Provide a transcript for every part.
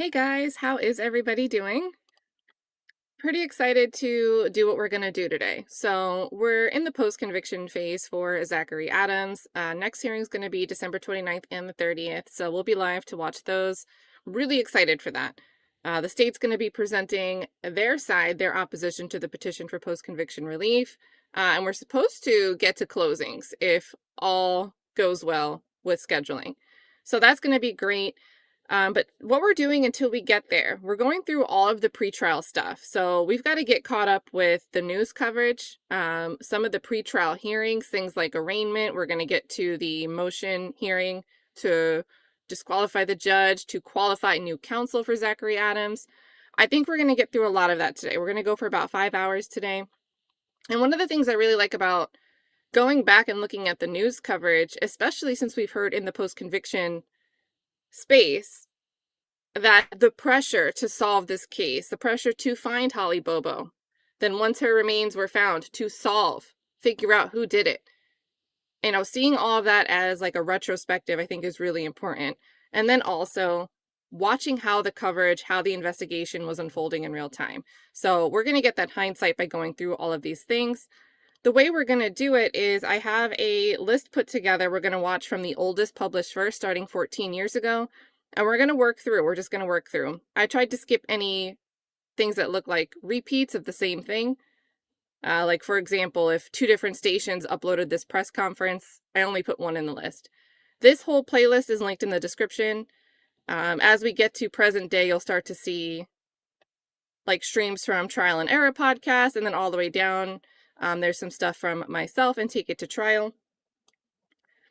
Hey guys, how is everybody doing? Pretty excited to do what we're going to do today. So we're in the post-conviction phase for Zachary Adams. Next hearing is going to be December 29th and the 30th, so we'll be live to watch those. Really excited for that. The state's going to be presenting their side, their opposition to the petition for post-conviction relief, and we're supposed to get to closings if all goes well with scheduling. So that's going to be great. But what we're doing until we get there, we're going through all of the pretrial stuff. So we've got to get caught up with the news coverage, some of the pretrial hearings, things like arraignment. We're going to get to the motion hearing to disqualify the judge, to qualify new counsel for Zachary Adams. I think we're going to get through a lot of that today. We're going to go for about 5 hours today. And one of the things I really like about going back and looking at the news coverage, especially since we've heard in the post-conviction space, that the pressure to solve this case, the pressure to find Holly Bobo, then once her remains were found, to figure out who did it. Seeing all of that as like a retrospective, I think is really important. And then also watching how the coverage, how the investigation was unfolding in real time. So we're going to get that hindsight by going through all of these things. The way we're going to do it is I have a list put together. We're going to watch from the oldest published first, starting 14 years ago. And we're going to work through. We're just going to work through. I tried to skip any things that look like repeats of the same thing. Like, for example, if 2 different stations uploaded this press conference, I only put one in the list. This whole playlist is linked in the description. As we get to present day, you'll start to see like streams from Trial and Error podcast, and then all the way down. There's some stuff from myself and Take It to Trial.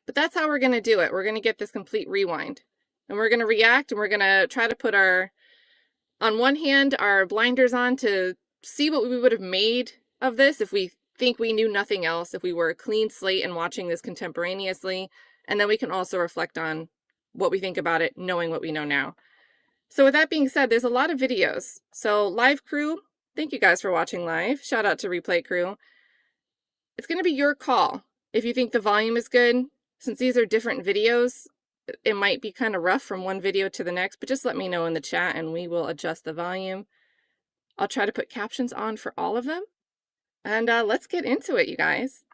But that's how we're going to do it. We're going to get this complete rewind. And we're going to react, and we're going to try to put on one hand, our blinders on to see what we would have made of this if we think we knew nothing else, if we were a clean slate and watching this contemporaneously. And then we can also reflect on what we think about it, knowing what we know now. So with that being said, there's a lot of videos. So live crew, thank you guys for watching live. Shout out to replay crew. It's going to be your call. If you think the volume is good, since these are different videos, it might be kind of rough from one video to the next, but just let me know in the chat and we will adjust the volume. I'll try to put captions on for all of them. And let's get into it, you guys.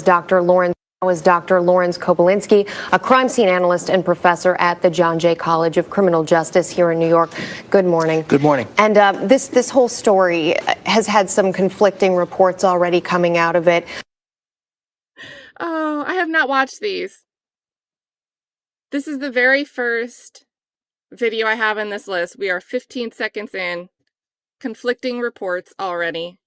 Dr. Lawrence Kobylinski, a crime scene analyst and professor at the John Jay College of Criminal Justice here in New York. Good morning. Good morning. And this whole story has had some conflicting reports already coming out of it. Oh, I have not watched these. This is the very first video I have in this list. We are 15 seconds in. Conflicting reports already.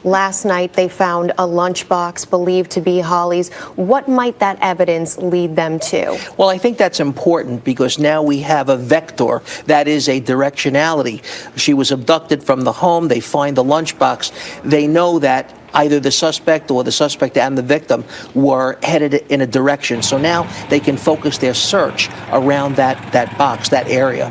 Last night, they found a lunchbox believed to be Holly's. What might that evidence lead them to? Well, I think that's important because now we have a vector that is a directionality. She was abducted from the home. They find the lunchbox. They know that either the suspect or the suspect and the victim were headed in a direction. So now they can focus their search around that box, that area.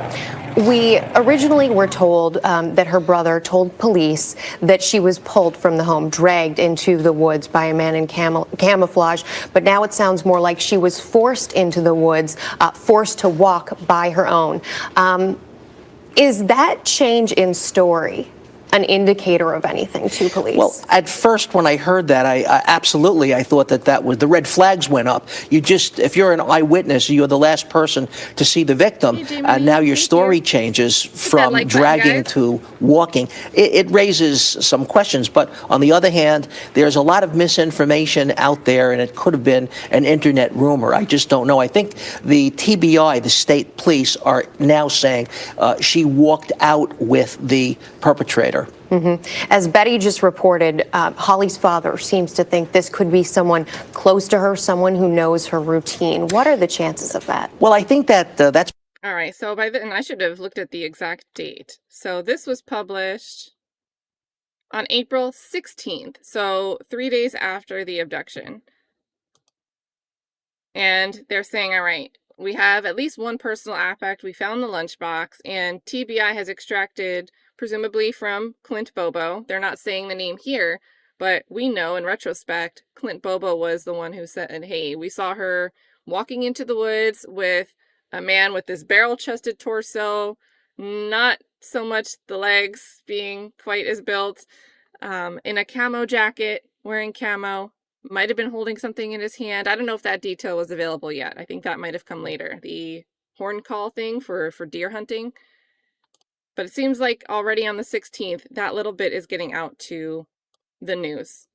We originally were told that her brother told police that she was pulled from the home, dragged into the woods by a man in camouflage. But now it sounds more like she was forced into the woods, forced to walk by her own. Is that change in story an indicator of anything to police? Well, at first, when I heard that, I absolutely, I thought that was, the red flags went up. If you're an eyewitness, you're the last person to see the victim, and now your story changes from dragging to walking. It raises some questions, but on the other hand, there's a lot of misinformation out there, and it could have been an internet rumor. I just don't know. I think the TBI, the state police, are now saying she walked out with the perpetrator. Mm-hmm. As Betty just reported, Holly's father seems to think this could be someone close to her, someone who knows her routine. What are the chances of that? Well, I think that's... All right, so and I should have looked at the exact date. So this was published on April 16th, so 3 days after the abduction. And they're saying, all right, we have at least one personal affect. We found the lunchbox, and TBI has extracted, presumably from Clint Bobo. They're not saying the name here, but we know in retrospect, Clint Bobo was the one who said, hey, we saw her walking into the woods with a man with this barrel-chested torso, not so much the legs being quite as built, in a camo jacket, wearing camo, might have been holding something in his hand. I don't know if that detail was available yet. I think that might have come later. The horn call thing for deer hunting. But it seems like already on the 16th, that little bit is getting out to the news.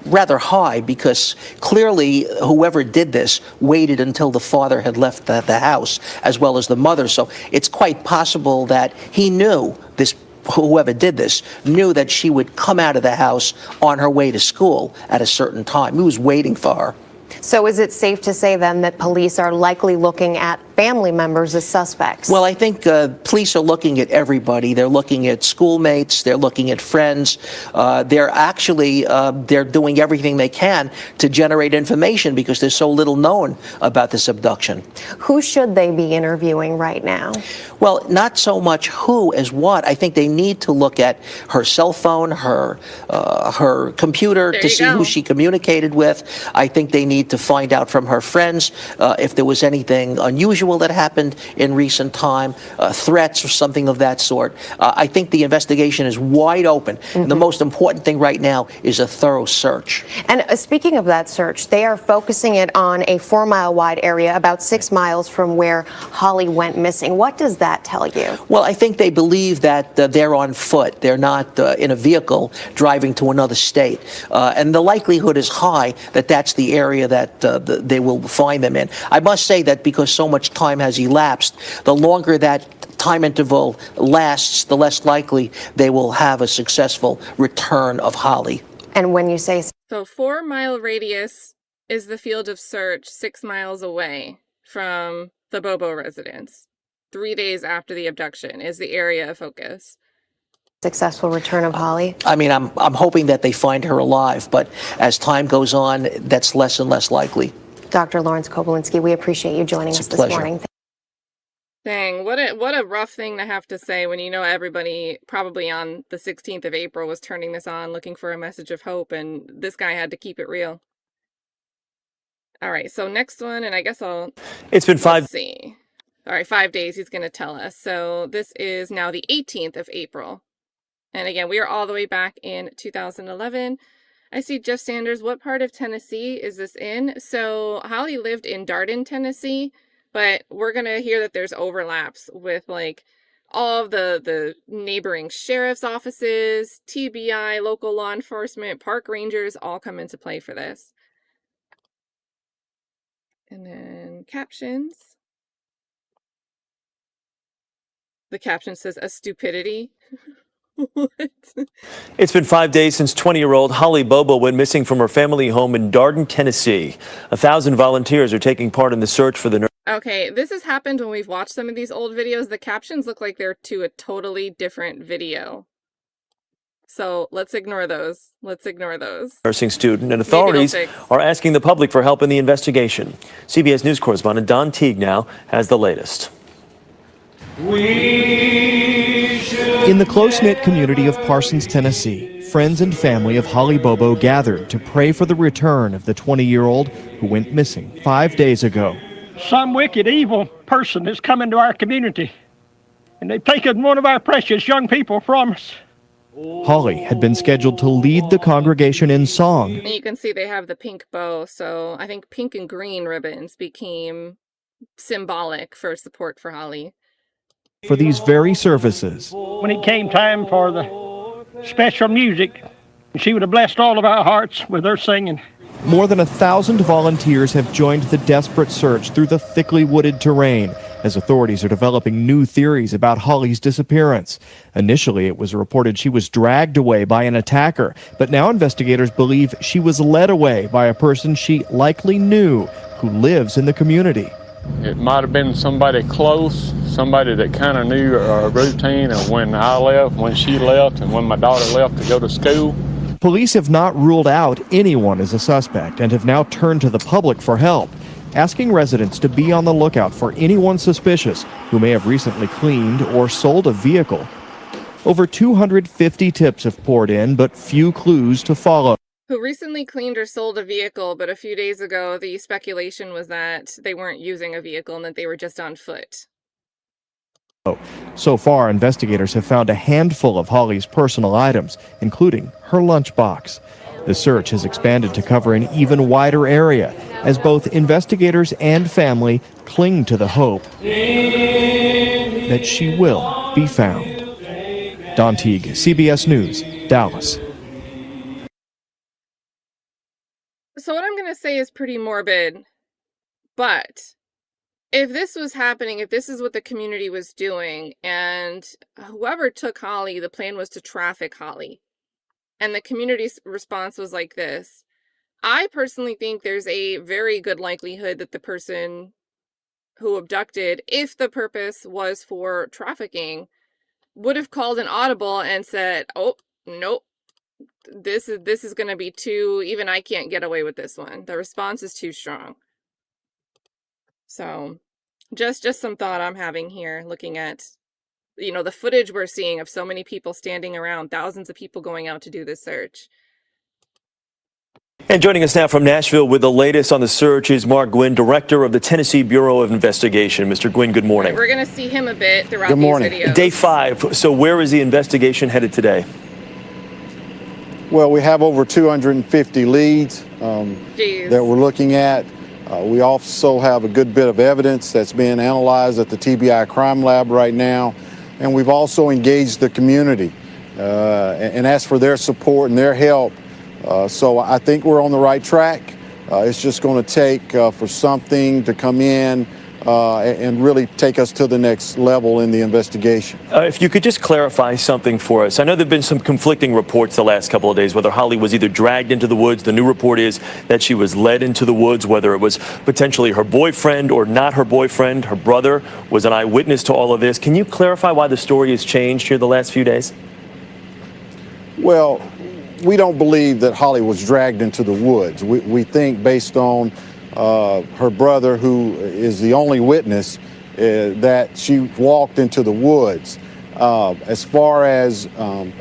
Rather high, because clearly whoever did this waited until the father had left the house, as well as the mother. So it's quite possible that he knew this. Whoever did this knew that she would come out of the house on her way to school at a certain time. He was waiting for her. So is it safe to say then that police are likely looking at family members as suspects? Well, I think police are looking at everybody. They're looking at schoolmates. They're looking at friends. They're actually they're doing everything they can to generate information because there's so little known about this abduction. Who should they be interviewing right now? Well, not so much who as what. I think they need to look at her cell phone, her computer to see who she communicated with. I think they need to find out from her friends if there was anything unusual that happened in recent time, threats or something of that sort. I think the investigation is wide open. And the most important thing right now is a thorough search. And speaking of that search, they are focusing it on a 4-mile wide area about 6 miles from where Holly went missing. What does that tell you? Well, I think they believe that they're on foot. They're not in a vehicle driving to another state. And the likelihood is high that that's the area that they will find them in. I must say that because so much time has elapsed, the longer that time interval lasts, the less likely they will have a successful return of Holly. And when you say so, 4-mile radius is the field of search 6 miles away from the Bobo residence. 3 days after the abduction is the area of focus. Successful return of Holly? I mean, I'm hoping that they find her alive, but as time goes on, that's less and less likely. Dr. Lawrence Kobylinski, we appreciate you joining us this morning. Dang, what a rough thing to have to say when you know everybody probably on the 16th of April was turning this on looking for a message of hope, and this guy had to keep it real. All right, so next one, and I guess It's been 5. Let's see. All right, 5 days he's going to tell us. So this is now the 18th of April. And again, we are all the way back in 2011. I see Jeff Sanders. What part of Tennessee is this in? So Holly lived in Darden, Tennessee, but we're going to hear that there's overlaps with like all of the neighboring sheriff's offices, TBI, local law enforcement, park rangers all come into play for this. And then captions. The caption says, a stupidity. What? It's been 5 days since 20-year-old Holly Bobo went missing from her family home in Darden, Tennessee. 1,000 volunteers are taking part in the search for the nurse. Okay, this has happened when we've watched some of these old videos. The captions look like they're to a totally different video. So let's ignore those. Nursing student, and authorities are asking the public for help in the investigation. CBS News correspondent Don Teague now has the latest. In the close-knit community of Parsons, Tennessee, friends and family of Holly Bobo gathered to pray for the return of the 20-year-old who went missing 5 days ago. Some wicked, evil person has come into our community, and they've taken one of our precious young people from us. Holly had been scheduled to lead the congregation in song. And you can see they have the pink bow, so I think pink and green ribbons became symbolic for support for Holly. For these very services. When it came time for the special music, she would have blessed all of our hearts with her singing. More than 1,000 volunteers have joined the desperate search through the thickly wooded terrain as authorities are developing new theories about Holly's disappearance. Initially, it was reported she was dragged away by an attacker, but now investigators believe she was led away by a person she likely knew who lives in the community. It might have been somebody close, somebody that kind of knew our routine of when I left, when she left, and when my daughter left to go to school. Police have not ruled out anyone as a suspect and have now turned to the public for help, asking residents to be on the lookout for anyone suspicious who may have recently cleaned or sold a vehicle. Over 250 tips have poured in, but few clues to follow. who recently cleaned or sold a vehicle, but a few days ago, the speculation was that they weren't using a vehicle and that they were just on foot. So far, investigators have found a handful of Holly's personal items, including her lunchbox. The search has expanded to cover an even wider area as both investigators and family cling to the hope that she will be found. Don Teague, CBS News, Dallas. So what I'm going to say is pretty morbid, but if this was happening, if this is what the community was doing, and whoever took Holly, the plan was to traffic Holly, and the community's response was like this, I personally think there's a very good likelihood that the person who abducted, if the purpose was for trafficking, would have called an audible and said, oh, nope, this is going to be too, even I can't get away with this one. The response is too strong. So just some thought I'm having here, looking at, you know, the footage we're seeing of so many people standing around, thousands of people going out to do this search. And joining us now from Nashville with the latest on the search is Mark Gwyn, director of the Tennessee Bureau of Investigation. Mr. Gwyn, good morning. We're going to see him a bit throughout Good morning. these videos. Day 5. So where is the investigation headed today? Well, we have over 250 leads that we're looking at. We also have a good bit of evidence that's being analyzed at the TBI crime lab right now. And we've also engaged the community and asked for their support and their help. So I think we're on the right track. It's just going to take for something to come in and really take us to the next level in the investigation. If you could just clarify something for us. I know there have been some conflicting reports the last couple of days, whether Holly was either dragged into the woods. The new report is that she was led into the woods, whether it was potentially her boyfriend or not her boyfriend. Her brother was an eyewitness to all of this. Can you clarify why the story has changed here the last few days? Well, we don't believe that Holly was dragged into the woods. We think based on her brother, who is the only witness, that she walked into the woods. As far as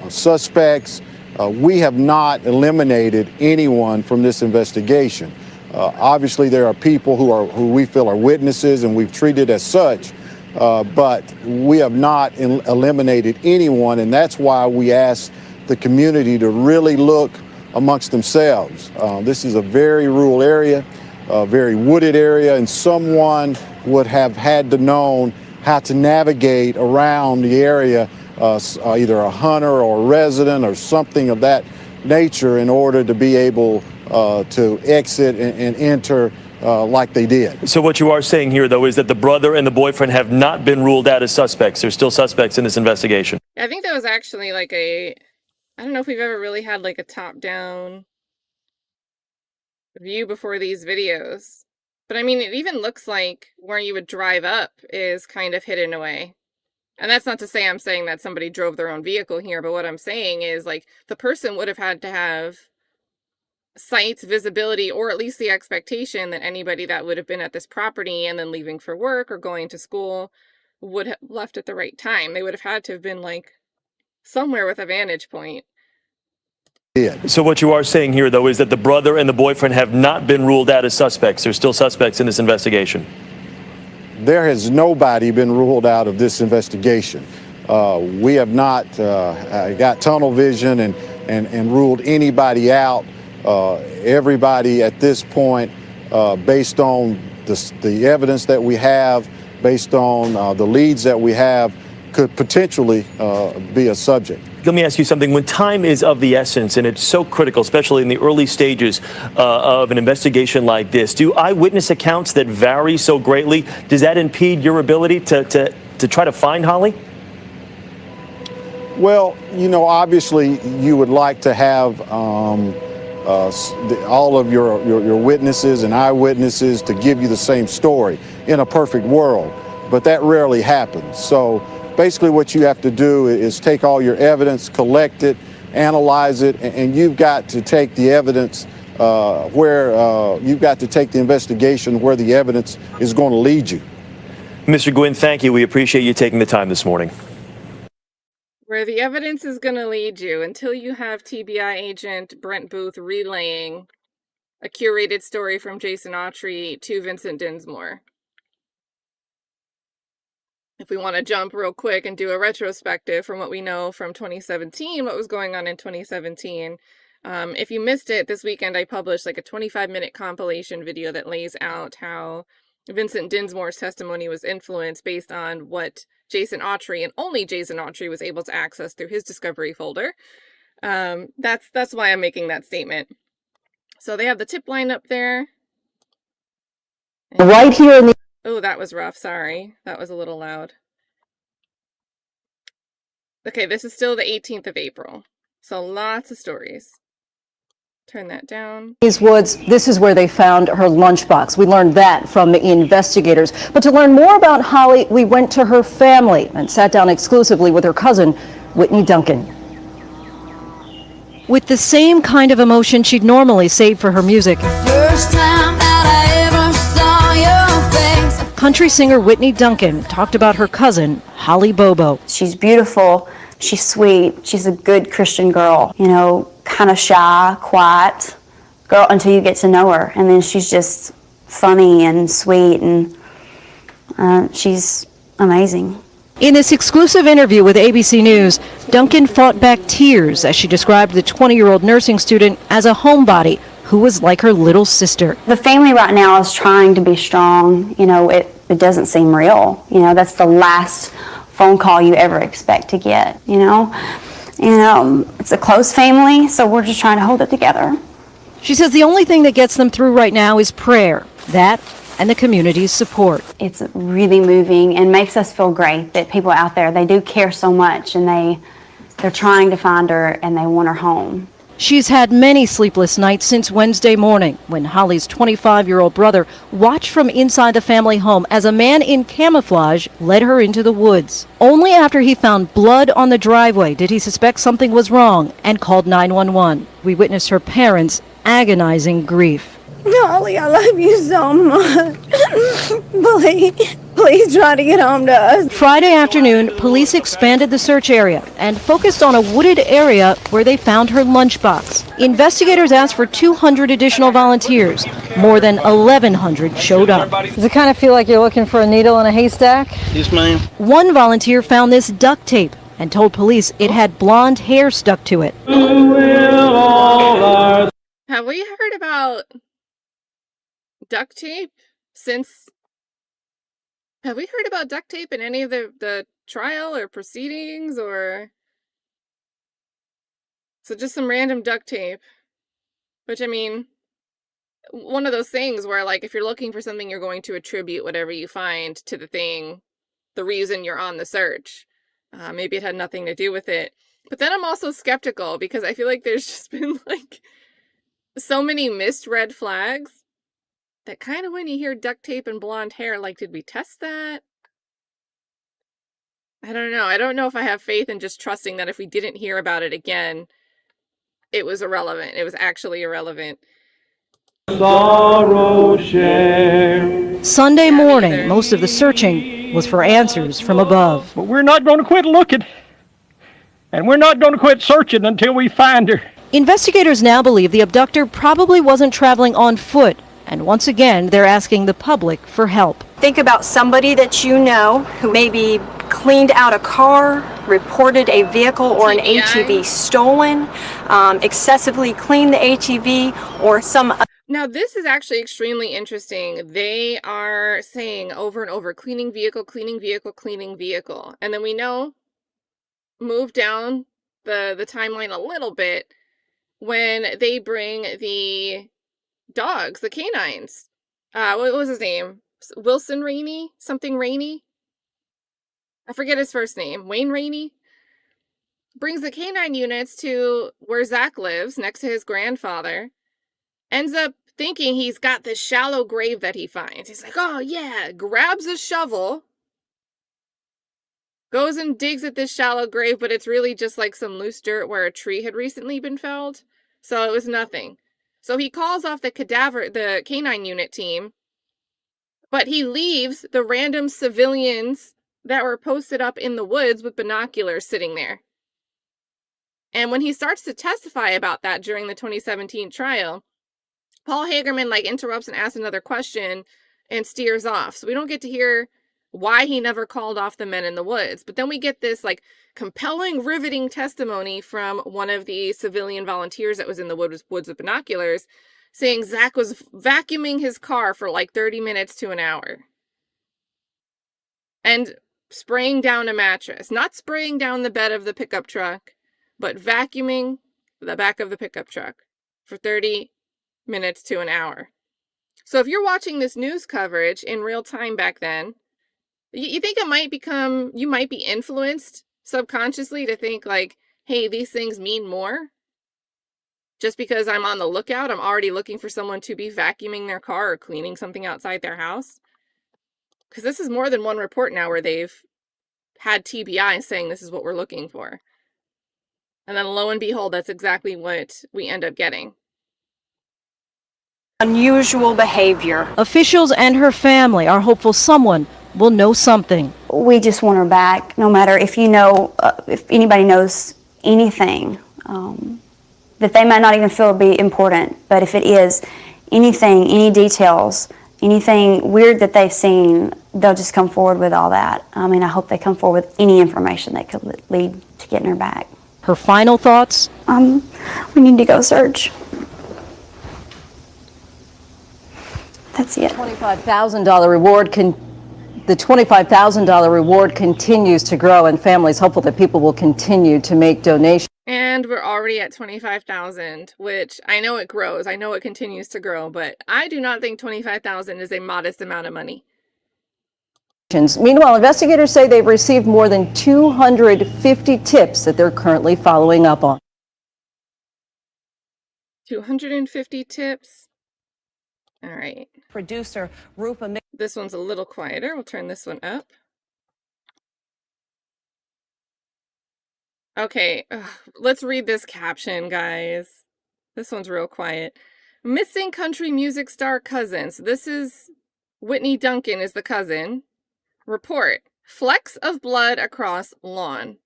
suspects, we have not eliminated anyone from this investigation. Obviously, there are people who we feel are witnesses, and we've treated as such, but we have not eliminated anyone, and that's why we asked the community to really look amongst themselves. This is a very rural area, a very wooded area, and someone would have had to know how to navigate around the area, either a hunter or a resident or something of that nature, in order to be able to exit and enter like they did. So what you are saying here, though, is that the brother and the boyfriend have not been ruled out as suspects. They're still suspects in this investigation. I think that was actually like I don't know if we've ever really had like a top-down view before these videos. But I mean, it even looks like where you would drive up is kind of hidden away. And that's not to say I'm saying that somebody drove their own vehicle here, but what I'm saying is like the person would have had to have sight, visibility, or at least the expectation that anybody that would have been at this property and then leaving for work or going to school would have left at the right time. They would have had to have been like somewhere with a vantage point. So what you are saying here, though, is that the brother and the boyfriend have not been ruled out as suspects. They're still suspects in this investigation. There has nobody been ruled out of this investigation. We have not got tunnel vision and ruled anybody out. Everybody at this point, based on the evidence that we have, based on the leads that we have, could potentially be a subject. Let me ask you something. When time is of the essence, and it's so critical, especially in the early stages of an investigation like this, do eyewitness accounts that vary so greatly, does that impede your ability to try to find Holly? Well, you know, obviously you would like to have all of your witnesses and eyewitnesses to give you the same story in a perfect world, but that rarely happens. So basically what you have to do is take all your evidence, collect it, analyze it, and you've got to take the evidence you've got to take the investigation where the evidence is going to lead you. Mr. Gwyn, thank you. We appreciate you taking the time this morning. Where the evidence is going to lead you until you have TBI agent Brent Booth relaying a curated story from Jason Autry to Vincent Dinsmore. If we want to jump real quick and do a retrospective from what we know from 2017, what was going on in 2017. If you missed it, this weekend I published like a 25-minute compilation video that lays out how Vincent Dinsmore's testimony was influenced based on what Jason Autry, and only Jason Autry, was able to access through his discovery folder. That's why I'm making that statement. So they have the tip line up there. And right here in the... Oh, that was rough. Sorry. That was a little loud. Okay, this is still the 18th of April. So lots of stories. Turn that down. These woods, this is where they found her lunchbox. We learned that from the investigators. But to learn more about Holly, we went to her family and sat down exclusively with her cousin, Whitney Duncan. With the same kind of emotion she'd normally save for her music. First time that I ever saw your face. Country singer Whitney Duncan talked about her cousin, Holly Bobo. She's beautiful, she's sweet, she's a good Christian girl, you know, kind of shy, quiet girl until you get to know her. And then she's just funny and sweet, and she's amazing. In this exclusive interview with ABC News, Duncan fought back tears as she described the 20-year-old nursing student as a homebody who was like her little sister. The family right now is trying to be strong. You know, it doesn't seem real. You know, that's the last phone call you ever expect to get, you know. And it's a close family, so we're just trying to hold it together. She says the only thing that gets them through right now is prayer. That and the community's support. It's really moving and makes us feel great that people out there, they do care so much, and they're trying to find her and they want her home. She's had many sleepless nights since Wednesday morning when Holly's 25-year-old brother watched from inside the family home as a man in camouflage led her into the woods. Only after he found blood on the driveway did he suspect something was wrong and called 911. We witnessed her parents' agonizing grief. Holly, I love you so much. Please try to get home to us. Friday afternoon, police expanded the search area and focused on a wooded area where they found her lunchbox. Investigators asked for 200 additional volunteers. More than 1,100 showed up. Does it kind of feel like you're looking for a needle in a haystack? Yes, ma'am. One volunteer found this duct tape and told police it had blonde hair stuck to it. Have we heard about duct tape since? Have we heard about duct tape in any of the trial or proceedings, or so just some random duct tape? Which, I mean, one of those things where, like, if you're looking for something, you're going to attribute whatever you find to the thing, the reason you're on the search. Maybe it had nothing to do with it. But then I'm also skeptical because I feel like there's just been, like, so many missed red flags that kind of when you hear duct tape and blonde hair, like, did we test that? I don't know. I don't know if I have faith in just trusting that if we didn't hear about it again, it was irrelevant. It was actually irrelevant. Sorrow share. Sunday morning, most of the searching was for answers from above. But we're not going to quit looking. And we're not going to quit searching until we find her. Investigators now believe the abductor probably wasn't traveling on foot. And once again, they're asking the public for help. Think about somebody that you know who maybe cleaned out a car, reported a vehicle or an ATV stolen, excessively cleaned the ATV, or some... Now, this is actually extremely interesting. They are saying over and over, cleaning vehicle, cleaning vehicle, cleaning vehicle. And then we know, move down the timeline a little bit, when they bring the dogs, the canines. What was his name? Wilson Rainey? Something Rainey? I forget his first name. Wayne Rainey? Brings the canine units to where Zach lives, next to his grandfather. Ends up thinking he's got this shallow grave that he finds. He's like, oh yeah, grabs a shovel, goes and digs at this shallow grave, but it's really just like some loose dirt where a tree had recently been felled. So it was nothing. So he calls off the canine unit team, but he leaves the random civilians that were posted up in the woods with binoculars sitting there. And when he starts to testify about that during the 2017 trial, Paul Hagerman like interrupts and asks another question and steers off. So we don't get to hear why he never called off the men in the woods. But then we get this like compelling, riveting testimony from one of the civilian volunteers that was in the woods with binoculars, saying Zach was vacuuming his car for like 30 minutes to an hour. And spraying down a mattress. Not spraying down the bed of the pickup truck, but vacuuming the back of the pickup truck for 30 minutes to an hour. So if you're watching this news coverage in real time back then, you think it might become, you might be influenced subconsciously to think like, hey, these things mean more. Just because I'm on the lookout, I'm already looking for someone to be vacuuming their car or cleaning something outside their house. Because this is more than one report now where they've had TBI saying this is what we're looking for. And then lo and behold, that's exactly what we end up getting. Unusual behavior. Officials and her family are hopeful someone will know something. We just want her back, no matter if you know, if anybody knows anything, that they might not even feel to be important, but if it is anything, any details, anything weird that they've seen, they'll just come forward with all that. I mean, I hope they come forward with any information that could lead to getting her back. Her final thoughts? We need to go search. That's it. $25,000 reward the $25,000 reward continues to grow, and families hopeful that people will continue to make donations. And we're already at 25,000, which I know it grows. I know it continues to grow, but I do not think 25,000 is a modest amount of money. Meanwhile, investigators say they've received more than 250 tips that they're currently following up on. 250 tips. All right. Producer Rupa. This one's a little quieter. We'll turn this one up. Okay, let's read this caption, guys. This one's real quiet. Missing country music star cousins. This is Whitney Duncan is the cousin. Report. Flecks of blood across lawn.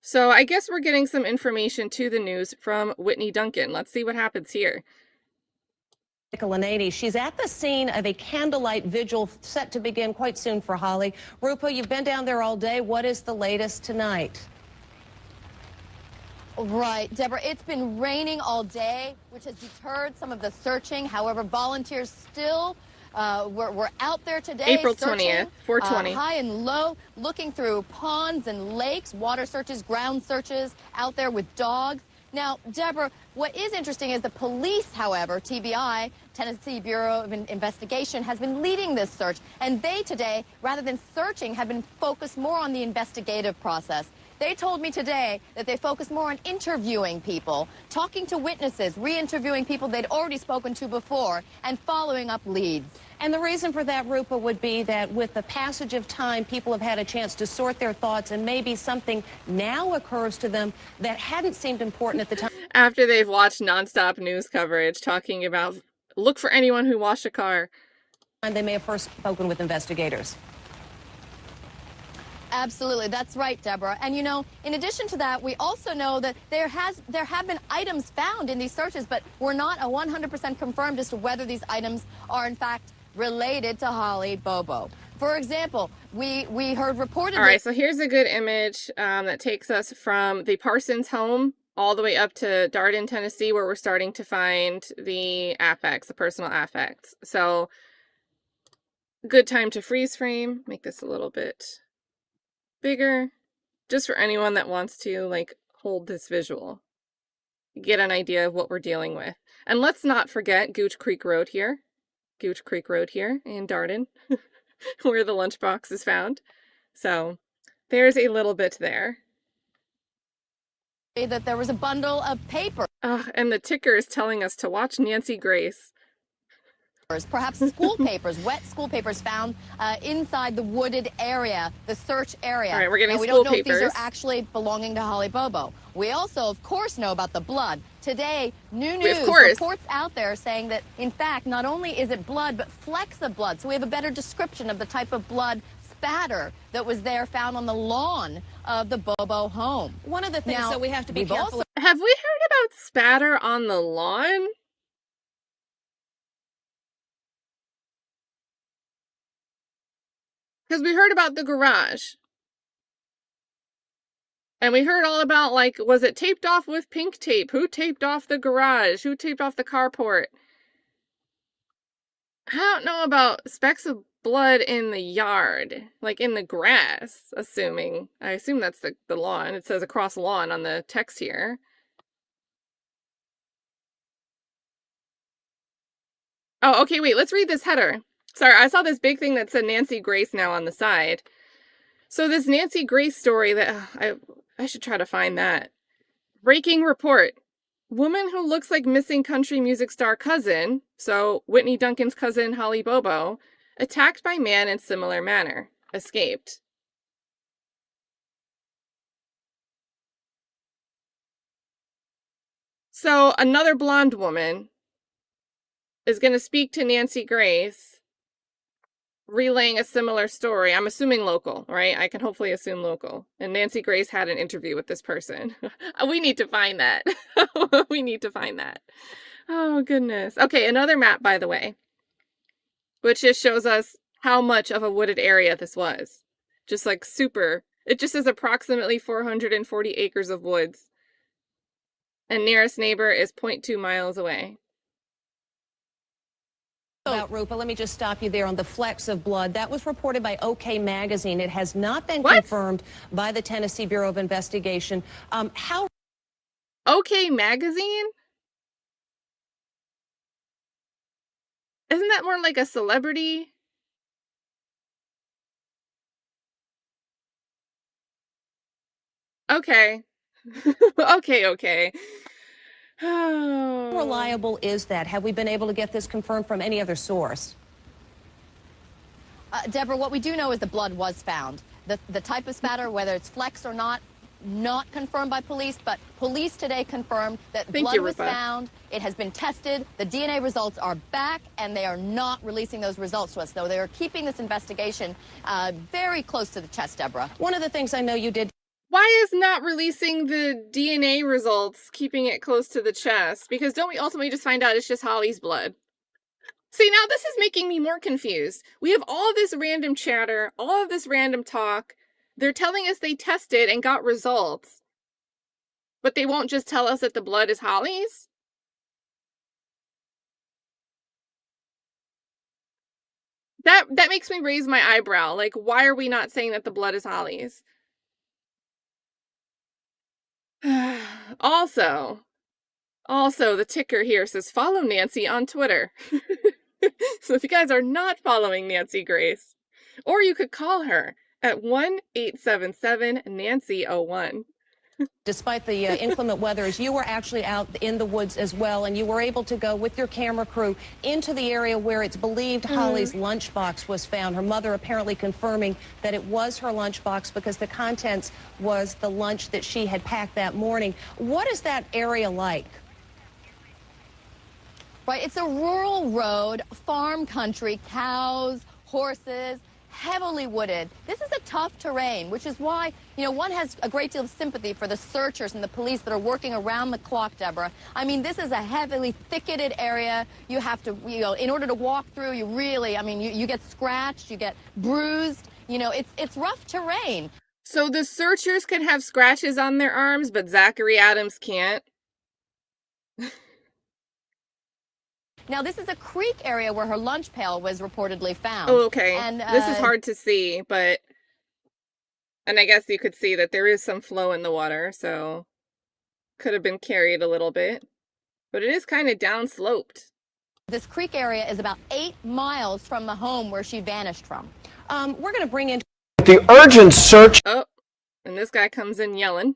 So I guess we're getting some information to the news from Whitney Duncan. Let's see what happens here. She's at the scene of a candlelight vigil set to begin quite soon for Holly. Rupa, you've been down there all day. What is the latest tonight? Right, Deborah, it's been raining all day, which has deterred some of the searching. However, volunteers still were out there today. April searching, 20th, 420. High and low, looking through ponds and lakes, water searches, ground searches, out there with dogs. Now, Deborah, what is interesting is the police, however, TBI, Tennessee Bureau of Investigation, has been leading this search. And they today, rather than searching, have been focused more on the investigative process. They told me today that they focus more on interviewing people, talking to witnesses, re-interviewing people they'd already spoken to before, and following up leads. And the reason for that, Rupa, would be that with the passage of time, people have had a chance to sort their thoughts, and maybe something now occurs to them that hadn't seemed important at the time. After they've watched nonstop news coverage talking about, look for anyone who washed a car. And they may have first spoken with investigators. Absolutely, that's right, Deborah. And you know, in addition to that, we also know that there have been items found in these searches, but we're not 100% confirmed as to whether these items are in fact related to Holly Bobo. For example, we heard reportedly. All right, so here's a good image that takes us from the Parsons home all the way up to Darden, Tennessee, where we're starting to find the affects, the personal affects. So good time to freeze frame. Make this a little bit bigger, just for anyone that wants to like hold this visual, get an idea of what we're dealing with. And let's not forget Gooch Creek Road here in Darden, where the lunchbox is found. So there's a little bit there. That there was a bundle of paper. And the ticker is telling us to watch Nancy Grace. Perhaps school papers, wet school papers found inside the wooded area, the search area. All right, we're getting now, we school don't know papers. if these are actually belonging to Holly Bobo. We also, of course, know about the blood. Today, new news reports out there saying that, in fact, not only is it blood, but flecks of blood. So we have a better description of the type of blood spatter that was there found on the lawn of the Bobo home. One of the things Now, that we have to be we've careful. Have we heard about spatter on the lawn? Because we heard about the garage. And we heard all about, like, was it taped off with pink tape? Who taped off the garage? Who taped off the carport? I don't know about specks of blood in the yard, like in the grass, assuming. I assume that's the lawn. It says across lawn on the text here. Oh, okay, wait, let's read this header. Sorry, I saw this big thing that said Nancy Grace now on the side. So this Nancy Grace story that I should try to find that. Breaking report. Woman who looks like missing country music star cousin, so Whitney Duncan's cousin Holly Bobo, attacked by man in similar manner. Escaped. So another blonde woman is going to speak to Nancy Grace, relaying a similar story. I'm assuming local, right? I can hopefully assume local. And Nancy Grace had an interview with this person. We need to find that. We need to find that. Oh, goodness. Okay, another map, by the way, which just shows us how much of a wooded area this was. Just like super. It just is approximately 440 acres of woods. And nearest neighbor is 0.2 miles away. About Rupa, let me just stop you there on the flecks of blood. That was reported by OK Magazine. It has not been confirmed by the Tennessee Bureau of Investigation. How? OK Magazine? Isn't that more like a celebrity? Okay. Okay. How reliable is that? Have we been able to get this confirmed from any other source? Deborah, what we do know is the blood was found. The type of spatter, whether it's flecks or not confirmed by police, but police today confirmed that blood was found. It has been tested. The DNA results are back, and they are not releasing those results to us, though. They are keeping this investigation very close to the chest, Deborah. One of the things I know you did. Why is not releasing the DNA results keeping it close to the chest? Because don't we ultimately just find out it's just Holly's blood? See, now this is making me more confused. We have all of this random chatter, all of this random talk. They're telling us they tested and got results, but they won't just tell us that the blood is Holly's? That makes me raise my eyebrow. Like, why are we not saying that the blood is Holly's? Also, the ticker here says follow Nancy on Twitter. So if you guys are not following Nancy Grace, or you could call her at 1-877-NANCY-01. Despite the inclement weather, you were actually out in the woods as well, and you were able to go with your camera crew into the area where it's believed Holly's lunchbox was found. Her mother apparently confirming that it was her lunchbox because the contents was the lunch that she had packed that morning. What is that area like? Right, it's a rural road, farm country, cows, horses, heavily wooded. This is a tough terrain, which is why, one has a great deal of sympathy for the searchers and the police that are working around the clock, Deborah. I mean, this is a heavily thicketed area. You have to, in order to walk through, you really, you get scratched, you get bruised. It's rough terrain. So the searchers can have scratches on their arms, but Zachary Adams can't? Now, this is a creek area where her lunch pail was reportedly found. Oh, okay. And this is hard to see, and I guess you could see that there is some flow in the water, so could have been carried a little bit. But it is kind of downsloped. This creek area is about 8 miles from the home where she vanished from. We're going to bring in the urgent search. Oh, and this guy comes in yelling.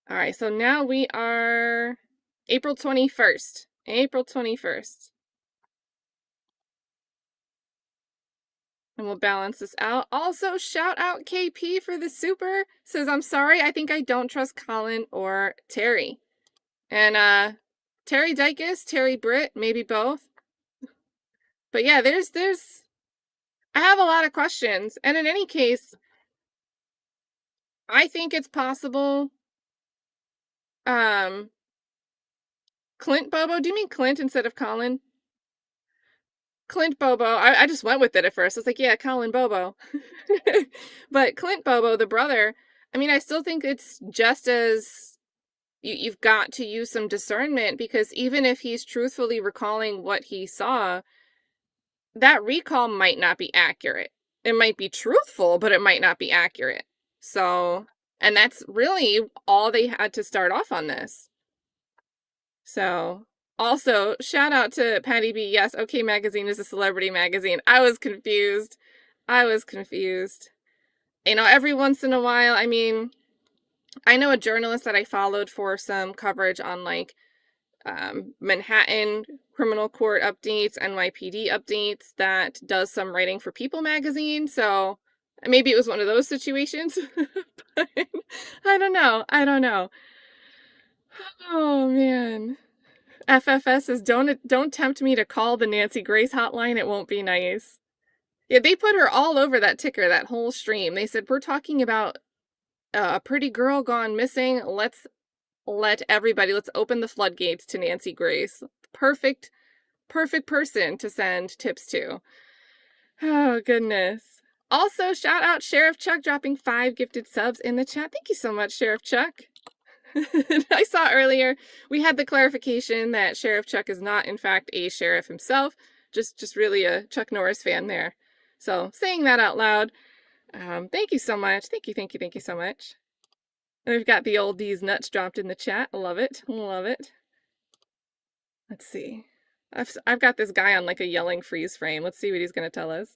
All right, so now we are April 21st. April 21st. And we'll balance this out. Also, shout out KP for the super. Says, I'm sorry, I think I don't trust Colin or Terry. And Terry Dykes, Terry Britt, maybe both. But yeah, there's I have a lot of questions. And in any case, I think it's possible. Clint Bobo? Do you mean Clint instead of Colin? Clint Bobo. I just went with it at first. I was like, yeah, Colin Bobo. But Clint Bobo, the brother, I mean, I still think it's just as you've got to use some discernment, because even if he's truthfully recalling what he saw, that recall might not be accurate. It might be truthful, but it might not be accurate. So, and that's really all they had to start off on this. So, also, shout out to Patty B. Yes, OK Magazine is a celebrity magazine. I was confused. You know, every once in a while, I mean, I know a journalist that I followed for some coverage on, like, Manhattan criminal court updates, NYPD updates, that does some writing for People magazine. So maybe it was one of those situations. But I don't know. Oh man. FFS says, don't tempt me to call the Nancy Grace hotline. It won't be nice. Yeah, they put her all over that ticker, that whole stream. They said, we're talking about a pretty girl gone missing. Let's open the floodgates to Nancy Grace. Perfect person to send tips to. Oh, goodness. Also, shout out Sheriff Chuck dropping 5 gifted subs in the chat. Thank you so much, Sheriff Chuck. I saw earlier we had the clarification that Sheriff Chuck is not, in fact, a sheriff himself. Just really a Chuck Norris fan there. So, saying that out loud, thank you so much. Thank you so much. And we've got the old D's nuts dropped in the chat. I love it. Let's see. I've got this guy on like a yelling freeze frame. Let's see what he's going to tell us.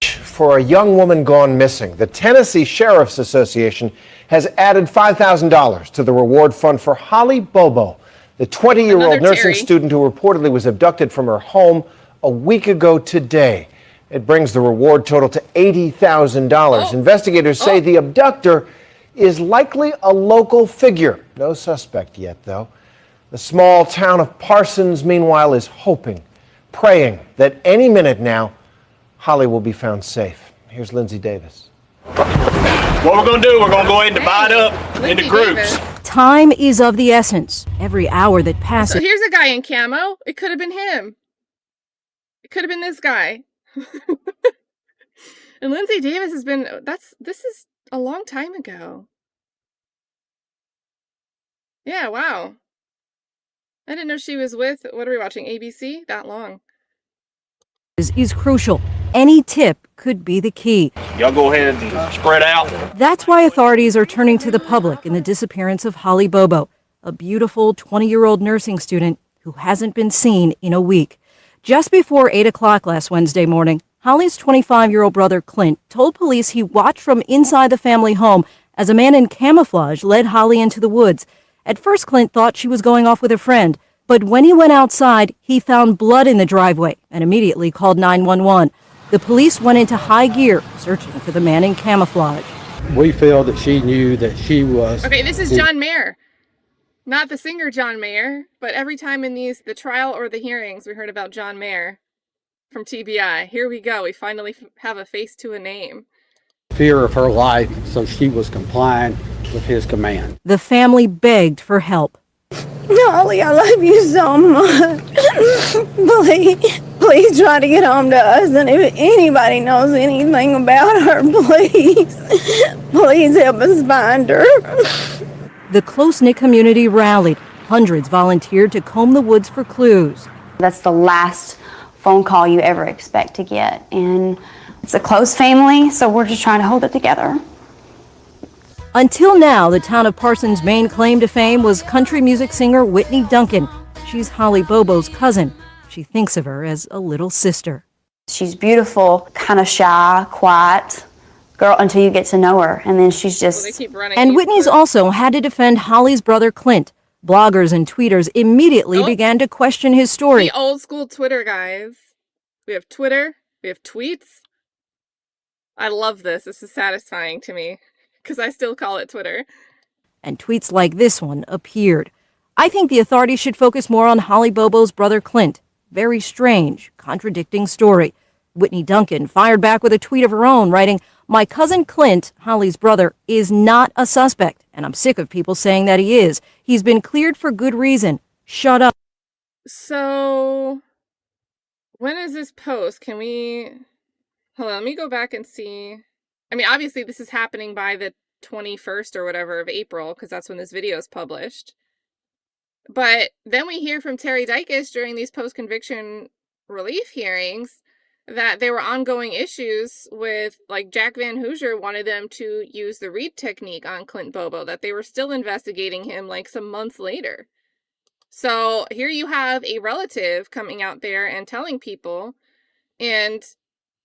For a young woman gone missing, the Tennessee Sheriff's Association has added $5,000 to the reward fund for Holly Bobo, the 20-year-old nursing student who reportedly was abducted from her home a week ago today. It brings the reward total to $80,000. Investigators say the abductor is likely a local figure. No suspect yet, though. The small town of Parsons, meanwhile, is hoping, praying that any minute now, Holly will be found safe. Here's Lindsay Davis. What we're going to do, we're going to go ahead and divide up into groups. Time is of the essence. Every hour that passes. So here's a guy in camo. It could have been him. It could have been this guy. And Lindsay Davis has been, this is a long time ago. Yeah, wow. I didn't know she was with, what are we watching, ABC? That long. Is crucial. Any tip could be the key. Y'all go ahead and spread out. That's why authorities are turning to the public in the disappearance of Holly Bobo, a beautiful 20-year-old nursing student who hasn't been seen in a week. Just before 8 o'clock last Wednesday morning, Holly's 25-year-old brother Clint told police he watched from inside the family home as a man in camouflage led Holly into the woods. At first, Clint thought she was going off with a friend, but when he went outside, he found blood in the driveway and immediately called 911. The police went into high gear, searching for the man in camouflage. We feel that she knew that she was... Okay, this is John Mayer. Not the singer John Mayer, but every time in the trial or the hearings, we heard about John Mayer from TBI. Here we go. We finally have a face to a name. Fear of her life, so she was complying with his command. The family begged for help. Holly, I love you so much. Please try to get home to us. And if anybody knows anything about her, please help us find her. The close-knit community rallied. Hundreds volunteered to comb the woods for clues. That's the last phone call you ever expect to get. And it's a close family, so we're just trying to hold it together. Until now, the town of Parsons' main claim to fame was country music singer Whitney Duncan. She's Holly Bobo's cousin. She thinks of her as a little sister. She's beautiful, kind of shy, quiet girl until you get to know her, and then she's just... And Whitney's also had to defend Holly's brother Clint. Bloggers and tweeters immediately began to question his story. The old school Twitter, guys. We have Twitter, we have tweets. I love this. This is satisfying to me, because I still call it Twitter. And tweets like this one appeared. I think the authorities should focus more on Holly Bobo's brother Clint. Very strange, contradicting story. Whitney Duncan fired back with a tweet of her own, writing, "My cousin Clint, Holly's brother, is not a suspect, and I'm sick of people saying that he is. He's been cleared for good reason. Shut up." So, when is this post? Can we... Hold on, let me go back and see. I mean, obviously this is happening by the 21st or whatever of April, because that's when this video is published. But then we hear from Terry Dykes during these post-conviction relief hearings that there were ongoing issues with, like, Jack Van Hoosier wanted them to use the Reed technique on Clint Bobo, that they were still investigating him like some months later. So here you have a relative coming out there and telling people, and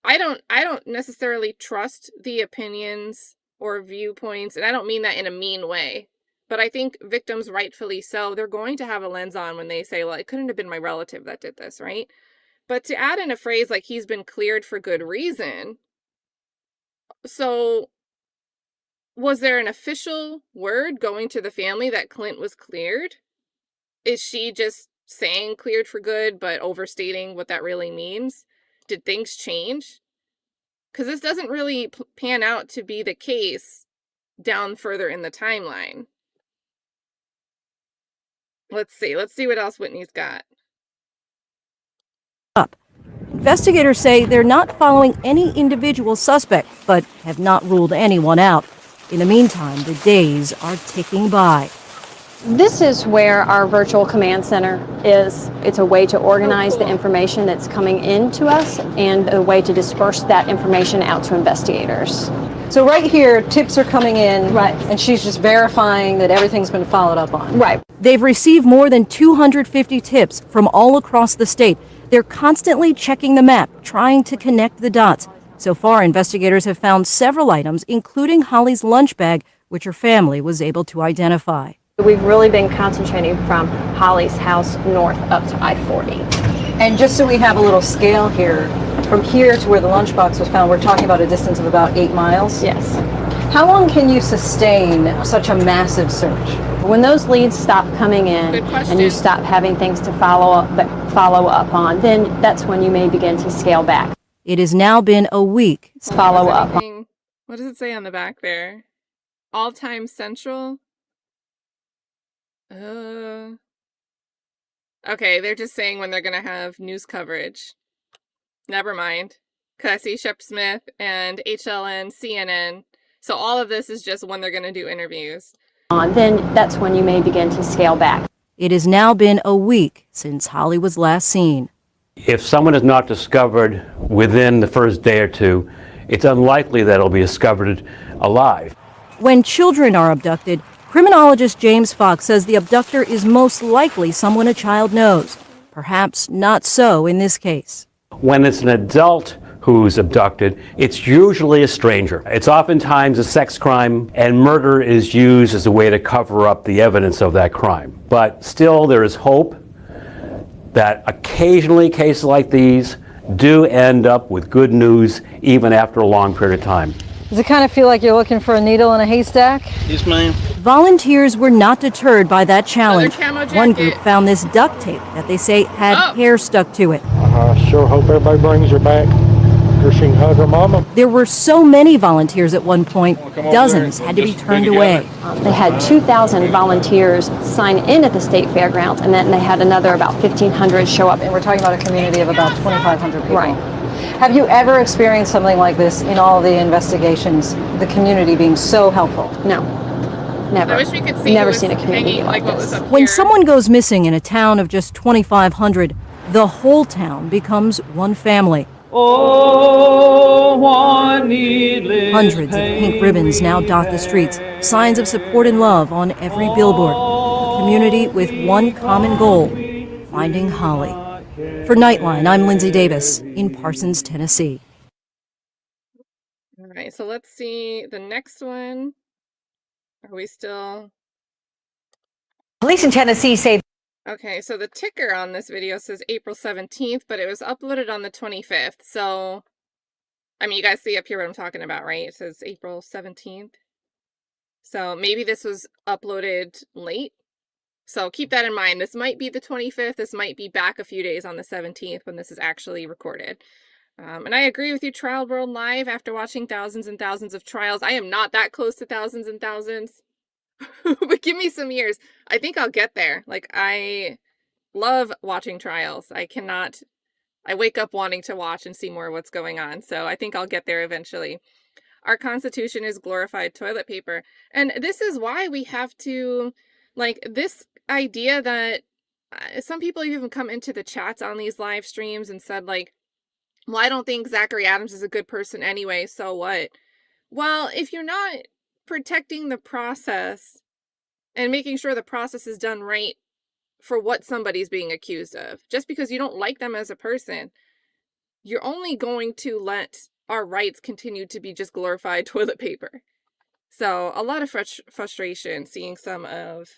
I don't necessarily trust the opinions or viewpoints, and I don't mean that in a mean way, but I think victims, rightfully so, they're going to have a lens on when they say, well, it couldn't have been my relative that did this, right? But to add in a phrase like he's been cleared for good reason, so was there an official word going to the family that Clint was cleared? Is she just saying cleared for good, but overstating what that really means? Did things change? Because this doesn't really pan out to be the case down further in the timeline. Let's see what else Whitney's got. Investigators say they're not following any individual suspect, but have not ruled anyone out. In the meantime, the days are ticking by. This is where our virtual command center is. It's a way to organize the information that's coming into us and a way to disperse that information out to investigators. So right here, tips are coming in, right, and she's just verifying that everything's been followed up on. Right. They've received more than 250 tips from all across the state. They're constantly checking the map, trying to connect the dots. So far, investigators have found several items, including Holly's lunch bag, which her family was able to identify. We've really been concentrating from Holly's house north up to I-40. And just so we have a little scale here, from here to where the lunchbox was found, we're talking about a distance of about 8 miles? Yes. How long can you sustain such a massive search? When those leads stop coming in and you stop having things to follow up on, then that's when you may begin to scale back. It has now been a week. Follow up. What does it say on the back there? All-time central? Okay, they're just saying when they're going to have news coverage. Never mind. Because I see Shep Smith and HLN, CNN. So all of this is just when they're going to do interviews. Then that's when you may begin to scale back. It has now been a week since Holly was last seen. If someone is not discovered within the first day or two, it's unlikely that it'll be discovered alive. When children are abducted, criminologist James Fox says the abductor is most likely someone a child knows. Perhaps not so in this case. When it's an adult who's abducted, it's usually a stranger. It's oftentimes a sex crime, and murder is used as a way to cover up the evidence of that crime. But still, there is hope that occasionally cases like these do end up with good news even after a long period of time. Does it kind of feel like you're looking for a needle in a haystack? Yes, ma'am. Volunteers were not deterred by that challenge. Camo One group jacket. found this duct tape that they say had hair stuck to it. I sure hope everybody brings her back or she can hug her mama. There were so many volunteers at one point, dozens had to be turned away. They had 2,000 volunteers sign in at the state fairgrounds, and then they had another about 1,500 show up. And we're talking about a community of about 2,500 people. Right. Have you ever experienced something like this in all the investigations, the community being so helpful? No, never. I wish we could see Never who was seen a community hanging, like what this. was up When here. someone goes missing in a town of just 2,500, the whole town becomes one family. Oh, one needless Hundreds of pink ribbons now dot the streets, signs of support and love on every billboard. A community with one common goal, finding Holly. For Nightline, I'm Lindsay Davis in Parsons, Tennessee. All right, so let's see the next one. Are we still... Police in Tennessee say... Okay, so the ticker on this video says April 17th, but it was uploaded on the 25th. So, I mean, you guys see up here what I'm talking about, right? It says April 17th. So maybe this was uploaded late. So keep that in mind. This might be the 25th. This might be back a few days on the 17th when this is actually recorded. And I agree with you, Trial World Live, after watching thousands and thousands of trials. I am not that close to thousands and thousands, but give me some years. I think I'll get there. Like, I love watching trials. I wake up wanting to watch and see more of what's going on. So I think I'll get there eventually. Our Constitution is glorified toilet paper. And this is why we have to, like, this idea that some people even come into the chats on these live streams and said, like, well, I don't think Zachary Adams is a good person anyway, so what? Well, if you're not protecting the process and making sure the process is done right for what somebody's being accused of, just because you don't like them as a person, you're only going to let our rights continue to be just glorified toilet paper. So a lot of frustration seeing some of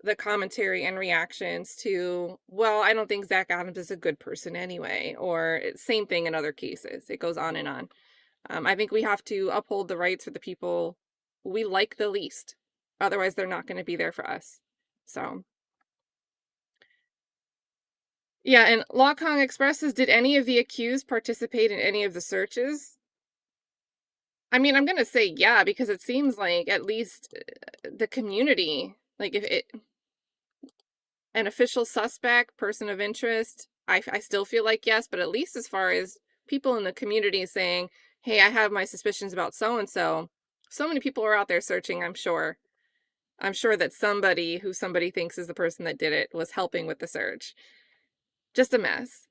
the commentary and reactions to, well, I don't think Zach Adams is a good person anyway, or same thing in other cases. It goes on and on. I think we have to uphold the rights for the people we like the least. Otherwise, they're not going to be there for us. So, yeah, and Law Kong expresses, did any of the accused participate in any of the searches? I mean, I'm going to say yeah, because it seems like at least the community, like if it... an official suspect, person of interest, I still feel like yes, but at least as far as people in the community saying, hey, I have my suspicions about so-and-so, so many people are out there searching, I'm sure. I'm sure that somebody who somebody thinks is the person that did it was helping with the search. Just a mess.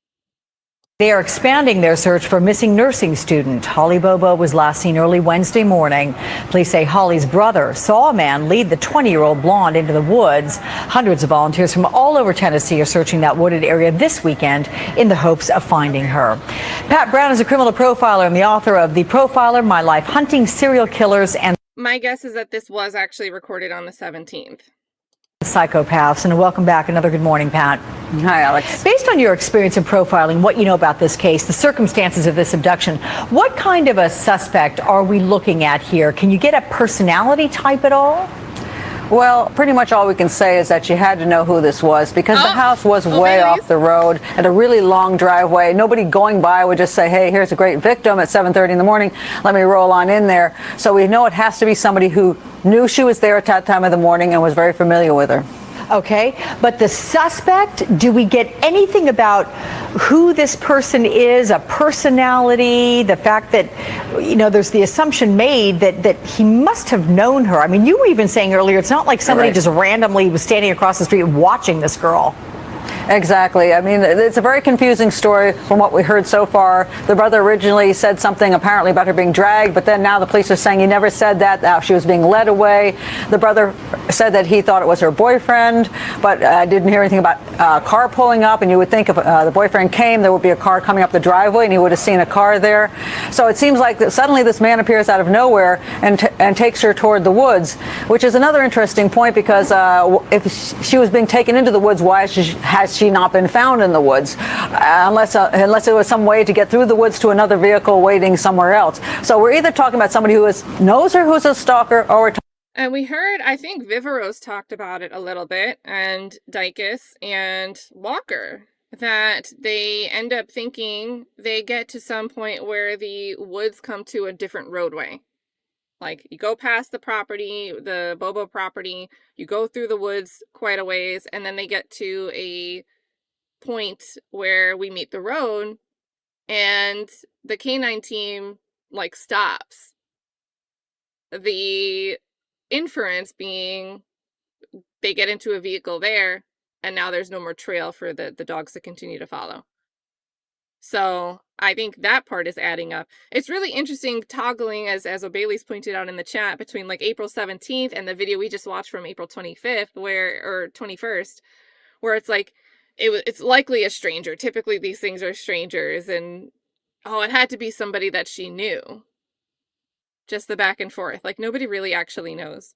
They are expanding their search for missing nursing student. Holly Bobo was last seen early Wednesday morning. Police say Holly's brother saw a man lead the 20-year-old blonde into the woods. Hundreds of volunteers from all over Tennessee are searching that wooded area this weekend in the hopes of finding her. Pat Brown is a criminal profiler and the author of The Profiler, My Life Hunting Serial Killers and My guess is that this was actually recorded on the 17th. Psychopaths. And welcome back. Another good morning, Pat. Hi, Alex. Based on your experience in profiling, what you know about this case, the circumstances of this abduction, what kind of a suspect are we looking at here? Can you get a personality type at all? Well, pretty much all we can say is that you had to know who this was because the house was way off the road at a really long driveway. Nobody going by would just say, hey, here's a great victim at 7:30 in the morning. Let me roll on in there. So we know it has to be somebody who knew she was there at that time of the morning and was very familiar with her. Okay, but the suspect, do we get anything about who this person is, a personality, the fact that, you know, there's the assumption made that he must have known her. I mean, you were even saying earlier, it's not like somebody just randomly was standing across the street watching this girl. Exactly. I mean, it's a very confusing story from what we heard so far. The brother originally said something apparently about her being dragged, but then now the police are saying he never said that. She was being led away. The brother said that he thought it was her boyfriend, but didn't hear anything about a car pulling up. And you would think if the boyfriend came, there would be a car coming up the driveway, and he would have seen a car there. So it seems like that suddenly this man appears out of nowhere and takes her toward the woods, which is another interesting point because if she was being taken into the woods, why has she not been found in the woods unless there was some way to get through the woods to another vehicle waiting somewhere else. So we're either talking about somebody who knows her, who's a stalker, or and we heard, I think Viveros talked about it a little bit, and Dykes and Walker, that they end up thinking they get to some point where the woods come to a different roadway. Like, you go past the property, the Bobo property, you go through the woods quite a ways, and then they get to a point where we meet the road, and the canine team, like, stops. The inference being they get into a vehicle there, and now there's no more trail for the dogs to continue to follow. So I think that part is adding up. It's really interesting toggling, as O'Bailey's pointed out in the chat, between like April 17th and the video we just watched from April 25th, or 21st, where it's like, it's likely a stranger. Typically these things are strangers, and oh, it had to be somebody that she knew. Just the back and forth. Like, nobody really actually knows.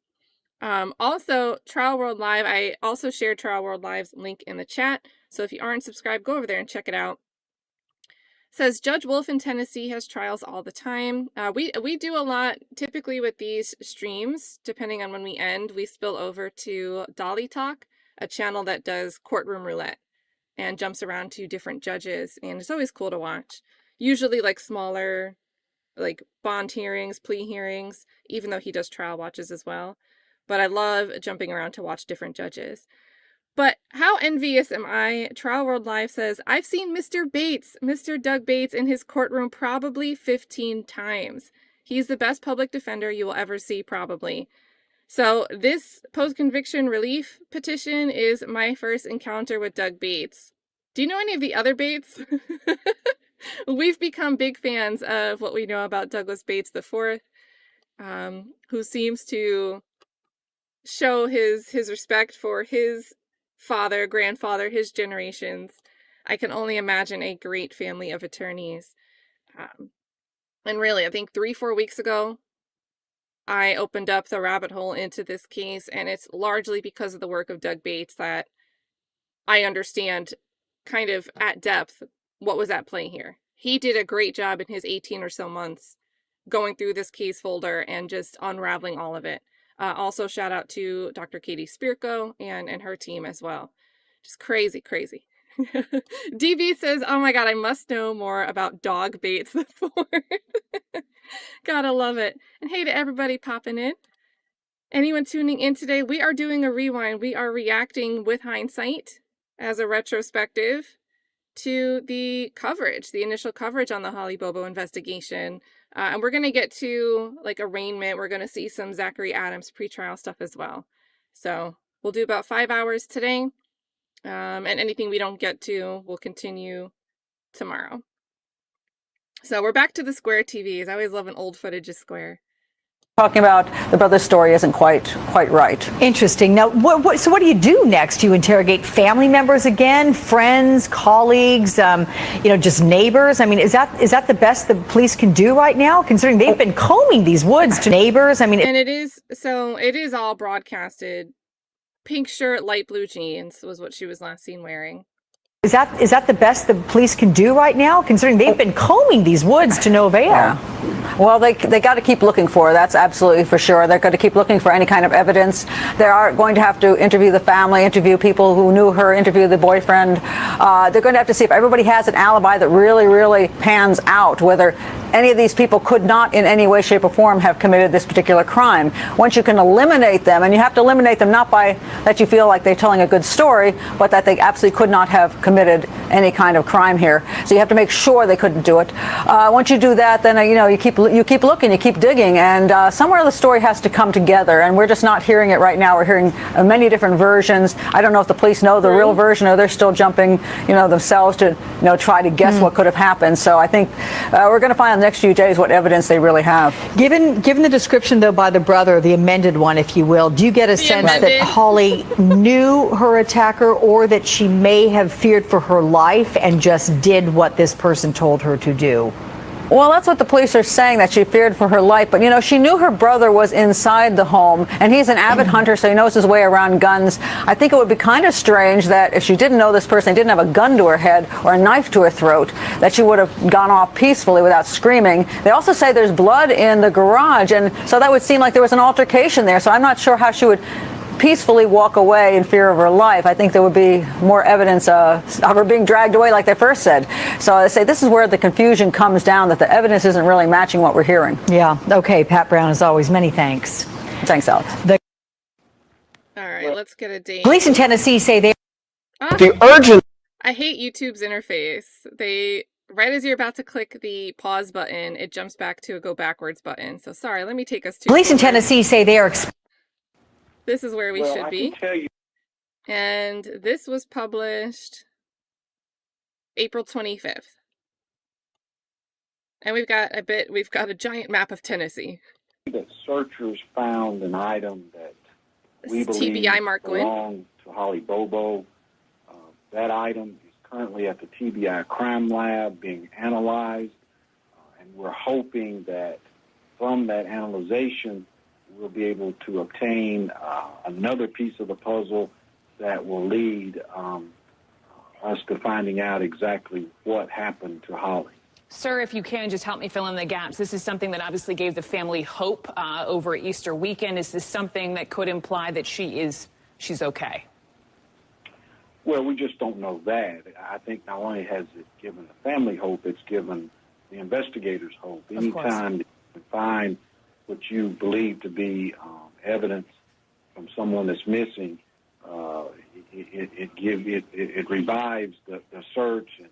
Also, Trial World Live, I also shared Trial World Live's link in the chat. So if you aren't subscribed, go over there and check it out. Says Judge Wolf in Tennessee has trials all the time. We do a lot typically with these streams. Depending on when we end, we spill over to Dolly Talk, a channel that does courtroom roulette and jumps around to different judges, and it's always cool to watch. usually like smaller, like bond hearings, plea hearings, even though he does trial watches as well. But I love jumping around to watch different judges. But how envious am I? Trial World Live says, I've seen Mr. Bates, Mr. Doug Bates, in his courtroom probably 15 times. He's the best public defender you will ever see, probably. So this post-conviction relief petition is my first encounter with Doug Bates. Do you know any of the other Bates? We've become big fans of what we know about Douglas Bates IV, who seems to show his respect for his father, grandfather, his generations. I can only imagine a great family of attorneys. And really, I think 3-4 weeks ago, I opened up the rabbit hole into this case, and it's largely because of the work of Doug Bates that I understand kind of at depth what was at play here. He did a great job in his 18 or so months going through this case folder and just unraveling all of it. Also, shout out to Dr. Katie Spirko and her team as well. Just crazy, crazy. DB says, oh my God, I must know more about Dog Bates IV. Gotta love it. And hey to everybody popping in. Anyone tuning in today, we are doing a rewind. We are reacting with hindsight as a retrospective to the coverage, the initial coverage on the Holly Bobo investigation. And we're going to get to like arraignment. We're going to see some Zachary Adams pretrial stuff as well. So we'll do about 5 hours today. And anything we don't get to, we'll continue tomorrow. So we're back to the Square TVs. I always love an old footage of Square. Talking about the brother's story isn't quite right. Interesting. Now, so what do you do next? Do you interrogate family members again, friends, colleagues, just neighbors? I mean, is that the best the police can do right now, considering they've been combing these woods to neighbors? I mean, and it is all broadcasted. Pink shirt, light blue jeans was what she was last seen wearing. Is that the best the police can do right now, considering they've been combing these woods to no avail? Yeah. Well, they got to keep looking for it. That's absolutely for sure. They're going to keep looking for any kind of evidence. They are going to have to interview the family, interview people who knew her, interview the boyfriend. They're going to have to see if everybody has an alibi that really, really pans out, whether any of these people could not in any way, shape, or form have committed this particular crime. Once you can eliminate them, and you have to eliminate them not by that you feel like they're telling a good story, but that they absolutely could not have committed any kind of crime here. So you have to make sure they couldn't do it. Once you do that, then you keep looking, you keep digging, and somewhere the story has to come together. And we're just not hearing it right now. We're hearing many different versions. I don't know if the police know the real version, or they're still jumping, themselves to try to guess what could have happened. So I think we're going to find in the next few days what evidence they really have. Given the description, though, by the brother, the amended one, if you will, do you get a sense that Holly knew her attacker, or that she may have feared for her life and just did what this person told her to do? Well, that's what the police are saying, that she feared for her life. But, she knew her brother was inside the home, and he's an avid hunter, so he knows his way around guns. I think it would be kind of strange that if she didn't know this person, didn't have a gun to her head or a knife to her throat, that she would have gone off peacefully without screaming. They also say there's blood in the garage, and so that would seem like there was an altercation there. So I'm not sure how she would peacefully walk away in fear of her life. I think there would be more evidence of her being dragged away, like they first said. So I say this is where the confusion comes down, that the evidence isn't really matching what we're hearing. Yeah. Okay. Pat Brown, as always, many thanks. Thanks, Alex. All right, let's get a date. Police in Tennessee say they... The urgent... I hate YouTube's interface. Right as you're about to click the pause button, it jumps back to a go backwards button. So sorry, let me take us to... Police in Tennessee say they are... This is where we should be. And this was published April 25th. And we've got a giant map of Tennessee. That searchers found an item that we believe TBI Mark Gwyn belonged to Holly Bobo. That item is currently at the TBI Crime Lab being analyzed. And we're hoping that from that analyzation, we'll be able to obtain another piece of the puzzle that will lead us to finding out exactly what happened to Holly. Sir, if you can, just help me fill in the gaps. This is something that obviously gave the family hope over Easter weekend. Is this something that could imply that she's okay? Well, we just don't know that. I think not only has it given the family hope, it's given the investigators' hope. Anytime you can find what you believe to be evidence from someone that's missing, it revives the search and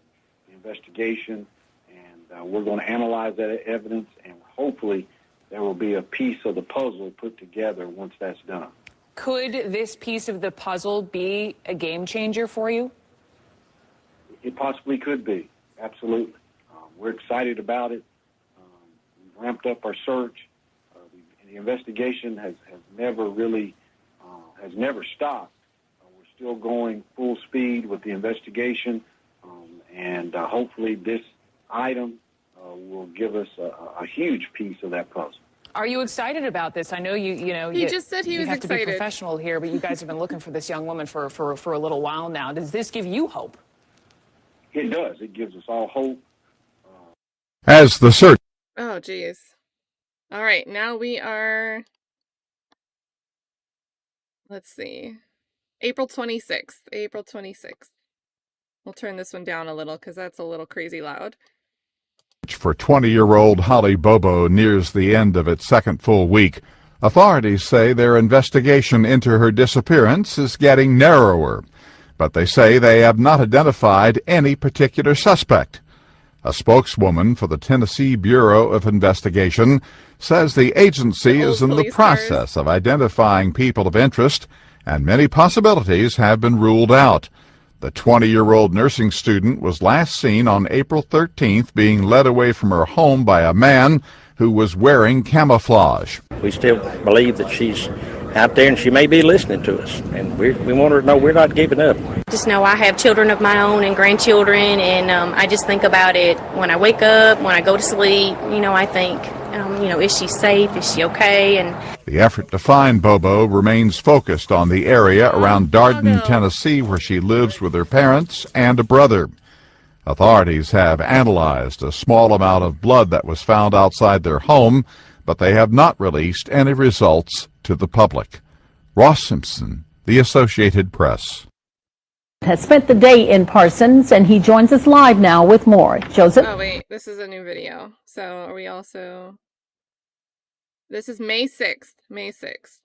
the investigation, and we're going to analyze that evidence, and hopefully there will be a piece of the puzzle put together once that's done. Could this piece of the puzzle be a game changer for you? It possibly could be, absolutely. We're excited about it. We've ramped up our search. The investigation has never really, has never stopped. We're still going full speed with the investigation, and hopefully this item will give us a huge piece of that puzzle. Are you excited about this? I know He just said he was have to be excited. professional here, but you guys have been looking for this young woman for a little while now. Does this give you hope? It does. It gives us all hope. As the search. Oh, geez. All right, now we are, let's see, April 26th. April 26th. We'll turn this one down a little because that's a little crazy loud. For 20-year-old Holly Bobo nears the end of its second full week. Authorities say their investigation into her disappearance is getting narrower, but they say they have not identified any particular suspect. A spokeswoman for the Tennessee Bureau of Investigation says the agency is in the process of identifying people of interest, and many possibilities have been ruled out. The 20-year-old nursing student was last seen on April 13th being led away from her home by a man who was wearing camouflage. We still believe that she's out there and she may be listening to us, and we want her to know we're not giving up. Just know I have children of my own and grandchildren, and I just think about it when I wake up, when I go to sleep. I think, is she safe? Is she okay? And the effort to find Bobo remains focused on the area around Darden, Tennessee, where she lives with her parents and a brother. Authorities have analyzed a small amount of blood that was found outside their home, but they have not released any results to the public. Ross Simpson, The Associated Press. Has spent the day in Parsons, and he joins us live now with more. Joseph? Oh, wait, this is a new video. So are we also... This is May 6th. May 6th.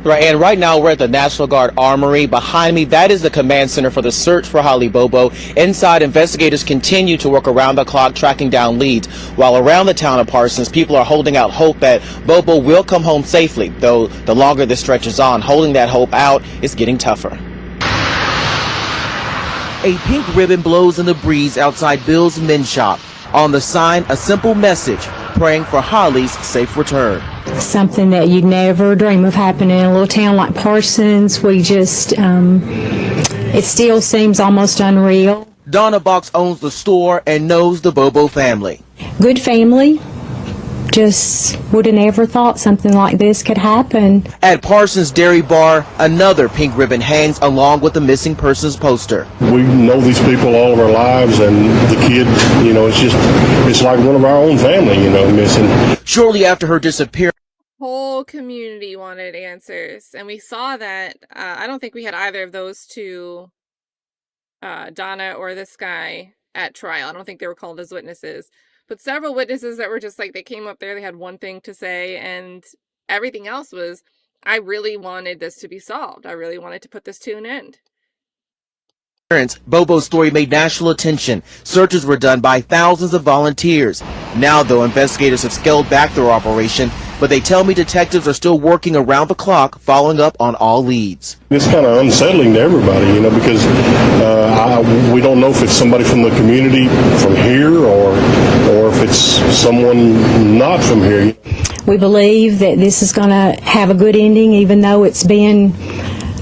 Right, and right now we're at the National Guard Armory. Behind me, that is the command center for the search for Holly Bobo. Inside, investigators continue to work around the clock, tracking down leads. While around the town of Parsons, people are holding out hope that Bobo will come home safely. Though the longer this stretches on, holding that hope out is getting tougher. A pink ribbon blows in the breeze outside Bill's Men's Shop. On the sign, a simple message, praying for Holly's safe return. Something that you'd never dream of happening in a little town like Parsons. We just, it still seems almost unreal. Donna Box owns the store and knows the Bobo family. Good family. Just would have never thought something like this could happen. At Parsons Dairy Bar, another pink ribbon hangs along with the missing persons poster. We know these people all of our lives, and the kid, it's like one of our own family, missing. Shortly after her disappearance, Whole community wanted answers, and we saw that. I don't think we had either of those two, Donna or this guy, at trial. I don't think they were called as witnesses. But several witnesses that were just like, they came up there, they had one thing to say, and everything else was, I really wanted this to be solved. I really wanted to put this to an end. Bobo's story made national attention. Searches were done by thousands of volunteers. Now, though, investigators have scaled back their operation, but they tell me detectives are still working around the clock, following up on all leads. It's kind of unsettling to everybody, because we don't know if it's somebody from the community from here or if it's someone not from here. We believe that this is going to have a good ending, even though it's been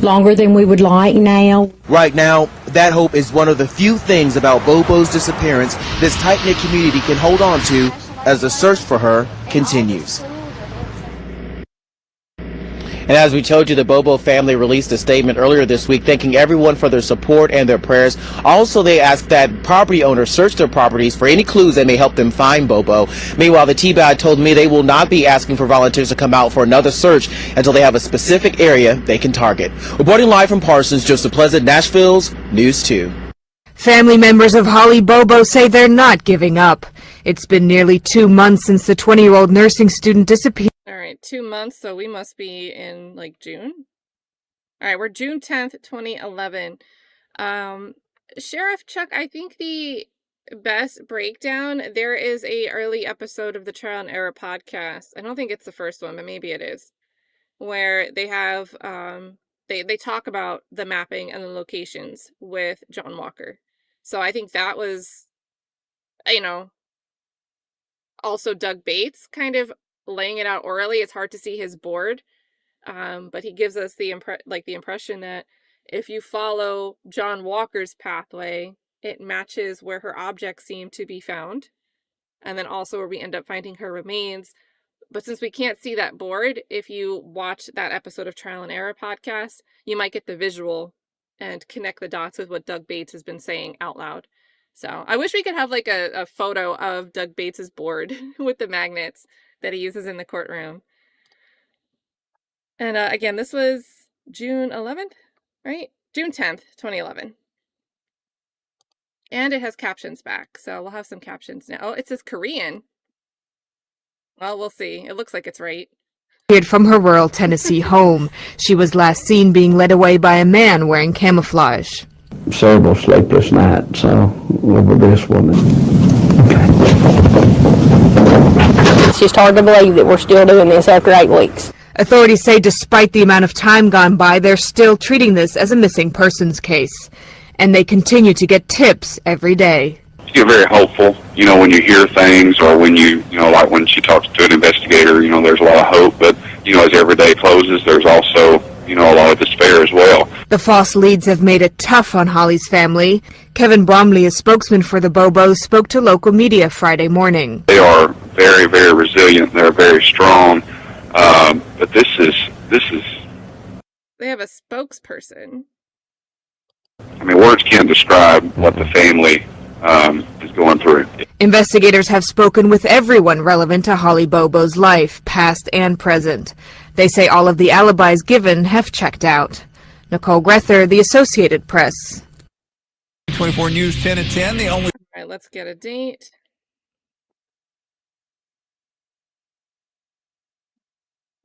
longer than we would like now. Right now, that hope is one of the few things about Bobo's disappearance this tight-knit community can hold on to as the search for her continues. And as we told you, the Bobo family released a statement earlier this week thanking everyone for their support and their prayers. Also, they asked that property owners search their properties for any clues that may help them find Bobo. Meanwhile, the TBI told me they will not be asking for volunteers to come out for another search until they have a specific area they can target. Reporting live from Parsons, Joseph Pleasant, Nashville's News 2. Family members of Holly Bobo say they're not giving up. It's been nearly 2 months since the 20-year-old nursing student disappeared. All right, 2 months, so we must be in, like, June? All right, we're June 10th, 2011. Sheriff Chuck, I think the best breakdown, there is a early episode of the Trial and Error podcast. I don't think it's the first one, but maybe it is, where they have, they talk about the mapping and the locations with John Walker. So I think that was, you know, also Doug Bates kind of laying it out orally. It's hard to see his board, but he gives us the impression that if you follow John Walker's pathway, it matches where her objects seem to be found, and then also where we end up finding her remains. But since we can't see that board, if you watch that episode of Trial and Error podcast, you might get the visual and connect the dots with what Doug Bates has been saying out loud. So I wish we could have like a photo of Doug Bates's board with the magnets that he uses in the courtroom. And again, this was June 11th, right? June 10th, 2011. And it has captions back, so we'll have some captions now. Oh, it says Korean. Well, we'll see. It looks like it's right. From her rural Tennessee home. She was last seen being led away by a man wearing camouflage. Several sleepless nights over this woman. It's just hard to believe that we're still doing this after 8 weeks. Authorities say despite the amount of time gone by, they're still treating this as a missing persons case. And they continue to get tips every day. You get very hopeful, you know, when you hear things or when you know, like when she talks to an investigator, you know, there's a lot of hope. But, you know, as every day closes, there's also, you know, a lot of despair as well. The false leads have made it tough on Holly's family. Kevin Bromley, a spokesman for the Bobos, spoke to local media Friday morning. They are very, very resilient. They're very strong. But this is. They have a spokesperson. I mean, words can't describe what the family is going through. Investigators have spoken with everyone relevant to Holly Bobo's life, past and present. They say all of the alibis given have checked out. Nicole Grether, The Associated Press. 24 News 10 at 10, the only... All right, let's get a date.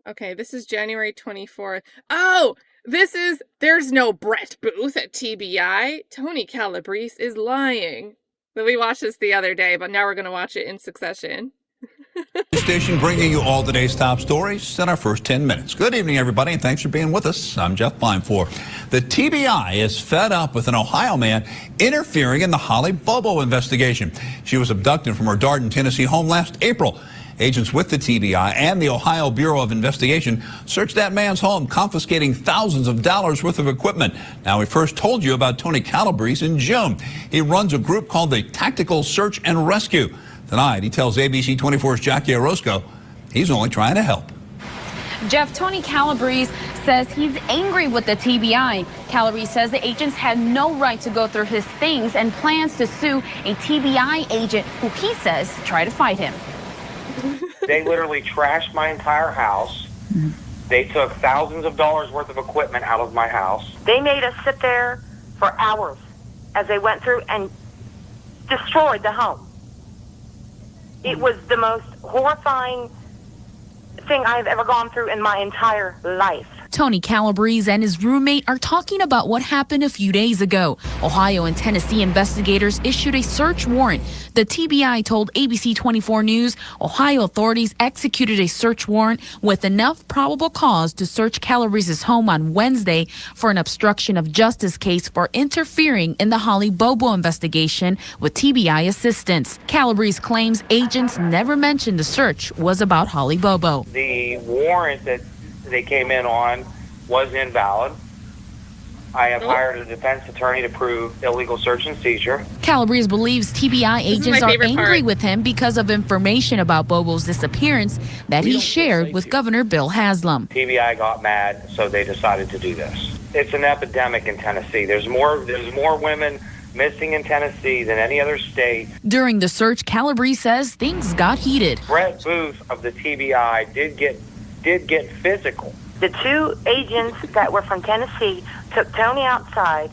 Okay, this is January 24th. Oh, there's no Brent Booth at TBI. Tony Calabrese is lying. So we watched this the other day, but now we're going to watch it in succession. Station bringing you all today's top stories in our first 10 minutes. Good evening, everybody, and thanks for being with us. I'm Jeff Binefor. The TBI is fed up with an Ohio man interfering in the Holly Bobo investigation. She was abducted from her Darden, Tennessee home last April. Agents with the TBI and the Ohio Bureau of Investigation searched that man's home, confiscating thousands of dollars worth of equipment. Now, we first told you about Tony Calabrese in June. He runs a group called the Tactical Search and Rescue. Tonight, he tells ABC 24's Jackie Orozco he's only trying to help. Jeff, Tony Calabrese says he's angry with the TBI. Calabrese says the agents had no right to go through his things and plans to sue a TBI agent who he says tried to fight him. They literally trashed my entire house. They took thousands of dollars worth of equipment out of my house. They made us sit there for hours as they went through and destroyed the home. It was the most horrifying thing I've ever gone through in my entire life. Tony Calabrese and his roommate are talking about what happened a few days ago. Ohio and Tennessee investigators issued a search warrant. The TBI told ABC 24 News Ohio authorities executed a search warrant with enough probable cause to search Calabrese's home on Wednesday for an obstruction of justice case for interfering in the Holly Bobo investigation with TBI assistance. Calabrese claims agents never mentioned the search was about Holly Bobo. The warrant that they came in on was invalid. I have hired a defense attorney to prove illegal search and seizure. Calabrese believes TBI agents are angry with him because of information about Bobo's disappearance that he shared with Governor Bill Haslam. TBI got mad, so they decided to do this. It's an epidemic in Tennessee. There's more women missing in Tennessee than any other state. During the search, Calabrese says things got heated. Brent Booth of the TBI did get physical. The two agents that were from Tennessee took Tony outside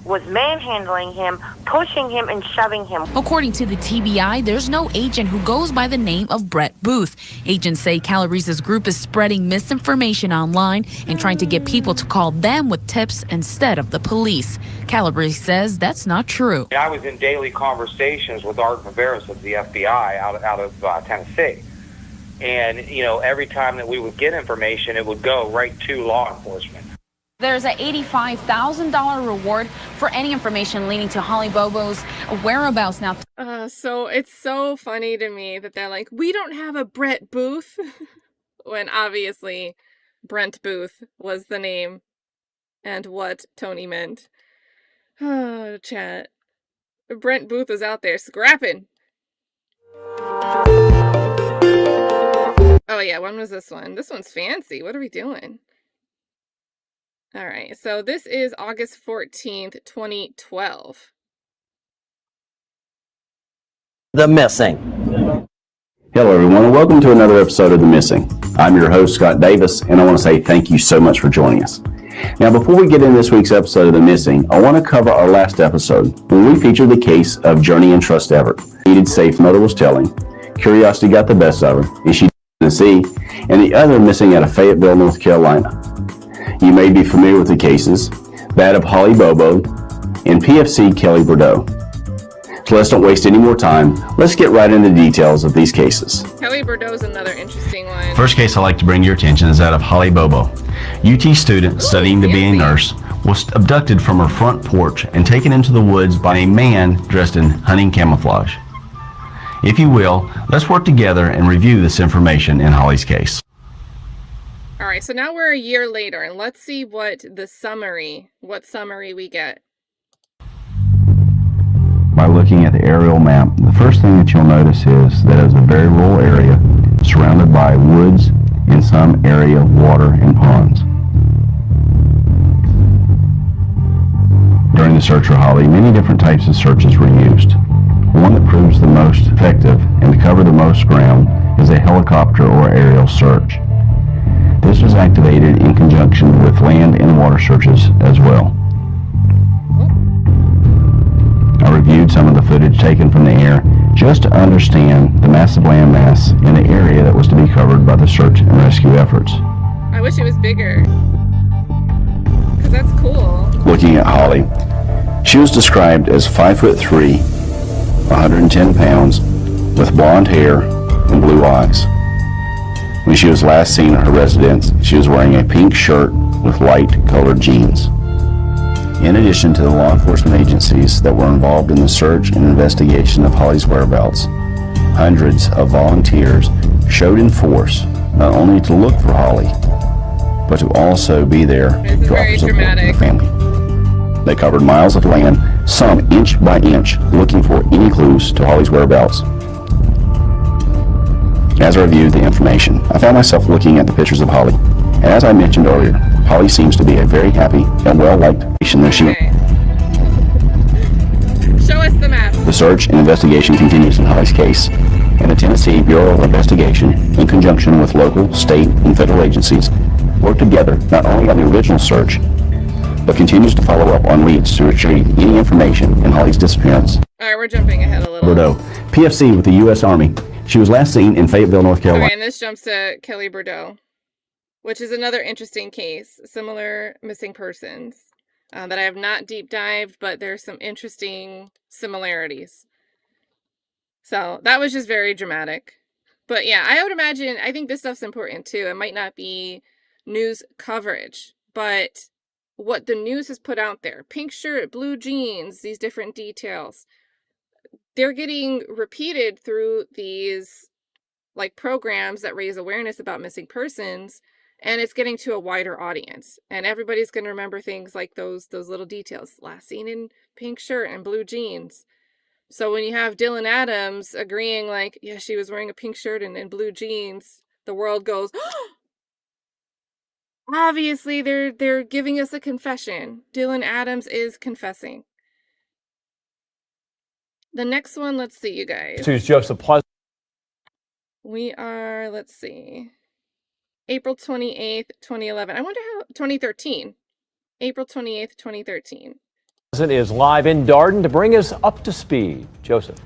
was manhandling him, pushing him, and shoving him. According to the TBI, there's no agent who goes by the name of Brent Booth. Agents say Calabrese's group is spreading misinformation online and trying to get people to call them with tips instead of the police. Calabrese says that's not true. I was in daily conversations with Art Beres of the FBI out of Tennessee. And, every time that we would get information, it would go right to law enforcement. There's an $85,000 reward for any information leading to Holly Bobo's whereabouts now. So it's so funny to me that they're like, we don't have a Brent Booth, when obviously Brent Booth was the name and what Tony meant. Oh, chat. Brent Booth is out there scrapping. Oh yeah, when was this one? This one's fancy. What are we doing? All right, so this is August 14th, 2012. The Missing. Hello, everyone, and welcome to another episode of The Missing. I'm your host, Scott Davis, and I want to say thank you so much for joining us. Now, before we get into this week's episode of The Missing, I want to cover our last episode when we featured the case of Journey and Trust Everett. Needed safe mother was telling, curiosity got the best of her, and she Tennessee, and the other missing out of Fayetteville, North Carolina. You may be familiar with the cases, that of Holly Bobo and PFC Kelly Bordeaux. So let's don't waste any more time. Let's get right into the details of these cases. Kelly Bordeaux is another interesting one. First case I'd like to bring to your attention is that of Holly Bobo. UT student studying to be a nurse was abducted from her front porch and taken into the woods by a man dressed in hunting camouflage. If you will, let's work together and review this information in Holly's case. All right, so now we're a year later, and let's see what summary we get. By looking at the aerial map, the first thing that you'll notice is that it's a very rural area surrounded by woods and some area of water and ponds. During the search for Holly, many different types of searches were used. One that proves the most effective and to cover the most ground is a helicopter or aerial search. This was activated in conjunction with land and water searches as well. I reviewed some of the footage taken from the air just to understand the massive landmass in the area that was to be covered by the search and rescue efforts. I wish it was bigger, because that's cool. Looking at Holly, she was described as 5'3", 110 pounds, with blonde hair and blue eyes. When she was last seen at her residence, she was wearing a pink shirt with light-colored jeans. In addition to the law enforcement agencies that were involved in the search and investigation of Holly's whereabouts, hundreds of volunteers showed in force not only to look for Holly, but to also be there to offer support to the family. They covered miles of land, some inch by inch, looking for any clues to Holly's whereabouts. As I reviewed the information, I found myself looking at the pictures of Holly. And as I mentioned earlier, Holly seems to be a very happy and well-liked patient that she is. Show us the map. The search and investigation continues in Holly's case, and the Tennessee Bureau of Investigation, in conjunction with local, state, and federal agencies, work together not only on the original search, but continues to follow up on leads to retrieve any information in Holly's disappearance. All right, we're jumping ahead a little. Bordeaux, PFC with the U.S. Army. She was last seen in Fayetteville, North Carolina. Okay, and this jumps to Kelly Bordeaux, which is another interesting case, similar missing persons, that I have not deep dived, but there's some interesting similarities. So that was just very dramatic. But yeah, I would imagine, I think this stuff's important too. It might not be news coverage, but what the news has put out there, pink shirt, blue jeans, these different details, they're getting repeated through these like programs that raise awareness about missing persons, and it's getting to a wider audience, and everybody's going to remember things like those little details, last seen in pink shirt and blue jeans. So when you have Dylan Adams agreeing like, yeah, she was wearing a pink shirt and blue jeans, the world goes, oh! Obviously they're giving us a confession. Dylan Adams is confessing. The next one, let's see, you guys. Choose Joseph Pleasant. We are, let's see, April 28th, 2011. I wonder how, 2013. April 28th, 2013. Is live in Darden to bring us up to speed. Joseph.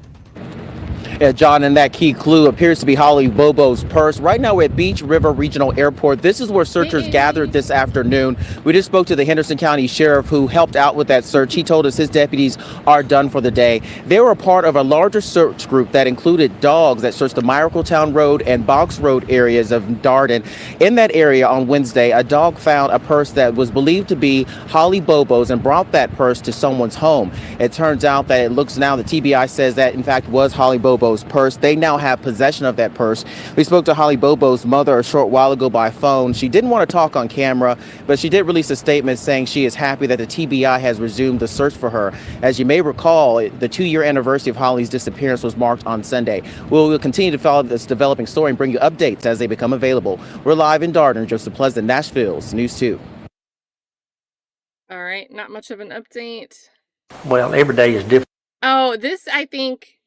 Yeah, John, and that key clue appears to be Holly Bobo's purse. Right now we're at Beach River Regional Airport. This is where searchers gathered this afternoon. We just spoke to the Henderson County Sheriff who helped out with that search. He told us his deputies are done for the day. They were a part of a larger search group that included dogs that searched the Miracletown Road and Box Road areas of Darden. In that area on Wednesday, a dog found a purse that was believed to be Holly Bobo's and brought that purse to someone's home. It turns out that it looks now, the TBI says that in fact was Holly Bobo's purse. They now have possession of that purse. We spoke to Holly Bobo's mother a short while ago by phone. She didn't want to talk on camera, but she did release a statement saying she is happy that the TBI has resumed the search for her. As you may recall, the 2-year anniversary of Holly's disappearance was marked on Sunday. We'll continue to follow this developing story and bring you updates as they become available. We're live in Darden. Joseph Pleasant, Nashville's News 2. All right, not much of an update. Well, every day is different. Oh, this, I think,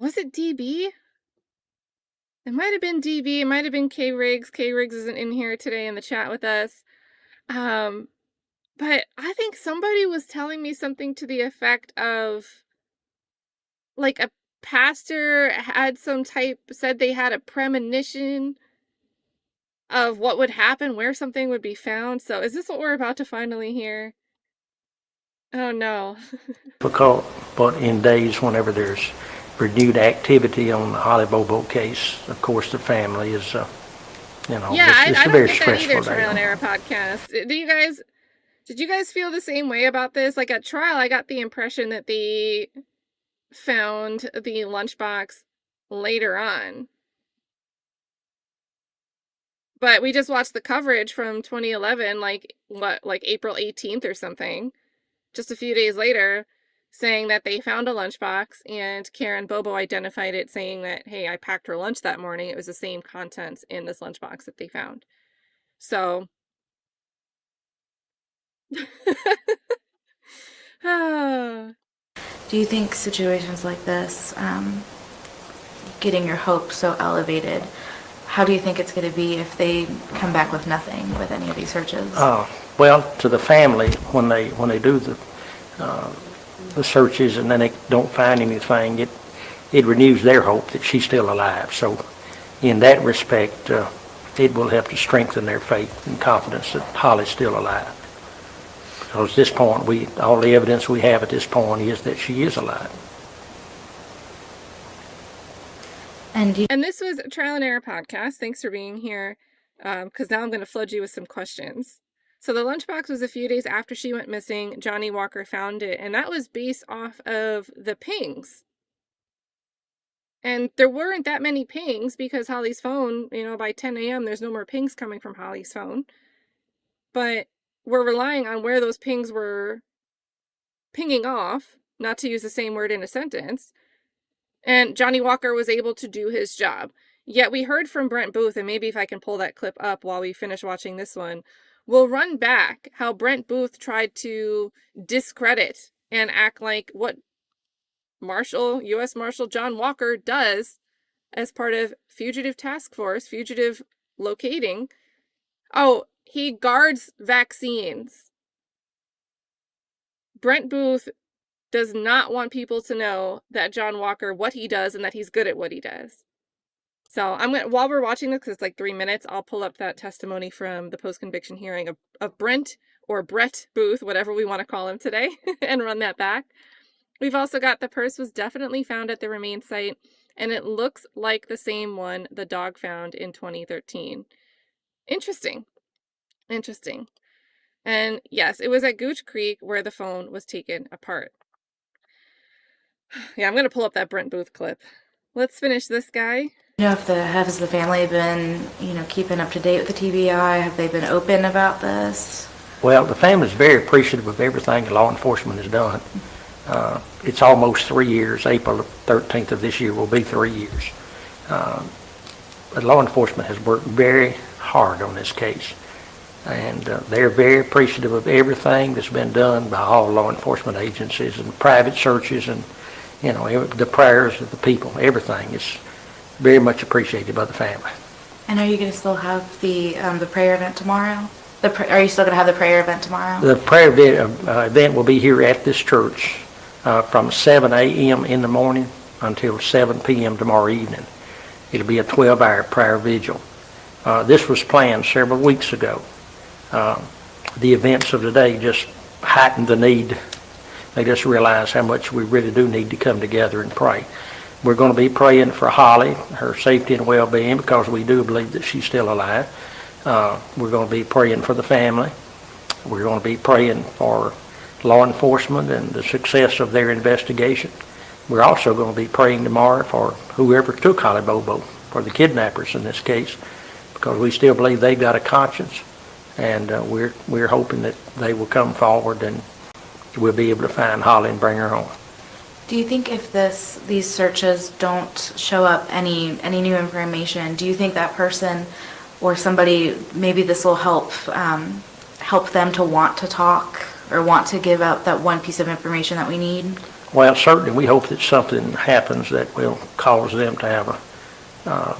was it DB? It might have been DB. It might have been K-Riggs. K-Riggs isn't in here today in the chat with us. But I think somebody was telling me something to the effect of, like, a pastor had said they had a premonition of what would happen, where something would be found. So is this what we're about to finally hear? Oh, no. Difficult, but in days whenever there's renewed activity on the Holly Bobo case, of course, the family is, Yeah, it's I a don't very get that stressful either, day. Trial and Error podcast. Did you guys feel the same way about this? Like at trial, I got the impression that they found the lunchbox later on. But we just watched the coverage from 2011, like April 18th or something, just a few days later, saying that they found a lunchbox and Karen Bobo identified it, saying that, hey, I packed her lunch that morning. It was the same contents in this lunchbox that they found. So, Do you think situations like this, getting your hopes so elevated, how do you think it's going to be if they come back with nothing with any of these searches? Well, to the family, when they do the searches and then they don't find anything, it renews their hope that she's still alive. So in that respect, it will help to strengthen their faith and confidence that Holly's still alive. Because at this point, all the evidence we have at this point is that she is alive. And this was a Trial and Error podcast. Thanks for being here, because now I'm going to flood you with some questions. So the lunchbox was a few days after she went missing. Johnny Walker found it, and that was based off of the pings. And there weren't that many pings because Holly's phone, by 10 a.m., there's no more pings coming from Holly's phone. But we're relying on where those pings were pinging off, not to use the same word in a sentence. And Johnny Walker was able to do his job. Yet we heard from Brent Booth, and maybe if I can pull that clip up while we finish watching this one, we'll run back how Brent Booth tried to discredit and act like what U.S. Marshal John Walker does as part of fugitive task force, fugitive locating. Oh, he guards vaccines. Brent Booth does not want people to know that John Walker, what he does, and that he's good at what he does. So while we're watching this, because it's like 3 minutes, I'll pull up that testimony from the post-conviction hearing of Brent or Brett Booth, whatever we want to call him today, and run that back. We've also got the purse was definitely found at the remain site, and it looks like the same one the dog found in 2013. Interesting. And yes, it was at Gooch Creek where the phone was taken apart. Yeah, I'm going to pull up that Brent Booth clip. Let's finish this guy. Has the family been, keeping up to date with the TBI? Have they been open about this? Well, the family's very appreciative of everything law enforcement has done. It's almost 3 years. April 13th of this year will be 3 years. But law enforcement has worked very hard on this case. And they're very appreciative of everything that's been done by all law enforcement agencies and private searches and, the prayers of the people. Everything is very much appreciated by the family. And are you going to still have the prayer event tomorrow? Are you still going to have the prayer event tomorrow? The prayer event will be here at this church from 7 a.m. in the morning until 7 p.m. tomorrow evening. It'll be a 12-hour prayer vigil. This was planned several weeks ago. The events of today just heightened the need. They just realized how much we really do need to come together and pray. We're going to be praying for Holly, her safety and well-being, because we do believe that she's still alive. We're going to be praying for the family. We're going to be praying for law enforcement and the success of their investigation. We're also going to be praying tomorrow for whoever took Holly Bobo, for the kidnappers in this case, because we still believe they've got a conscience, and we're hoping that they will come forward and we'll be able to find Holly and bring her home. Do you think if these searches don't show up any new information, do you think that person or somebody, maybe this will help them to want to talk or want to give out that one piece of information that we need? Well, certainly we hope that something happens that will cause them to have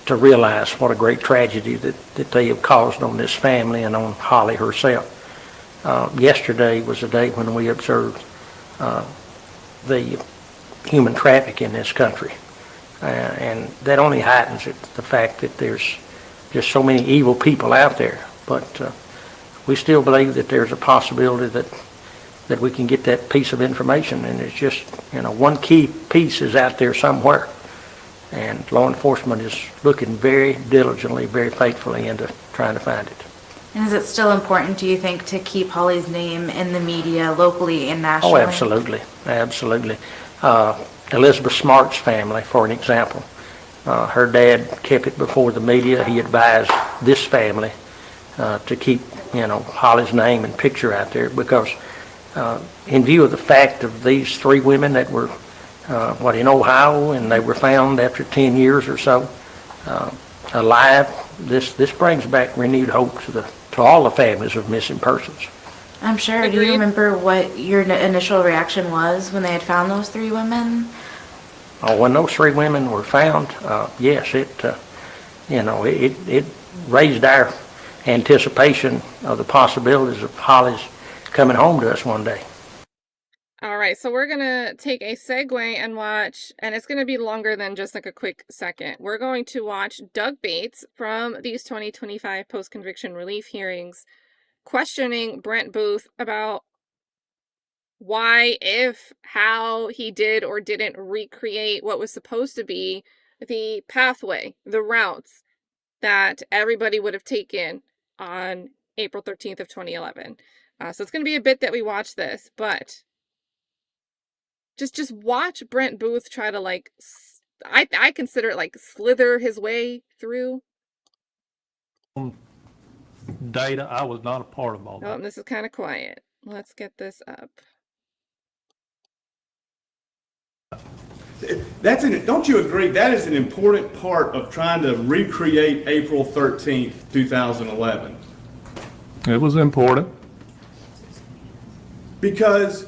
to realize what a great tragedy that they have caused on this family and on Holly herself. Yesterday was a day when we observed the human traffic in this country, and that only heightens the fact that there's just so many evil people out there. But we still believe that there's a possibility that we can get that piece of information, and it's just, one key piece is out there somewhere, and law enforcement is looking very diligently, very faithfully into trying to find it. And is it still important, do you think, to keep Holly's name in the media locally and nationally? Oh, absolutely. Absolutely. Elizabeth Smart's family, for an example, her dad kept it before the media. He advised this family to keep, Holly's name and picture out there, because in view of the fact of these three women that were, in Ohio, and they were found after 10 years or so alive, this brings back renewed hope to all the families of missing persons. I'm sure. Agreed. Do you remember what your initial reaction was when they had found those three women? When those three women were found, yes, it raised our anticipation of the possibilities of Holly's coming home to us one day. All right, so we're going to take a segue and watch, and it's going to be longer than just like a quick second. We're going to watch Doug Bates from these 2025 post-conviction relief hearings questioning Brent Booth about why, if, how he did or didn't recreate what was supposed to be the pathway, the routes that everybody would have taken on April 13th of 2011. So it's going to be a bit that we watch this, but just watch Brent Booth try to, like, I consider it like slither his way through. Data, I was not a part of all that. Oh, this is kind of quiet. Let's get this up. Don't you agree that is an important part of trying to recreate April 13th, 2011? It was important. Because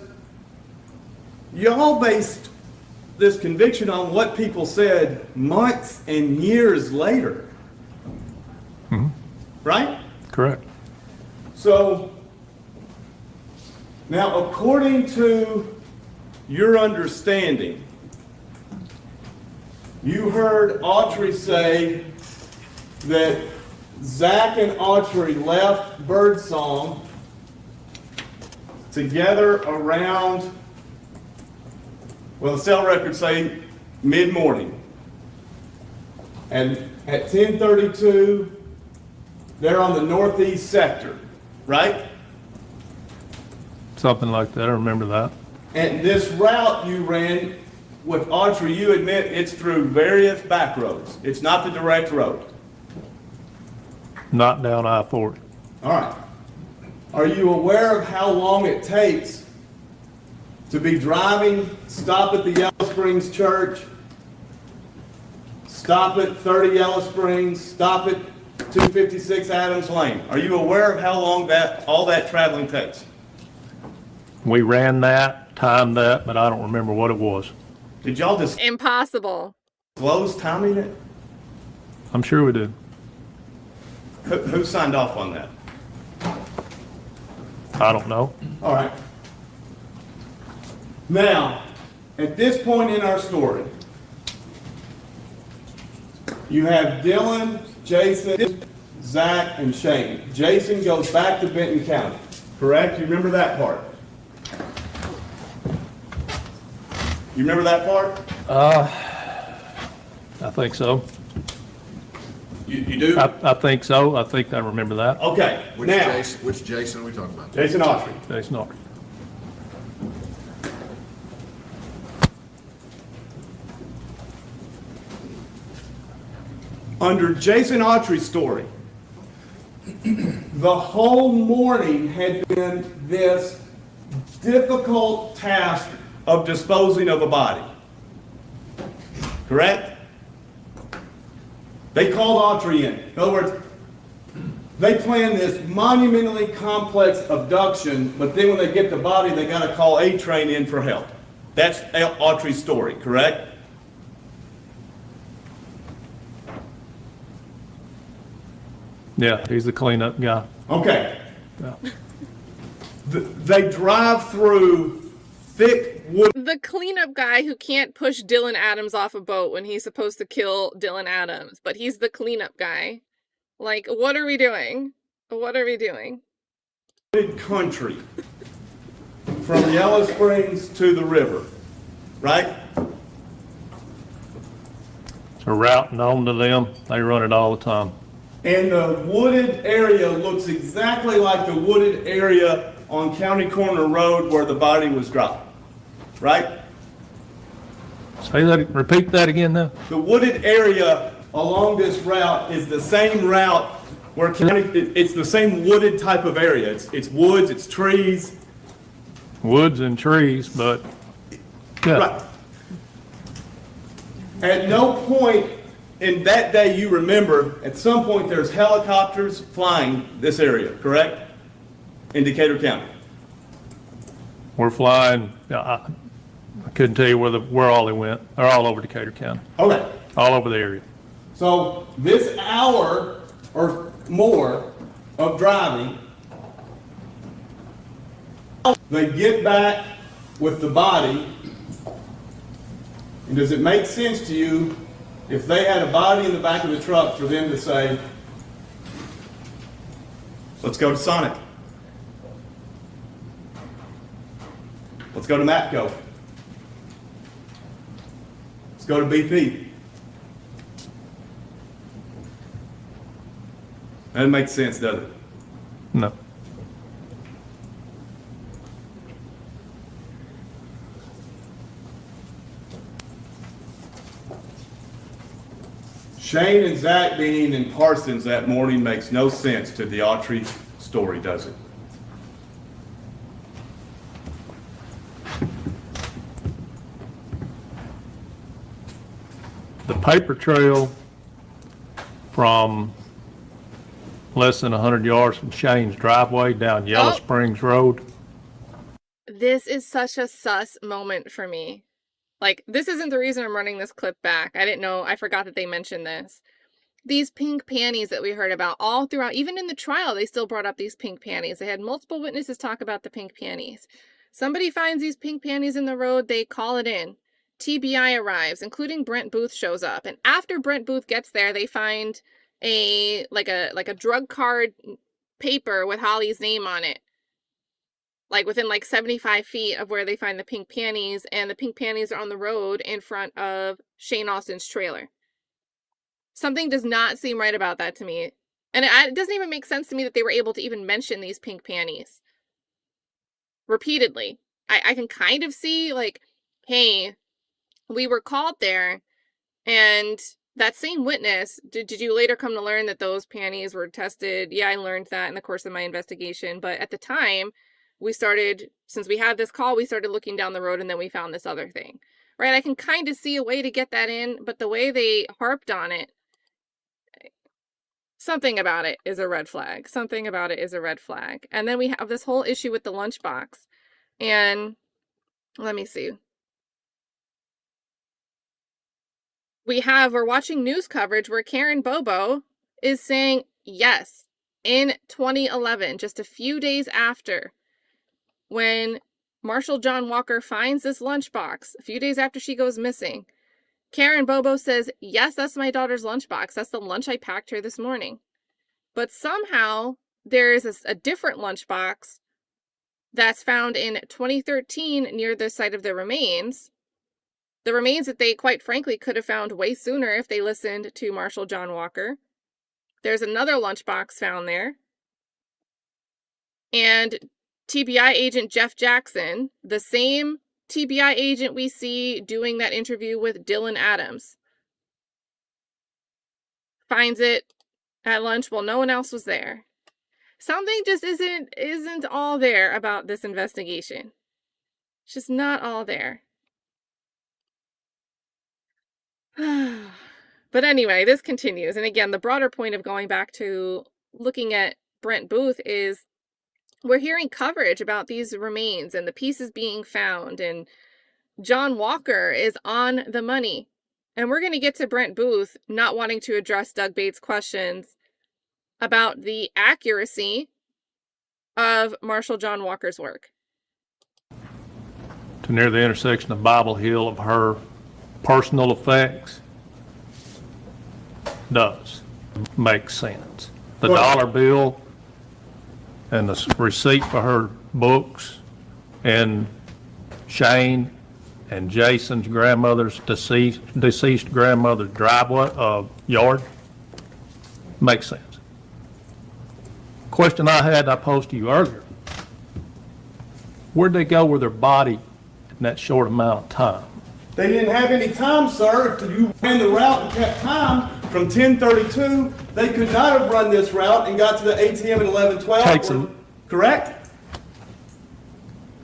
y'all based this conviction on what people said months and years later. Mm-hmm. Right? Correct. So, now according to your understanding, you heard Autry say that Zach and Autry left Birdsong together around, well, the cell records say mid-morning. And at 10:32, they're on the northeast sector, right? Something like that, I remember that. And this route you ran with Autry, you admit it's through various back roads. It's not the direct road. Not down I-40. All right. Are you aware of how long it takes to be driving, stop at the Yellow Springs Church, stop at 30 Yellow Springs, stop at 256 Adams Lane? Are you aware of how long all that traveling takes? We ran that, timed that, but I don't remember what it was. Did y'all just impossible disclose timing it? I'm sure we did. Who signed off on that? I don't know. All right. Now, at this point in our story, you have Dylan, Jason, Zach, and Shayne. Jason goes back to Benton County, correct? You remember that part? You remember that part? I think so. You do? I think so. I think I remember that. Okay, Which now, Jason, which Jason are we talking about? Jason Autry. Jason Autry. Under Jason Autry's story, the whole morning had been this difficult task of disposing of a body. Correct? They called Autry in. In other words, they planned this monumentally complex abduction, but then when they get the body, they got to call A-Train in for help. That's Autry's story, correct? Yeah, he's the cleanup guy. Okay. Yeah. They drive through thick wood. The cleanup guy who can't push Dylan Adams off a boat when he's supposed to kill Dylan Adams, but he's the cleanup guy. Like, what are we doing? What are we doing? Country from Yellow Springs to the river, right? It's a route known to them. They run it all the time. And the wooded area looks exactly like the wooded area on County Corner Road where the body was dropped, right? Say that, repeat that again now. The wooded area along this route is the same route where it's the same wooded type of area. It's woods, it's trees. Woods and trees, but yeah. Right. At no point in that day you remember, at some point there's helicopters flying this area, correct? In Decatur County. We're flying. I couldn't tell you where all they went. They're all over Decatur County. Okay. All over the area. So this hour or more of driving, they get back with the body. And does it make sense to you if they had a body in the back of the truck for them to say, let's go to Sonic. Let's go to Matco. Let's go to BP. That doesn't make sense, does it? No. Shayne and Zach being in Parsons that morning makes no sense to the Autry story, does it? The paper trail from less than 100 yards from Shayne's driveway down Yellow Springs Road. This is such a sus moment for me. Like, this isn't the reason I'm running this clip back. I didn't know. I forgot that they mentioned this. These pink panties that we heard about all throughout, even in the trial, they still brought up these pink panties. They had multiple witnesses talk about the pink panties. Somebody finds these pink panties in the road, they call it in. TBI arrives, including Brent Booth shows up. And after Brent Booth gets there, they find a drug card paper with Holly's name on it. Like within 75 feet of where they find the pink panties, and the pink panties are on the road in front of Shayne Austin's trailer. Something does not seem right about that to me. And it doesn't even make sense to me that they were able to even mention these pink panties repeatedly. I can kind of see, like, hey, we were called there, and that same witness, did you later come to learn that those panties were tested? Yeah, I learned that in the course of my investigation, but at the time, since we had this call, we started looking down the road, and then we found this other thing, right? I can kind of see a way to get that in, but the way they harped on it, something about it is a red flag. Something about it is a red flag. And then we have this whole issue with the lunchbox. And let me see. We're watching news coverage where Karen Bobo is saying, yes, in 2011, just a few days after when Marshal John Walker finds this lunchbox a few days after she goes missing. Karen Bobo says, yes, that's my daughter's lunchbox. That's the lunch I packed her this morning. But somehow there is a different lunchbox that's found in 2013 near the site of the remains. The remains that they, quite frankly, could have found way sooner if they listened to Marshal John Walker. There's another lunchbox found there. And TBI agent Jeff Jackson, the same TBI agent we see doing that interview with Dylan Adams, finds it at lunch while no one else was there. Something just isn't all there about this investigation. It's just not all there. But anyway, this continues. And again, the broader point of going back to looking at Brent Booth is we're hearing coverage about these remains and the pieces being found, and John Walker is on the money. And we're going to get to Brent Booth not wanting to address Doug Bates' questions about the accuracy of Marshal John Walker's work. To near the intersection of Bible Hill of her personal effects does make sense. The dollar bill and the receipt for her books and Shayne and Jason's grandmother's deceased grandmother's driveway yard makes sense. Question I had, I posed to you earlier: where'd they go with their body in that short amount of time? They didn't have any time, sir. If you ran the route and kept time from 10:32, they could not have run this route and got to the ATM at 11:12. Correct?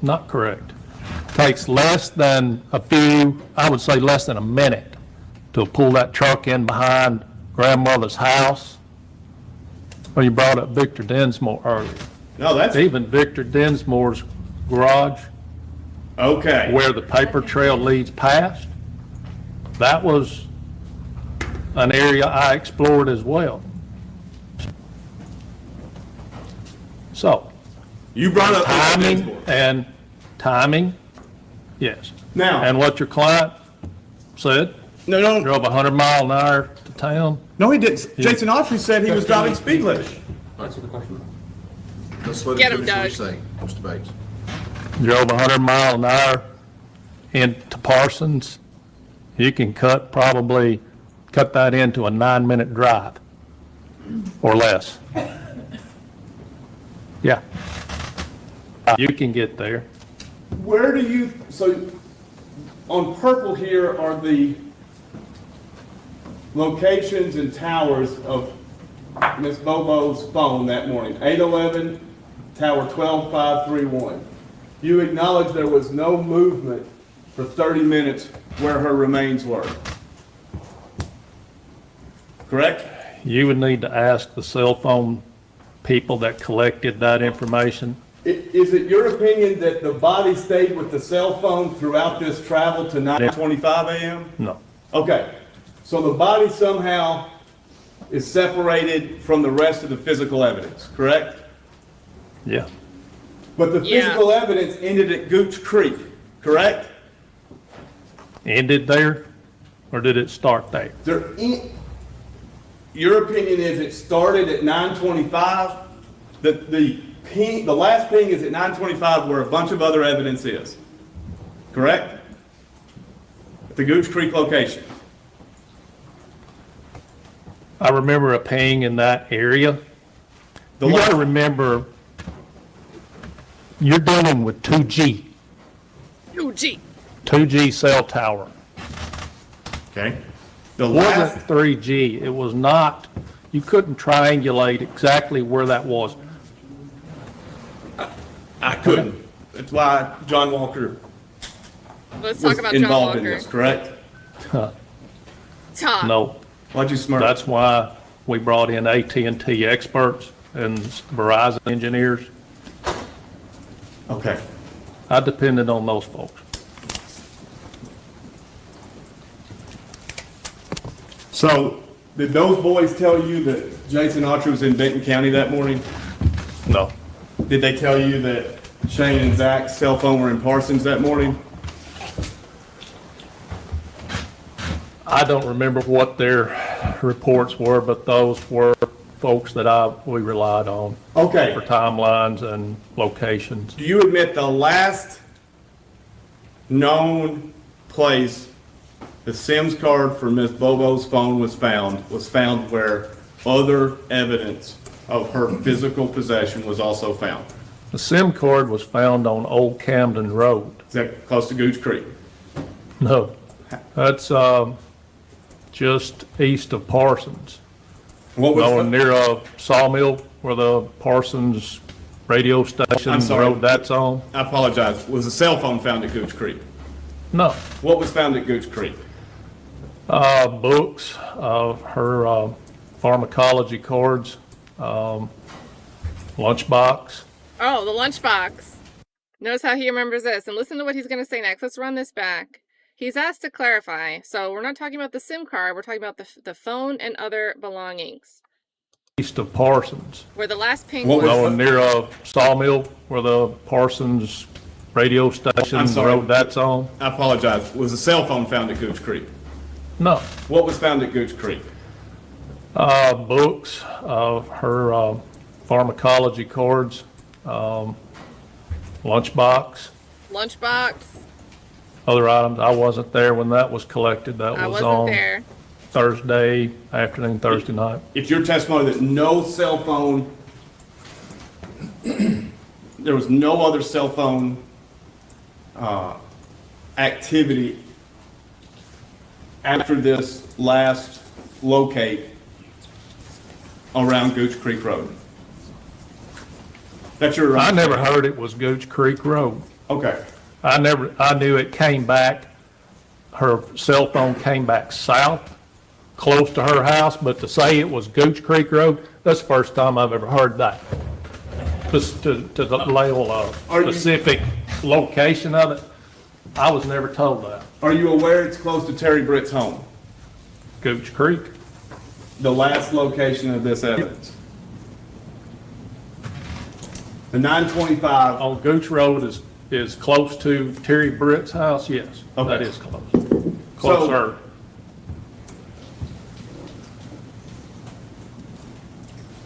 Not correct. Takes less than a few, I would say less than a minute to pull that truck in behind grandmother's house. Well, you brought up Victor Dinsmore earlier. No, that's even Victor Dinsmore's garage. Okay. Where the paper trail leads past. That was an area I explored as well. So, you brought up timing, yes. Now, and what your client said. No. Drove 100 miles an hour to town. No, he didn't. Jason Autry said he was driving speed limit. Answer the question. Let's let Get him him, finish what Doug. he's saying, Mr. Bates. Drove 100 miles an hour into Parsons. You can cut that into a 9-minute drive or less. Yeah. You can get there. Where do you, so on purple here are the locations and towers of Miss Bobo's phone that morning. 811, tower 12531. You acknowledge there was no movement for 30 minutes where her remains were. Correct? You would need to ask the cell phone people that collected that information. Is it your opinion that the body stayed with the cell phone throughout this travel to 9:25 a.m.? No. Okay. So the body somehow is separated from the rest of the physical evidence, correct? Yeah. But the physical evidence ended at Gooch Creek, correct? Ended there, or did it start there? Your opinion is it started at 9:25. The last ping is at 9:25, where a bunch of other evidence is, correct? At the Gooch Creek location. I remember a ping in that area. You got to remember, you're dealing with 2G. 2G cell tower. Okay. It wasn't 3G. It was not, you couldn't triangulate exactly where that was. I couldn't. That's why John Walker Let's was talk about John involved in Walker. this, correct? Todd. No. Why'd you smirk? That's why we brought in AT&T experts and Verizon engineers. Okay. I depended on those folks. So, did those boys tell you that Jason Autry was in Benton County that morning? No. Did they tell you that Shayne and Zach's cell phone were in Parsons that morning? I don't remember what their reports were, but those were folks that we relied on. Okay. For timelines and locations. Do you admit the last known place the SIMS card for Ms. Bobo's phone was found where other evidence of her physical possession was also found? The SIM card was found on Old Camden Road. Is that close to Gooch Creek? No, that's just east of Parsons. What was near a sawmill where the Parsons radio station, I'm sorry. the road that's on? I apologize. Was a cell phone found at Gooch Creek? No. What was found at Gooch Creek? Books, her pharmacology cards, lunchbox. Oh, the lunchbox. Notice how he remembers this. And listen to what he's going to say next. Let's run this back. He's asked to clarify. So we're not talking about the SIM card. We're talking about the phone and other belongings. East of Parsons. Where the last ping was. Near a sawmill where the Parsons radio station, I'm the sorry. road that's on? I apologize. Was a cell phone found at Gooch Creek? No. What was found at Gooch Creek? Books, her pharmacology cards, lunchbox, other items. I wasn't there when that was collected. That I was wasn't on there. Thursday afternoon, Thursday night. It's your testimony that no cell phone, there was no other cell phone activity after this last locate around Gooch Creek Road? That's your. I never heard it was Gooch Creek Road. Okay. I knew it came back, her cell phone came back south, close to her house, but to say it was Gooch Creek Road, that's the first time I've ever heard that. Just to label a specific location of it, I was never told that. Are you aware it's close to Terry Britt's home? Gooch Creek? The last location of this evidence. The 925. On Gooch Road is close to Terry Britt's house, yes. Okay. That is close. Closer.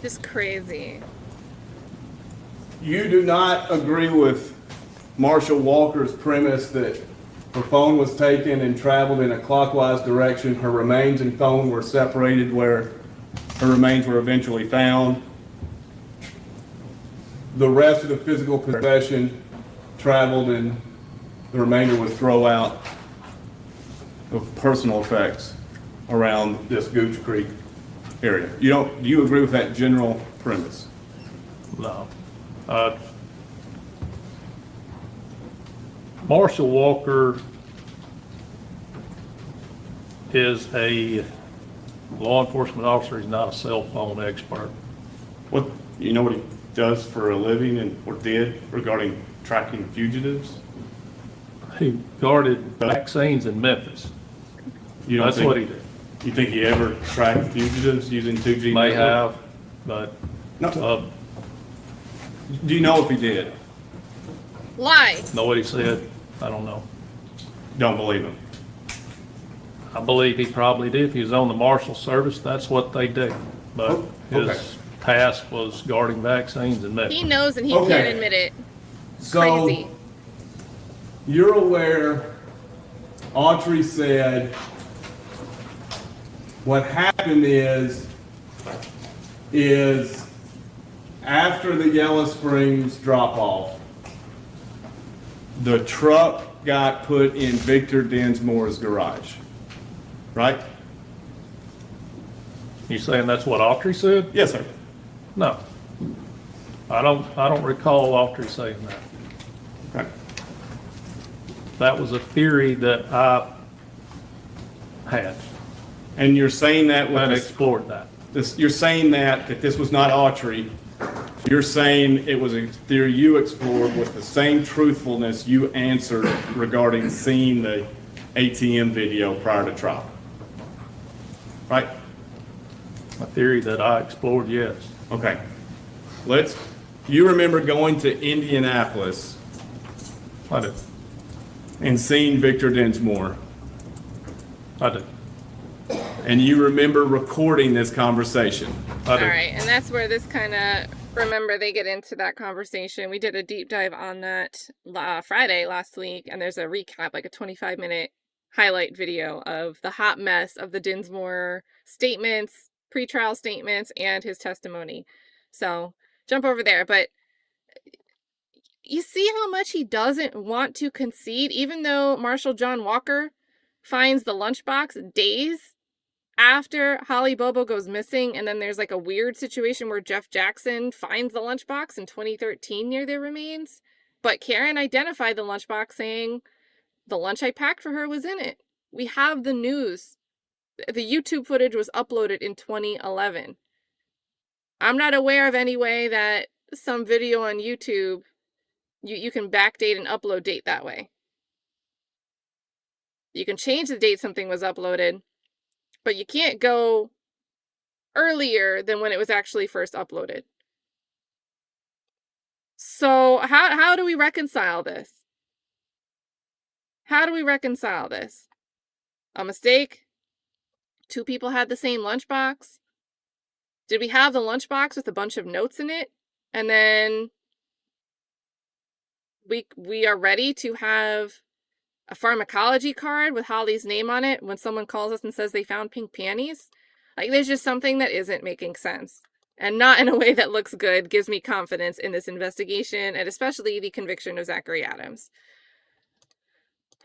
Just crazy. You do not agree with Marshall Walker's premise that her phone was taken and traveled in a clockwise direction. Her remains and phone were separated where her remains were eventually found. The rest of the physical possession traveled and the remainder was thrown out of personal effects around this Gooch Creek area. Do you agree with that general premise? No. Marshall Walker is a law enforcement officer. He's not a cell phone expert. You know what he does for a living and or did regarding tracking fugitives? He guarded vaccines in Memphis. That's what he did. You think he ever tracked fugitives using 2G? May have, but no. Do you know if he did? Lie. Know what he said? I don't know. Don't believe him. I believe he probably did. If he was on the Marshal Service, that's what they do. But his task was guarding vaccines in Memphis. He knows and he can't admit it. So, Crazy. You're aware, Autry said, what happened is after the Yellow Springs drop-off, the truck got put in Victor Densmore's garage, right? You saying that's what Autry said? Yes, sir. No. I don't recall Autry saying that. Okay. That was a theory that I had. And you're saying that I explored that. You're saying that this was not Autry. You're saying it was a theory you explored with the same truthfulness you answered regarding seeing the ATM video prior to trial. Right? A theory that I explored, yes. Okay. Let's You remember going to Indianapolis I do. and seeing Victor Dinsmore, I do. and you remember recording this conversation. I do. All right, and that's where this kind of, remember, they get into that conversation. We did a deep dive on that Friday last week, and there's a recap, like a 25-minute highlight video of the hot mess of the Dinsmore statements, pretrial statements, and his testimony. So jump over there. But you see how much he doesn't want to concede, even though Marshal John Walker finds the lunchbox days after Holly Bobo goes missing, and then there's like a weird situation where Jeff Jackson finds the lunchbox in 2013 near their remains. But Karen identified the lunchbox, saying the lunch I packed for her was in it. We have the news. The YouTube footage was uploaded in 2011. I'm not aware of any way that some video on YouTube, you can backdate and upload date that way. You can change the date something was uploaded, but you can't go earlier than when it was actually first uploaded. So how do we reconcile this? How do we reconcile this? A mistake? Two people had the same lunchbox? Did we have the lunchbox with a bunch of notes in it? And then we are ready to have a pharmacology card with Holly's name on it when someone calls us and says they found pink panties? Like, there's just something that isn't making sense. And not in a way that looks good, gives me confidence in this investigation, and especially the conviction of Zachary Adams.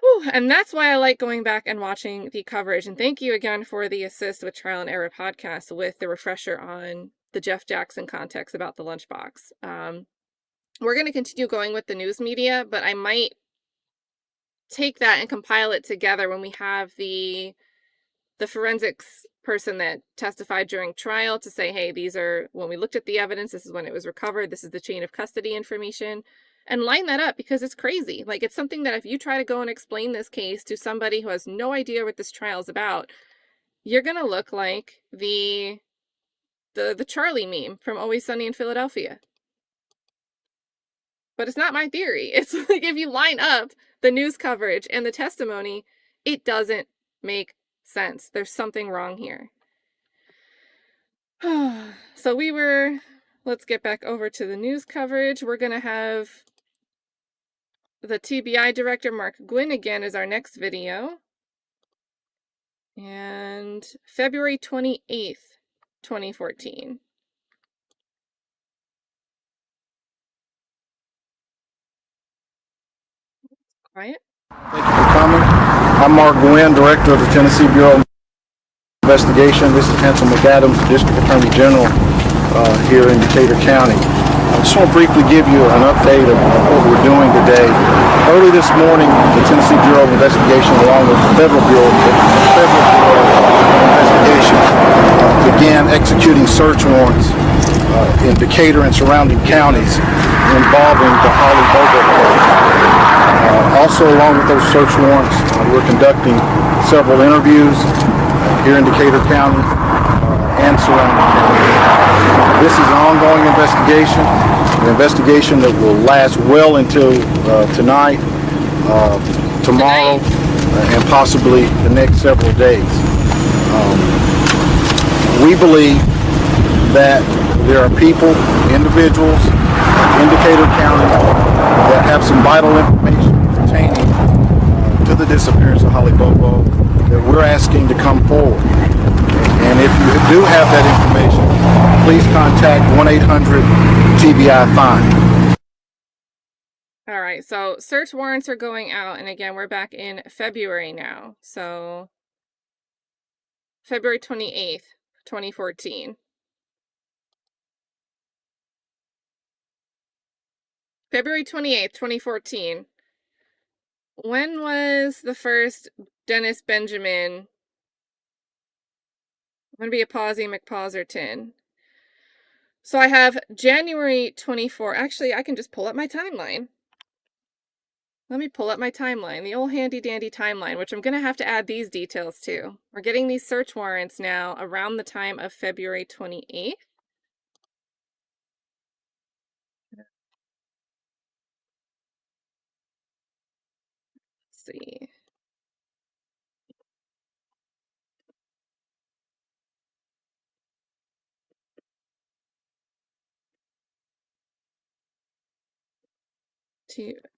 Whew, and that's why I like going back and watching the coverage. And thank you again for the Assist with Trial and Error podcast with the refresher on the Jeff Jackson context about the lunchbox. We're going to continue going with the news media, but I might take that and compile it together when we have the forensics person that testified during trial to say, hey, these are, when we looked at the evidence, this is when it was recovered, this is the chain of custody information, and line that up, because it's crazy. Like, it's something that if you try to go and explain this case to somebody who has no idea what this trial is about, you're going to look like the Charlie meme from Always Sunny in Philadelphia. But it's not my theory. It's like, if you line up the news coverage and the testimony, it doesn't make sense. There's something wrong here. So let's get back over to the news coverage. We're going to have the TBI Director Mark Gwyn again as our next video. And February 28th, 2014. Quiet. Thank you for coming. I'm Mark Gwyn, Director of the Tennessee Bureau of Investigation. This is Hansel McCadams, District Attorney General here in Decatur County. I just want to briefly give you an update of what we're doing today. Early this morning, the Tennessee Bureau of Investigation, along with the Federal Bureau of Investigation, began executing search warrants in Decatur and surrounding counties involving the Holly Bobo case. Also, along with those search warrants, we're conducting several interviews here in Decatur County and surrounding counties. This is an ongoing investigation, an investigation that will last well until tonight, tomorrow, and possibly the next several days. We believe that there are people, individuals in Decatur County that have some vital information pertaining to the disappearance of Holly Bobo that we're asking to come forward. And if you do have that information, please contact 1-800-TBI-FIND. All right, so search warrants are going out, and again, we're back in February now. So February 28th, 2014. February 28th, 2014. When was the first Dennis Benjamin? I'm going to be a pausey McPauserton. So I have January 24. Actually, I can just pull up my timeline. Let me pull up my timeline, the old handy dandy timeline, which I'm going to have to add these details to. We're getting these search warrants now around the time of February 28th. see.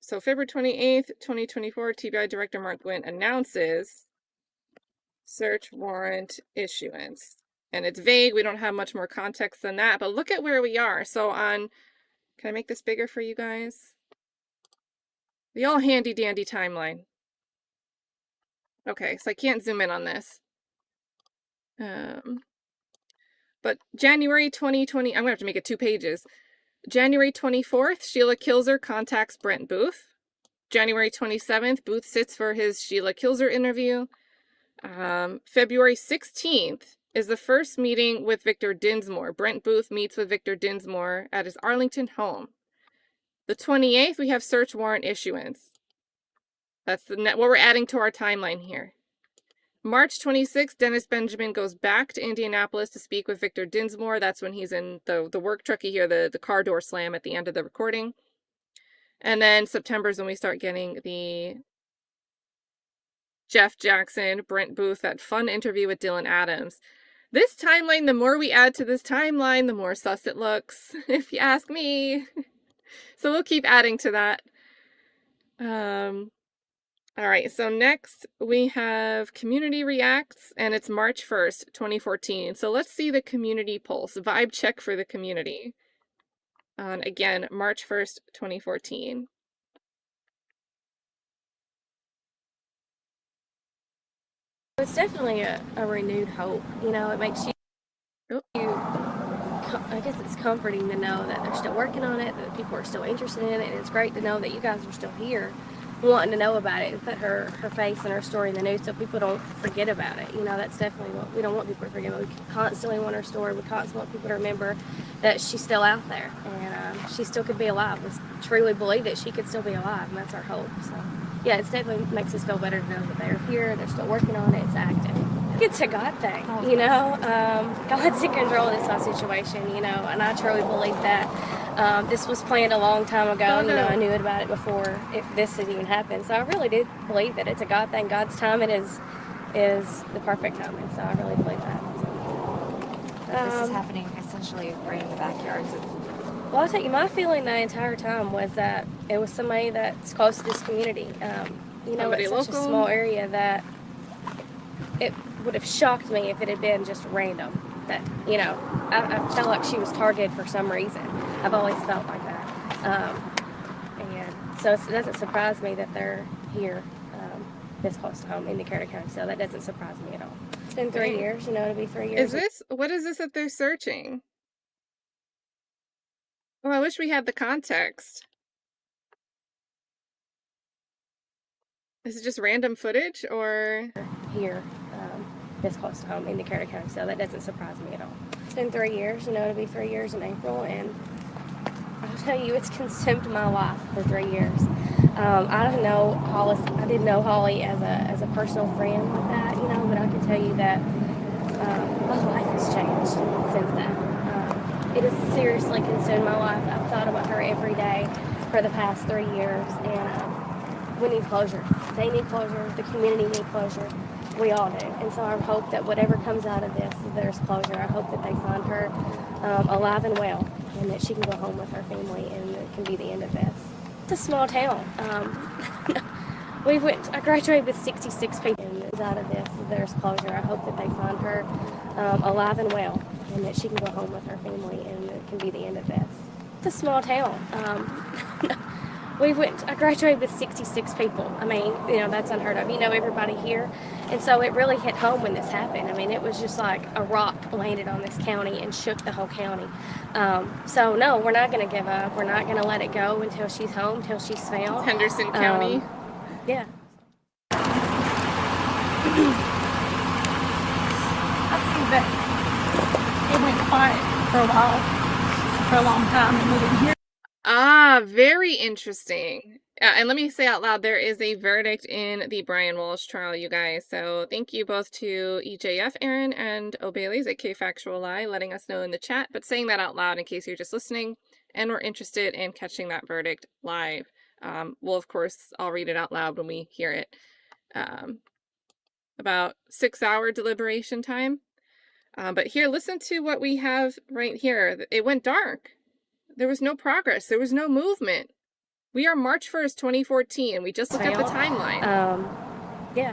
So February 28th, 2024, TBI Director Mark Gwyn announces search warrant issuance. And it's vague. We don't have much more context than that, but look at where we are. So on, can I make this bigger for you guys? The all handy dandy timeline. Okay, so I can't zoom in on this. But January 2020, I'm gonna have to make it 2 pages. January 24th, Sheila Kilzer contacts Brent Booth. January 27th, Booth sits for his Sheila Kilzer interview. February 16th is the first meeting with Victor Dinsmore. Brent Booth meets with Victor Dinsmore at his Arlington home. The 28th, we have search warrant issuance. That's what we're adding to our timeline here. March 26th, Dennis Benjamin goes back to Indianapolis to speak with Victor Dinsmore. That's when he's in the work truck. You hear the car door slam at the end of the recording. And then September is when we start getting the Jeff Jackson, Brent Booth, that fun interview with Dylan Adams. This timeline, the more we add to this timeline, the more sus it looks, if you ask me. So we'll keep adding to that. All right, so next we have Community Reacts, and it's March 1st, 2014. So let's see the community pulse, vibe check for the community. On, again, March 1st, 2014. It's definitely a renewed hope. You know, it makes you, I guess it's comforting to know that they're still working on it, that people are still interested in it, and it's great to know that you guys are still here wanting to know about it and put her face and her story in the news so people don't forget about it. You know, that's definitely what we don't want people to forget. We constantly want her story. We constantly want people to remember that she's still out there and she still could be alive. We truly believe that she could still be alive, and that's our hope. So, yeah, it definitely makes us feel better to know that they're here, they're still working on it, it's active. It's a God thing, you know. God's in control of this whole situation, you know, and I truly believe that. This was planned a long time ago. You know, I knew about it before this had even happened. So I really do believe that it's a God thing. God's timing is the perfect timing. So I really believe that. This is happening essentially right in the backyards of. Well, I'll tell you, my feeling the entire time was that it was somebody that's close to this community. You know, it's such a small area that it would have shocked me if it had been just random. That, you know, I felt like she was targeted for some reason. I've always felt like that. And so it doesn't surprise me that they're here this close to home in Decatur County. So that doesn't surprise me at all. It's been 3 years, you know, it'll be 3 years. What is this that they're searching? Oh, I wish we had the context. Is it just random footage or? Here, this close to home in Decatur County, so that doesn't surprise me at all. It's been 3 years, you know, it'll be 3 years in April, and I'll tell you, it's consumed my life for 3 years. I didn't know Holly as a personal friend with that, you know, but I can tell you that my life has changed since then. It has seriously consumed my life. I've thought about her every day for the past 3 years, and we need closure. They need closure. The community needs closure. We all do. And so I hope that whatever comes out of this, that there's closure. I hope that they find her alive and well, and that she can go home with her family, and it can be the end of this. It's a small town. I graduated with 66 people, and out of this, that there's closure. I hope that they find her alive and well, and that she can go home with her family, and it can be the end of this. It's a small town. I graduated with 66 people. I mean, you know, that's unheard of. You know everybody here. And so it really hit home when this happened. I mean, it was just like a rock landed on this county and shook the whole county. So no, we're not going to give up. We're not going to let it go until she's home, until she's found. Henderson County. Yeah. I think that it went quiet for a while, for a long time, and we didn't hear. Ah, very interesting. And let me say out loud, there is a verdict in the Brian Walsh trial, you guys. So thank you both to EJF Aaron and O'Bailey's at Factual Lie letting us know in the chat, but saying that out loud in case you're just listening and we're interested in catching that verdict live. Well, of course, I'll read it out loud when we hear it. About 6-hour deliberation time. But here, listen to what we have right here. It went dark. There was no progress. There was no movement. We are March 1st, 2014. We just looked at the timeline. Yeah.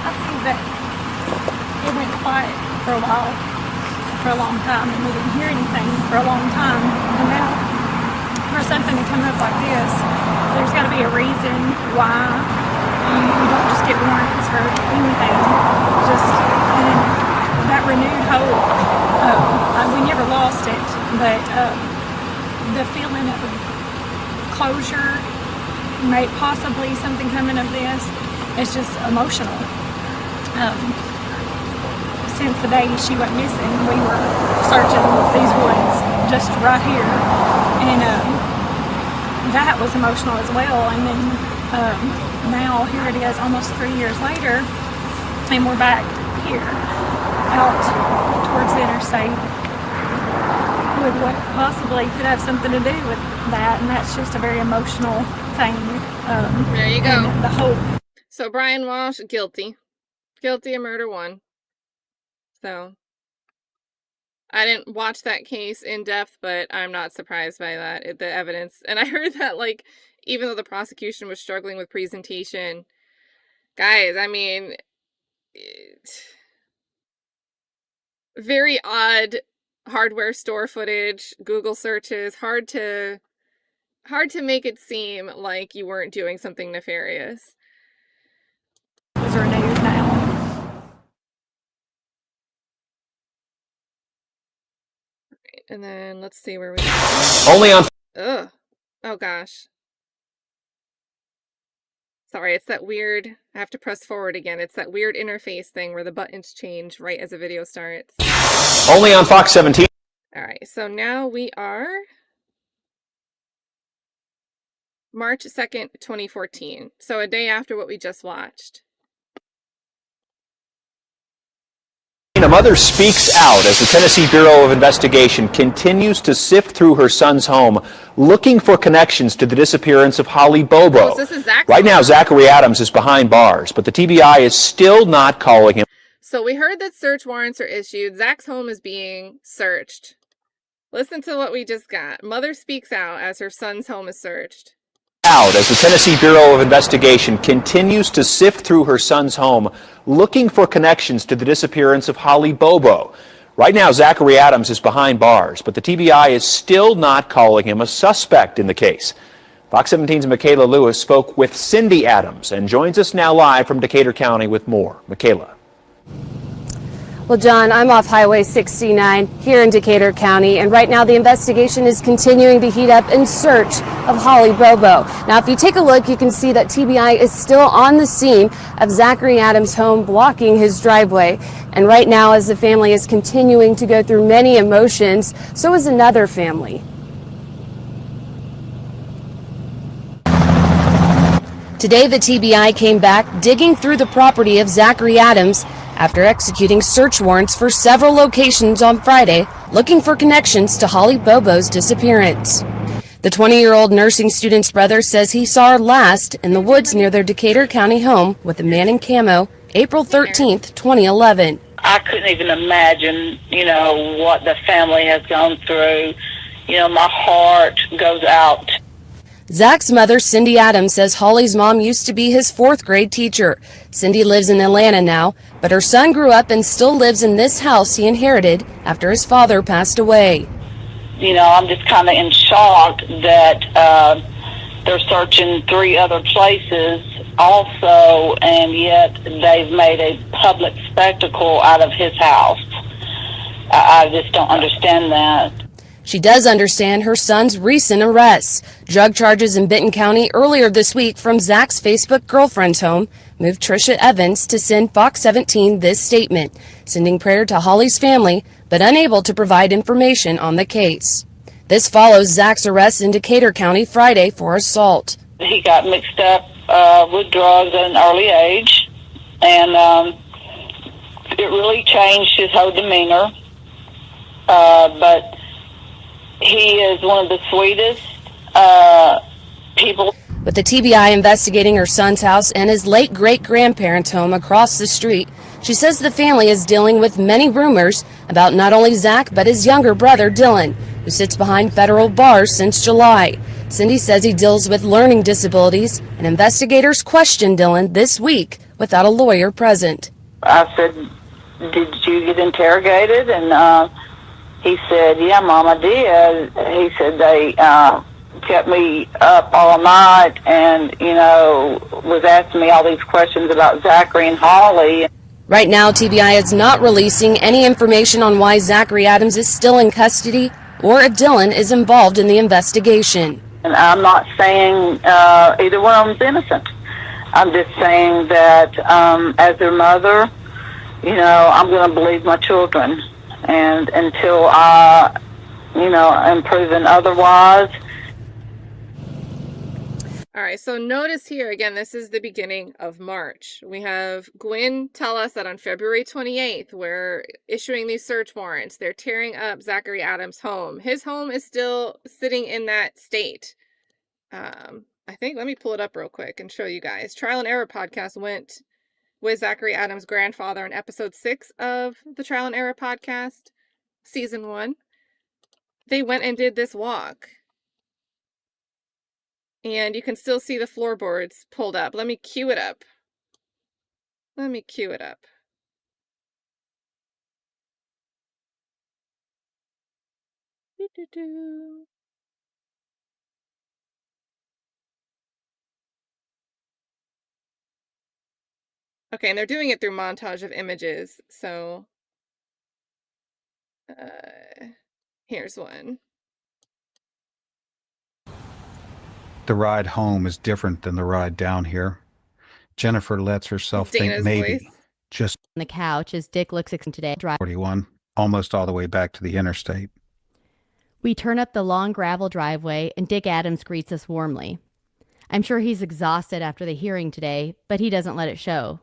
I think that it went quiet for a while, for a long time, and we didn't hear anything for a long time. And now, for something to come up like this, there's got to be a reason why you don't just get warrants for anything. Just that renewed hope. We never lost it, but the feeling of closure, possibly something coming of this, is just emotional. Since the day she went missing, we were searching these woods just right here, and that was emotional as well. And then now here it is, almost 3 years later, and we're back here, out towards the interstate, with what possibly could have something to do with that, and that's just a very emotional thing. There you go. The hope. So Brian Walsh, guilty of murder 1. So I didn't watch that case in depth, but I'm not surprised by that, the evidence. And I heard that, like, even though the prosecution was struggling with presentation, guys, I mean, very odd hardware store footage, Google searches, hard to make it seem like you weren't doing something nefarious. Is renewed now. And then let's see where we Only on. Ugh. Oh gosh. Sorry, it's that weird, I have to press forward again. It's that weird interface thing where the buttons change right as a video starts. Only on Fox 17. All right, so now we are March 2nd, 2014. So a day after what we just watched. A mother speaks out as the Tennessee Bureau of Investigation continues to sift through her son's home, looking for connections to the disappearance of Holly Bobo. Oh, so this is Zach's right now, Zachary Adams is behind bars, but the TBI is still not calling him. So we heard that search warrants are issued. Zach's home is being searched. Listen to what we just got. Mother speaks out as her son's home is searched. Out as the Tennessee Bureau of Investigation continues to sift through her son's home, looking for connections to the disappearance of Holly Bobo. Right now, Zachary Adams is behind bars, but the TBI is still not calling him a suspect in the case. Fox 17's Michaela Lewis spoke with Cindy Adams and joins us now live from Decatur County with more. Michaela. Well, John, I'm off Highway 69 here in Decatur County, and right now the investigation is continuing to heat up in search of Holly Bobo. Now, if you take a look, you can see that TBI is still on the scene of Zachary Adams' home, blocking his driveway. And right now, as the family is continuing to go through many emotions, so is another family. Today, the TBI came back digging through the property of Zachary Adams after executing search warrants for several locations on Friday, looking for connections to Holly Bobo's disappearance. The 20-year-old nursing student's brother says he saw her last in the woods near their Decatur County home with a man in camo, April 13th, 2011. I couldn't even imagine, what the family has gone through. My heart goes out. Zach's mother, Cindy Adams, says Holly's mom used to be his 4th grade teacher. Cindy lives in Atlanta now, but her son grew up and still lives in this house he inherited after his father passed away. I'm just kind of in shock that they're searching 3 other places also, and yet they've made a public spectacle out of his house. I just don't understand that. She does understand her son's recent arrests. Drug charges in Benton County earlier this week from Zach's Facebook girlfriend's home moved Trisha Evans to send Fox 17 this statement, sending prayer to Holly's family, but unable to provide information on the case. This follows Zach's arrest in Decatur County Friday for assault. He got mixed up with drugs at an early age, and it really changed his whole demeanor. But he is one of the sweetest people. With the TBI investigating her son's house and his late great-grandparents' home across the street, she says the family is dealing with many rumors about not only Zach, but his younger brother, Dylan, who sits behind federal bars since July. Cindy says he deals with learning disabilities, and investigators questioned Dylan this week without a lawyer present. I said, did you get interrogated? And he said, yeah, Mom, I did. He said they kept me up all night and, was asking me all these questions about Zachary and Holly. Right now, TBI is not releasing any information on why Zachary Adams is still in custody or if Dylan is involved in the investigation. And I'm not saying either one of them's innocent. I'm just saying that as their mother, I'm going to believe my children. And until I, am proven otherwise. All right, so notice here, again, this is the beginning of March. We have Gwyn tell us that on February 28th, we're issuing these search warrants. They're tearing up Zachary Adams' home. His home is still sitting in that state. I think, let me pull it up real quick and show you guys. Trial and Error podcast went with Zachary Adams' grandfather in episode 6 of the Trial and Error podcast, season 1. They went and did this walk. And you can still see the floorboards pulled up. Let me cue it up. Doo-doo-doo. Okay, and they're doing it through montage of images, so here's one. The ride home is different than the ride down here. Jennifer lets herself Dana's think maybe voice. just On the couch as Dick looks at today. 41, almost all the way back to the interstate. We turn up the long gravel driveway and Dick Adams greets us warmly. I'm sure he's exhausted after the hearing today, but he doesn't let it show.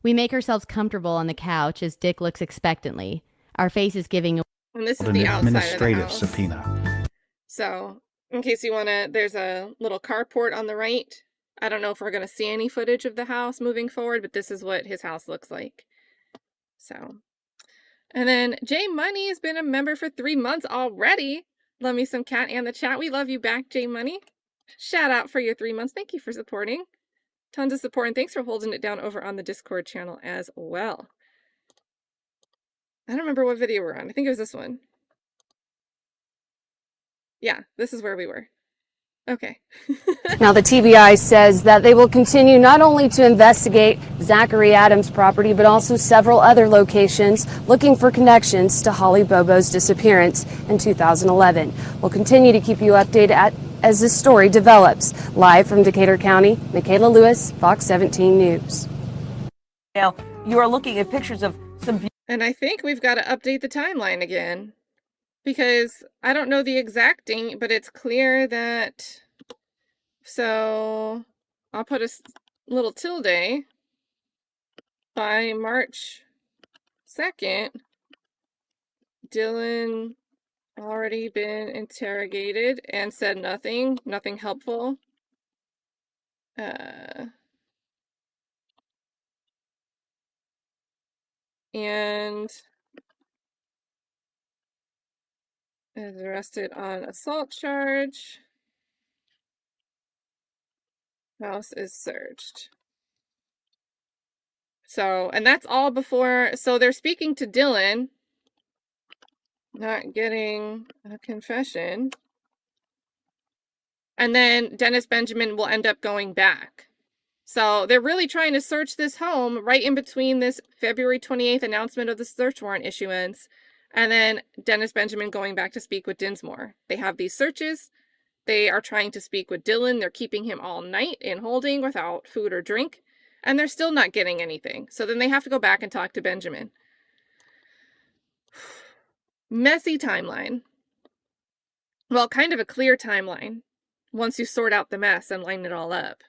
We make ourselves comfortable on the couch as Dick looks expectantly, our faces giving And this is An the outside of the administrative house. subpoena. So, in case you want to, there's a little carport on the right. I don't know if we're going to see any footage of the house moving forward, but this is what his house looks like. So, and then Jay Money has been a member for 3 months already. Love me some Cat and the chat. We love you back, Jay Money. Shout out for your 3 months. Thank you for supporting. Tons of support, and thanks for holding it down over on the Discord channel as well. I don't remember what video we're on. I think it was this one. Yeah, this is where we were. Okay. Now, the TBI says that they will continue not only to investigate Zachary Adams' property, but also several other locations looking for connections to Holly Bobo's disappearance in 2011. We'll continue to keep you updated as this story develops. Live from Decatur County, Michaela Lewis, Fox 17 News. Now, you are looking at pictures of some... And I think we've got to update the timeline again, because I don't know the exact date, but it's clear that, so I'll put a little tilde by March 2nd. Dylan already been interrogated and said nothing helpful. And is arrested on assault charge. House is searched. So, and that's all before, so they're speaking to Dylan, not getting a confession. And then Dennis Benjamin will end up going back. So they're really trying to search this home right in between this February 28th announcement of the search warrant issuance and then Dennis Benjamin going back to speak with Dinsmore. They have these searches. They are trying to speak with Dylan. They're keeping him all night in holding without food or drink, and they're still not getting anything. So then they have to go back and talk to Benjamin. Messy timeline. Well, kind of a clear timeline once you sort out the mess and line it all up.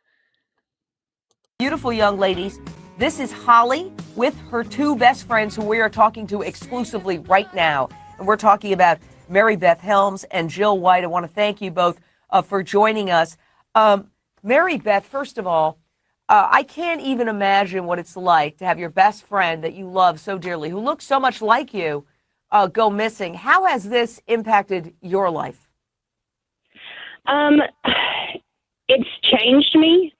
Beautiful young ladies. This is Holly with her two best friends who we are talking to exclusively right now. And we're talking about Mary Beth Helmes and Jill White. I want to thank you both for joining us. Mary Beth, first of all, I can't even imagine what it's like to have your best friend that you love so dearly, who looks so much like you, go missing. How has this impacted your life? It's changed me.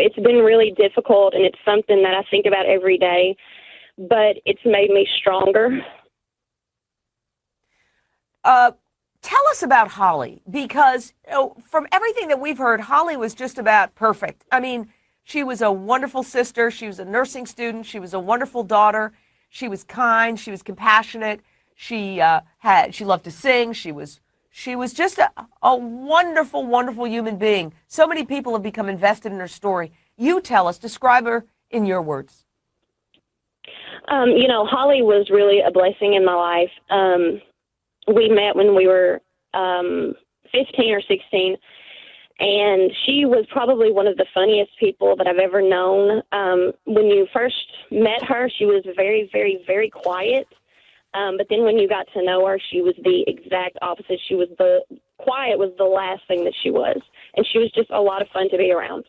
It's been really difficult, and it's something that I think about every day, but it's made me stronger. Tell us about Holly, because from everything that we've heard, Holly was just about perfect. I mean, she was a wonderful sister. She was a nursing student. She was a wonderful daughter. She was kind. She was compassionate. She loved to sing. She was just a wonderful, wonderful human being. So many people have become invested in her story. You tell us, describe her in your words. Holly was really a blessing in my life. We met when we were 15 or 16, and she was probably one of the funniest people that I've ever known. When you first met her, she was very, very, very quiet. But then when you got to know her, she was the exact opposite. Quiet was the last thing that she was. And she was just a lot of fun to be around.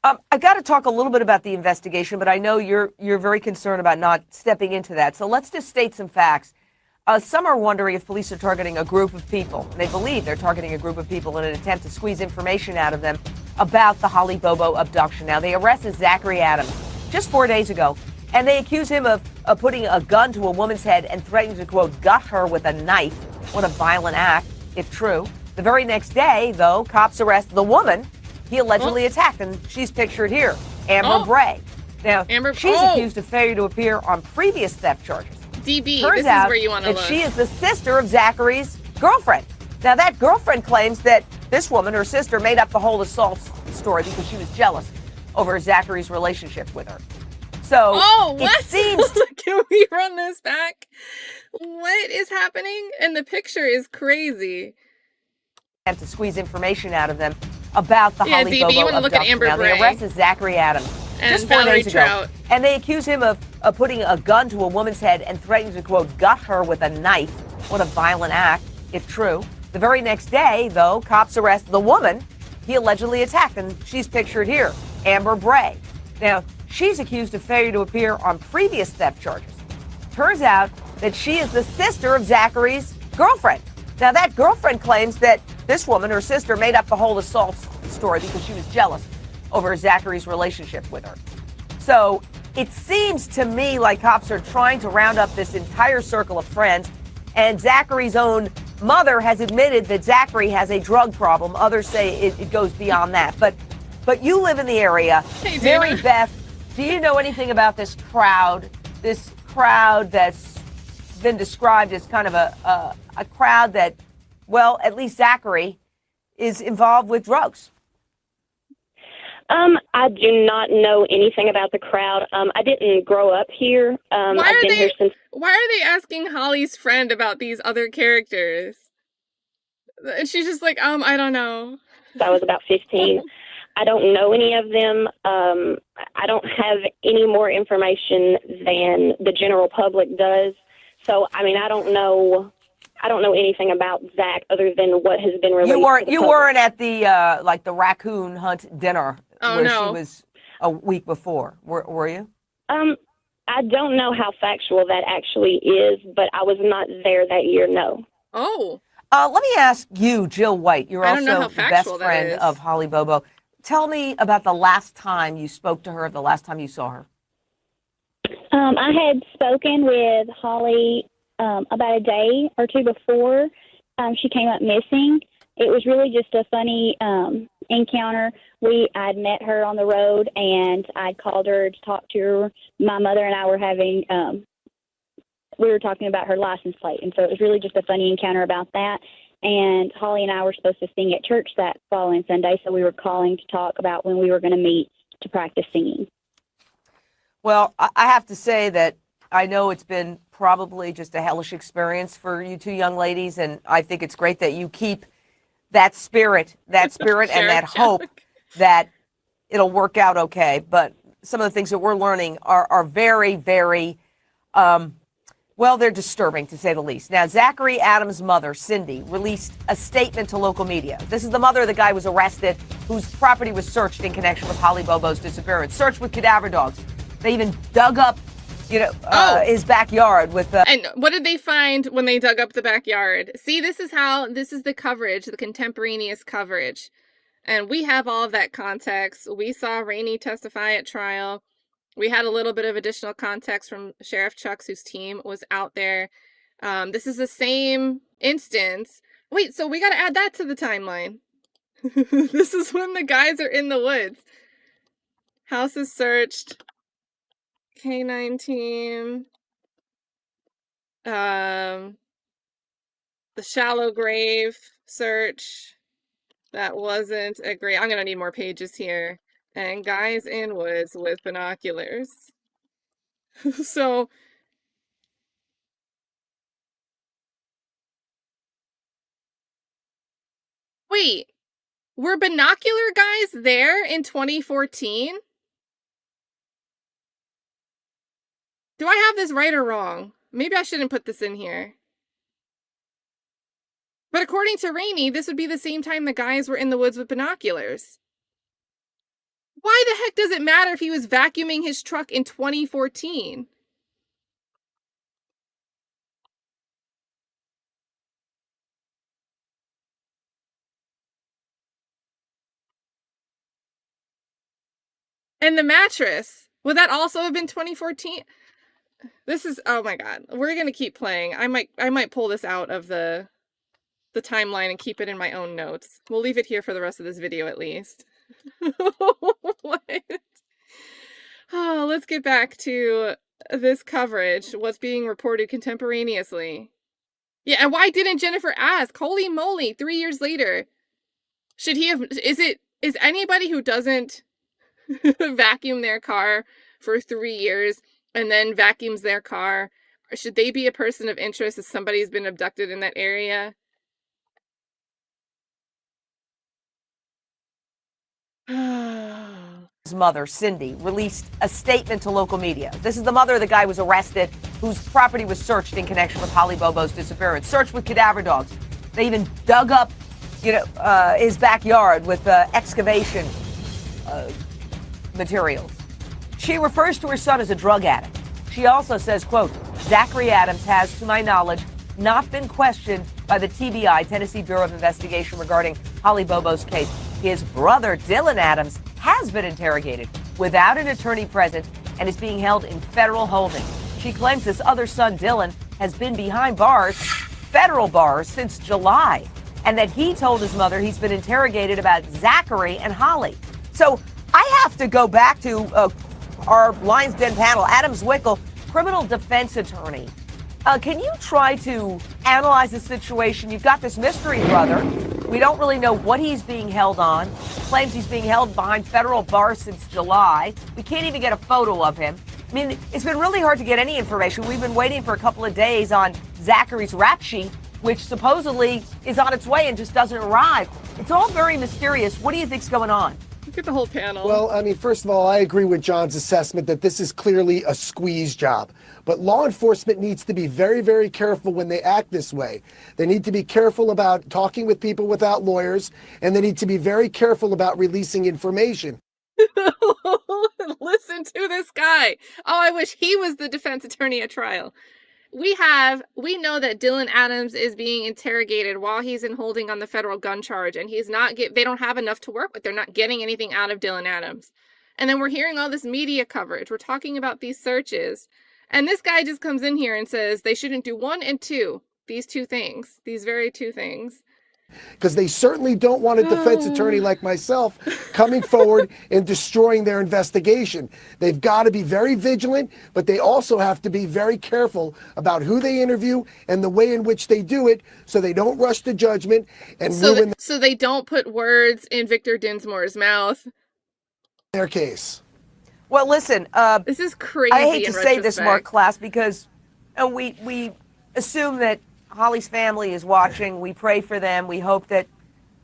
I got to talk a little bit about the investigation, but I know you're very concerned about not stepping into that. So let's just state some facts. Some are wondering if police are targeting a group of people. They believe they're targeting a group of people in an attempt to squeeze information out of them about the Holly Bobo abduction. Now, they arrested Zachary Adams just 4 days ago, and they accuse him of putting a gun to a woman's head and threatening to, quote, gut her with a knife. What a violent act, if true. The very next day, though, cops arrest the woman he allegedly attacked, and she's pictured here, Amber Bray. Now, she's accused of failure to appear on previous theft charges. DB, Turns this out is where you want to that look. she is the sister of Zachary's girlfriend. Now, that girlfriend claims that this woman, her sister, made up the whole assault story because she was jealous over Zachary's relationship with her. So it seems... Can we run this back? What is happening? And the picture is crazy. And to squeeze information out of them about the Holly DB, Bobo you want to look at abduction. Amber Now, Bray. they arrested Zachary Adams And just 4 Valerie days ago. Trout. And they accuse him of putting a gun to a woman's head and threatening to, quote, gut her with a knife. What a violent act, if true. The very next day, though, cops arrest the woman he allegedly attacked, and she's pictured here, Amber Bray. Now, she's accused of failure to appear on previous theft charges. Turns out that she is the sister of Zachary's girlfriend. Now, that girlfriend claims that this woman, her sister, made up the whole assault story because she was jealous over Zachary's relationship with her. So it seems to me like cops are trying to round up this entire circle of friends, and Zachary's own mother has admitted that Zachary has a drug problem. Others say it goes beyond that. But you live in the area. Hey, Mary Beth, do you know anything about this crowd that's been described as kind of a crowd that, well, at least Zachary is involved with drugs? I do not know anything about the crowd. I didn't grow up here. I've been here since... Why are they asking Holly's friend about these other characters? And she's just like, I don't know. I was about 15. I don't know any of them. I don't have any more information than the general public does. So, I mean, I don't know anything about Zach other than what has been released. You weren't at the the Raccoon Hunt dinner where she was a week before, were you? I don't know how factual that actually is, but I was not there that year. No. Oh. Let me ask you, Jill White. You're I don't know also how the best factual that friend is. of Holly Bobo. Tell me about the last time you spoke to her, the last time you saw her. I had spoken with Holly about a day or two before she came up missing. It was really just a funny encounter. I'd met her on the road, and I'd called her to talk to her. My mother and I were having, we were talking about her license plate, and so it was really just a funny encounter about that. And Holly and I were supposed to sing at church that following Sunday, so we were calling to talk about when we were going to meet to practice singing. Well, I have to say that I know it's been probably just a hellish experience for you two young ladies, and I think it's great that you keep that spirit Sure, and that hope that it'll work out okay. But some of the things that we're learning are very, very, Well, they're disturbing, to say the least. Now, Zachary Adams' mother, Cindy, released a statement to local media. This is the mother of the guy who was arrested, whose property was searched in connection with Holly Bobo's disappearance. Searched with cadaver dogs. They even dug up, his backyard with... And what did they find when they dug up the backyard? See, this is the coverage, the contemporaneous coverage. And we have all of that context. We saw Rainey testify at trial. We had a little bit of additional context from Sheriff Chucks, whose team was out there. This is the same instance. Wait, so we got to add that to the timeline. This is when the guys are in the woods. House is searched. K-9 team. The shallow grave search. That wasn't a great... I'm going to need more pages here. And guys in woods with binoculars. So... Wait. Were binocular guys there in 2014? Do I have this right or wrong? Maybe I shouldn't put this in here. But according to Rainey, this would be the same time the guys were in the woods with binoculars. Why the heck does it matter if he was vacuuming his truck in 2014? And the mattress, would that also have been 2014? This is, oh my God. We're going to keep playing. I might pull this out of the timeline and keep it in my own notes. We'll leave it here for the rest of this video at least. What? Oh, let's get back to this coverage. What's being reported contemporaneously. Yeah, and why didn't Jennifer ask? Holy moly, 3 years later. Should he have, is anybody who doesn't vacuum their car for 3 years and then vacuums their car, should they be a person of interest if somebody's been abducted in that area? His mother, Cindy, released a statement to local media. This is the mother of the guy who was arrested, whose property was searched in connection with Holly Bobo's disappearance. Searched with cadaver dogs. They even dug up, his backyard with excavation materials. She refers to her son as a drug addict. She also says, quote, Zachary Adams has, to my knowledge, not been questioned by the TBI, Tennessee Bureau of Investigation, regarding Holly Bobo's case. His brother, Dylan Adams, has been interrogated without an attorney present and is being held in federal holding. She claims this other son, Dylan, has been behind bars, federal bars, since July, and that he told his mother he's been interrogated about Zachary and Holly. So I have to go back to our Lion's Den panel. Adam Zwickel, criminal defense attorney. Can you try to analyze the situation? You've got this mystery brother. We don't really know what he's being held on. Claims he's being held behind federal bars since July. We can't even get a photo of him. I mean, it's been really hard to get any information. We've been waiting for a couple of days on Zachary's rap sheet, which supposedly is on its way and just doesn't arrive. It's all very mysterious. What do you think's going on? Look at the whole panel. Well, I mean, first of all, I agree with John's assessment that this is clearly a squeeze job. But law enforcement needs to be very, very careful when they act this way. They need to be careful about talking with people without lawyers, and they need to be very careful about releasing information. Listen to this guy. Oh, I wish he was the defense attorney at trial. We know that Dylan Adams is being interrogated while he's in holding on the federal gun charge, and they don't have enough to work with. They're not getting anything out of Dylan Adams. And then we're hearing all this media coverage. We're talking about these searches. And this guy just comes in here and says they shouldn't do 1 and 2. These two things. These very two things. Because they certainly don't want a defense attorney like myself coming forward and destroying their investigation. They've got to be very vigilant, but they also have to be very careful about who they interview and the way in which they do it, so they don't rush to judgment and ruin so they don't put words in Victor Dinsmore's mouth. Their case. Well, listen, this is crazy. I hate to say this, Mark Class, because we assume that Holly's family is watching. We pray for them. We hope that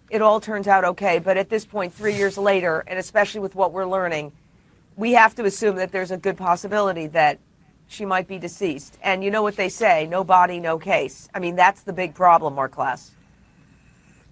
it all turns out okay. But at this point, 3 years later, and especially with what we're learning, we have to assume that there's a good possibility that she might be deceased. And you know what they say, no body, no case. I mean, that's the big problem, Mark.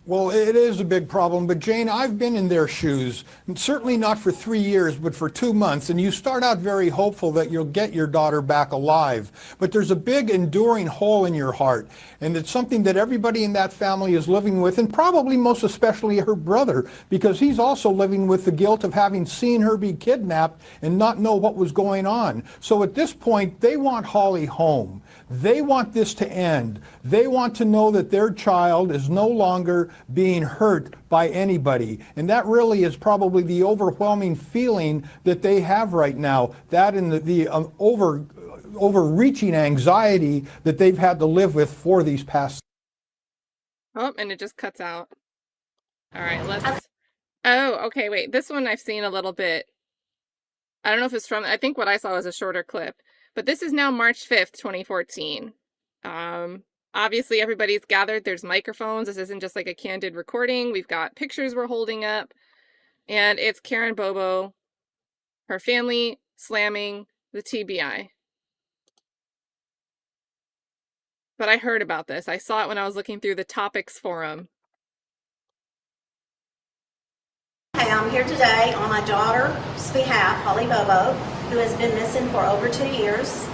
Well, it is a big problem, but Jane, I've been in their shoes, and certainly not for 3 years, but for 2 months, and you start out very hopeful that you'll get your daughter back alive. But there's a big enduring hole in your heart, and it's something that everybody in that family is living with, and probably most especially her brother, because he's also living with the guilt of having seen her be kidnapped and not know what was going on. So at this point, they want Holly home. They want this to end. They want to know that their child is no longer being hurt by anybody. And that really is probably the overwhelming feeling that they have right now. That and the overreaching anxiety that they've had to live with for these past. Oh, and it just cuts out. All right, let's. Oh, okay, wait. This one I've seen a little bit. I don't know if it's from. I think what I saw was a shorter clip. But this is now March 5th, 2014. Obviously, everybody's gathered. There's microphones. This isn't just like a candid recording. We've got pictures we're holding up. And it's Karen Bobo, her family slamming the TBI. But I heard about this. I saw it when I was looking through the topics forum. Hey, I'm here today on my daughter's behalf, Holly Bobo, who has been missing for over 2 years.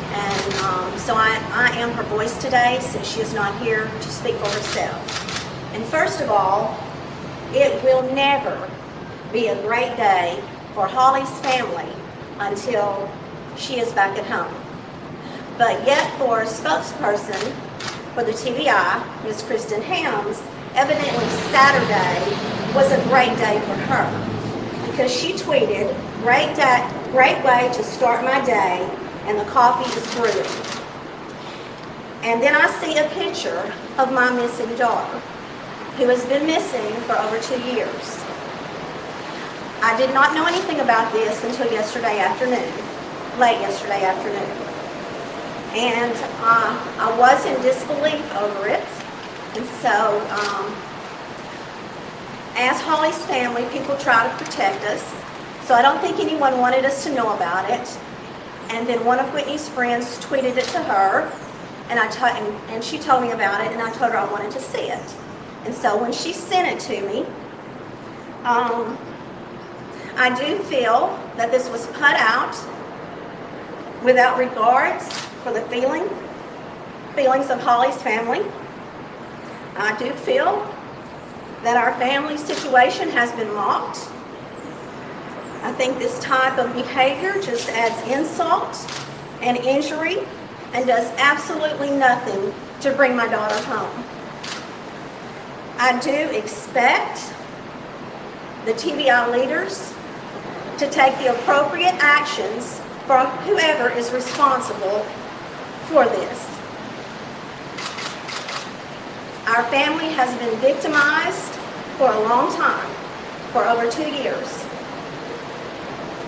And so I am her voice today since she is not here to speak for herself. And first of all, it will never be a great day for Holly's family until she is back at home. But yet for a spokesperson for the TBI, Ms. Kristen Helmes, evidently Saturday was a great day for her because she tweeted, great way to start my day, and the coffee is brewing. And then I see a picture of my missing daughter, who has been missing for over 2 years. I did not know anything about this until yesterday afternoon, late yesterday afternoon. And I was in disbelief over it. And so, as Holly's family, people try to protect us. So I don't think anyone wanted us to know about it. And then one of Whitney's friends tweeted it to her, and she told me about it, and I told her I wanted to see it. And so when she sent it to me, I do feel that this was put out without regards for the feelings of Holly's family. I do feel that our family situation has been mocked. I think this type of behavior just adds insult and injury and does absolutely nothing to bring my daughter home. I do expect the TBI leaders to take the appropriate actions for whoever is responsible for this. Our family has been victimized for a long time, for over 2 years.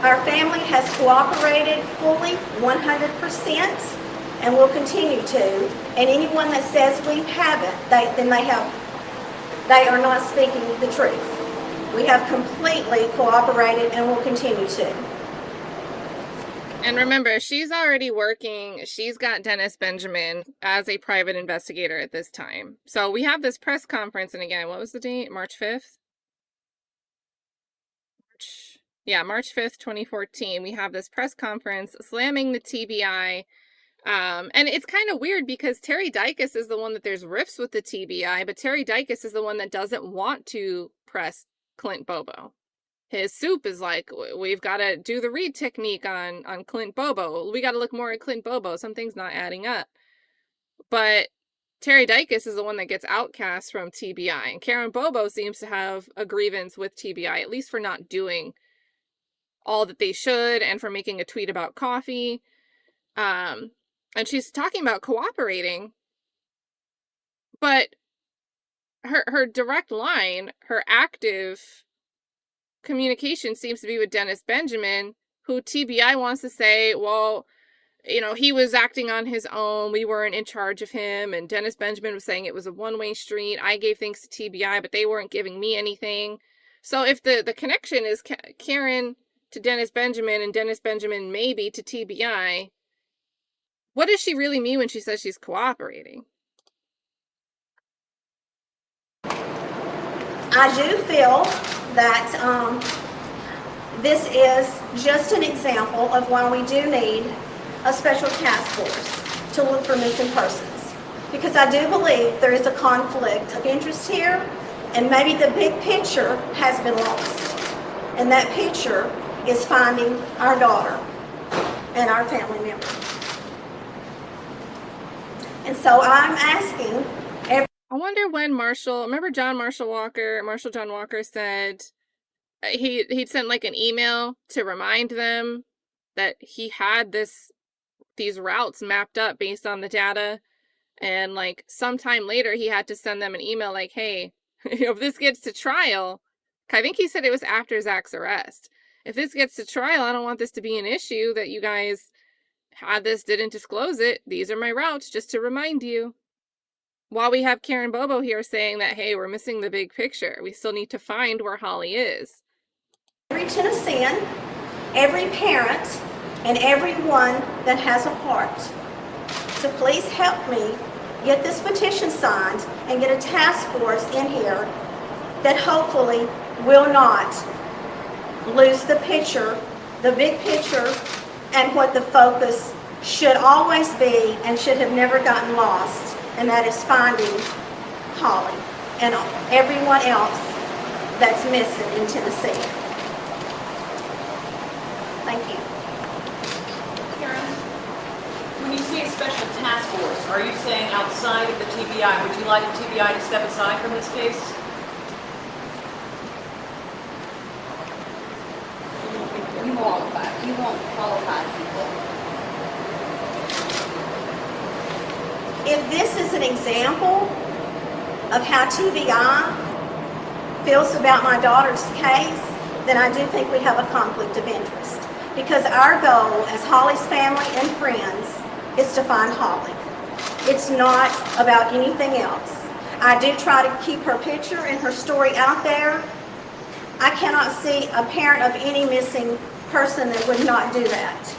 Our family has cooperated fully 100% and will continue to. And anyone that says we haven't, they are not speaking the truth. We have completely cooperated and will continue to. And remember, she's already working. She's got Dennis Benjamin as a private investigator at this time. So we have this press conference. And again, what was the date? March 5th? March 5th, 2014. We have this press conference slamming the TBI. And it's kind of weird because Terry Dicus is the one that there's rifts with the TBI, but Terry Dicus is the one that doesn't want to press Clint Bobo. His soup is like, we've got to do the read technique on Clint Bobo. We got to look more at Clint Bobo. Something's not adding up. But Terry Dicus is the one that gets outcast from TBI. And Karen Bobo seems to have a grievance with TBI, at least for not doing all that they should and for making a tweet about coffee. And she's talking about cooperating. But her direct line, her active communication seems to be with Dennis Benjamin, who TBI wants to say, well, you know, he was acting on his own. We weren't in charge of him. And Dennis Benjamin was saying it was a one-way street. I gave things to TBI, but they weren't giving me anything. So if the connection is Karen to Dennis Benjamin and Dennis Benjamin maybe to TBI, what does she really mean when she says she's cooperating? I do feel that this is just an example of why we do need a special task force to look for missing persons. Because I do believe there is a conflict of interest here, and maybe the big picture has been lost. And that picture is finding our daughter and our family member. And so I'm asking I wonder when remember Marshall John Walker said he'd sent like an email to remind them that he had these routes mapped up based on the data, and like sometime later he had to send them an email like, hey, if this gets to trial, I think he said it was after Zach's arrest. If this gets to trial, I don't want this to be an issue that you guys had this, didn't disclose it. These are my routes, just to remind you. While we have Karen Bobo here saying that, hey, we're missing the big picture. We still need to find where Holly is. every Tennessean, every parent, and everyone that has a heart to please help me get this petition signed and get a task force in here that hopefully will not lose the picture, the big picture, and what the focus should always be and should have never gotten lost, and that is finding Holly and everyone else that's missing in Tennessee. Thank you. Karen, when you say a special task force, are you saying outside of the TBI? Would you like the TBI to step aside from this case? You won't qualify people. If this is an example of how TBI feels about my daughter's case, then I do think we have a conflict of interest. Because our goal as Holly's family and friends is to find Holly. It's not about anything else. I do try to keep her picture and her story out there. I cannot see a parent of any missing person that would not do that.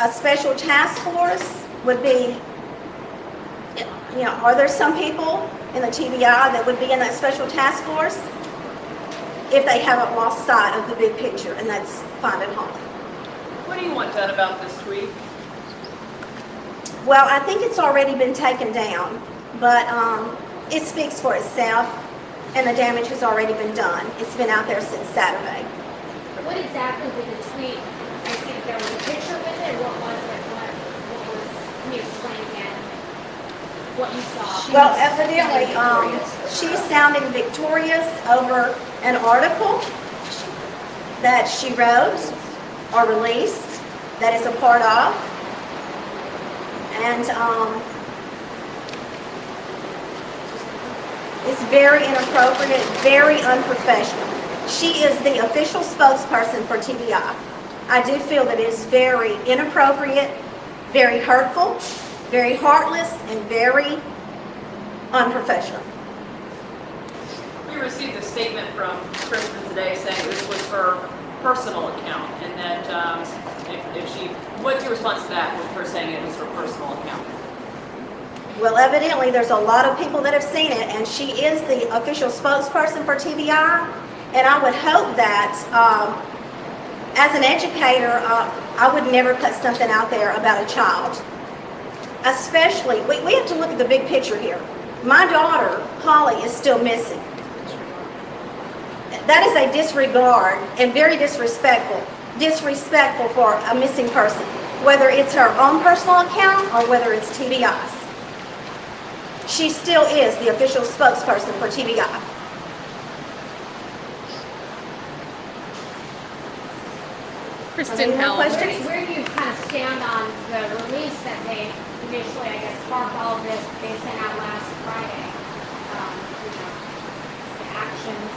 A special task force would be, you know, are there some people in the TBI that would be in that special task force if they haven't lost sight of the big picture, and that's finding Holly. What do you want done about this tweet? Well, I think it's already been taken down, but it speaks for itself, and the damage has already been done. It's been out there since Saturday. What exactly did the tweet, I see there was a picture with it, what was it, what was, can you explain again what you saw? Well, evidently, she's sounding victorious over an article that she wrote or released that is a part of, and it's very inappropriate, very unprofessional. She is the official spokesperson for TBI. I do feel that it is very inappropriate, very hurtful, very heartless, and very unprofessional. We received a statement from Kristen today saying this was her personal account, and that if she, what's your response to that with her saying it was her personal account? Well, evidently there's a lot of people that have seen it, and she is the official spokesperson for TBI, and I would hope that as an educator, I would never put something out there about a child. Especially, we have to look at the big picture here. My daughter, Holly, is still missing. That is a disregard and very disrespectful for a missing person, whether it's her own personal account or whether it's TBI's. She still is the official spokesperson for TBI. Kristen Helms. Where do you kind of stand on the release that they initially, I guess, sparked all of this, they sent out last Friday? The actions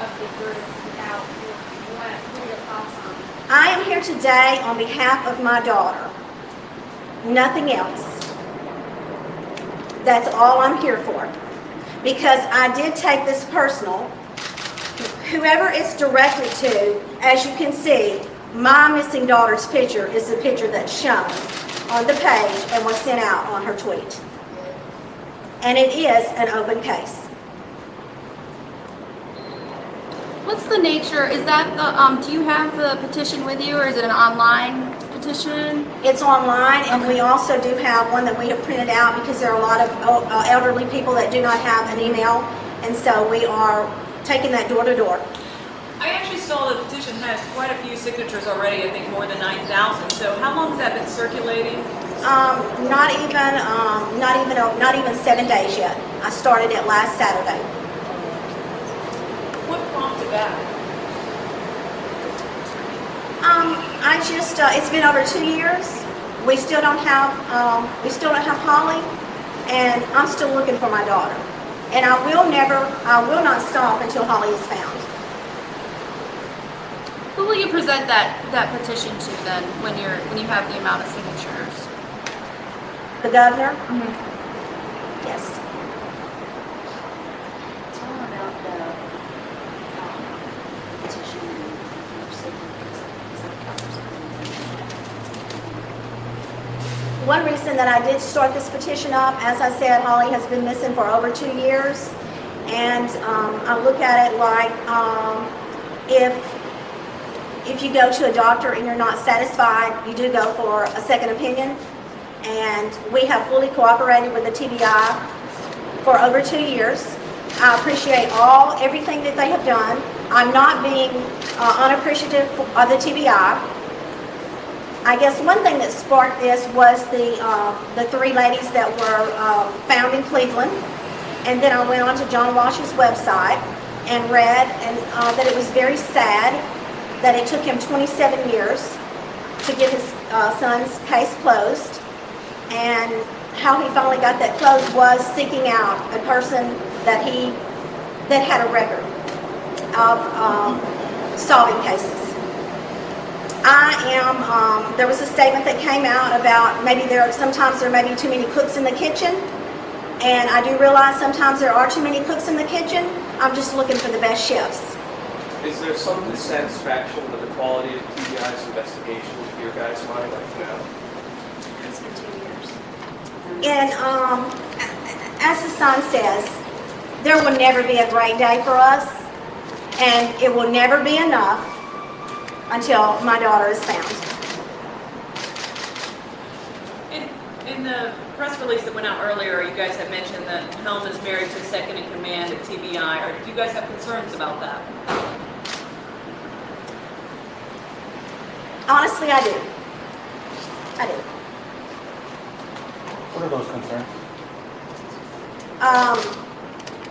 of the group without, what are your thoughts on it? I am here today on behalf of my daughter. Nothing else. That's all I'm here for. Because I did take this personal. Whoever it's directed to, as you can see, My missing daughter's picture is the picture that's shown on the page and was sent out on her tweet. And it is an open case. What's the nature? Is that the, do you have the petition with you, or is it an online petition? It's online, and we also do have one that we have printed out because there are a lot of elderly people that do not have an email, and so we are taking that door to door. I actually saw the petition has quite a few signatures already, I think more than 9,000. So how long has that been circulating? Not even 7 days yet. I started it last Saturday. What prompted that? I just it's been over 2 years. We still don't have Holly, and I'm still looking for my daughter. And I will not stop until Holly is found. Who will you present that petition to then, when you have the amount of signatures? The governor? Yes. Tell them about the petition One reason that I did start this petition up, as I said, Holly has been missing for over 2 years, and I look at it like if you go to a doctor and you're not satisfied, you do go for a second opinion. And we have fully cooperated with the TBI for over 2 years. I appreciate everything that they have done. I'm not being unappreciative of the TBI. I guess one thing that sparked this was the 3 ladies that were found in Cleveland. And then I went on to John Walsh's website and read that it was very sad that it took him 27 years to get his son's case closed, and how he finally got that closed was seeking out a person that had a record of solving cases. There was a statement that came out about sometimes there may be too many cooks in the kitchen, and I do realize sometimes there are too many cooks in the kitchen. I'm just looking for the best chefs. Is there some sense factual to the quality of TBI's investigation in your guys' mind right now? It's been 2 years. And as the sign says, there will never be a great day for us, and it will never be enough until my daughter is found. In the press release that went out earlier, you guys had mentioned that Helm is married to second in command at TBI. Or do you guys have concerns about that? Honestly, I do. I do. What are those concerns?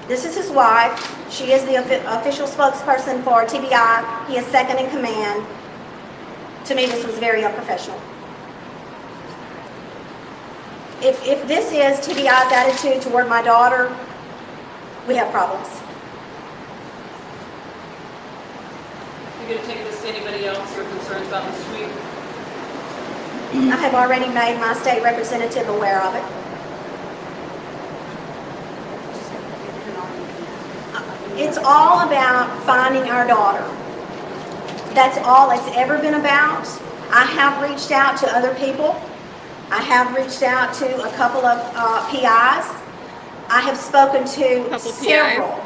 This is his wife. She is the official spokesperson for TBI. He is second in command. To me, this was very unprofessional. If this is TBI's attitude toward my daughter, we have problems. You're going to take this to anybody else who are concerned about the suite? I have already made my state representative aware of it. It's all about finding our daughter. That's all it's ever been about. I have reached out to other people. I have reached out to a couple of PIs. I have spoken to several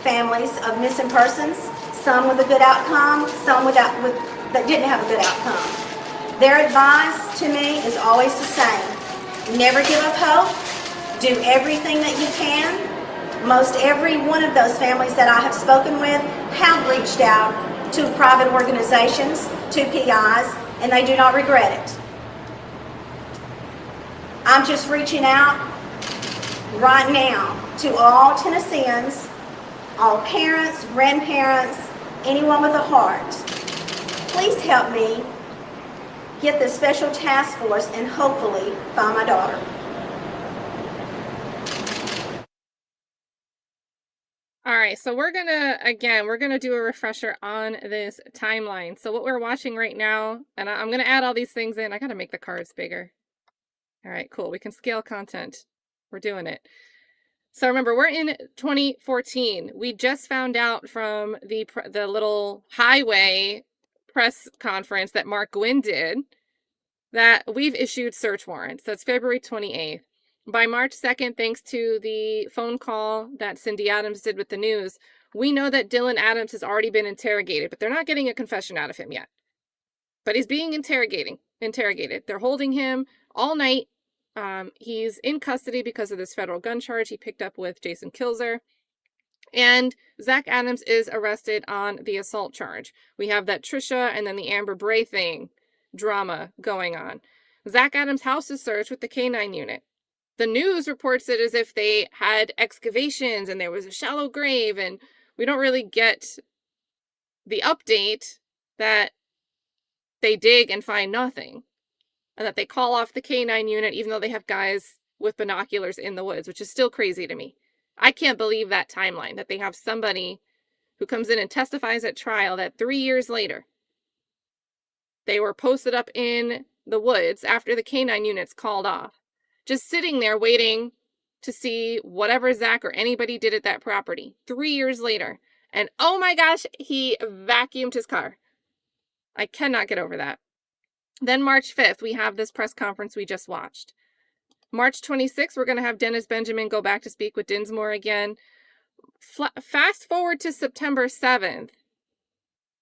families of missing persons, some with a good outcome, some that didn't have a good outcome. Their advice to me is always the same. Never give up hope. Do everything that you can. Most every one of those families that I have spoken with have reached out to private organizations, to PIs, and they do not regret it. I'm just reaching out right now to all Tennesseans, all parents, grandparents, anyone with a heart. Please help me get this special task force and hopefully find my daughter. All right, so we're gonna do a refresher on this timeline. So what we're watching right now, and I'm gonna add all these things in. I gotta make the cards bigger. All right, cool. We can scale content. We're doing it. So remember, we're in 2014. We just found out from the little highway press conference that Mark Gwyn did that we've issued search warrants. That's February 28th. By March 2nd, thanks to the phone call that Cindy Adams did with the news, we know that Dylan Adams has already been interrogated, but they're not getting a confession out of him yet. But he's being interrogated. They're holding him all night. He's in custody because of this federal gun charge he picked up with Jason Kilzer. And Zach Adams is arrested on the assault charge. We have that Trisha and then the Amber Bray thing drama going on. Zach Adams' house is searched with the K-9 unit. The news reports it as if they had excavations and there was a shallow grave, and we don't really get the update that they dig and find nothing, and that they call off the K-9 unit even though they have guys with binoculars in the woods, which is still crazy to me. I can't believe that timeline, that they have somebody who comes in and testifies at trial that 3 years later they were posted up in the woods after the K-9 unit's called off, just sitting there waiting to see whatever Zach or anybody did at that property 3 years later. And oh my gosh, he vacuumed his car. I cannot get over that. Then March 5th, we have this press conference we just watched. March 26th, we're going to have Dennis Benjamin go back to speak with Dinsmore again. Fast forward to September 7th.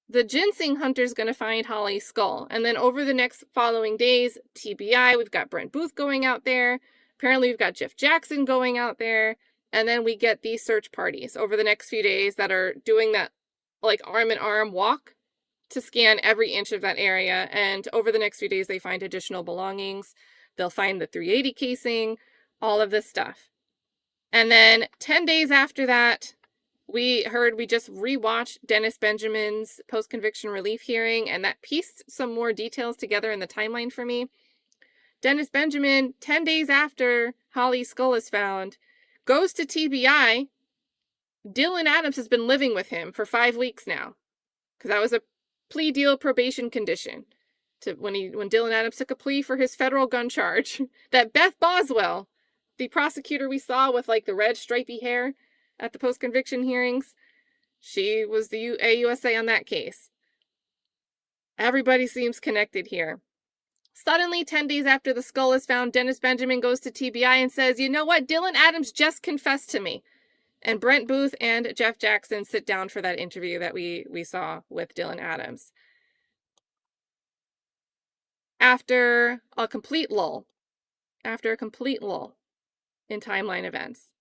The ginseng hunter's going to find Holly's skull. And then over the next following days, TBI, we've got Brent Booth going out there. Apparently we've got Jeff Jackson going out there. And then we get these search parties over the next few days that are doing that like arm-in-arm walk to scan every inch of that area. And over the next few days, they find additional belongings. They'll find the 380 casing, all of this stuff. And then 10 days after that, we just rewatched Dennis Benjamin's post-conviction relief hearing, and that pieced some more details together in the timeline for me. Dennis Benjamin, 10 days after Holly's skull is found, goes to TBI. Dylan Adams has been living with him for 5 weeks now, because that was a plea deal probation condition to when Dylan Adams took a plea for his federal gun charge that Beth Boswell, the prosecutor we saw with like the red stripy hair at the post-conviction hearings, she was the AUSA on that case. Everybody seems connected here. Suddenly, 10 days after the skull is found, Dennis Benjamin goes to TBI and says, you know what, Dylan Adams just confessed to me. And Brent Booth and Jeff Jackson sit down for that interview that we saw with Dylan Adams. After a complete lull in timeline events.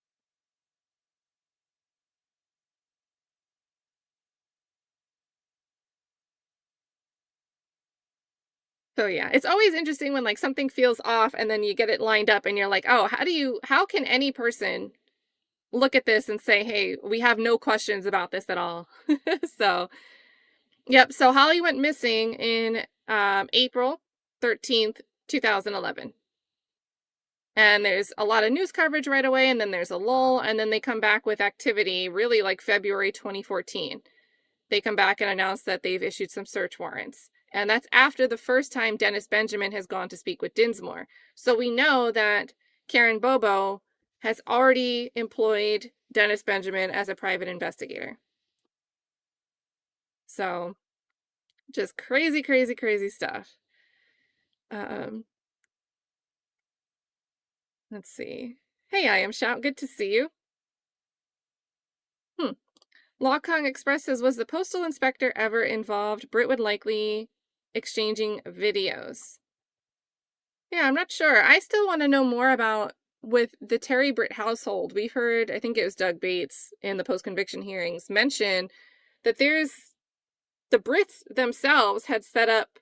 So yeah, it's always interesting when like something feels off and then you get it lined up and you're like, oh, how can any person look at this and say, hey, we have no questions about this at all? So, yep. So Holly went missing in April 13th, 2011. And there's a lot of news coverage right away, and then there's a lull, and then they come back with activity really like February 2014. They come back and announce that they've issued some search warrants. And that's after the first time Dennis Benjamin has gone to speak with Dinsmore. So we know that Karen Bobo has already employed Dennis Benjamin as a private investigator. So just crazy, crazy, crazy stuff. Let's see. Hey, I am Shout. Good to see you. Law Kong Express says, was the postal inspector ever involved? Britt would likely exchanging videos. Yeah, I'm not sure. I still want to know more about with the Terry Britt household. We've heard, I think it was Doug Bates in the post-conviction hearings, mention that the Britts themselves had set up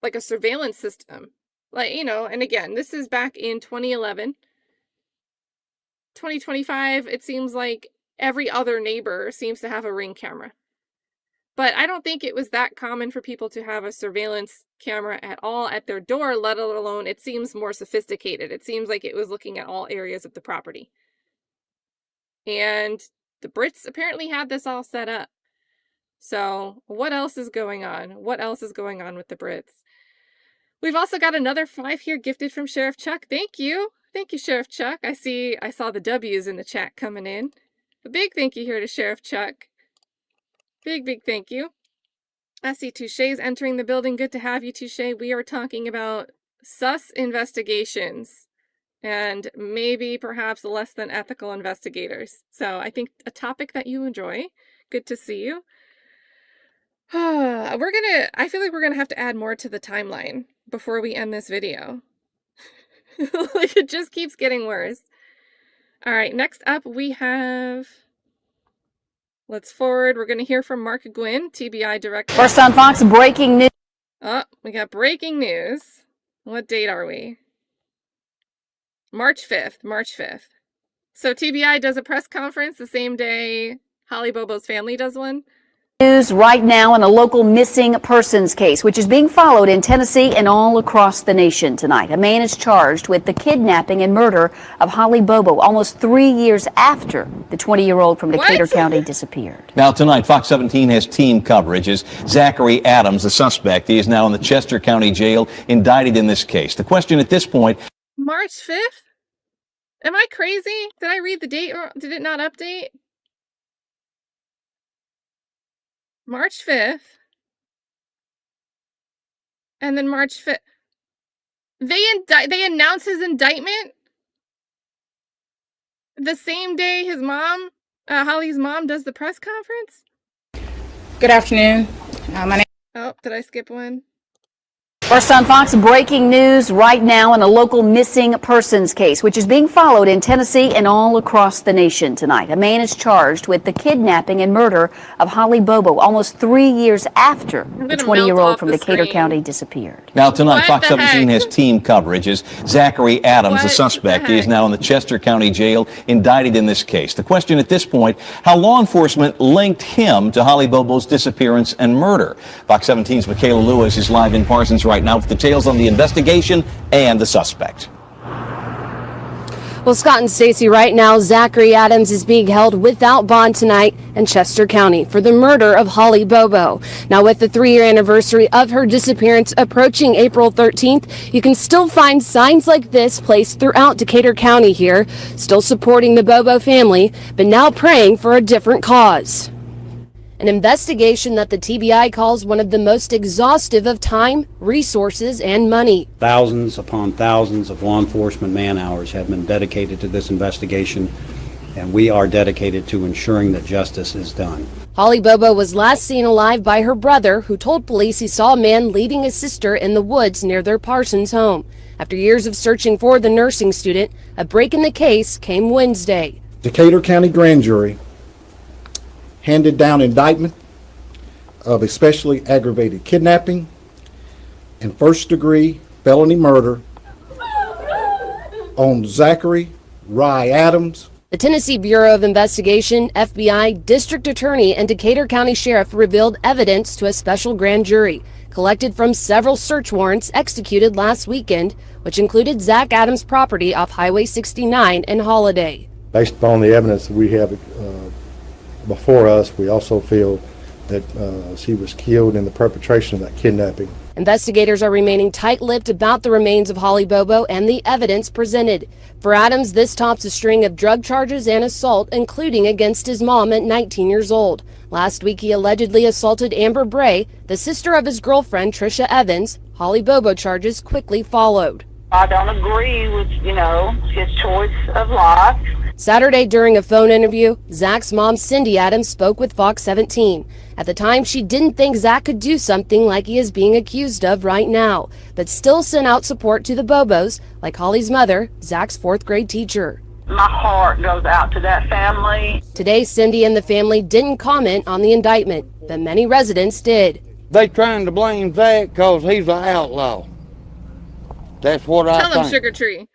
like a surveillance system. Like, you know, and again, this is back in 2011. 2025, it seems like every other neighbor seems to have a Ring camera. But I don't think it was that common for people to have a surveillance camera at all at their door, let alone it seems more sophisticated. It seems like it was looking at all areas of the property. And the Brits apparently had this all set up. So what else is going on? What else is going on with the Brits? We've also got another 5 here gifted from Sheriff Chuck. Thank you. Thank you, Sheriff Chuck. I saw the W's in the chat coming in. A big thank you here to Sheriff Chuck. Big, big thank you. I see Touche's entering the building. Good to have you, Touche. We are talking about sus investigations and maybe perhaps less than ethical investigators. So I think a topic that you enjoy. Good to see you. I feel like we're gonna have to add more to the timeline before we end this video. Like, it just keeps getting worse. All right, next up we have, let's forward. We're gonna hear from Mark Gwyn, TBI Director. First on Fox, breaking news. Oh, we got breaking news. What date are we? March 5th, March 5th. So TBI does a press conference the same day Holly Bobo's family does one. News right now in a local missing persons case, which is being followed in Tennessee and all across the nation tonight. A man is charged with the kidnapping and murder of Holly Bobo almost 3 years after the 20-year-old from Decatur County disappeared. Now tonight, Fox 17 has team coverage as Zachary Adams, the suspect, he is now in the Chester County Jail, indicted in this case. The question at this point... March 5th? Am I crazy? Did I read the date or did it not update? March 5th. And then March 5th. They announced his indictment the same day his mom, Holly's mom, does the press conference? Good afternoon. My name. Oh, did I skip one? First on Fox, breaking news right now in a local missing persons case, which is being followed in Tennessee and all across the nation tonight. A man is charged with the kidnapping and murder of Holly Bobo almost 3 years after the 20-year-old from Decatur County disappeared. Now tonight, Fox 17 has team coverage as Zachary Adams, the suspect, he is now in the Chester County Jail, indicted in this case. The question at this point, how law enforcement linked him to Holly Bobo's disappearance and murder. Fox 17's Michaela Lewis is live in Parsons right now with details on the investigation and the suspect. Well, Scott and Stacy, right now, Zachary Adams is being held without bond tonight in Chester County for the murder of Holly Bobo. Now, with the 3-year anniversary of her disappearance approaching April 13th, you can still find signs like this placed throughout Decatur County here, still supporting the Bobo family, but now praying for a different cause. An investigation that the TBI calls one of the most exhaustive of time, resources, and money. Thousands upon thousands of law enforcement man-hours have been dedicated to this investigation, and we are dedicated to ensuring that justice is done. Holly Bobo was last seen alive by her brother, who told police he saw a man leading his sister in the woods near their Parsons home. After years of searching for the nursing student, a break in the case came Wednesday. Decatur County Grand Jury handed down indictment of especially aggravated kidnapping and first-degree felony murder on Zachary Adams. The Tennessee Bureau of Investigation, FBI, District Attorney, and Decatur County Sheriff revealed evidence to a special grand jury collected from several search warrants executed last weekend, which included Zach Adams' property off Highway 69 in Holiday. Based upon the evidence that we have before us, we also feel that she was killed in the perpetration of that kidnapping. Investigators are remaining tight-lipped about the remains of Holly Bobo and the evidence presented. For Adams, this tops a string of drug charges and assault, including against his mom at 19 years old. Last week, he allegedly assaulted Amber Bray, the sister of his girlfriend, Trisha Evans. Holly Bobo charges quickly followed. I don't agree with, his choice of life. Saturday, during a phone interview, Zach's mom, Cindy Adams, spoke with Fox 17. At the time, she didn't think Zach could do something like he is being accused of right now, but still sent out support to the Bobos, like Holly's mother, Zach's 4th grade teacher. My heart goes out to that family. Today, Cindy and the family didn't comment on the indictment, but many residents did. They trying to blame Zach because he's an outlaw. That's what I think. Tell him, Sugar Tree.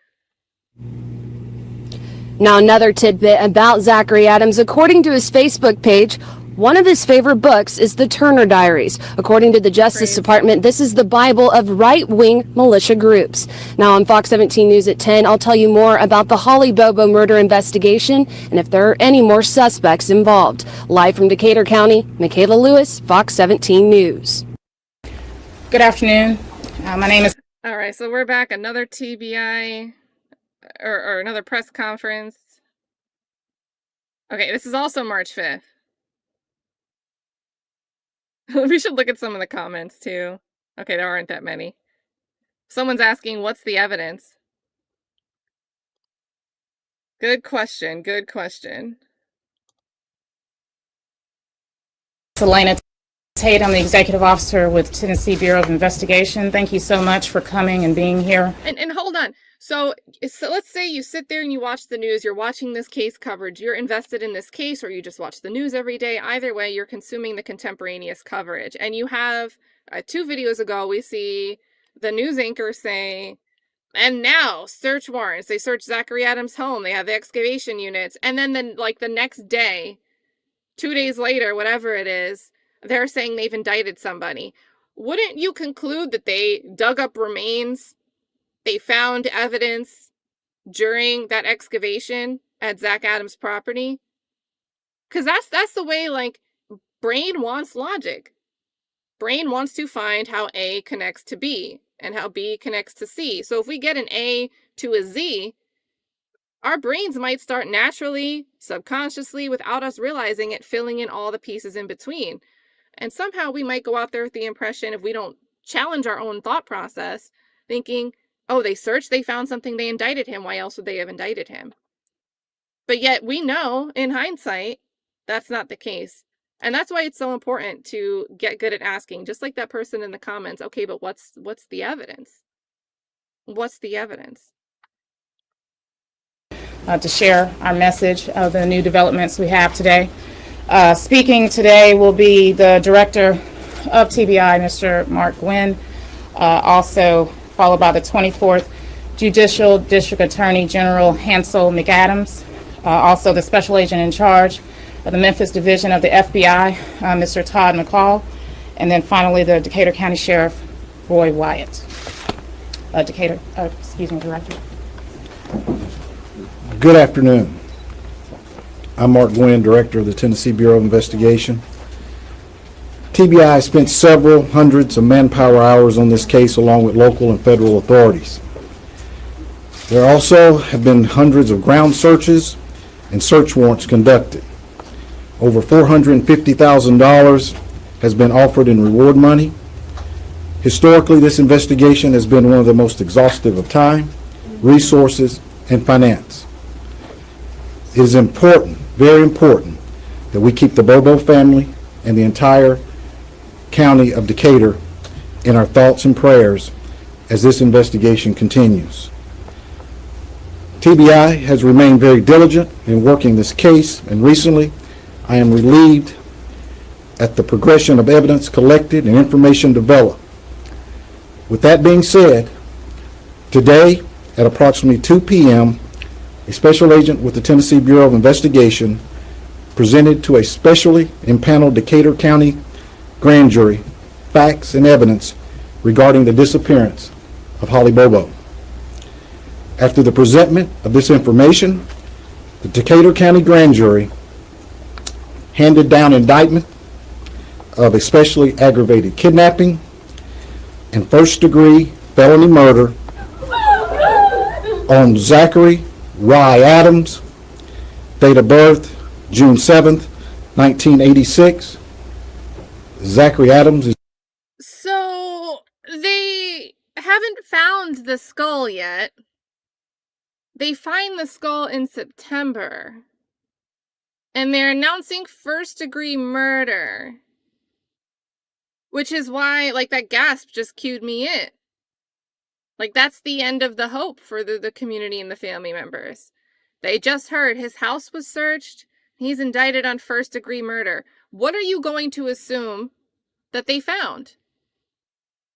Now, another tidbit about Zachary Adams. According to his Facebook page, one of his favorite books is the Turner Diaries. According to the Justice Department, this is the Bible of right-wing militia groups. Now, on Fox 17 News at 10, I'll tell you more about the Holly Bobo murder investigation and if there are any more suspects involved. Live from Decatur County, Michaela Lewis, Fox 17 News. Good afternoon. My name is... All right, so we're back. Another TBI... Or another press conference. Okay, this is also March 5th. We should look at some of the comments too. Okay, there aren't that many. Someone's asking, what's the evidence? Good question. Good question. Selena Tate, I'm the executive officer with Tennessee Bureau of Investigation. Thank you so much for coming and being here. And hold on. So let's say you sit there and you watch the news, you're watching this case coverage, you're invested in this case, or you just watch the news every day. Either way, you're consuming the contemporaneous coverage. And you have 2 videos ago, we see the news anchor say, and now search warrants. They search Zachary Adams' home. They have the excavation units. And then the next day, 2 days later, whatever it is, they're saying they've indicted somebody. Wouldn't you conclude that they dug up remains? They found evidence during that excavation at Zach Adams' property? Because that's the way, like, brain wants logic. Brain wants to find how A connects to B and how B connects to C. So if we get an A to a Z, our brains might start naturally, subconsciously, without us realizing it, filling in all the pieces in between. And somehow we might go out there with the impression, if we don't challenge our own thought process, thinking, oh, they searched, they found something, they indicted him. Why else would they have indicted him? But yet we know, in hindsight, that's not the case. And that's why it's so important to get good at asking, just like that person in the comments, okay, but what's the evidence? What's the evidence? To share our message of the new developments we have today. Speaking today will be the Director of TBI, Mr. Mark Gwyn, also followed by the 24th Judicial District Attorney General Hansel McCadams, also the Special Agent in Charge of the Memphis Division of the FBI, Mr. Todd McCall, and then finally the Decatur County Sheriff Roy Wyatt. Director. Good afternoon. I'm Mark Gwyn, Director of the Tennessee Bureau of Investigation. TBI spent several hundreds of manpower hours on this case along with local and federal authorities. There also have been hundreds of ground searches and search warrants conducted. Over $450,000 has been offered in reward money. Historically, this investigation has been one of the most exhaustive of time, resources, and finance. It is important, very important, that we keep the Bobo family and the entire county of Decatur in our thoughts and prayers as this investigation continues. TBI has remained very diligent in working this case, and recently I am relieved at the progression of evidence collected and information developed. With that being said, today at approximately 2 p.m., a special agent with the Tennessee Bureau of Investigation presented to a specially impaneled Decatur County grand jury facts and evidence regarding the disappearance of Holly Bobo. After the presentment of this information, the Decatur County grand jury handed down indictment of especially aggravated kidnapping and first-degree felony murder on Zachary Adams, date of birth June 7th, 1986. Zachary Adams is... So they haven't found the skull yet. They find the skull in September. And they're announcing first-degree murder. Which is why, like, that gasp just cued me in. Like, that's the end of the hope for the community and the family members. They just heard his house was searched. He's indicted on first-degree murder. What are you going to assume that they found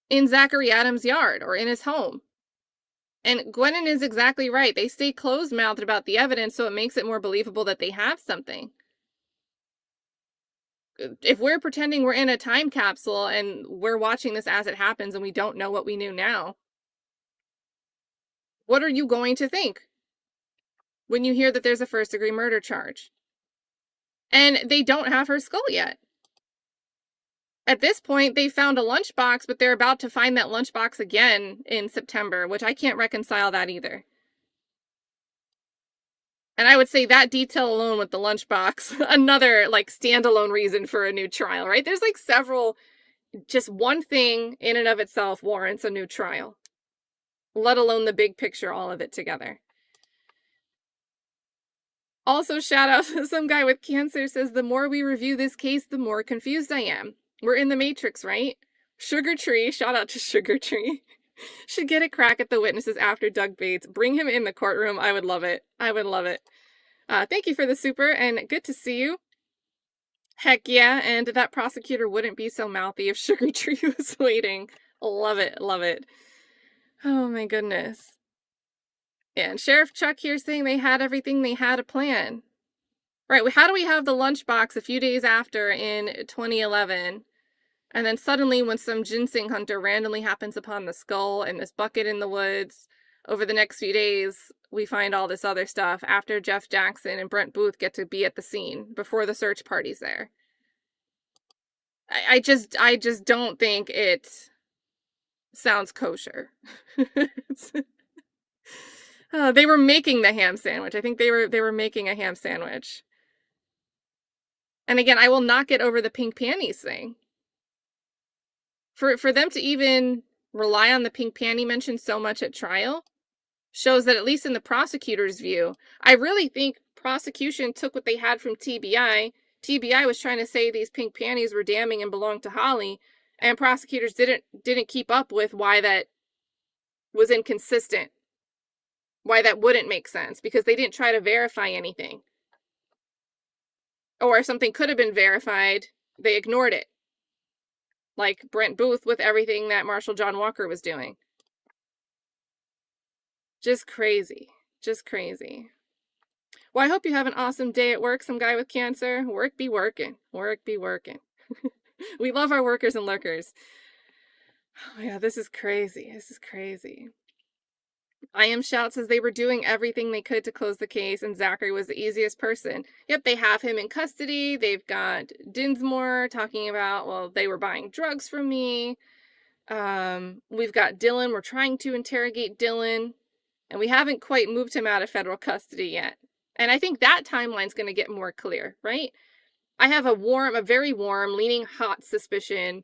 in Zachary Adams' yard or in his home? And Gwennon is exactly right. They stay closed-mouthed about the evidence, so it makes it more believable that they have something. If we're pretending we're in a time capsule and we're watching this as it happens and we don't know what we knew now, what are you going to think when you hear that there's a first-degree murder charge? And they don't have her skull yet. At this point, they found a lunchbox, but they're about to find that lunchbox again in September, which I can't reconcile that either. And I would say that detail alone with the lunchbox, another like standalone reason for a new trial, right? There's like several, just one thing in and of itself warrants a new trial, let alone the big picture, all of it together. Also, shout out to some guy with cancer says, the more we review this case, the more confused I am. We're in the Matrix, right? Sugar Tree, shout out to Sugar Tree, should get a crack at the witnesses after Doug Bates. Bring him in the courtroom. I would love it. I would love it. Thank you for the super, and good to see you. Heck yeah, and that prosecutor wouldn't be so mouthy if Sugar Tree was waiting. Love it, love it. Oh my goodness. Yeah, and Sheriff Chuck here saying they had everything, they had a plan. Right, how do we have the lunchbox a few days after in 2011, and then suddenly when some ginseng hunter randomly happens upon the skull and this bucket in the woods, over the next few days, we find all this other stuff after Jeff Jackson and Brent Booth get to be at the scene before the search party's there. I just don't think it sounds kosher. They were making the ham sandwich. I think they were making a ham sandwich. And again, I will not get over the pink panties thing. For them to even rely on the pink panty mentioned so much at trial shows that, at least in the prosecutor's view, I really think prosecution took what they had from TBI. TBI was trying to say these pink panties were damning and belonged to Holly, and prosecutors didn't keep up with why that was inconsistent, why that wouldn't make sense, because they didn't try to verify anything. Or if something could have been verified, they ignored it. Like Brent Booth with everything that Marshal John Walker was doing. Just crazy. Just crazy. Well, I hope you have an awesome day at work, some guy with cancer. Work be working. Work be working. We love our workers and lurkers. Oh yeah, this is crazy. This is crazy. I Am Shout says they were doing everything they could to close the case, and Zachary was the easiest person. Yep, they have him in custody. They've got Dinsmore talking about, well, they were buying drugs from me. We've got Dylan. We're trying to interrogate Dylan, and we haven't quite moved him out of federal custody yet. And I think that timeline's going to get more clear, right? I have a very warm, leaning hot suspicion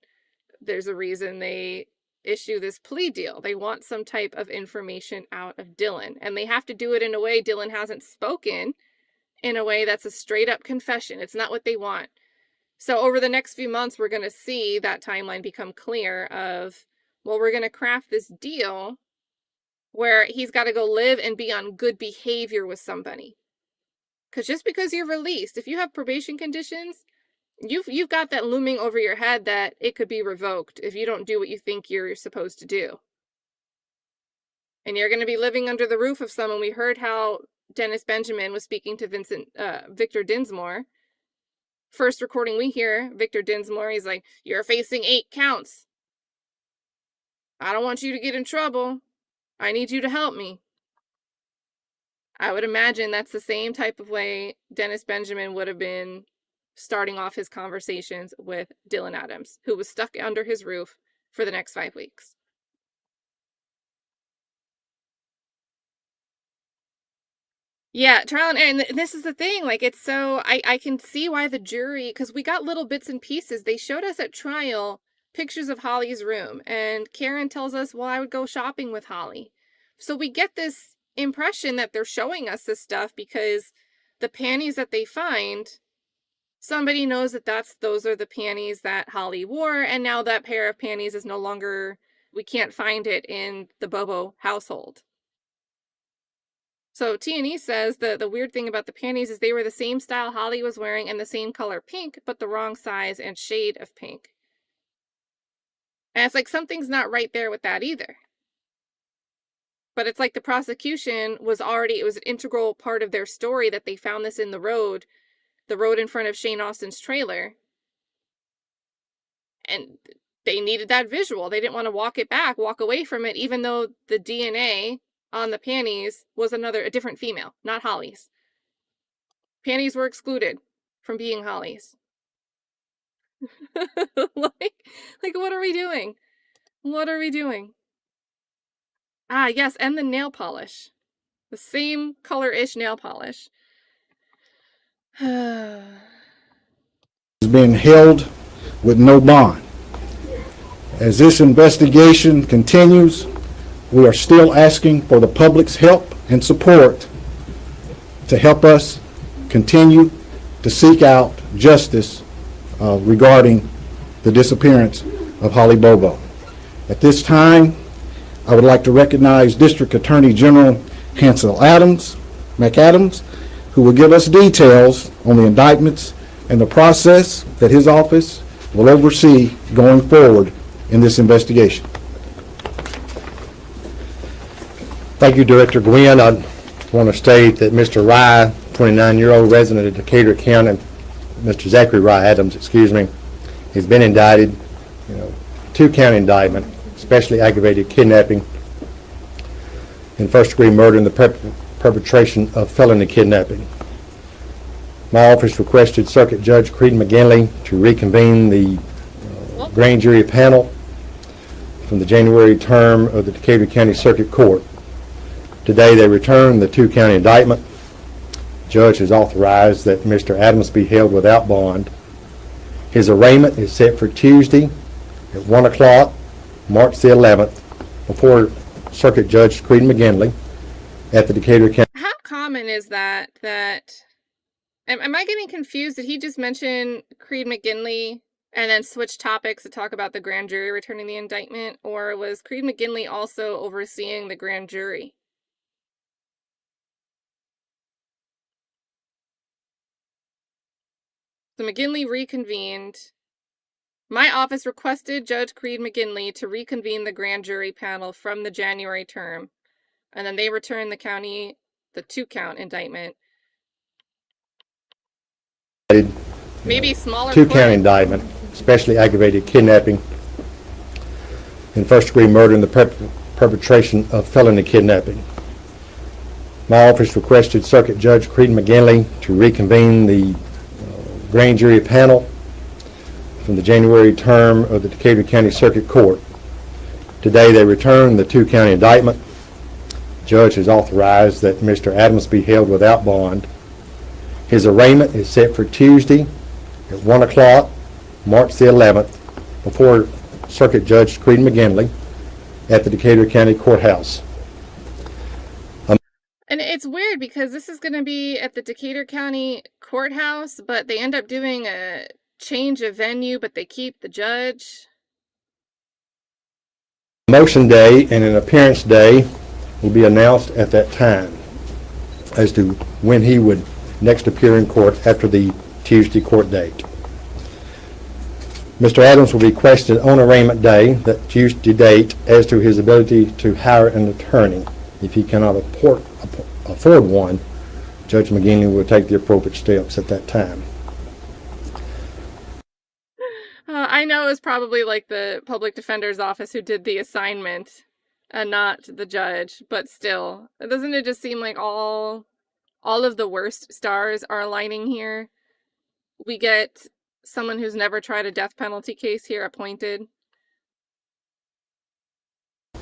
there's a reason they issue this plea deal. They want some type of information out of Dylan, and they have to do it in a way Dylan hasn't spoken, in a way that's a straight up confession. It's not what they want. So over the next few months, we're going to see that timeline become clear of, well, we're going to craft this deal where he's got to go live and be on good behavior with somebody. Because just because you're released, if you have probation conditions, you've got that looming over your head that it could be revoked if you don't do what you think you're supposed to do. And you're going to be living under the roof of someone. We heard how Dennis Benjamin was speaking to Victor Dinsmore. First recording we hear, Victor Dinsmore, he's like, you're facing 8 counts. I don't want you to get in trouble. I need you to help me. I would imagine that's the same type of way Dennis Benjamin would have been starting off his conversations with Dylan Adams, who was stuck under his roof for the next 5 weeks. Yeah, trial and error. And this is the thing, like, it's so, I can see why the jury, because we got little bits and pieces. They showed us at trial pictures of Holly's room, and Karen tells us, well, I would go shopping with Holly. So we get this impression that they're showing us this stuff because the panties that they find, somebody knows that those are the panties that Holly wore, and now that pair of panties is no longer, we can't find it in the Bobo household. So T&E says the weird thing about the panties is they were the same style Holly was wearing and the same color pink, but the wrong size and shade of pink. And it's like something's not right there with that either. But it's like the prosecution was already, it was an integral part of their story that they found this in the road in front of Shayne Austin's trailer. And they needed that visual. They didn't want to walk away from it, even though the DNA on the panties was a different female, not Holly's. Panties were excluded from being Holly's. like what are we doing? What are we doing? Ah, yes, and the nail polish. The same color-ish nail polish. is being held with no bond. As this investigation continues, we are still asking for the public's help and support to help us continue to seek out justice regarding the disappearance of Holly Bobo. At this time, I would like to recognize District Attorney General Hansel McCadams, who will give us details on the indictments and the process that his office will oversee going forward in this investigation. Thank you, Director Gwyn. I want to state that Mr. Rye, 29-year-old resident of Decatur County, Mr. Zachary Adams, has been indicted, 2-count indictment, especially aggravated kidnapping and first-degree murder and the perpetration of felony kidnapping. My office requested Circuit Judge Creed McGinley to reconvene the grand jury panel from the January term of the Decatur County Circuit Court. Today they returned the 2-count indictment. The judge has authorized that Mr. Adams be held without bond. His arraignment is set for Tuesday at 1 o'clock, March the 11th, before Circuit Judge Creed McGinley at the Decatur County. How common is that? Am I getting confused? Did he just mention Creed McGinley and then switch topics to talk about the grand jury returning the indictment? Or was Creed McGinley also overseeing the grand jury? So McGinley reconvened. My office requested Judge Creed McGinley to reconvene the grand jury panel from the January term. And then they returned the 2-count indictment. Maybe smaller 2-count indictment, especially aggravated kidnapping and first-degree murder and the perpetration of felony kidnapping. My office requested Circuit Judge Creed McGinley to reconvene the grand jury panel from the January term of the Decatur County Circuit Court. Today they returned the 2-count indictment. The judge has authorized that Mr. Adams be held without bond. His arraignment is set for Tuesday at 1 o'clock, March the 11th, before Circuit Judge Creed McGinley at the Decatur County Courthouse. And it's weird because this is going to be at the Decatur County Courthouse, but they end up doing a change of venue, but they keep the judge. Motion day and an appearance day will be announced at that time as to when he would next appear in court after the Tuesday court date. Mr. Adams will be questioned on arraignment day, that Tuesday date, as to his ability to hire an attorney. If he cannot afford one, Judge McGinley will take the appropriate steps at that time. I know it was probably like the public defender's office who did the assignment and not the judge, but still, doesn't it just seem like all of the worst stars are aligning here? We get someone who's never tried a death penalty case here appointed.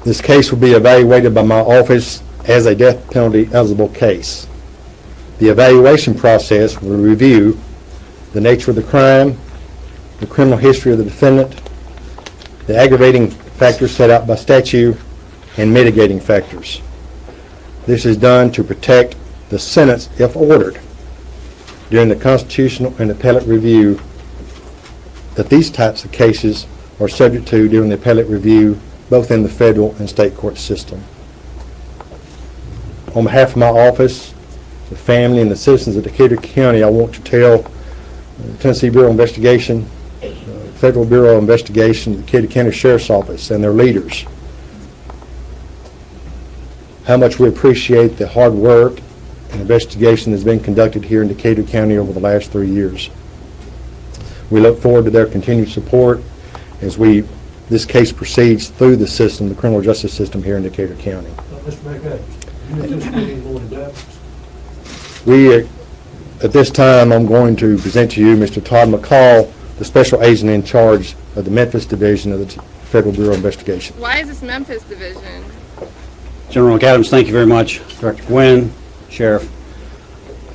This case will be evaluated by my office as a death penalty eligible case. The evaluation process will review the nature of the crime, the criminal history of the defendant, the aggravating factors set out by statute, and mitigating factors. This is done to protect the sentence if ordered during the constitutional and appellate review that these types of cases are subject to during the appellate review, both in the federal and state court system. On behalf of my office, the family, and the citizens of Decatur County, I want to tell the Tennessee Bureau of Investigation, Federal Bureau of Investigation, the Decatur County Sheriff's Office, and their leaders how much we appreciate the hard work and investigation that's been conducted here in Decatur County over the last 3 years. We look forward to their continued support as this case proceeds through the system, the criminal justice system here in Decatur County. Mr. McCall, you anticipating more indictments? At this time, I'm going to present to you Mr. Todd McCall, the special agent in charge of the Memphis Division of the Federal Bureau of Investigation. Why is this Memphis division? General McAdams, thank you very much. Director Gwyn, Sheriff,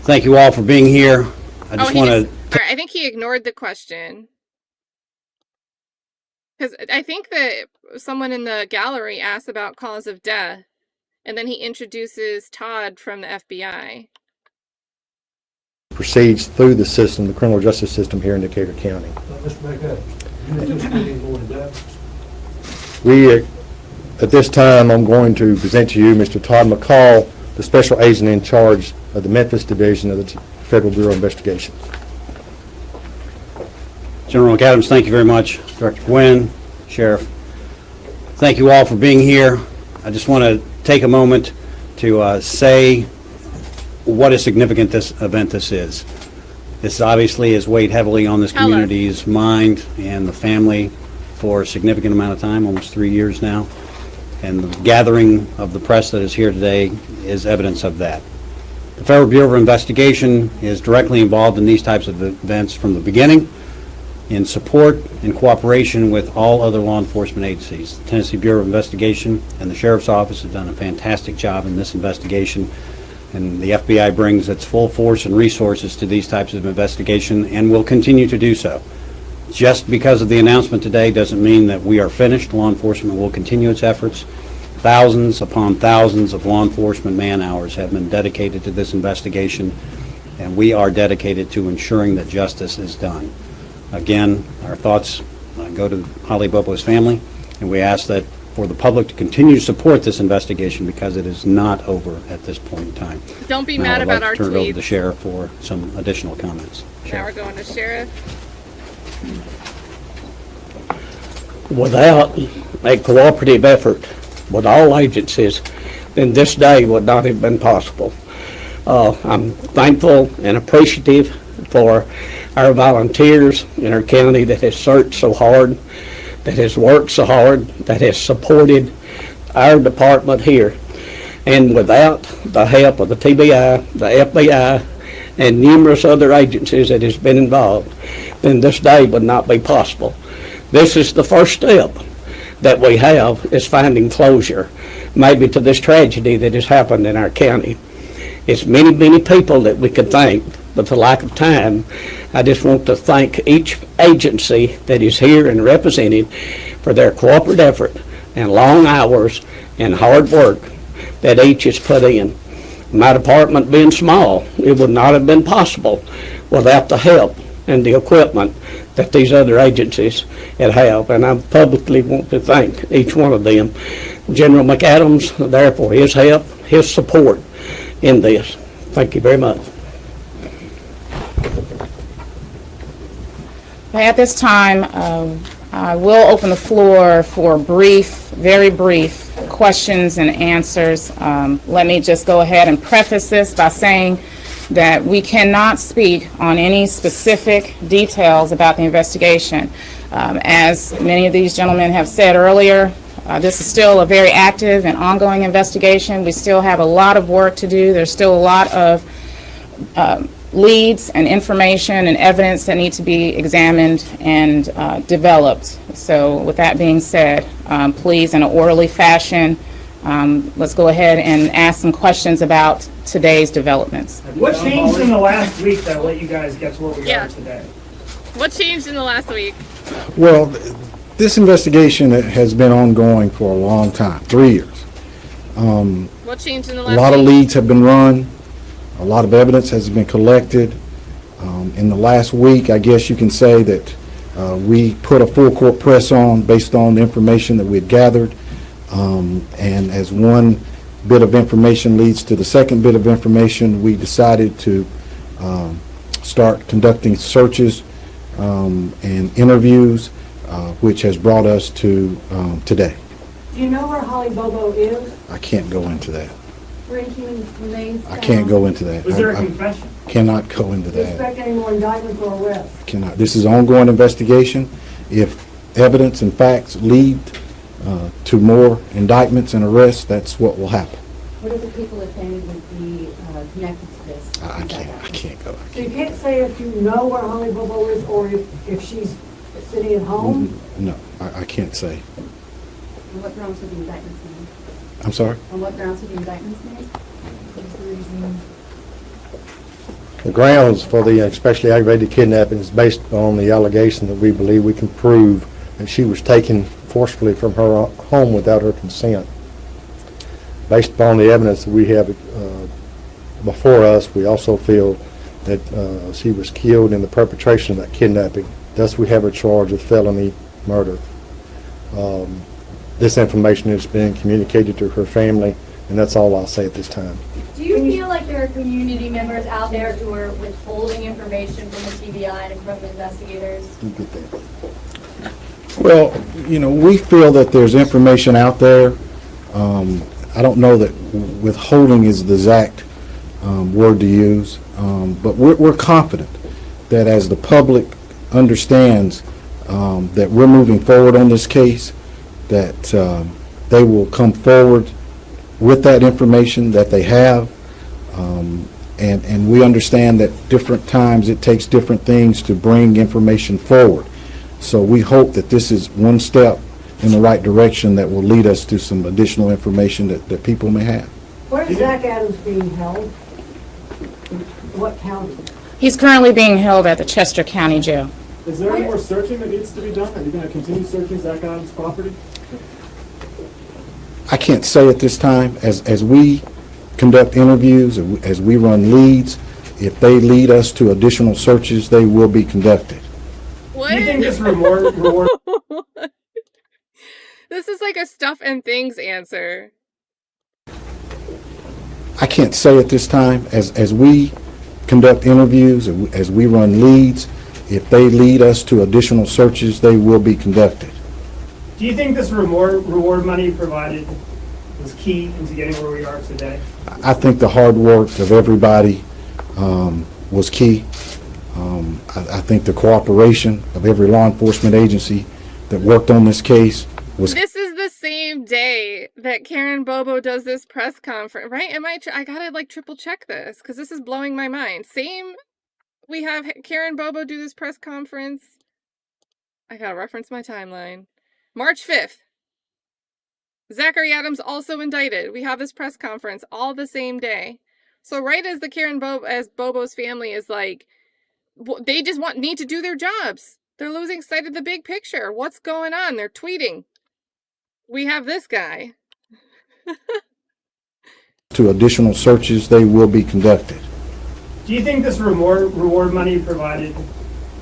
thank you all for being here. I just want to. I think he ignored the question. Because I think that someone in the gallery asked about cause of death, and then he introduces Todd from the FBI. Proceeds through the system, the criminal justice system here in Decatur County. Mr. McCadams, you anticipating going to death? At this time, I'm going to present to you Mr. Todd McCall, the special agent in charge of the Memphis Division of the Federal Bureau of Investigation. General McAdams, thank you very much. Director Gwyn, Sheriff, thank you all for being here. I just want to take a moment to say what a significant event this is. This obviously has weighed heavily on this community's mind and the family for a significant amount of time, almost 3 years now. And the gathering of the press that is here today is evidence of that. The Federal Bureau of Investigation is directly involved in these types of events from the beginning, in support and cooperation with all other law enforcement agencies. The Tennessee Bureau of Investigation and the Sheriff's Office have done a fantastic job in this investigation, and the FBI brings its full force and resources to these types of investigation and will continue to do so. Just because of the announcement today doesn't mean that we are finished. Law enforcement will continue its efforts. Thousands upon thousands of law enforcement man-hours have been dedicated to this investigation, and we are dedicated to ensuring that justice is done. Again, our thoughts go to Holly Bobo's family, and we ask that for the public to continue to support this investigation because it is not over at this point in time. Don't be Now mad I'd about like our to turn it over to tweets. the Sheriff for some additional comments. Now we're going to Sheriff. Without a cooperative effort with all agencies, then this day would not have been possible. I'm thankful and appreciative for our volunteers in our county that has searched so hard, that has worked so hard, that has supported our department here. And without the help of the TBI, the FBI, and numerous other agencies that has been involved, then this day would not be possible. This is the first step that we have, is finding closure, maybe to this tragedy that has happened in our county. It's many, many people that we could thank, but for lack of time, I just want to thank each agency that is here and represented for their cooperative effort and long hours and hard work that each has put in. My department being small, it would not have been possible without the help and the equipment that these other agencies have, and I publicly want to thank each one of them. General McAdams, there for his help, his support in this. Thank you very much. At this time, I will open the floor for very brief questions and answers. Let me just go ahead and preface this by saying that we cannot speak on any specific details about the investigation. As many of these gentlemen have said earlier, this is still a very active and ongoing investigation. We still have a lot of work to do. There's still a lot of leads and information and evidence that need to be examined and developed. So with that being said, please, in an orderly fashion, let's go ahead and ask some questions about today's developments. What changed in the last week that let you guys get to what we are today? What changed in the last week? Well, this investigation has been ongoing for a long time, 3 years. What changed in the last A lot of week? leads have been run. A lot of evidence has been collected. In the last week, I guess you can say that we put a full court press on based on the information that we had gathered. And as one bit of information leads to the second bit of information, we decided to start conducting searches and interviews, which has brought us to today. Do you know where Holly Bobo is? I can't go into that. Where he remains? I can't go into that. Was there a I confession? cannot go into Do you that. expect any more indictments or arrests? Cannot. This is an ongoing investigation. If evidence and facts lead to more indictments and arrests, that's what will happen. What are the people, if any, would be connected to this? I can't go. So you can't say if you know where Holly Bobo is or if she's sitting at home? No, I can't say. On what grounds would the indictments made? I'm sorry? On what grounds would the indictments made? What is the reason? The grounds for the especially aggravated kidnapping is based on the allegation that we believe we can prove that she was taken forcefully from her home without her consent. Based upon the evidence that we have before us, we also feel that she was killed in the perpetration of that kidnapping. Thus, we have her charged with felony murder. This information has been communicated to her family, and that's all I'll say at this time. Do you feel like there are community members out there who are withholding information from the TBI and from the investigators? You get that. Well, you know, we feel that there's information out there. I don't know that withholding is the exact word to use, but we're confident that as the public understands that we're moving forward on this case, that they will come forward with that information that they have, and we understand that different times it takes different things to bring information forward. So we hope that this is one step in the right direction that will lead us to some additional information that people may have. Where is Zach Adams being held? What county? He's currently being held at the Chester County Jail. Is there any more searching that needs to be done? Are you going to continue searching Zach Adams' property? I can't say at this time. As we conduct interviews, as we run leads, if they lead us to additional searches, they will be conducted. What? Do you think this reward This is like a stuff and things answer. I can't say at this time. As we conduct interviews, as we run leads, if they lead us to additional searches, they will be conducted. Do you think this reward money provided was key into getting where we are today? I think the hard work of everybody was key. I think the cooperation of every law enforcement agency that worked on this case was. This is the same day that Karen Bobo does this press conference, right? I gotta like triple check this because this is blowing my mind. We have Karen Bobo do this press conference. I gotta reference my timeline. March 5th. Zachary Adams also indicted. We have this press conference all the same day. So right as Bobo's family is like, they just need to do their jobs. They're losing sight of the big picture. What's going on? They're tweeting. We have this guy. To additional searches, they will be conducted. Do you think this reward money provided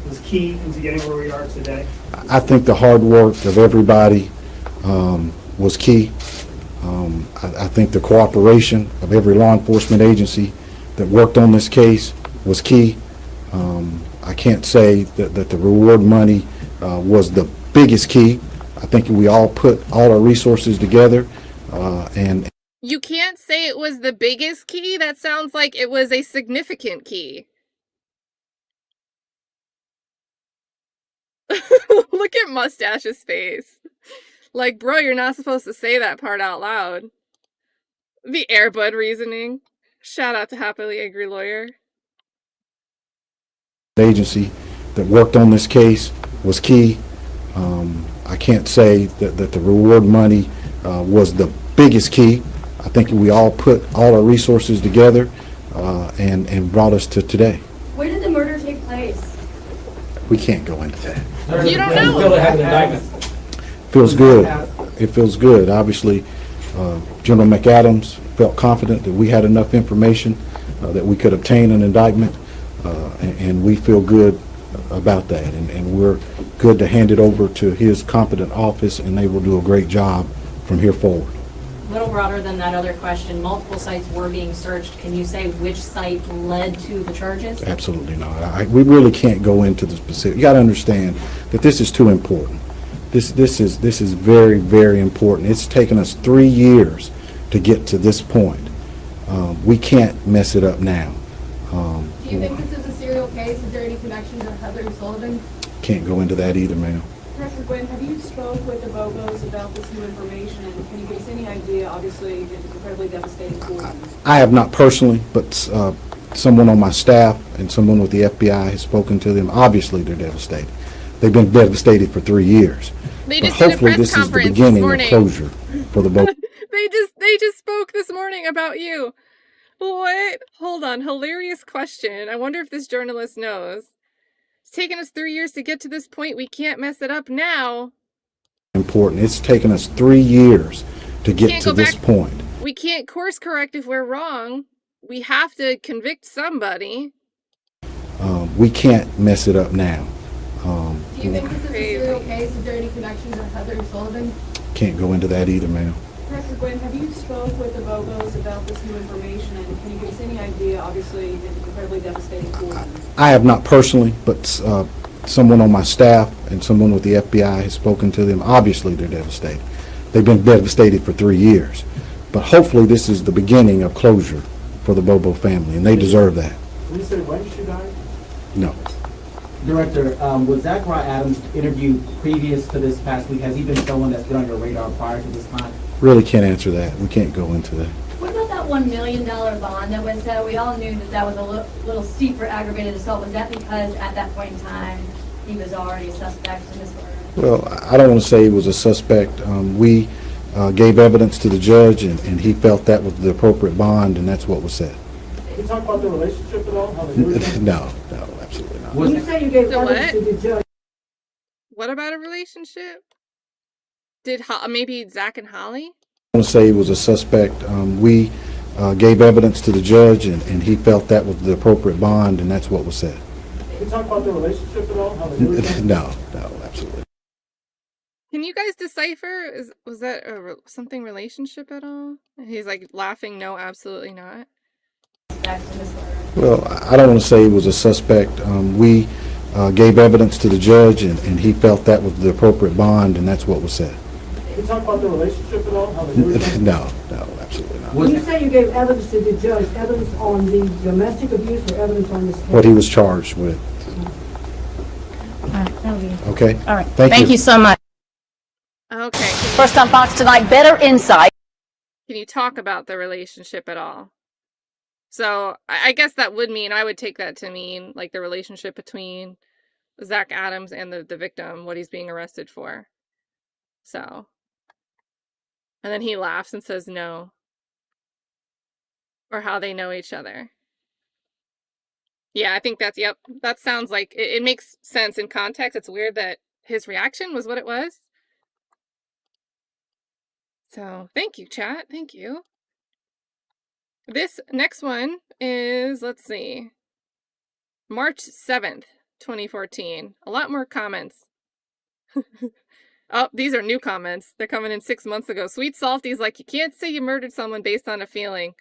was key into getting where we are today? I think the hard work of everybody was key. I think the cooperation of every law enforcement agency that worked on this case was key. I can't say that the reward money was the biggest key. I think we all put all our resources together and You can't say it was the biggest key. That sounds like it was a significant key. Look at Mustache's face. Like, bro, you're not supposed to say that part out loud. The Airbud reasoning. Shout out to Happily Angry Lawyer. the agency that worked on this case was key. I can't say that the reward money was the biggest key. I think we all put all our resources together and brought us to today. Where did the murder take place? We can't go into that. You don't know. Feels good. It feels good. Obviously, General McAdams felt confident that we had enough information that we could obtain an indictment, and we feel good about that. And we're good to hand it over to his competent office, and they will do a great job from here forward. A little broader than that other question, multiple sites were being searched. Can you say which site led to the charges? Absolutely not. We really can't go into the specific. You got to understand that this is too important. This is very, very important. It's taken us 3 years to get to this point. We can't mess it up now. Do you think this is a serial case? Is there any connection to Heather Sullivan? Can't go into that either, ma'am. Director Gwyn, have you spoke with the Bobos about this new information, and can you give us any idea? Obviously, it's incredibly devastating for you. I have not personally, but someone on my staff and someone with the FBI has spoken to them. Obviously, they're devastated. They've been devastated for 3 years. They But just did a hopefully, press this is the conference beginning this of morning. closure for the Bobos. They just spoke this morning about you. What? Hold on. Hilarious question. I wonder if this journalist knows. It's taken us 3 years to get to this point. We can't mess it up now. Important. It's taken us 3 years to get to this point. We can't course correct if we're wrong. We have to convict somebody. We can't mess it up now. Do you think this is a serial case? Is there any connections with Heather Sullivan? Can't go into that either, ma'am. Director Gwyn, have you spoke with the Bobos about this new information, and can you give us any idea? Obviously, it's incredibly devastating for them. I have not personally, but someone on my staff and someone with the FBI has spoken to them. Obviously, they're devastated. They've been devastated for 3 years. But hopefully this is the beginning of closure for the Bobo family, and they deserve that. Can you say when she died? No. Director, was Zachary Adams interviewed previous to this past week? Has he been someone that's been on your radar prior to this time? Really can't answer that. We can't go into that. What about that $1 million bond that was set? We all knew that that was a little steep for aggravated assault. Was that because at that point in time he was already a suspect in this murder? Well, I don't want to say he was a suspect. We gave evidence to the judge, and he felt that was the appropriate bond, and that's what was said. Can you talk about the relationship at all? How they knew each other? No, absolutely not. When you say you gave evidence to the judge. What about a relationship? Did maybe Zach and Holly? I want to say he was a suspect. We gave evidence to the judge, and he felt that was the appropriate bond, and that's what was said. Can you talk about the relationship at all? How they knew each other? No, absolutely. Can you guys decipher? Was that something relationship at all? And he's like laughing. No, absolutely not. Well, I don't want to say he was a suspect. We gave evidence to the judge, and he felt that was the appropriate bond, and that's what was said. Can you talk about the relationship at all? How they knew each other? No, absolutely not. When you say you gave evidence to the judge, evidence on the domestic abuse or evidence on this case? What he was charged with. Okay? All right. Thank you so much. Okay. First on Fox tonight, better insight. Can you talk about the relationship at all? So I guess that would mean, I would take that to mean like the relationship between Zach Adams and the victim, what he's being arrested for. So, and then he laughs and says no. Or how they know each other. Yeah, I think that's, yep, that sounds like, it makes sense in context. It's weird that his reaction was what it was. So, thank you, chat. Thank you. This next one is, let's see, March 7th, 2014. A lot more comments. Oh, these are new comments. They're coming in 6 months ago. Sweet Salty's like, you can't say you murdered someone based on a feeling.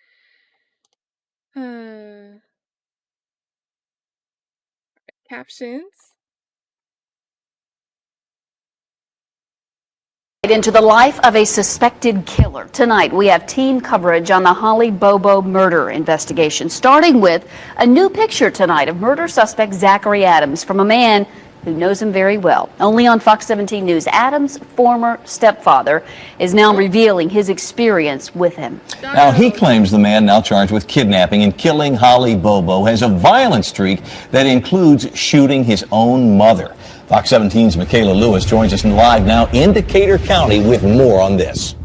Captions. Into the life of a suspected killer. Tonight, we have team coverage on the Holly Bobo murder investigation, starting with a new picture tonight of murder suspect Zachary Adams from a man who knows him very well. Only on Fox 17 News, Adams' former stepfather is now revealing his experience with him. Now, he claims the man now charged with kidnapping and killing Holly Bobo has a violent streak that includes shooting his own mother. Fox 17's Michaela Lewis joins us live now in Decatur County with more on this.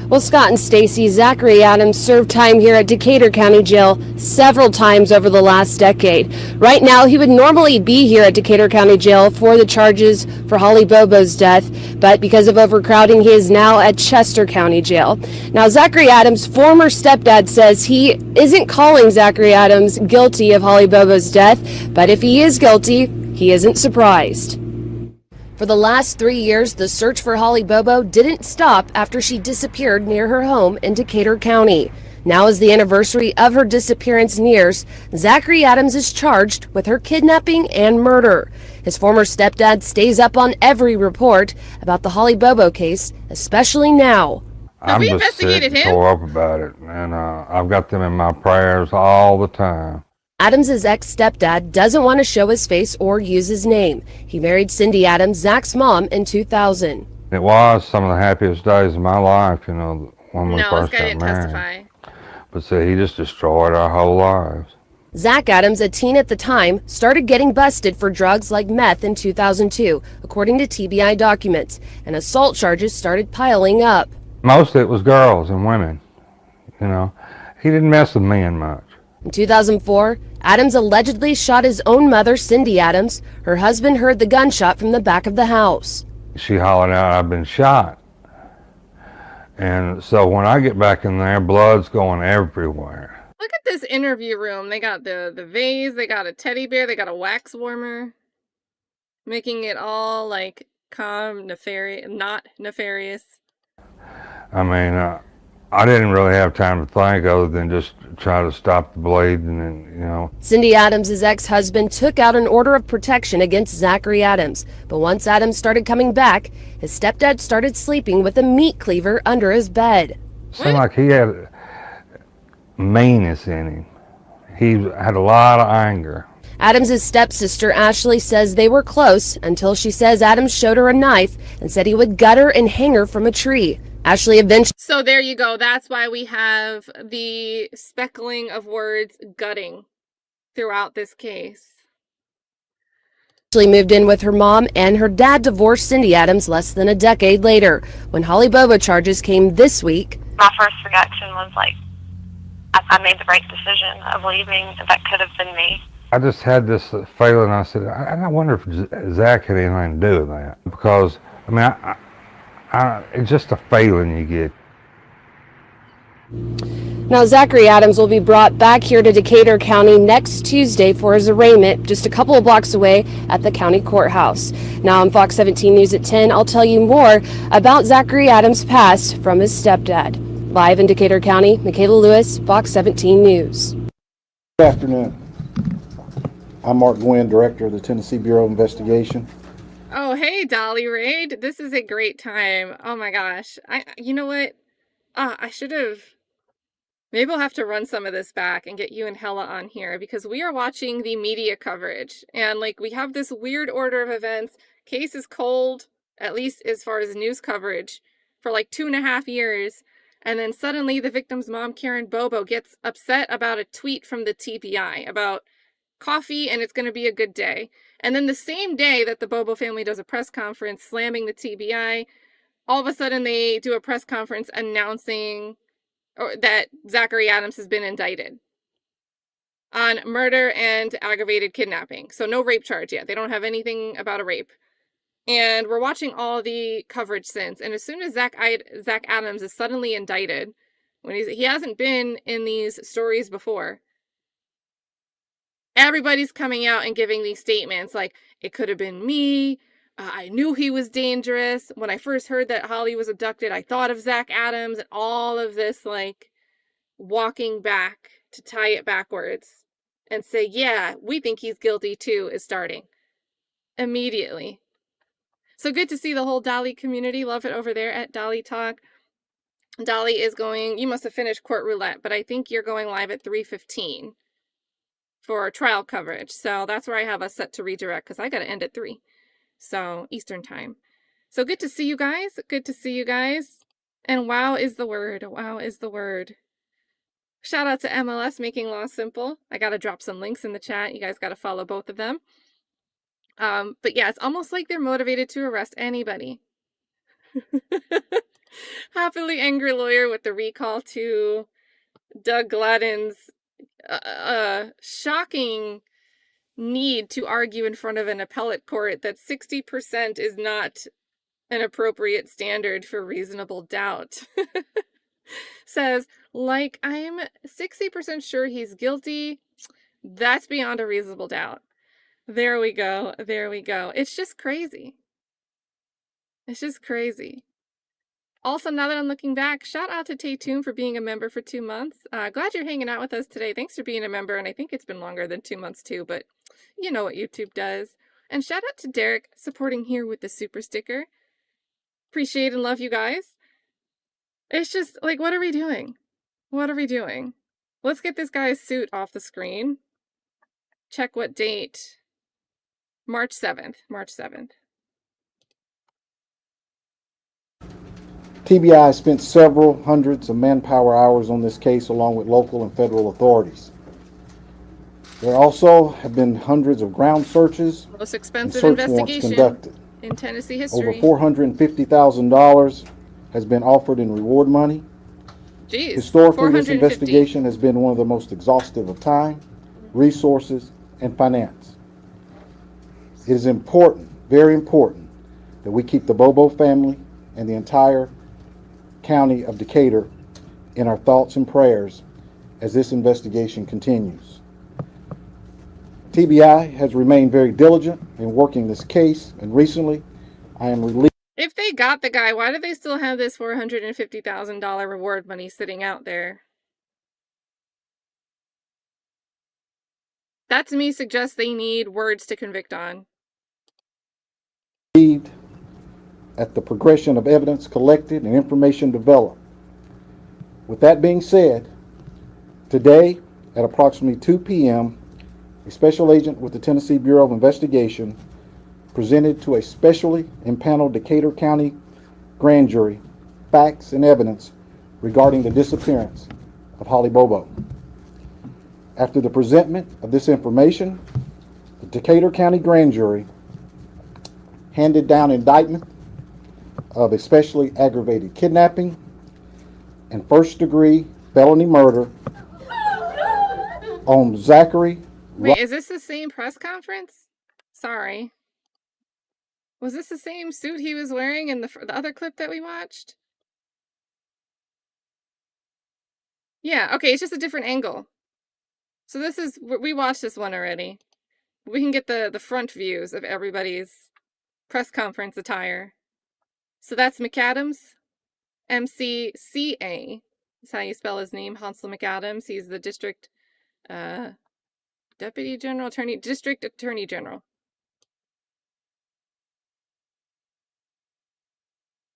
Well, Scott and Stacy, Zachary Adams served time here at Decatur County Jail several times over the last decade. Right now, he would normally be here at Decatur County Jail for the charges for Holly Bobo's death, but because of overcrowding, he is now at Chester County Jail. Now, Zachary Adams' former stepdad says he isn't calling Zachary Adams guilty of Holly Bobo's death, but if he is guilty, he isn't surprised. For the last 3 years, the search for Holly Bobo didn't stop after she disappeared near her home in Decatur County. Now, as the anniversary of her disappearance nears, Zachary Adams is charged with her kidnapping and murder. His former stepdad stays up on every report about the Holly Bobo case, especially now. I'm just sick and tore up about it, and I've got them in my prayers all the time. Adams' ex-stepdad doesn't want to show his face or use his name. He married Cindy Adams, Zach's mom, in 2000. It was some of the happiest days of my life, you know, when we first got married. Testify. But see, he just destroyed our whole lives. Zach Adams, a teen at the time, started getting busted for drugs like meth in 2002, according to TBI documents, and assault charges started piling up. Mostly it was girls and women. You know, he didn't mess with men much. In 2004, Adams allegedly shot his own mother, Cindy Adams. Her husband heard the gunshot from the back of the house. She hollered out, "I've been shot." And so when I get back in there, blood's going everywhere. Look at this interview room. They got the vase, they got a teddy bear, they got a wax warmer. Making it all like calm, not nefarious. I mean, I didn't really have time to think other than just try to stop the blade and then, you know. Cindy Adams' ex-husband took out an order of protection against Zachary Adams. But once Adams started coming back, his stepdad started sleeping with a meat cleaver under his bed. It seemed like he had meanness in him. He had a lot of anger. Adams' stepsister Ashley says they were close until she says Adams showed her a knife and said he would gut her and hang her from a tree. Ashley eventually... So there you go. That's why we have the speckling of words gutting throughout this case. Ashley moved in with her mom, and her dad divorced Cindy Adams less than a decade later. When Holly Bobo charges came this week... My first reaction was like, I made the right decision of leaving. That could have been me. I just had this feeling. I said, I wonder if Zach had anything to do with that. Because, I mean, it's just a feeling you get. Now, Zachary Adams will be brought back here to Decatur County next Tuesday for his arraignment, just a couple of blocks away at the county courthouse. Now, on Fox 17 News at 10, I'll tell you more about Zachary Adams' past from his stepdad. Live in Decatur County, Michaela Lewis, Fox 17 News. Good afternoon. I'm Mark Gwyn, Director of the Tennessee Bureau of Investigation. Oh, hey, Dolly Raid. This is a great time. Oh my gosh. You know what? I should have... Maybe we'll have to run some of this back and get you and Hella on here because we are watching the media coverage. And like we have this weird order of events. Case is cold, at least as far as news coverage, for like 2.5 years. And then suddenly the victim's mom, Karen Bobo, gets upset about a tweet from the TBI about coffee and it's going to be a good day. And then the same day that the Bobo family does a press conference slamming the TBI, all of a sudden they do a press conference announcing that Zachary Adams has been indicted on murder and aggravated kidnapping. So no rape charge yet. They don't have anything about a rape. And we're watching all the coverage since. And as soon as Zach Adams is suddenly indicted, when he hasn't been in these stories before, everybody's coming out and giving these statements like, it could have been me. I knew he was dangerous. When I first heard that Holly was abducted, I thought of Zach Adams, and all of this, like, walking back to tie it backwards and say, yeah, we think he's guilty too, is starting immediately. So good to see the whole Dolly community. Love it over there at Dolly Talk. Dolly is going, you must have finished court roulette, but I think you're going live at 3:15 for trial coverage. So that's where I have us set to redirect because I got to end at 3. So Eastern time. So good to see you guys. Good to see you guys. And wow is the word. Wow is the word. Shout out to MLS making law simple. I got to drop some links in the chat. You guys got to follow both of them. But yeah, it's almost like they're motivated to arrest anybody. Happily angry lawyer with the recall to Doug Gladden's shocking need to argue in front of an appellate court that 60% is not an appropriate standard for reasonable doubt. Says, like, I'm 60% sure he's guilty. That's beyond a reasonable doubt. There we go. There we go. It's just crazy. It's just crazy. Also, now that I'm looking back, shout out to Tay-Toon for being a member for 2 months. Glad you're hanging out with us today. Thanks for being a member, and I think it's been longer than 2 months too, but you know what YouTube does. And shout out to Derek supporting here with the super sticker. Appreciate and love you guys. It's just, like, what are we doing? What are we doing? Let's get this guy's suit off the screen. Check what date. March 7th. March 7th. TBI spent several hundreds of manpower hours on this case along with local and federal authorities. There also have been hundreds of ground searches Most expensive and search warrants investigation conducted. in Tennessee history. Over $450,000 has been offered in reward money. Geez, Historically, this 450. investigation has been one of the most exhaustive of time, resources, and finance. It is important, very important, that we keep the Bobo family and the entire county of Decatur in our thoughts and prayers as this investigation continues. TBI has remained very diligent in working this case, and recently I am relieved. If they got the guy, why do they still have this $450,000 reward money sitting out there? That to me suggests they need words to convict on. At the progression of evidence collected and information developed. With that being said, today at approximately 2 p.m., a special agent with the Tennessee Bureau of Investigation presented to a specially impaneled Decatur County grand jury facts and evidence regarding the disappearance of Holly Bobo. After the presentment of this information, the Decatur County grand jury handed down indictment of especially aggravated kidnapping and first-degree felony murder on Zachary. Wait, is this the same press conference? Sorry. Was this the same suit he was wearing in the other clip that we watched? Yeah, okay, it's just a different angle. So this is, we watched this one already. We can get the front views of everybody's press conference attire. So that's McCadams, M-C-C-A. That's how you spell his name, Hansel McCadams. He's the district Deputy General Attorney, District Attorney General.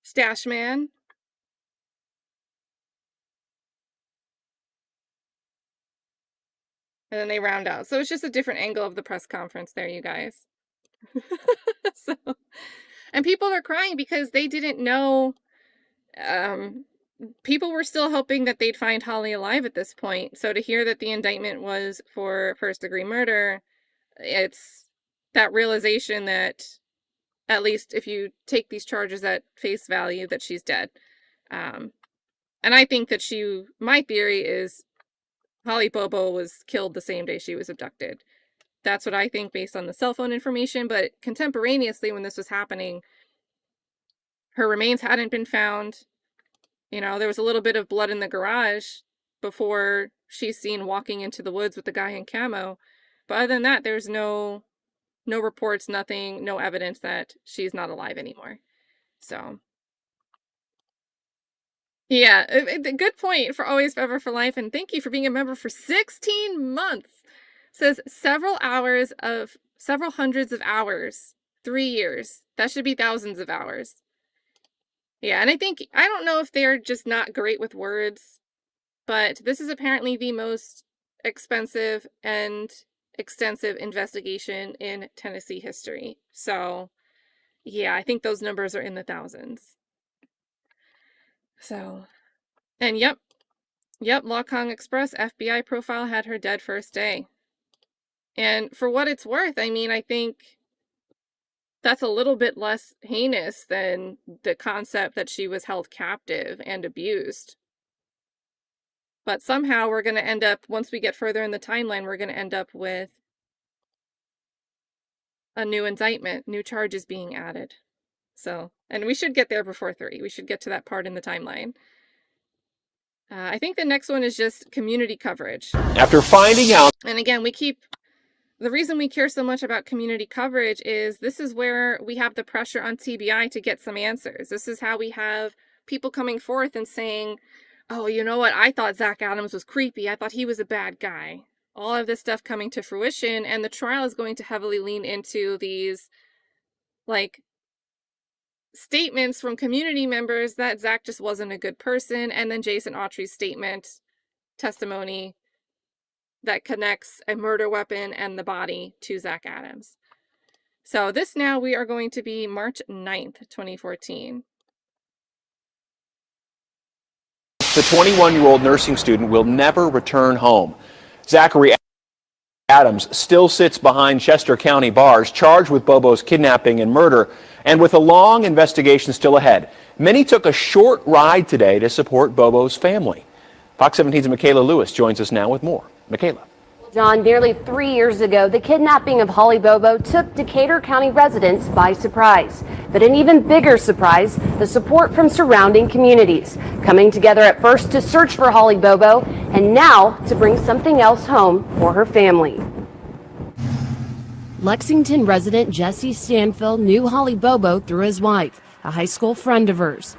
Stash Man. And then they round out. So it's just a different angle of the press conference there, you guys. So, and people are crying because they didn't know. People were still hoping that they'd find Holly alive at this point. So to hear that the indictment was for first-degree murder, it's that realization that, at least if you take these charges at face value, that she's dead. And I think that my theory is Holly Bobo was killed the same day she was abducted. That's what I think based on the cell phone information, but contemporaneously when this was happening, her remains hadn't been found. You know, there was a little bit of blood in the garage before she's seen walking into the woods with the guy in camo. But other than that, there's no reports, nothing, no evidence that she's not alive anymore. So, yeah, good point for Always Forever for Life, and thank you for being a member for 16 months. Says several hundreds of hours, 3 years. That should be thousands of hours. Yeah, and I don't know if they're just not great with words, but this is apparently the most expensive and extensive investigation in Tennessee history. So, yeah, I think those numbers are in the thousands. So, and yep, Lokong Express FBI profile had her dead first day. And for what it's worth, I mean, I think that's a little bit less heinous than the concept that she was held captive and abused. But somehow we're going to end up, once we get further in the timeline, we're going to end up with a new indictment, new charges being added. So, and we should get there before 3. We should get to that part in the timeline. I think the next one is just community coverage. After finding out... And again, the reason we care so much about community coverage is this is where we have the pressure on TBI to get some answers. This is how we have people coming forth and saying, oh, you know what? I thought Zach Adams was creepy. I thought he was a bad guy. All of this stuff coming to fruition, and the trial is going to heavily lean into these, like, statements from community members that Zach just wasn't a good person, and then Jason Autry's testimony that connects a murder weapon and the body to Zach Adams. So this now we are going to be March 9th, 2014. The 21-year-old nursing student will never return home. Zachary Adams still sits behind Chester County bars, charged with Bobo's kidnapping and murder, and with a long investigation still ahead. Many took a short ride today to support Bobo's family. Fox 17's Michaela Lewis joins us now with more. Michaela. John, nearly 3 years ago, the kidnapping of Holly Bobo took Decatur County residents by surprise. But an even bigger surprise, the support from surrounding communities, coming together at first to search for Holly Bobo and now to bring something else home for her family. Lexington resident Jesse Stanfill knew Holly Bobo through his wife, a high school friend of hers.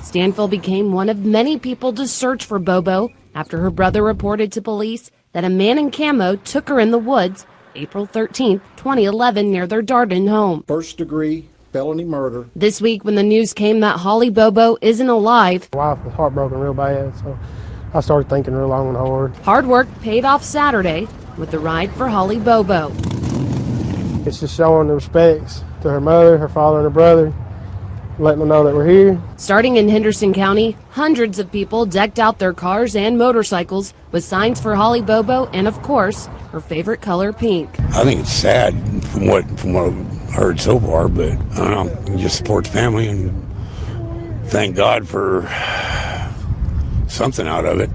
Stanfill became one of many people to search for Bobo after her brother reported to police that a man in camo took her in the woods April 13, 2011, near their Darden home. First-degree felony murder. This week, when the news came that Holly Bobo isn't alive, my wife was heartbroken real bad, so I started thinking real long and hard. Hard work paid off Saturday with the ride for Holly Bobo. It's just showing the respects to her mother, her father, and her brother, letting them know that we're here. Starting in Henderson County, hundreds of people decked out their cars and motorcycles with signs for Holly Bobo and, of course, her favorite color, pink. I think it's sad from what I've heard so far, but I don't know, just support the family and thank God for something out of it.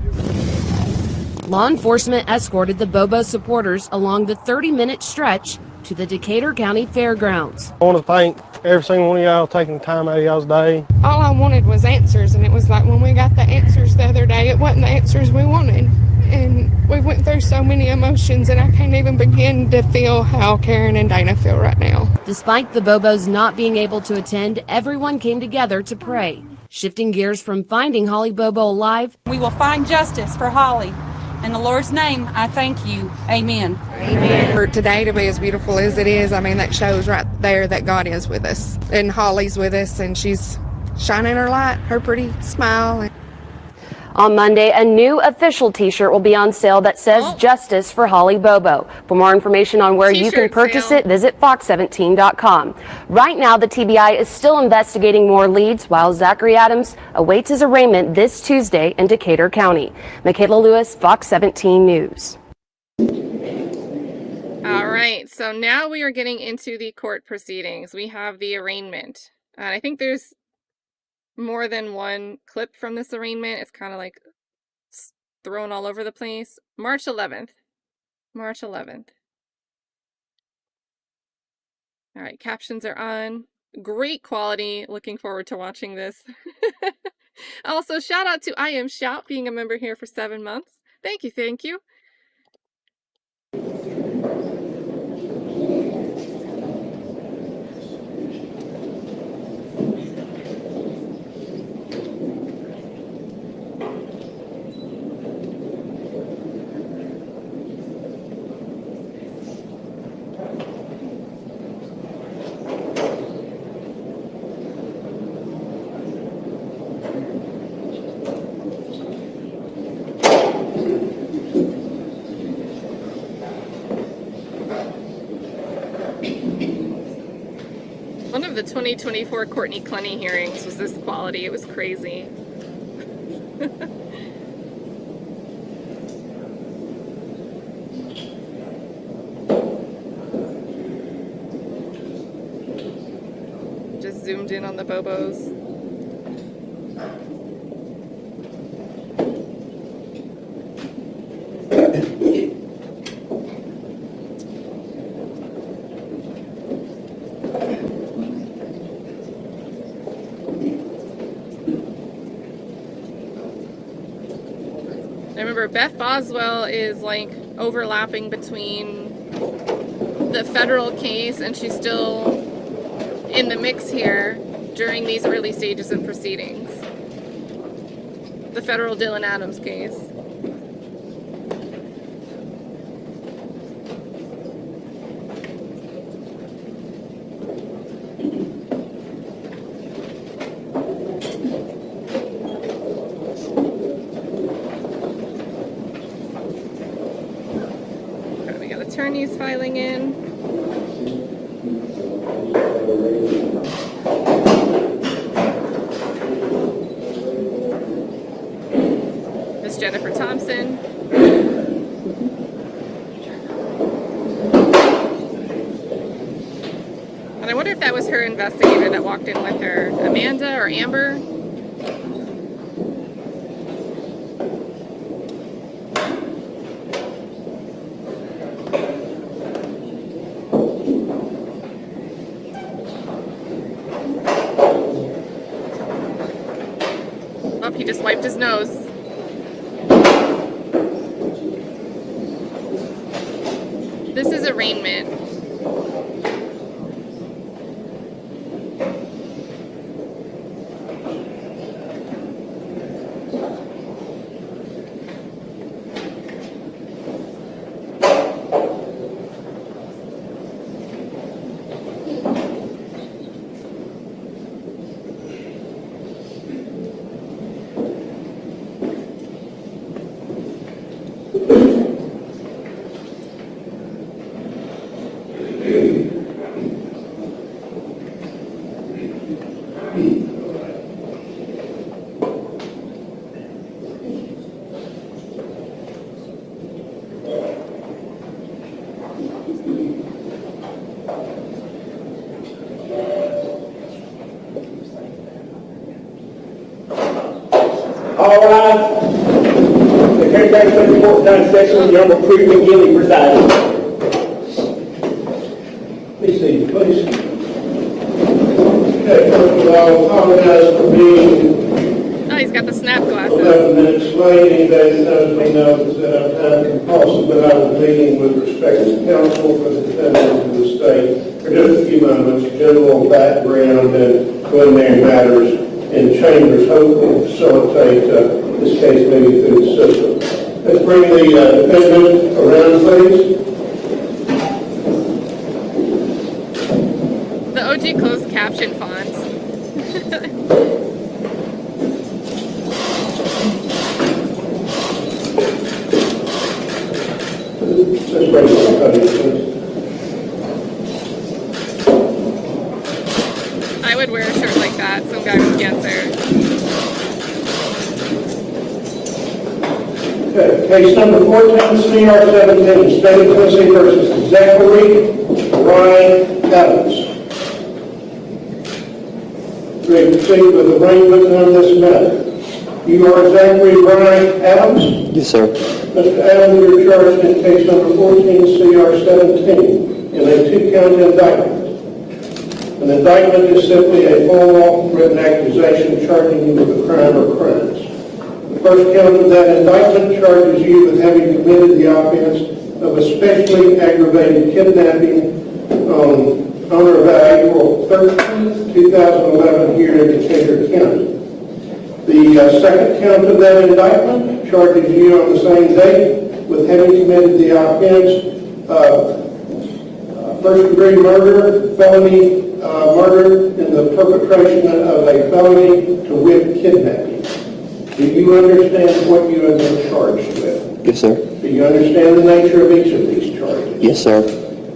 Law enforcement escorted the Bobo supporters along the 30-minute stretch to the Decatur County Fairgrounds. I want to thank every single one of y'all taking the time out of y'all's day. All I wanted was answers, and it was like when we got the answers the other day, it wasn't the answers we wanted. And we went through so many emotions, and I can't even begin to feel how Karen and Dana feel right now. Despite the Bobos not being able to attend, everyone came together to pray. Shifting gears from finding Holly Bobo alive, we will find justice for Holly. In the Lord's name, I thank you. Amen. Amen. For today to be as beautiful as it is, I mean, that shows right there that God is with us. And Holly's with us, and she's shining her light, her pretty smile. On Monday, a new official t-shirt will be on sale that says Justice for Holly Bobo. For more information on where you can purchase it, visit fox17.com. Right now, the TBI is still investigating more leads while Zachary Adams awaits his arraignment this Tuesday in Decatur County. Michaela Lewis, Fox 17 News. All right, so now we are getting into the court proceedings. We have the arraignment. I think there's more than one clip from this arraignment. It's kind of like thrown all over the place. March 11th. March 11th. All right, captions are on. Great quality. Looking forward to watching this. Also, shout out to I Am Shout being a member here for 7 months. Thank you, thank you. One of the 2024 Courtney Clenny hearings was this quality. It was crazy. Just zoomed in on the Bobos. I remember Beth Boswell is like overlapping between the federal case, and she's still in the mix here during these early stages of proceedings. The federal Dylan Adams case. Attorneys filing in. Miss Jennifer Thompson. And I wonder if that was her investigator that walked in with her, Amanda or Amber. He just wiped his nose. This is arraignment. All right. The County Director Court Time Session, the Honorable Mary Beth Helmes presiding. Please seat, please. Okay, first of all, apologize for being Oh, he's got the snap glasses. 11 minutes late. Anybody that knows me knows that I'm compulsive, but I was meeting with respect to counsel for the defendants of the state for just a few moments, general background and preliminary matters in chambers, hopefully facilitate this case maybe through the system. Let's bring the defendant around, please. The OG closed caption fonts. Let's bring the podium, please. I would wear a shirt like that, some guy with cancer. Okay, case number 14, CR 17, State of Tennessee versus Zachary Adams. Ready to proceed with the arraignment on this matter. You are Zachary Adams? Yes, sir. Mr. Adams, you're charged in case number 14, CR 17, in a 2-count indictment. An indictment is simply a formal written accusation charging you with a crime or crimes. The first count of that indictment charges you with having committed the offense of especially aggravated kidnapping on or about April 13, 2011 here in Decatur County. The second count of that indictment charges you on the same date with having committed the offense of first-degree murder, felony murder in the perpetration of a felony to wit kidnapping. Do you understand what you have been charged with? Yes, sir. Do you understand the nature of each of these charges? Yes, sir.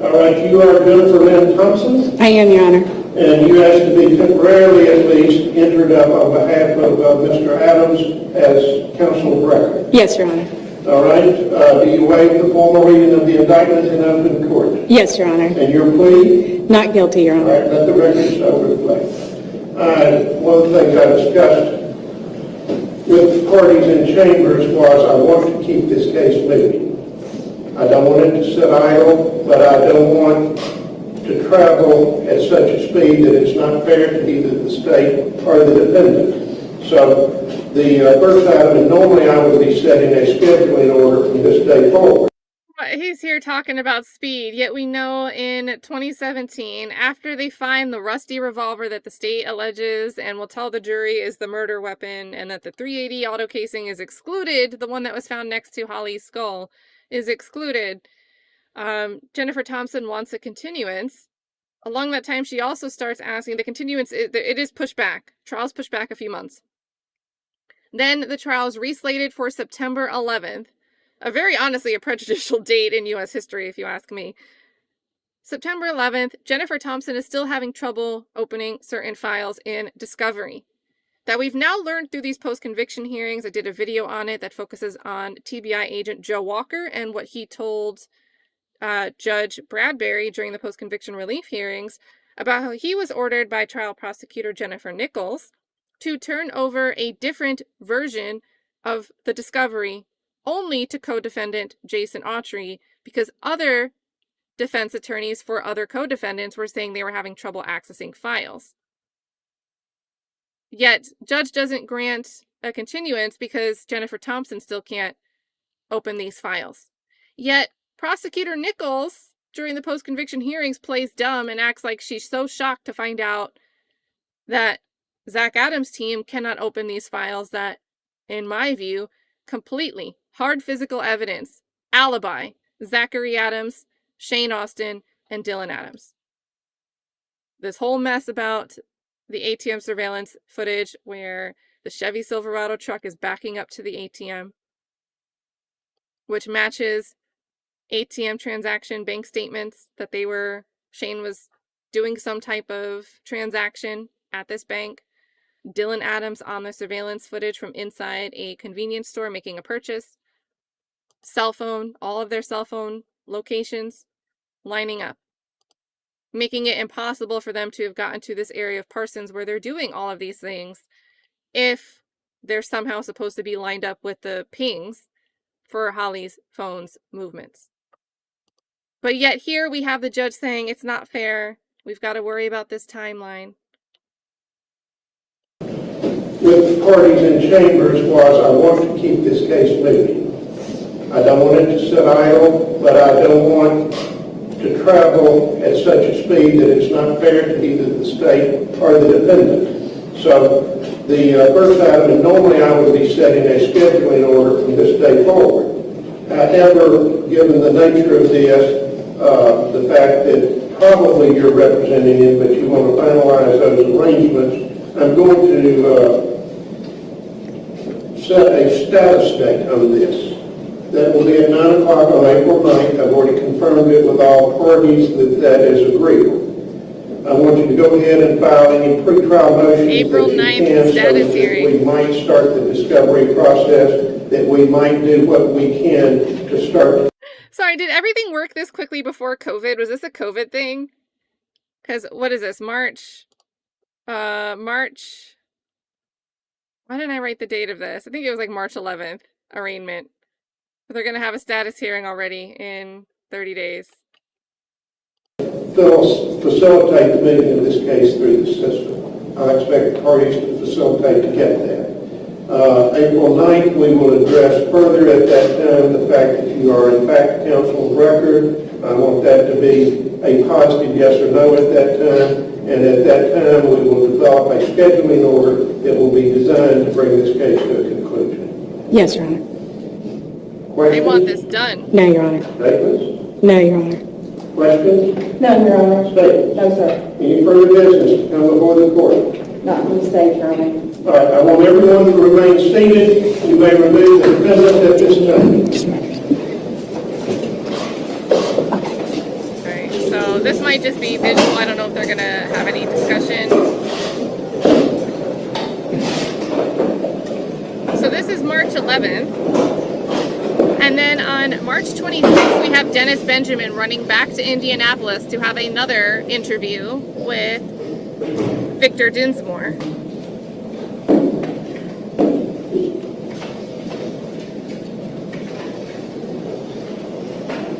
All right, you are Jennifer Lynn Thompson, I am, Your Honor. and you asked to be temporarily at least entered up on behalf of Mr. Adams as counsel of record. Yes, Your Honor. All right, do you waive the formal reading of the indictment in open court? Yes, Your Honor. And your plea? Not guilty, Your All Honor. right, let the record so reflect. One of the things I discussed with the parties in chambers was I want to keep this case moving. I don't want it to sit idle, but I don't want to travel at such a speed that it's not fair to either the state or the defendant. So the first item, and normally I would be setting a scheduling order from this day forward. He's here talking about speed, yet we know in 2017, after they find the rusty revolver that the state alleges and will tell the jury is the murder weapon, and that the .380 auto casing is excluded, the one that was found next to Holly's skull is excluded, Jennifer Thompson wants a continuance. Along that time, she also starts asking, the continuance, it is pushed back. Trial's pushed back a few months. Then the trial is reslated for September 11th. Honestly, a prejudicial date in U.S. history, if you ask me. September 11th, Jennifer Thompson is still having trouble opening certain files in discovery. That we've now learned through these post-conviction hearings. I did a video on it that focuses on TBI agent Joe Walker and what he told Judge Bradbury during the post-conviction relief hearings about how he was ordered by trial prosecutor Jennifer Nichols to turn over a different version of the discovery only to co-defendant Jason Autry, because other defense attorneys for other co-defendants were saying they were having trouble accessing files. Yet, judge doesn't grant a continuance because Jennifer Thompson still can't open these files. Yet Prosecutor Nichols, during the post-conviction hearings, plays dumb and acts like she's so shocked to find out that Zach Adams' team cannot open these files that, in my view, completely hard physical evidence, alibi, Zachary Adams, Shayne Austin, and Dylan Adams. This whole mess about the ATM surveillance footage where the Chevy Silverado truck is backing up to the ATM, which matches ATM transaction bank statements that Shayne was doing some type of transaction at this bank. Dylan Adams on the surveillance footage from inside a convenience store making a purchase. Cell phone, all of their cell phone locations lining up, making it impossible for them to have gotten to this area of Parsons where they're doing all of these things if they're somehow supposed to be lined up with the pings for Holly's phone's movements. But yet here we have the judge saying it's not fair. We've got to worry about this timeline. With the parties in chambers was I want to keep this case moving. I don't want it to sit idle, but I don't want to travel at such a speed that it's not fair to either the state or the defendant. So the first item, and normally I would be setting a scheduling order from this day forward. However, given the nature of this, the fact that probably you're representing it, but you want to finalize those arrangements, I'm going to set a status date on this. That will be at 9 o'clock on April 9th. I've already confirmed it with all parties that is agreeable. I want you to go ahead and file any pretrial motions April 9th status hearing. We might start the discovery process, that we might do what we can to start. Sorry, did everything work this quickly before COVID? Was this a COVID thing? Because what is this? March. Why didn't I write the date of this? I think it was like March 11th, arraignment. But they're going to have a status hearing already in 30 days. Facilitate the moving of this case through the system. I expect the parties to facilitate to get that. April 9th, we will address further at that time the fact that you are in fact counsel of record. I want that to be a positive yes or no at that time. And at that time, we will develop a scheduling order that will be designed to bring this case to a conclusion. Yes, Your Honor. Questions? They want this done. No, Your Honor. Statements? No, Your Honor. Questions? No, Your Honor. Statements? No, sir. Any further business to come before the court? Not from the state, Your Honor. All right, I want everyone to remain seated. You may remove the defendant at this time. Alright, so this might just be visual. I don't know if they're going to have any discussion. So this is March 11th. And then on March 26th, we have Dennis Benjamin running back to Indianapolis to have another interview with Victor Dinsmore.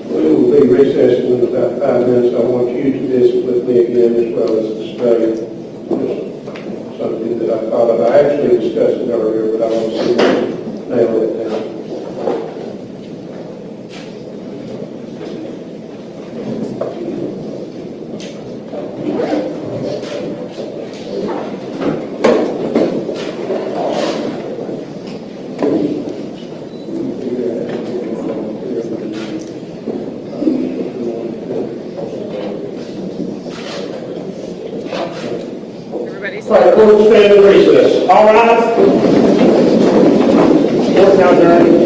We will be recessing in about 5 minutes. I want you to visit with me again as well as the state. Just something that I thought of. I actually discussed it earlier, but I want to see you nail it down. Right, we'll stand in recess. All right. Court now adjourned.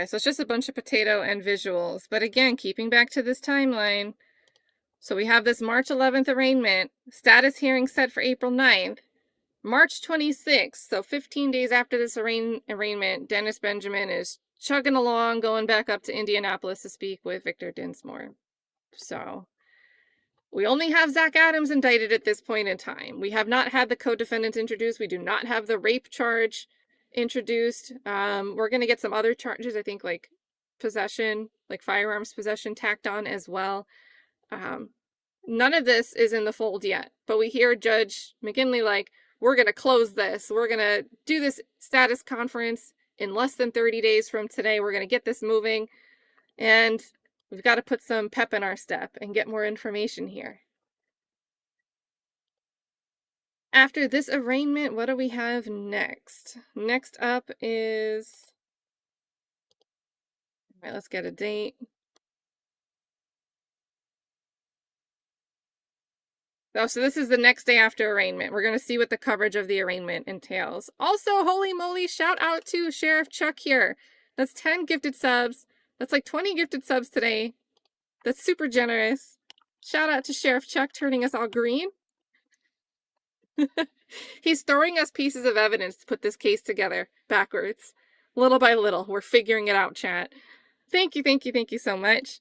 So it's just a bunch of potato and visuals. But again, keeping back to this timeline. So we have this March 11th arraignment, status hearing set for April 9th. March 26th, so 15 days after this arraignment, Dennis Benjamin is chugging along, going back up to Indianapolis to speak with Victor Dinsmore. So we only have Zach Adams indicted at this point in time. We have not had the co-defendants introduced. We do not have the rape charge introduced. We're going to get some other charges, I think, like possession, like firearms possession tacked on as well. None of this is in the fold yet, but we hear Judge McGinley like, we're going to close this. We're going to do this status conference in less than 30 days from today. We're going to get this moving, and we've got to put some pep in our step and get more information here. After this arraignment, what do we have next? Next up is... All right, let's get a date. Oh, so this is the next day after arraignment. We're going to see what the coverage of the arraignment entails. Also, holy moly, shout out to Sheriff Chuck here. That's 10 gifted subs. That's like 20 gifted subs today. That's super generous. Shout out to Sheriff Chuck turning us all green. He's throwing us pieces of evidence to put this case together backwards. Little by little. We're figuring it out, chat. Thank you, thank you, thank you so much.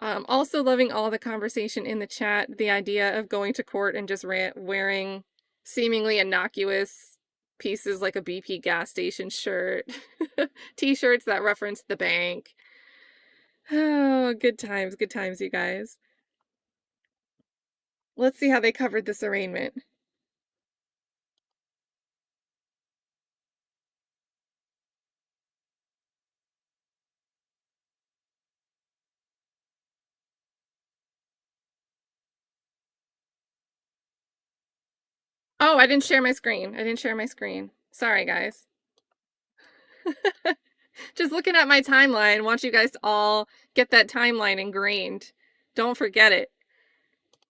Also loving all the conversation in the chat. The idea of going to court and just wearing seemingly innocuous pieces like a BP gas station shirt. T-shirts that reference the bank. Oh, good times, you guys. Let's see how they covered this arraignment. Oh, I didn't share my screen. Sorry, guys. Just looking at my timeline, want you guys to all get that timeline ingrained. Don't forget it.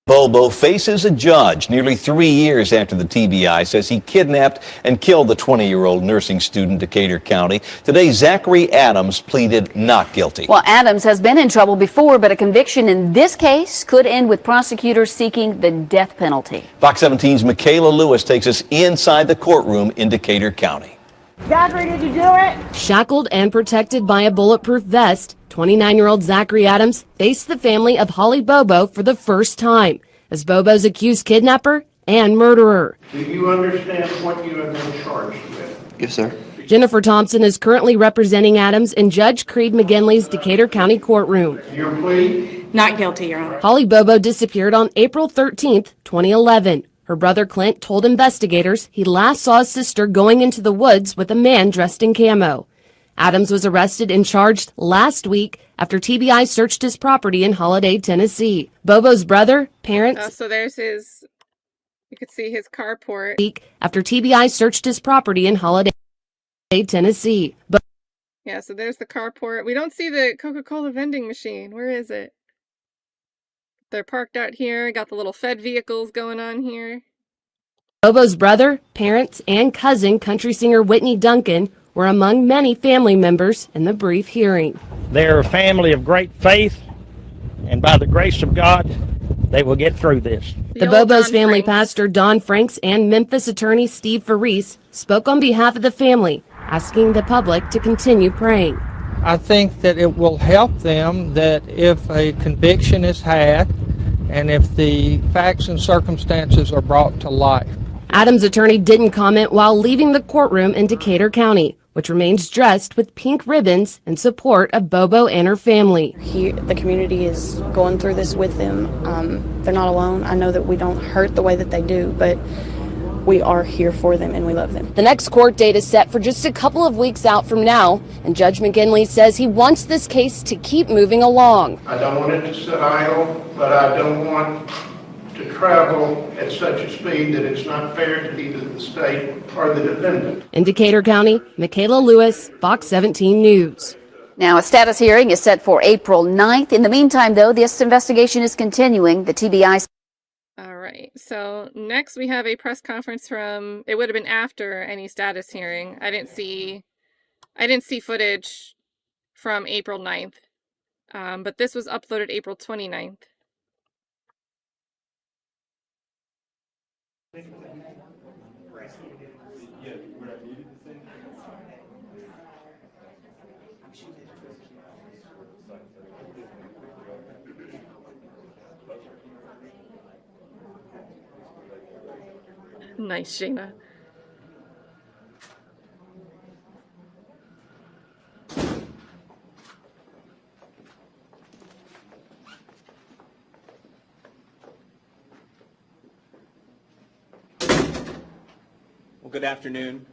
Bobo faces a judge nearly 3 years after the TBI says he kidnapped and killed the 20-year-old nursing student in Decatur County. Today, Zachary Adams pleaded not guilty. Well, Adams has been in trouble before, but a conviction in this case could end with prosecutors seeking the death penalty. Fox 17's Michaela Lewis takes us inside the courtroom in Decatur County. Zachary, did you do it? Shackled and protected by a bulletproof vest, 29-year-old Zachary Adams faced the family of Holly Bobo for the first time as Bobo's accused kidnapper and murderer. Do you understand what you have been charged with? Yes, sir. Jennifer Thompson is currently representing Adams in Judge Creed McGinley's Decatur County courtroom. Your plea? Not guilty, Your Honor. Holly Bobo disappeared on April 13th, 2011. Her brother Clint told investigators he last saw his sister going into the woods with a man dressed in camo. Adams was arrested and charged last week after TBI searched his property in Holiday, Tennessee. Bobo's brother, parents... so there's his... You could see his carport. After TBI searched his property in Holiday, Tennessee. Yeah, so there's the carport. We don't see the Coca-Cola vending machine. Where is it? They're parked out here. Got the little Fed vehicles going on here. Bobo's brother, parents, and cousin, country singer Whitney Duncan, were among many family members in the brief hearing. They're a family of great faith, and by the grace of God, they will get through this. The Bobo's family pastor, Don Franks, and Memphis attorney Steve Faris spoke on behalf of the family, asking the public to continue praying. I think that it will help them that if a conviction is had and if the facts and circumstances are brought to light. Adams' attorney didn't comment while leaving the courtroom in Decatur County, which remains dressed with pink ribbons in support of Bobo and her family. The community is going through this with them. They're not alone. I know that we don't hurt the way that they do, but we are here for them and we love them. The next court date is set for just a couple of weeks out from now, and Judge McGinley says he wants this case to keep moving along. I don't want it to sit idle, but I don't want to travel at such a speed that it's not fair to either the state or the defendant. In Decatur County, Michaela Lewis, Fox 17 News. Now, a status hearing is set for April 9th. In the meantime, though, this investigation is continuing. The TBI... All right, so next we have a press conference from, it would have been after any status hearing. I didn't see footage from April 9th, but this was uploaded April 29th. Nice, Shayna. Well, good afternoon.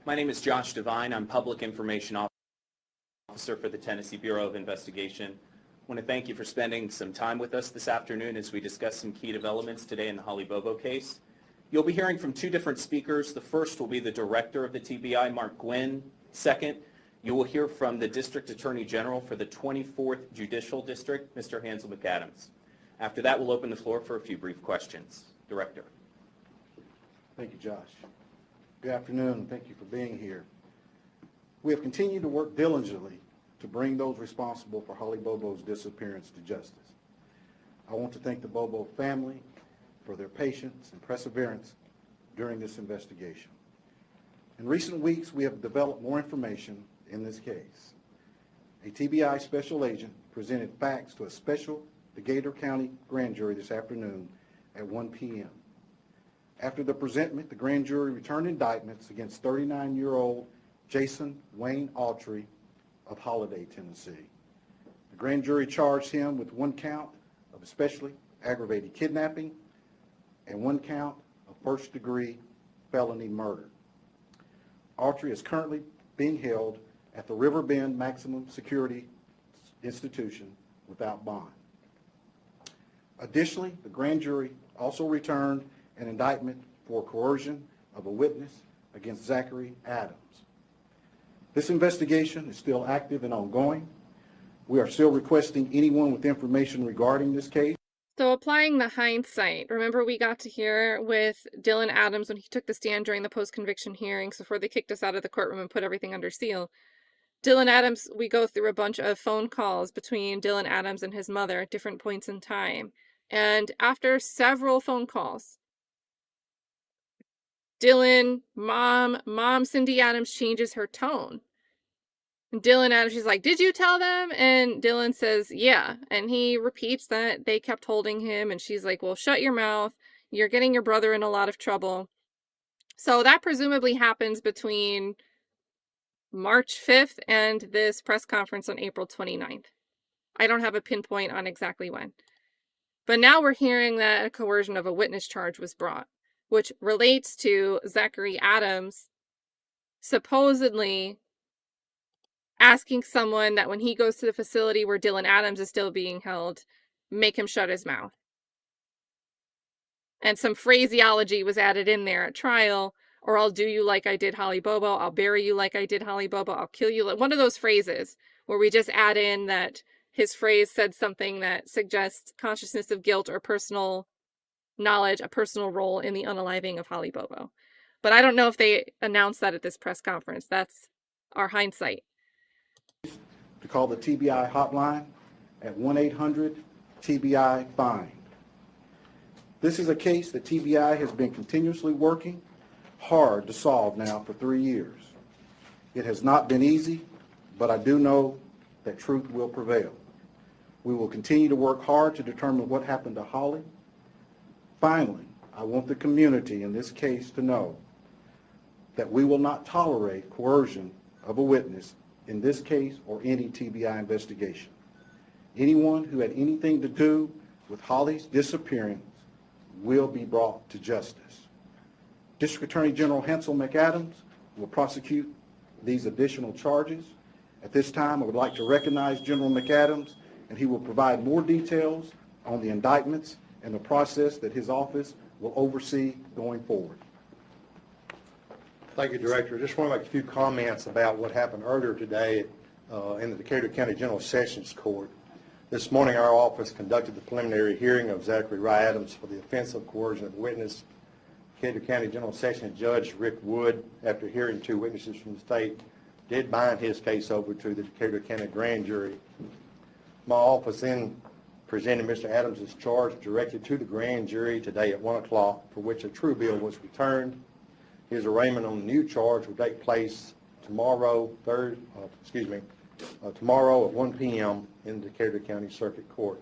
My name is Josh Devine. I'm Public Information Officer for the Tennessee Bureau of Investigation. I want to thank you for spending some time with us this afternoon as we discuss some key developments today in the Holly Bobo case. You'll be hearing from two different speakers. The first will be the director of the TBI, Mark Gwyn. Second, you will hear from the District Attorney General for the 24th Judicial District, Mr. Hansel McCadams. After that, we'll open the floor for a few brief questions. Director. Thank you, Josh. Good afternoon, and thank you for being here. We have continued to work diligently to bring those responsible for Holly Bobo's disappearance to justice. I want to thank the Bobo family for their patience and perseverance during this investigation. In recent weeks, we have developed more information in this case. A TBI special agent presented facts to a special Decatur County grand jury this afternoon at 1 p.m. After the presentment, the grand jury returned indictments against 39-year-old Jason Wayne Autry of Holliday, Tennessee. The grand jury charged him with 1 count of especially aggravated kidnapping and 1 count of first-degree felony murder. Autry is currently being held at the Riverbend Maximum Security Institution without bond. Additionally, the grand jury also returned an indictment for coercion of a witness against Zachary Adams. This investigation is still active and ongoing. We are still requesting anyone with information regarding this case. So applying the hindsight, remember we got to hear with Dylan Adams when he took the stand during the post-conviction hearings before they kicked us out of the courtroom and put everything under seal. Dylan Adams, we go through a bunch of phone calls between Dylan Adams and his mother at different points in time. And after several phone calls, Dylan, mom Cindy Adams changes her tone. And Dylan Adams, she's like, did you tell them? And Dylan says, yeah. And he repeats that they kept holding him. And she's like, well, shut your mouth. You're getting your brother in a lot of trouble. So that presumably happens between March 5th and this press conference on April 29th. I don't have a pinpoint on exactly when. But now we're hearing that a coercion of a witness charge was brought, which relates to Zachary Adams supposedly asking someone that when he goes to the facility where Dylan Adams is still being held, make him shut his mouth. And some phraseology was added in there at trial, or I'll do you like I did Holly Bobo, I'll bury you like I did Holly Bobo, I'll kill you. One of those phrases where we just add in that his phrase said something that suggests consciousness of guilt or personal knowledge, a personal role in the unaliving of Holly Bobo. But I don't know if they announced that at this press conference. That's our hindsight. To call the TBI hotline at 1-800-TBI-FIND. This is a case that TBI has been continuously working hard to solve now for 3 years. It has not been easy, but I do know that truth will prevail. We will continue to work hard to determine what happened to Holly. Finally, I want the community in this case to know that we will not tolerate coercion of a witness in this case or any TBI investigation. Anyone who had anything to do with Holly's disappearance will be brought to justice. District Attorney General Hansel McCadams will prosecute these additional charges. At this time, I would like to recognize General McCadams, and he will provide more details on the indictments and the process that his office will oversee going forward. Thank you, Director. Just want to make a few comments about what happened earlier today in the Decatur County General Sessions Court. This morning, our office conducted the preliminary hearing of Zachary Adams for the offense of coercion of a witness. Decatur County General Sessions Judge Rick Wood, after hearing 2 witnesses from the state, did bind his case over to the Decatur County Grand Jury. My office then presented Mr. Adams' charge directed to the grand jury today at 1 o'clock, for which a true bill was returned. His arraignment on the new charge will take place tomorrow, tomorrow at 1 p.m. in the Decatur County Circuit Court.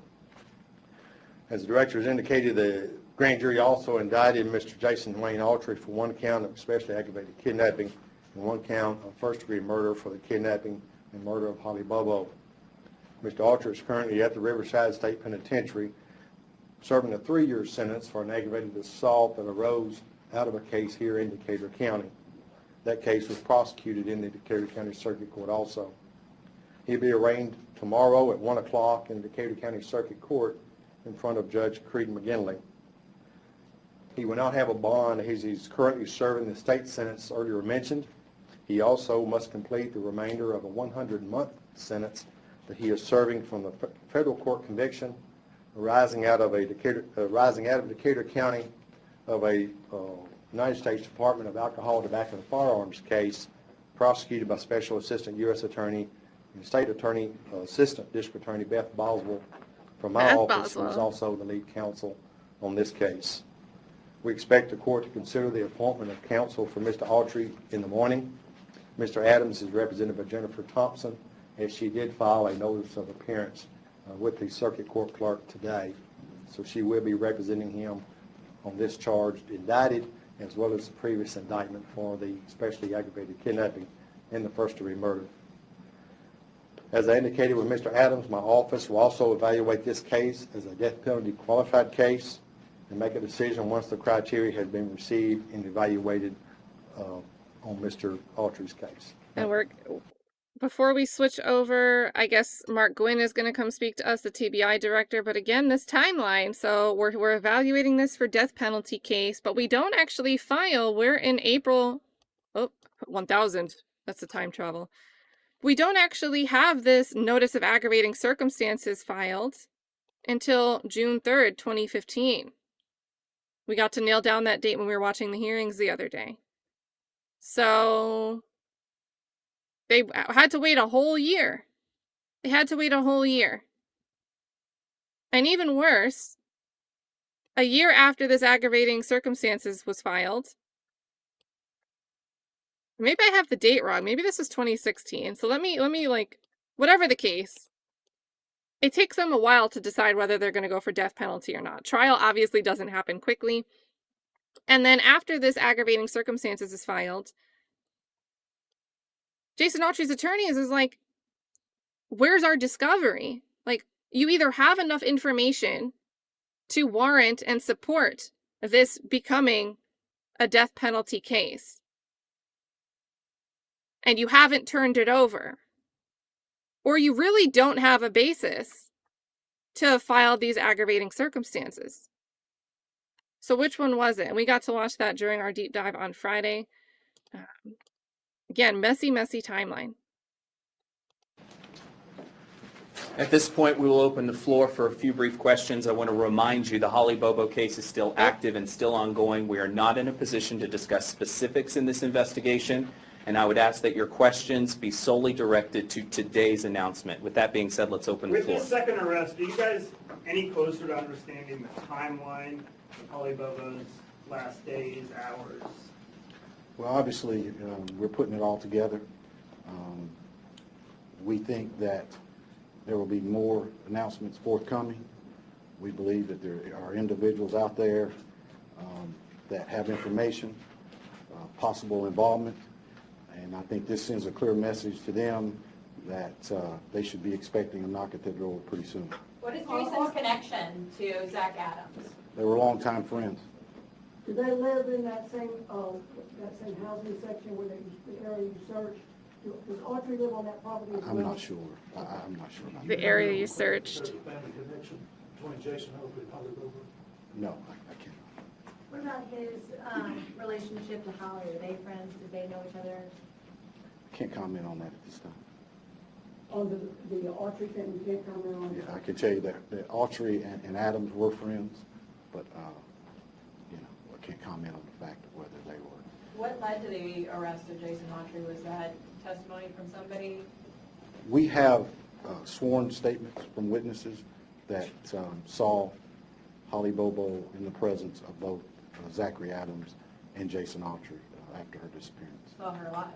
As the director has indicated, the grand jury also indicted Mr. Jason Wayne Autry for one count of especially aggravated kidnapping and one count of first-degree murder for the kidnapping and murder of Holly Bobo. Mr. Autry is currently at the Riverside State Penitentiary serving a 3-year sentence for an aggravated assault that arose out of a case here in Decatur County. That case was prosecuted in the Decatur County Circuit Court also. He'll be arraigned tomorrow at 1 o'clock in the Decatur County Circuit Court in front of Judge McGinley. He will not have a bond as he's currently serving the state sentence earlier mentioned. He also must complete the remainder of a 100-month sentence that he is serving from the federal court conviction arising out of Decatur County of a United States Department of Alcohol, Tobacco, and Firearms case prosecuted by Special Assistant U.S. Attorney and State Attorney, Assistant District Attorney Beth Boswell from my office, who is also the lead counsel on this case. We expect the court to consider the appointment of counsel for Mr. Autry in the morning. Mr. Adams is represented by Jennifer Thompson, as she did file a notice of appearance with the circuit court clerk today. So she will be representing him on this charge indicted, as well as the previous indictment for the especially aggravated kidnapping and the first-degree murder. As I indicated with Mr. Adams, my office will also evaluate this case as a death penalty qualified case and make a decision once the criteria has been received and evaluated on Mr. Autry's case. And before we switch over, I guess Mark Gwyn is going to come speak to us, the TBI director. But again, this timeline, so we're evaluating this for death penalty case, but we don't actually file. We're in April, 1000. That's the time travel. We don't actually have this notice of aggravating circumstances filed until June 3rd, 2015. We got to nail down that date when we were watching the hearings the other day. So they had to wait a whole year. They had to wait a whole year. And even worse, a year after this aggravating circumstances was filed, maybe I have the date wrong. Maybe this is 2016. So let me whatever the case, it takes them a while to decide whether they're going to go for death penalty or not. Trial obviously doesn't happen quickly. And then after this aggravating circumstances is filed, Jason Autry's attorney is like, where's our discovery? Like, you either have enough information to warrant and support this becoming a death penalty case, and you haven't turned it over, or you really don't have a basis to file these aggravating circumstances. So which one was it? And we got to watch that during our deep dive on Friday. Again, messy timeline. At this point, we will open the floor for a few brief questions. I want to remind you the Holly Bobo case is still active and still ongoing. We are not in a position to discuss specifics in this investigation, and I would ask that your questions be solely directed to today's announcement. With that being said, let's open the floor. With this second arrest, are you guys any closer to understanding the timeline of Holly Bobo's last days, hours? Well, obviously, we're putting it all together. We think that there will be more announcements forthcoming. We believe that there are individuals out there that have information, possible involvement, and I think this sends a clear message to them that they should be expecting a knock at their door pretty soon. What is Jason's connection to Zach Adams? They were longtime friends. Do they live in that same housing section where the area you searched? Does Autry live on that property as well? I'm not sure. I'm not sure about the area you searched. Family connection between Jason and Holly Bobo? No, I can't. What about his relationship to Holly? Are they friends? Did they know each other? I can't comment on that at this time. On the Autry family, you can't comment on Yeah, I can tell you that Autry and Adams were friends, but I can't comment on the fact of whether they were. What led to the arrest of Jason Autry? Was that testimony from somebody? We have sworn statements from witnesses that saw Holly Bobo in the presence of both Zachary Adams and Jason Autry after her disappearance. Saw her alive?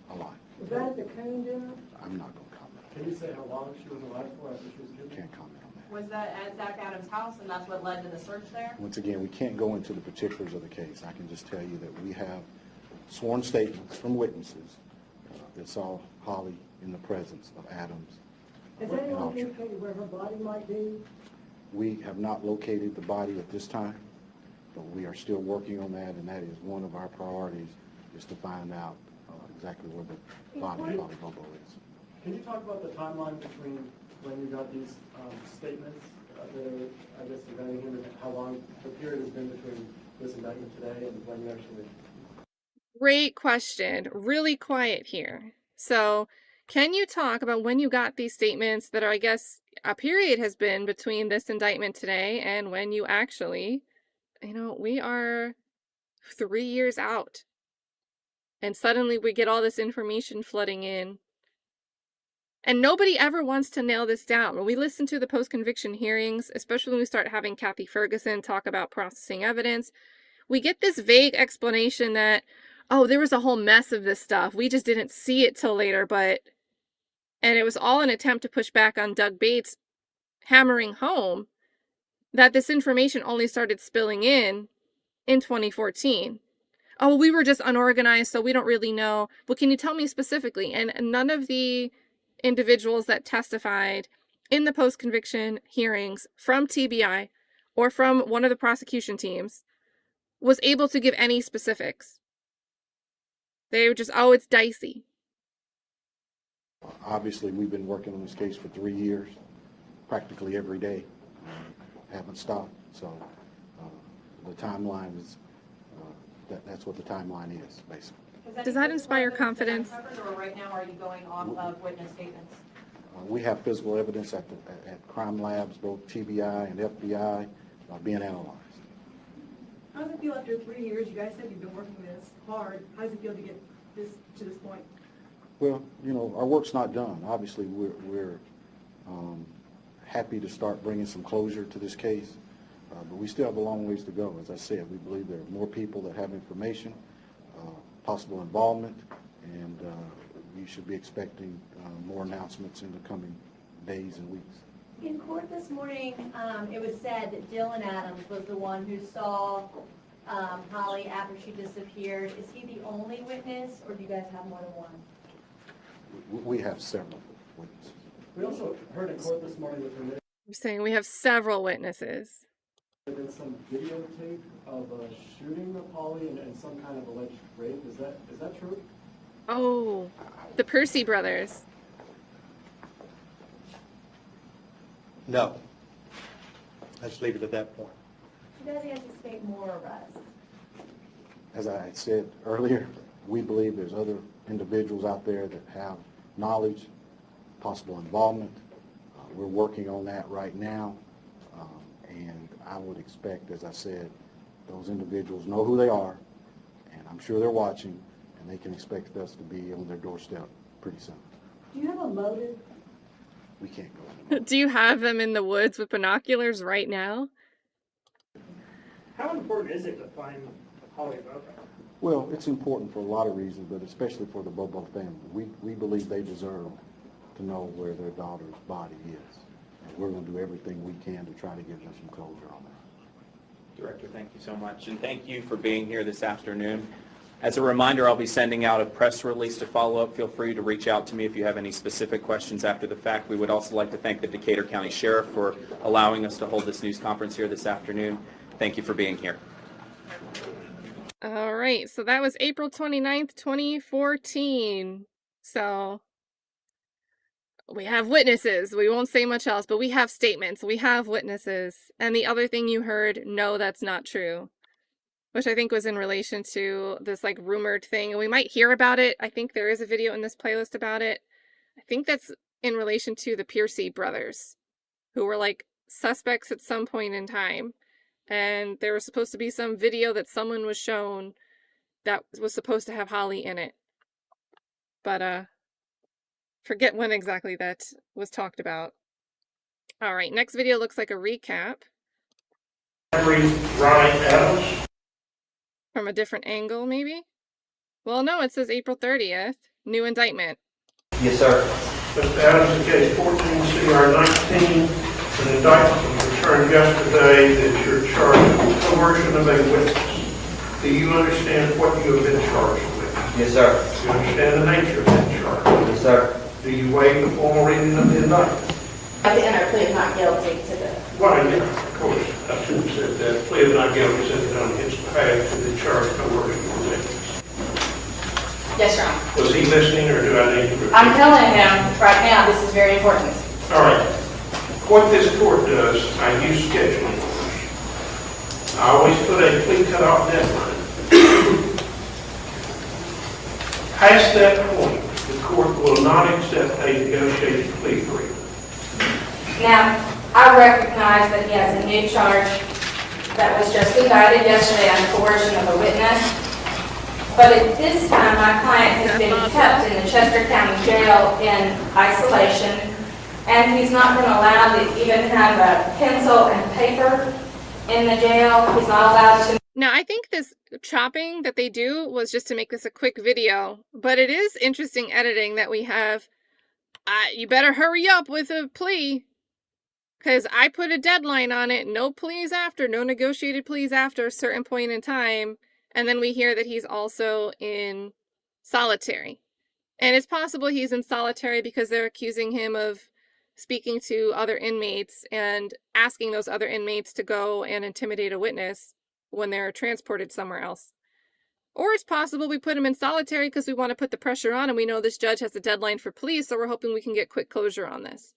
Alive. Was that at the Coon dinner? I'm not going to comment. Can you say how long she was alive for after she was killed? Can't comment on that. Was that at Zach Adams' house, and that's what led to the search there? Once again, we can't go into the particulars of the case. I can just tell you that we have sworn statements from witnesses that saw Holly in the presence of Adams. Has anyone indicated where her body might be? We have not located the body at this time, but we are still working on that, and that is one of our priorities, is to find out exactly where the body of Holly Bobo is. Can you talk about the timeline between when you got these statements that are, I guess, indicting him, and how long the period has been between this indictment today and when you actually... Great question. Really quiet here. So, can you talk about when you got these statements that are, I guess, a period has been between this indictment today and when you actually, we are 3 years out. And suddenly we get all this information flooding in. And nobody ever wants to nail this down. When we listen to the post-conviction hearings, especially when we start having Kathy Ferguson talk about processing evidence, we get this vague explanation that, oh, there was a whole mess of this stuff. We just didn't see it till later, and it was all an attempt to push back on Doug Bates hammering home that this information only started spilling in 2014. Oh, we were just unorganized, so we don't really know. Well, can you tell me specifically? And none of the individuals that testified in the post-conviction hearings from TBI or from one of the prosecution teams was able to give any specifics. They were just, oh, it's dicey. Obviously, we've been working on this case for 3 years, practically every day. Haven't stopped. So the timeline is, that's what the timeline is, basically. Does that inspire confidence? Or right now, are you going off of witness statements? We have physical evidence at crime labs, both TBI and FBI, being analyzed. How does it feel after 3 years? You guys said you've been working this hard. How does it feel to get this to this point? Well, our work's not done. Obviously, we're happy to start bringing some closure to this case, but we still have a long ways to go. As I said, we believe there are more people that have information, possible involvement, and you should be expecting more announcements in the coming days and weeks. In court this morning, it was said that Dylan Adams was the one who saw Holly after she disappeared. Is he the only witness, or do you guys have more than one? We have several witnesses. We also heard in court this morning that there I'm saying we have several witnesses. may have been some videotape of a shooting of Holly and some kind of alleged rape. Is that true? Oh, the Percy brothers. No. Let's leave it at that point. Does he anticipate more arrests? As I said earlier, we believe there's other individuals out there that have knowledge, possible involvement. We're working on that right now, and I would expect, as I said, those individuals know who they are, and I'm sure they're watching, and they can expect us to be on their doorstep pretty soon. Do you have a motive? We can't go. Do you have them in the woods with binoculars right now? How important is it to find Holly Bobo? Well, it's important for a lot of reasons, but especially for the Bobo family. We believe they deserve to know where their daughter's body is. And we're going to do everything we can to try to give them some closure on that. Director, thank you so much. And thank you for being here this afternoon. As a reminder, I'll be sending out a press release to follow up. Feel free to reach out to me if you have any specific questions after the fact. We would also like to thank the Decatur County Sheriff for allowing us to hold this news conference here this afternoon. Thank you for being here. All right, so that was April 29th, 2014. So we have witnesses. We won't say much else, but we have statements. We have witnesses. And the other thing you heard, no, that's not true, which I think was in relation to this like rumored thing. And we might hear about it. I think there is a video in this playlist about it. I think that's in relation to the Percy brothers, who were like suspects at some point in time. And there was supposed to be some video that someone was shown that was supposed to have Holly in it. But forget when exactly that was talked about. All right, next video looks like a recap. Zachary Adams. From a different angle, maybe? Well, no, it says April 30th. New indictment. Yes, sir. Mr. Adams, in case 14 CR 19, an indictment was returned yesterday that you're charged with coercion of a witness. Do you understand what you have been charged with? Yes, sir. Do you understand the nature of that charge? Yes, sir. Do you waive the formal reading of the indictment? I enter a plea of not guilty to the... Well, yeah, of course. I should have said that. Plea of not guilty is entered on his behalf to the charge of coercion of a witness. Yes, Your Honor. Was he listening, or do I need to repeat? I'm telling him right now, this is very important. All right. What this court does, I use scheduling orders. I always put a plea cutoff deadline. Past that point, the court will not accept a negotiated plea agreement. Now, I recognize that he has a new charge that was just indicted yesterday on coercion of a witness. But at this time, my client has been kept in the Chester County Jail in isolation, and he's not been allowed to even have a pencil and paper in the jail. He's not allowed to... Now, I think this chopping that they do was just to make this a quick video, but it is interesting editing that we have, you better hurry up with a plea, because I put a deadline on it, no pleas after, no negotiated pleas after a certain point in time, and then we hear that he's also in solitary. And it's possible he's in solitary because they're accusing him of speaking to other inmates and asking those other inmates to go and intimidate a witness when they're transported somewhere else. Or it's possible we put him in solitary because we want to put the pressure on, and we know this judge has a deadline for pleas, so we're hoping we can get quick closure on this.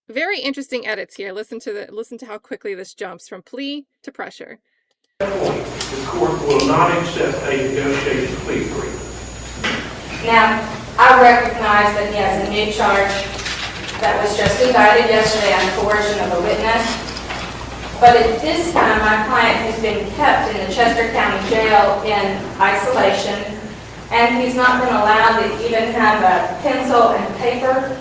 Very interesting edits here. Listen to how quickly this jumps from plea to pressure. The court will not accept a negotiated plea agreement. Now, I recognize that he has a new charge that was just indicted yesterday on coercion of a witness. But at this time, my client has been kept in the Chester County Jail in isolation, and he's not been allowed to even have a pencil and paper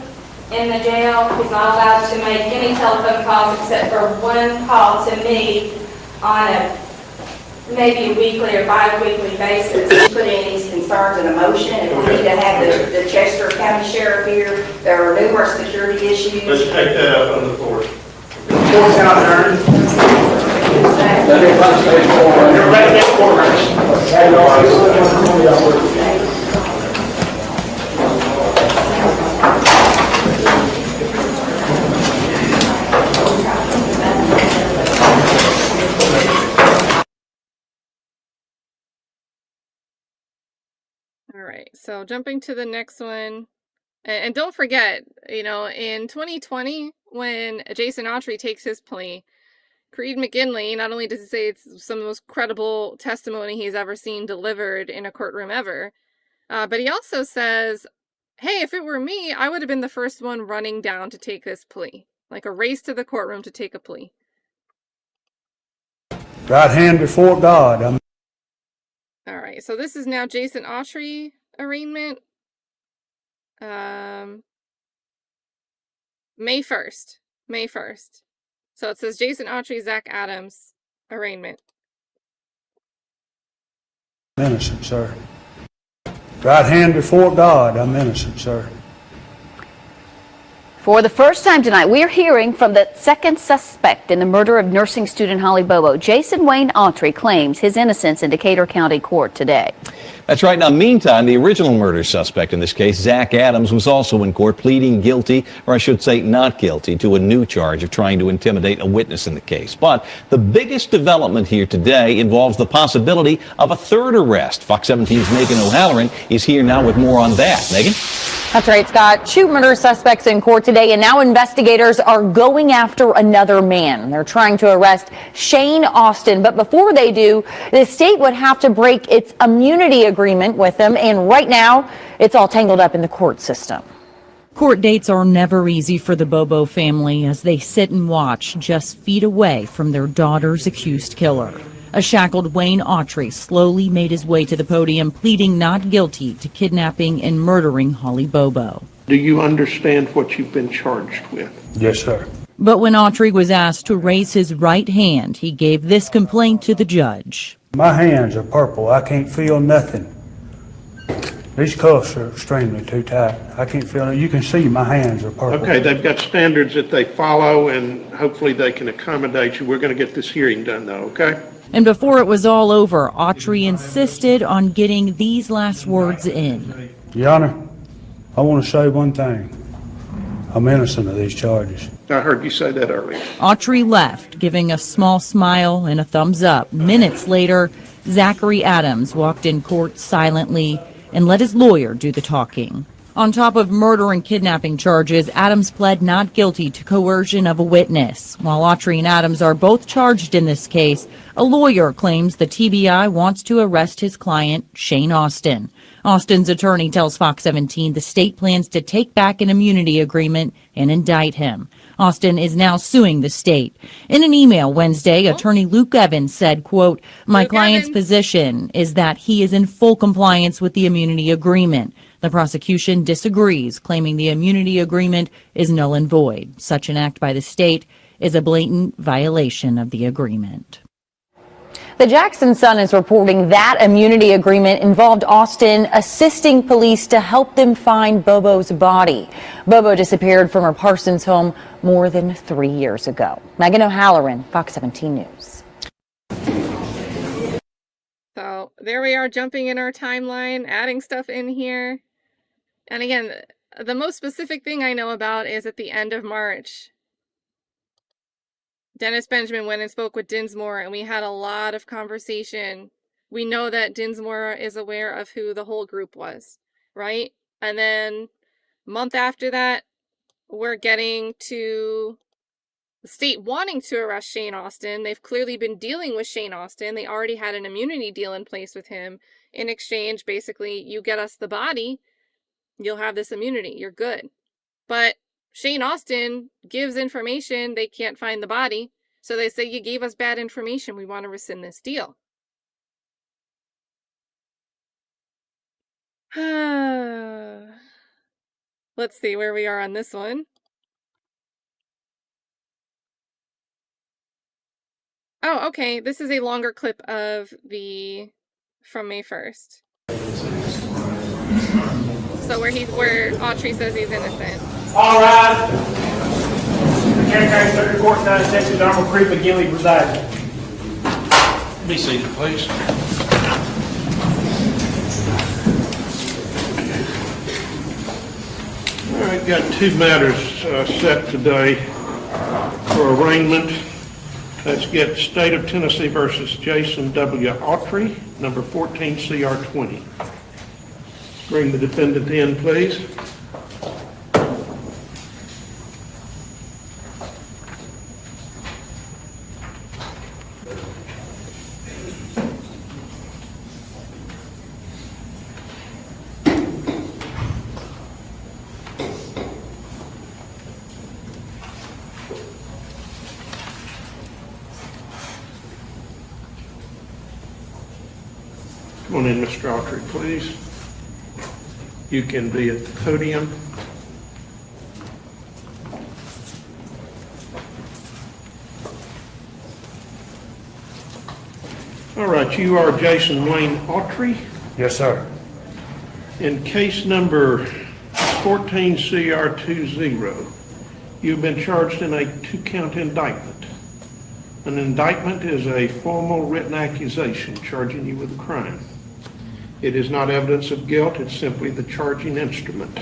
in the jail. He's not allowed to make any telephone calls except for one call to me on a maybe a weekly or bi-weekly basis. Put in these concerns in a motion, and we need to have the Chester County Sheriff here. There are numerous security issues. Let's take that up on the floor. Court's now adjourned. All right, so jumping to the next one. And don't forget, you know, in 2020, when Jason Autry takes his plea, Creed McGinley, not only does he say it's some of the most credible testimony he's ever seen delivered in a courtroom ever, but he also says, hey, if it were me, I would have been the first one running down to take this plea. Like a race to the courtroom to take a plea. Right hand before God. All right, so this is now Jason Autry arraignment. May 1st. May 1st. So it says Jason Autry, Zach Adams arraignment. I'm innocent, sir. Right hand before God, I'm innocent, sir. For the first time tonight, we are hearing from the second suspect in the murder of nursing student Holly Bobo. Jason Wayne Autry claims his innocence in Decatur County Court today. That's right. Now, meantime, the original murder suspect in this case, Zach Adams, was also in court pleading guilty, or I should say not guilty, to a new charge of trying to intimidate a witness in the case. But the biggest development here today involves the possibility of a third arrest. Fox 17's Megan O'Halloran is here now with more on that. Megan? That's right, Scott. Two murder suspects in court today, and now investigators are going after another man. They're trying to arrest Shayne Austin, but before they do, the state would have to break its immunity agreement with them, and right now, it's all tangled up in the court system. Court dates are never easy for the Bobo family as they sit and watch just feet away from their daughter's accused killer. A shackled Wayne Autry slowly made his way to the podium, pleading not guilty to kidnapping and murdering Holly Bobo. Do you understand what you've been charged with? Yes, sir. But when Autry was asked to raise his right hand, he gave this complaint to the judge. My hands are purple. I can't feel nothing. These cuffs are extremely too tight. I can't feel it. You can see my hands are purple. Okay, they've got standards that they follow, and hopefully they can accommodate you. We're going to get this hearing done, though, okay? And before it was all over, Autry insisted on getting these last words in. Your Honor, I want to say one thing. I'm innocent of these charges. I heard you say that earlier. Autry left, giving a small smile and a thumbs up. Minutes later, Zachary Adams walked in court silently and let his lawyer do the talking. On top of murder and kidnapping charges, Adams pled not guilty to coercion of a witness. While Autry and Adams are both charged in this case, a lawyer claims the TBI wants to arrest his client, Shayne Austin. Austin's attorney tells Fox 17 the state plans to take back an immunity agreement and indict him. Austin is now suing the state. In an email Wednesday, attorney Luke Evans said, quote, "My client's position is that he is in full compliance with the immunity agreement. The prosecution disagrees, claiming the immunity agreement is null and void. Such an act by the state is a blatant violation of the agreement." The Jackson Sun is reporting that immunity agreement involved Austin assisting police to help them find Bobo's body. Bobo disappeared from her Parsons home more than 3 years ago. Megan O'Halloran, Fox 17 News. So there we are, jumping in our timeline, adding stuff in here. And again, the most specific thing I know about is at the end of March, Dennis Benjamin went and spoke with Dinsmore, and we had a lot of conversation. We know that Dinsmore is aware of who the whole group was, right? And then a month after that, we're getting to the state wanting to arrest Shayne Austin. They've clearly been dealing with Shayne Austin. They already had an immunity deal in place with him. In exchange, basically, you get us the body, you'll have this immunity. You're good. But Shayne Austin gives information, they can't find the body. So they say, you gave us bad information. We want to rescind this deal. Let's see where we are on this one. Oh, okay. This is a longer clip of from May 1st. So where Autry says he's innocent. All right. McCall County Circuit Court, United States, Honorable Brent McGinley presiding. Be seated, please. All right, got two matters set today for arraignment. Let's get State of Tennessee versus Jason W. Autry, number 14 CR 20. Bring the defendant in, please. Come on in, Mr. Autry, please. You can be at the podium. All right, you are Jason Wayne Autry. Yes, sir. In case number 14 CR 20, you've been charged in a 2-count indictment. An indictment is a formal written accusation charging you with a crime. It is not evidence of guilt, it's simply the charging instrument.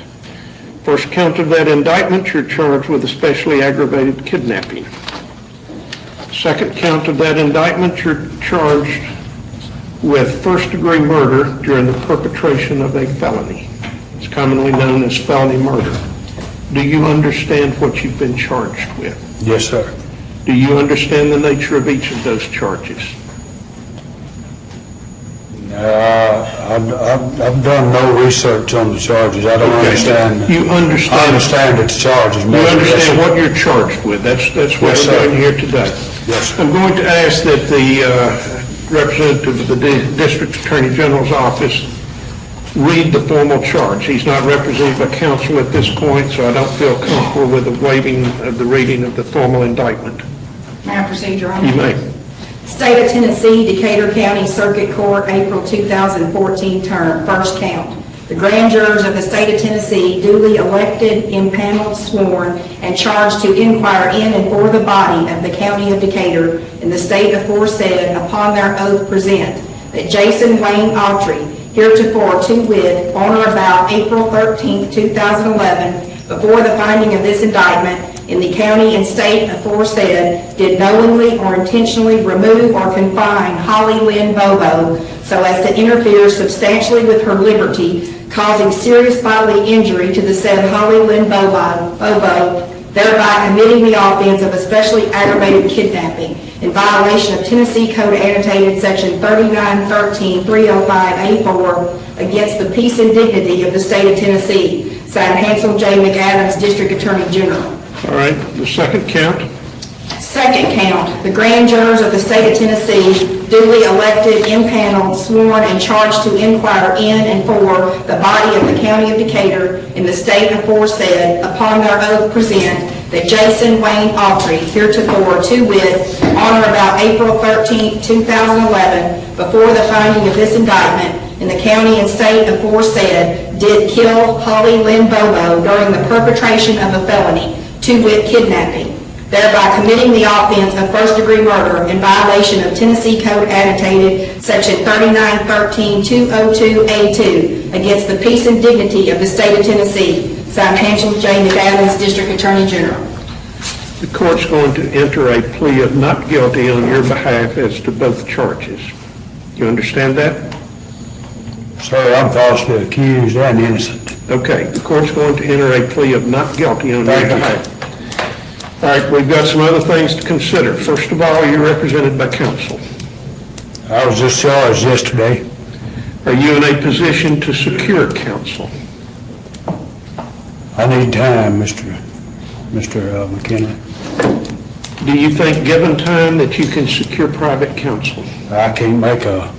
First count of that indictment, you're charged with especially aggravated kidnapping. Second count of that indictment, you're charged with first-degree murder during the perpetration of a felony. It's commonly known as felony murder. Do you understand what you've been charged with? Yes, sir. Do you understand the nature of each of those charges? I've done no research on the charges. I don't understand. You understand? I understand it's charges. You understand what you're charged with. That's what we're doing here today. Yes, sir. I'm going to ask that the representative of the District Attorney General's office read the formal charge. He's not represented by counsel at this point, so I don't feel comfortable with the waiving of the reading of the formal indictment. May I proceed, Your Honor? You may. State of Tennessee, Decatur County Circuit Court, April 2014 term, first count. The grand jurors of the state of Tennessee, duly elected, impaneled, sworn, and charged to inquire in and for the body of the county of Decatur in the state aforesaid, upon their oath present that Jason Wayne Autry, heretofore to wit, on or about April 13, 2011, before the finding of this indictment in the county and state aforesaid, did knowingly or intentionally remove or confine Holly Lynn Bobo so as to interfere substantially with her liberty, causing serious bodily injury to the said Holly Lynn Bobo, thereby committing the offense of especially aggravated kidnapping in violation of Tennessee Code Annotated Section 3913-305A4 against the peace and dignity of the state of Tennessee. Signed, Hansel J. McCadams, District Attorney General. All right, the second count. Second count, the grand jurors of the state of Tennessee, duly elected, impaneled, sworn, and charged to inquire in and for the body of the county of Decatur in the state aforesaid, upon their oath present that Jason Wayne Autry, heretofore to wit, on or about April 13, 2011, before the finding of this indictment in the county and state aforesaid, did kill Holly Lynn Bobo during the perpetration of a felony, to wit, kidnapping, thereby committing the offense of first-degree murder in violation of Tennessee Code Annotated Section 3913-202A2 against the peace and dignity of the state of Tennessee. Signed, Hansel J. McAdams, District Attorney General. The court's going to enter a plea of not guilty on your behalf as to both charges. You understand that? Sir, I'm falsely accused and innocent. Okay, the court's going to enter a plea of not guilty on your behalf. All right, we've got some other things to consider. First of all, you're represented by counsel. I was discharged yesterday. Are you in a position to secure counsel? I need time, Mr. McKinley. Do you think, given time, that you can secure private counsel? I can't make a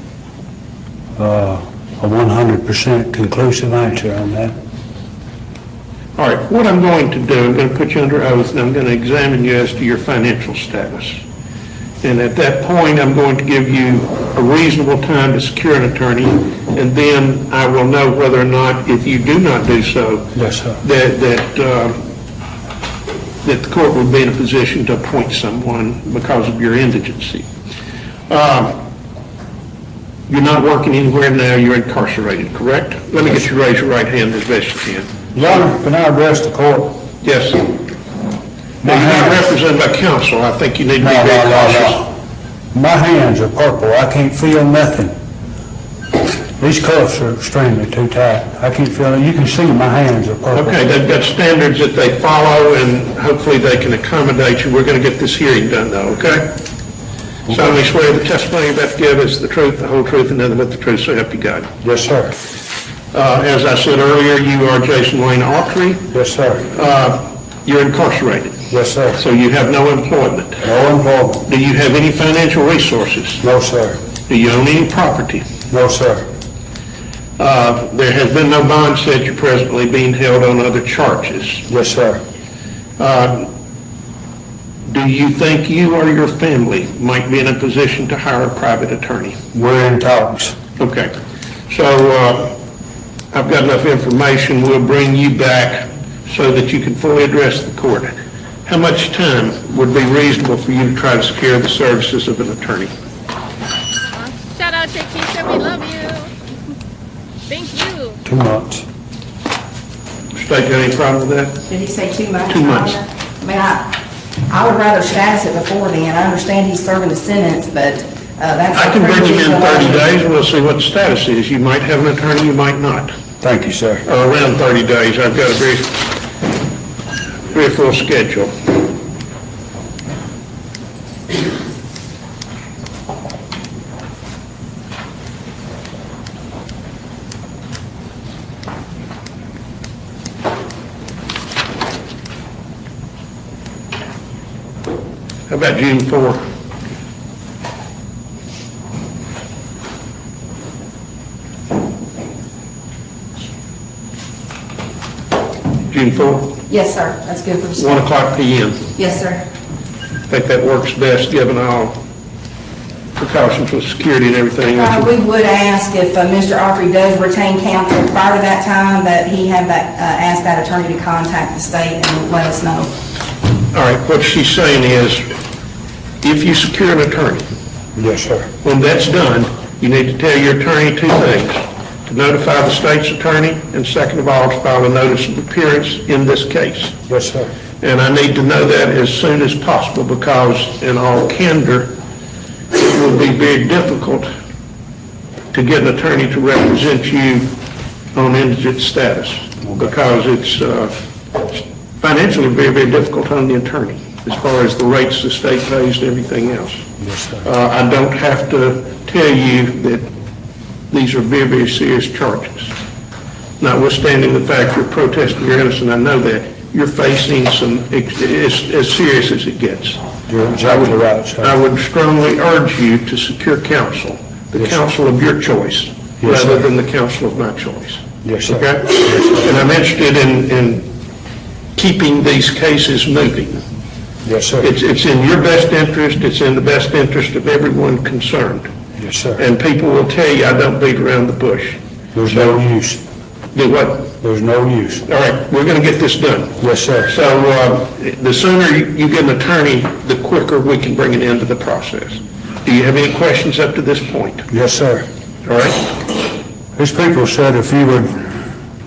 100% conclusive answer on that. All right, what I'm going to do, I'm going to put you under oath, and I'm going to examine you as to your financial status. And at that point, I'm going to give you a reasonable time to secure an attorney, and then I will know whether or not, if you do not do so, yes, sir, that the court would be in a position to appoint someone because of your indigency. You're not working anywhere now, you're incarcerated, correct? Let me get you to raise your right hand as best you can. Your Honor, can I address the court? Yes. Now, you're not represented by counsel. I think you need to be very cautious. My hands are purple. I can't feel nothing. These cuffs are extremely too tight. I can't feel it. You can see my hands are purple. Okay, they've got standards that they follow, and hopefully they can accommodate you. We're going to get this hearing done, though, okay? Solemnly swear the testimony you're about to give is the truth, the whole truth, and nothing but the truth, so help you God. Yes, sir. As I said earlier, you are Jason Wayne Autry. Yes, sir. You're incarcerated. Yes, sir. So you have no employment. No employment. Do you have any financial resources? No, sir. Do you own any property? No, sir. There has been no bond set. You're presently being held on other charges. Yes, sir. Do you think you or your family might be in a position to hire a private attorney? We're in talks. Okay. So I've got enough information. We'll bring you back so that you can fully address the court. How much time would be reasonable for you to try to secure the services of an attorney? Shout out to Keisha, we love you. Thank you. 2 months. State, got any problem with that? Did he say 2 months? 2 months. I mean, I would rather status it before then. I understand he's serving a sentence, but that's... I can bring him in 30 days, and we'll see what the status is. You might have an attorney, you might not. Thank you, sir. Around 30 days. I've got a very full schedule. How about June 4? June 4? Yes, sir. That's good for the 1 o'clock p.m. Yes, sir. I think that works best given all precautions with security and everything? We would ask if Mr. Autry does retain counsel prior to that time, that he have that, ask that attorney to contact the state and let us know. All right, what she's saying is, if you secure an attorney, Yes, sir. when that's done, you need to tell your attorney two things: to notify the state's attorney, and second of all, to file a notice of appearance in this case. Yes, sir. And I need to know that as soon as possible, because in all candor, it will be very difficult to get an attorney to represent you on indigent status, because it's financially very, very difficult on the attorney as far as the rates the state pays and everything else. Yes, sir. I don't have to tell you that these are very, very serious charges. Notwithstanding the fact you're protesting you're innocent, I know that. You're facing some, as serious as it gets. You're exactly right, sir. I would strongly urge you to secure counsel, the counsel of your choice, rather than the counsel of my choice. Yes, sir. Okay? And I'm interested in keeping these cases moving. Yes, sir. It's in your best interest, it's in the best interest of everyone concerned. Yes, sir. And people will tell you I don't beat around the bush. There's no use. Do what? There's no use. All right, we're going to get this done. Yes, sir. So the sooner you get an attorney, the quicker we can bring it into the process. Do you have any questions up to this point? Yes, sir. All right. These people said if you would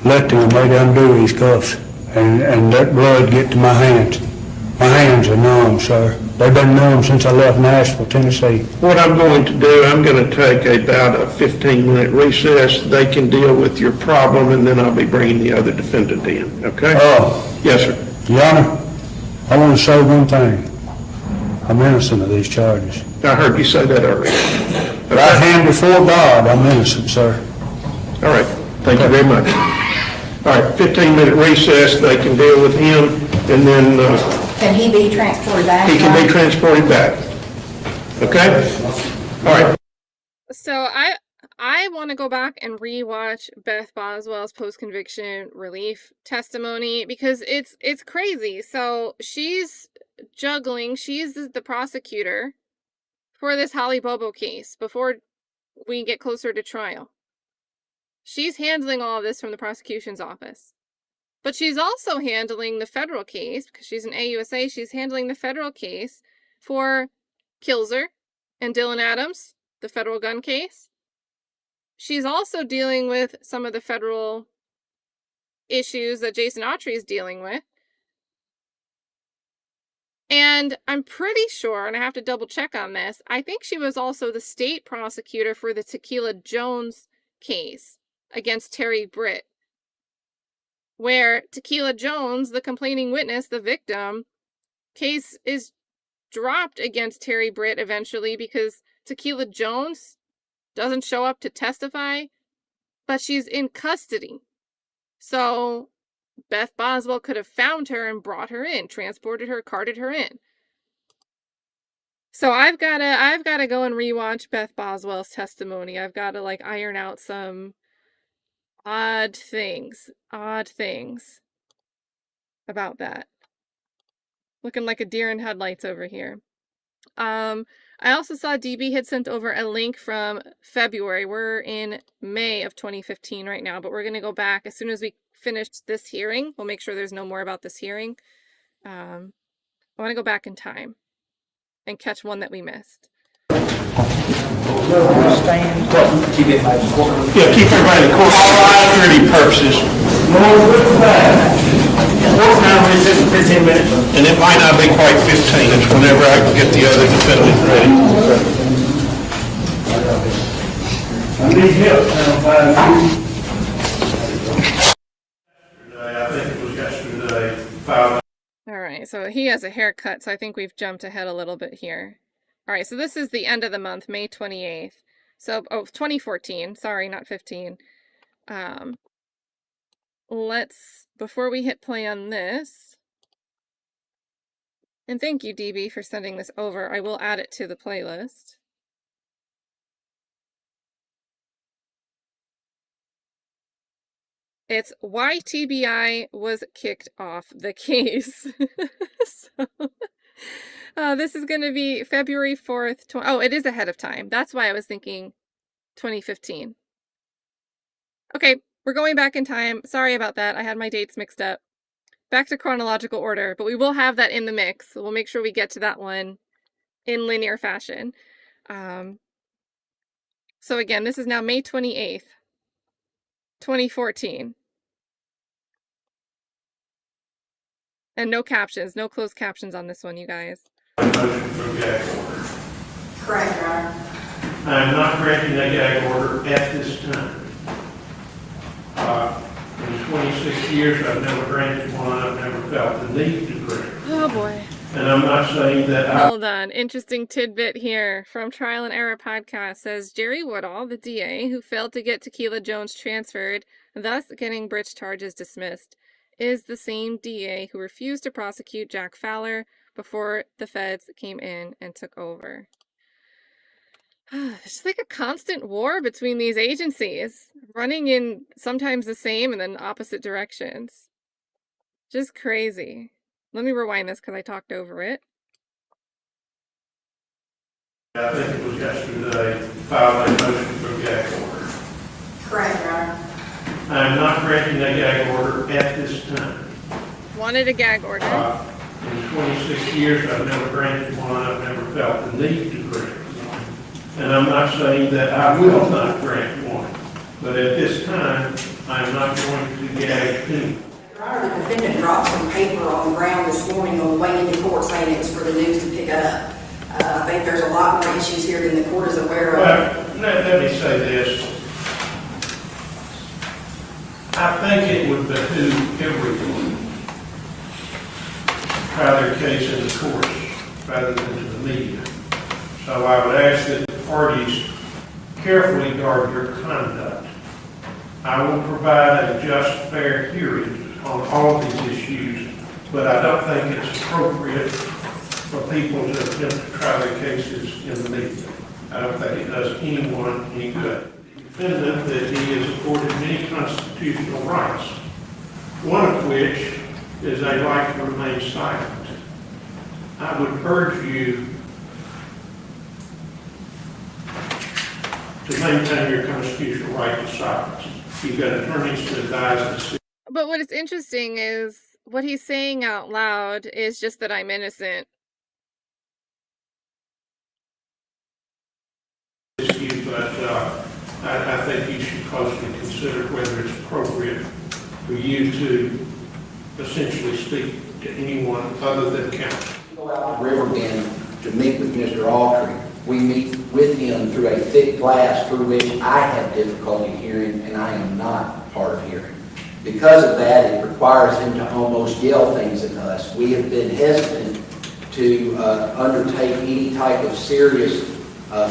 let them, they'd undo these cuffs and let blood get to my hands. My hands are numb, sir. They've been numb since I left Nashville, Tennessee. What I'm going to do, I'm going to take about a 15-minute recess. They can deal with your problem, and then I'll be bringing the other defendant in, okay? Oh. Yes, sir. Your Honor, I want to say one thing. I'm innocent of these charges. I heard you say that already. Right hand before God, I'm innocent, sir. All right. Thank you very much. All right, 15-minute recess. They can deal with him, and then Can he be transported back? he can be transported back. Okay? All right. So I want to go back and rewatch Beth Boswell's post-conviction relief testimony, because it's crazy. So she's juggling, she's the prosecutor for this Holly Bobo case before we get closer to trial. She's handling all of this from the prosecution's office. But she's also handling the federal case, because she's an AUSA, she's handling the federal case for Kilzer and Dylan Adams, the federal gun case. She's also dealing with some of the federal issues that Jason Autry is dealing with. And I'm pretty sure, and I have to double check on this, I think she was also the state prosecutor for the Tequila Jones case against Terry Britt, where Tequila Jones, the complaining witness, the victim, case is dropped against Terry Britt eventually because Tequila Jones doesn't show up to testify, but she's in custody. So Beth Boswell could have found her and brought her in, transported her, carted her in. So I've gotta go and rewatch Beth Boswell's testimony. I've got to iron out some odd things about that. Looking like a deer in headlights over here. I also saw DB had sent over a link from February. We're in May of 2015 right now, but we're going to go back as soon as we finish this hearing. We'll make sure there's no more about this hearing. I want to go back in time and catch one that we missed. Yeah, keep everybody in court for security purposes. Court now is in 15 minutes. And it might not be quite 15. It's whenever I can get the other defendant ready. I need help I think it was yesterday, 5. All right, so he has a haircut, so I think we've jumped ahead a little bit here. All right, so this is the end of the month, May 28th. So, 2014, sorry, not 15. Before we hit play on this, and thank you, DB, for sending this over. I will add it to the playlist. It's why TBI was kicked off the case. So, This is going to be February 4th. Oh, it is ahead of time. That's why I was thinking 2015. Okay, we're going back in time. Sorry about that. I had my dates mixed up. Back to chronological order, but we will have that in the mix. We'll make sure we get to that one in linear fashion. So again, this is now May 28th, 2014. And no captions, no closed captions on this one, you guys. Motion for gag order. Correct, Your Honor. I am not granting a gag order at this time. In 26 years, I've never granted one. I've never felt the need to grant. Oh boy. And I'm not saying that Hold on. Interesting tidbit here from Trial and Error podcast says Jerry Woodall, the DA, who failed to get Tequila Jones transferred, thus getting Britt's charges dismissed, is the same DA who refused to prosecute Jack Fowler before the feds came in and took over. It's just like a constant war between these agencies, running in sometimes the same and then opposite directions. Just crazy. Let me rewind this because I talked over it. I think it was yesterday, filed a motion for gag order. Correct, Your Honor. I am not granting a gag order at this time. Wanted a gag order. In 26 years, I've never granted one. I've never felt the need to grant one. And I'm not saying that I will not grant one. But at this time, I'm not going to gag anyone. Your Honor, the defendant dropped some paper on the ground this morning on the way into court saying it's for the news to pick up. I think there's a lot more issues here than the court is aware of. Well, let me say this. I think it would behoove everyone to try their case in the courts rather than to the media. So I would ask that the parties carefully guard your conduct. I will provide a just, fair hearing on all of these issues, but I don't think it's appropriate for people to attempt to try their cases in the media. I don't think it does anyone any good. The defendant that he is afforded many constitutional rights, one of which is a right to remain silent. I would urge you to maintain your constitutional right to silence. You've got attorneys to advise us. But what is interesting is what he's saying out loud is just that I'm innocent. But I think you should closely consider whether it's appropriate for you to essentially speak to anyone other than counsel. Go out to Riverbend to meet with Mr. Autry. We meet with him through a thick glass through which I have difficulty hearing, and I am not hard of hearing. Because of that, it requires him to almost yell things at us. We have been hesitant to undertake any type of serious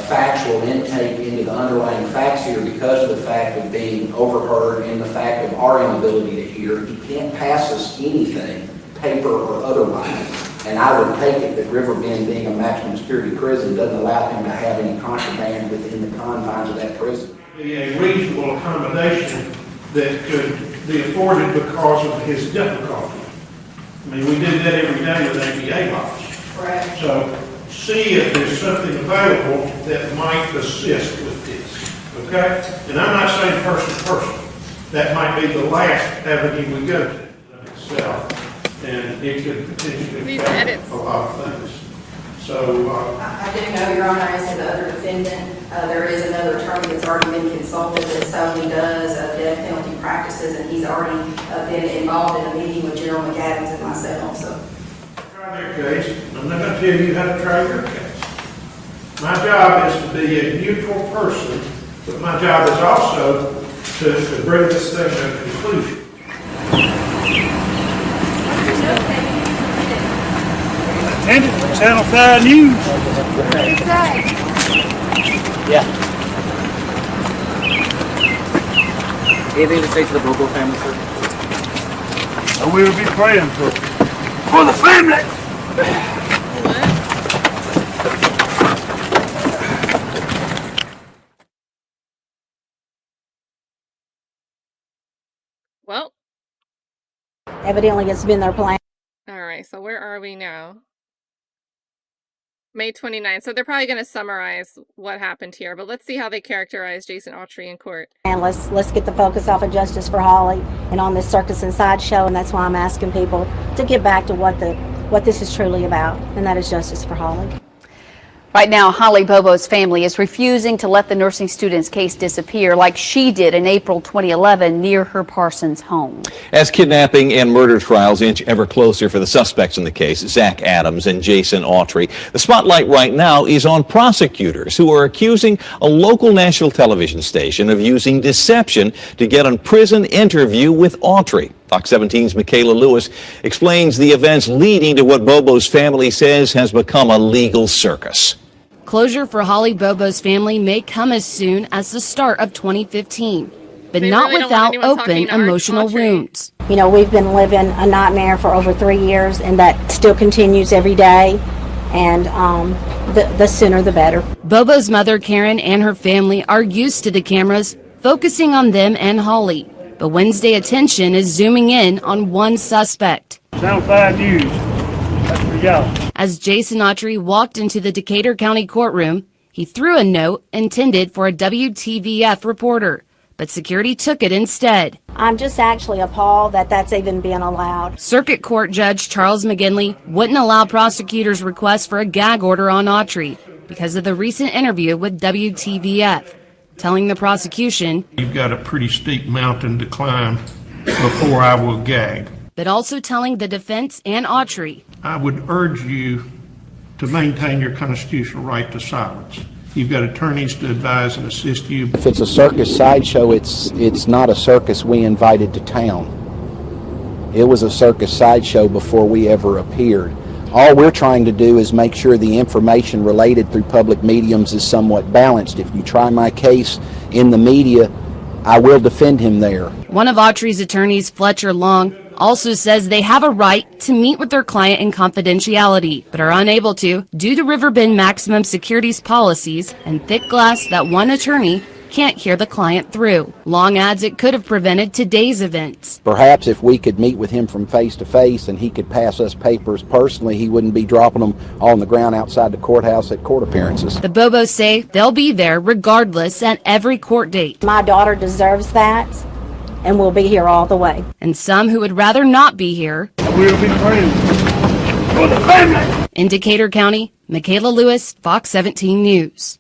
factual intake into the underlying facts here because of the fact of being overheard and the fact of our inability to hear. He can't pass us anything, paper or otherwise. And I would take it that Riverbend, being a maximum security prison, doesn't allow him to have any contraband within the confines of that prison. Be a reasonable accommodation that could be afforded because of his difficulty. I mean, we did that every day with ABA laws. Correct. So see if there's something available that might assist with this, okay? And I'm not saying person to person. That might be the last avenue we go to itself, and it could potentially affect a lot of things. So I do know, Your Honor, as to the other defendant, there is another attorney that's already been consulted that solely does death penalty practices, and he's already been involved in a meeting with General McCadams and myself. So. Try their case. I'm not going to tell you how to try your case. My job is to be a neutral person, but my job is also to bring this thing to a conclusion. Attendant, Channel 5 News. Yeah. Anything to say to the Bobo family, sir? I will be praying for the family. Well, evidently it's been their plan. All right, so where are we now? May 29th. So they're probably going to summarize what happened here, but let's see how they characterize Jason Autry in court. And let's get the focus off of justice for Holly and on this circus and sideshow, and that's why I'm asking people to get back to what this is truly about, and that is justice for Holly. Right now, Holly Bobo's family is refusing to let the nursing student's case disappear like she did in April 2011 near her Parsons home. As kidnapping and murder trials inch ever closer for the suspects in the case, Zach Adams and Jason Autry, the spotlight right now is on prosecutors who are accusing a local national television station of using deception to get a prison interview with Autry. Fox 17's Michaela Lewis explains the events leading to what Bobo's family says has become a legal circus. Closure for Holly Bobo's family may come as soon as the start of 2015, but not without open emotional wounds. You know, we've been living a nightmare for over 3 years, and that still continues every day, and the sooner the better. Bobo's mother, Karen, and her family are used to the cameras focusing on them and Holly, but Wednesday attention is zooming in on one suspect. Channel 5 News. That's for y'all. As Jason Autry walked into the Decatur County courtroom, he threw a note intended for a WTVF reporter, but security took it instead. I'm just actually appalled that that's even being allowed. Circuit Court Judge Charles McGinley wouldn't allow prosecutors' request for a gag order on Autry because of the recent interview with WTVF, telling the prosecution, "You've got a pretty steep mountain to climb before I will gag." But also telling the defense and Autry, "I would urge you to maintain your constitutional right to silence. You've got attorneys to advise and assist you." If it's a circus sideshow, it's not a circus we invited to town. It was a circus sideshow before we ever appeared. All we're trying to do is make sure the information related through public mediums is somewhat balanced. If you try my case in the media, I will defend him there. One of Autry's attorneys, Fletcher Long, also says they have a right to meet with their client in confidentiality, but are unable to due to Riverbend maximum security's policies and thick glass that one attorney can't hear the client through. Long adds it could have prevented today's events. Perhaps if we could meet with him from face to face and he could pass us papers personally, he wouldn't be dropping them on the ground outside the courthouse at court appearances. The Bobos say they'll be there regardless at every court date. My daughter deserves that, and we'll be here all the way. And some who would rather not be here. We'll be praying for the family. In Decatur County, Michaela Lewis, Fox 17 News.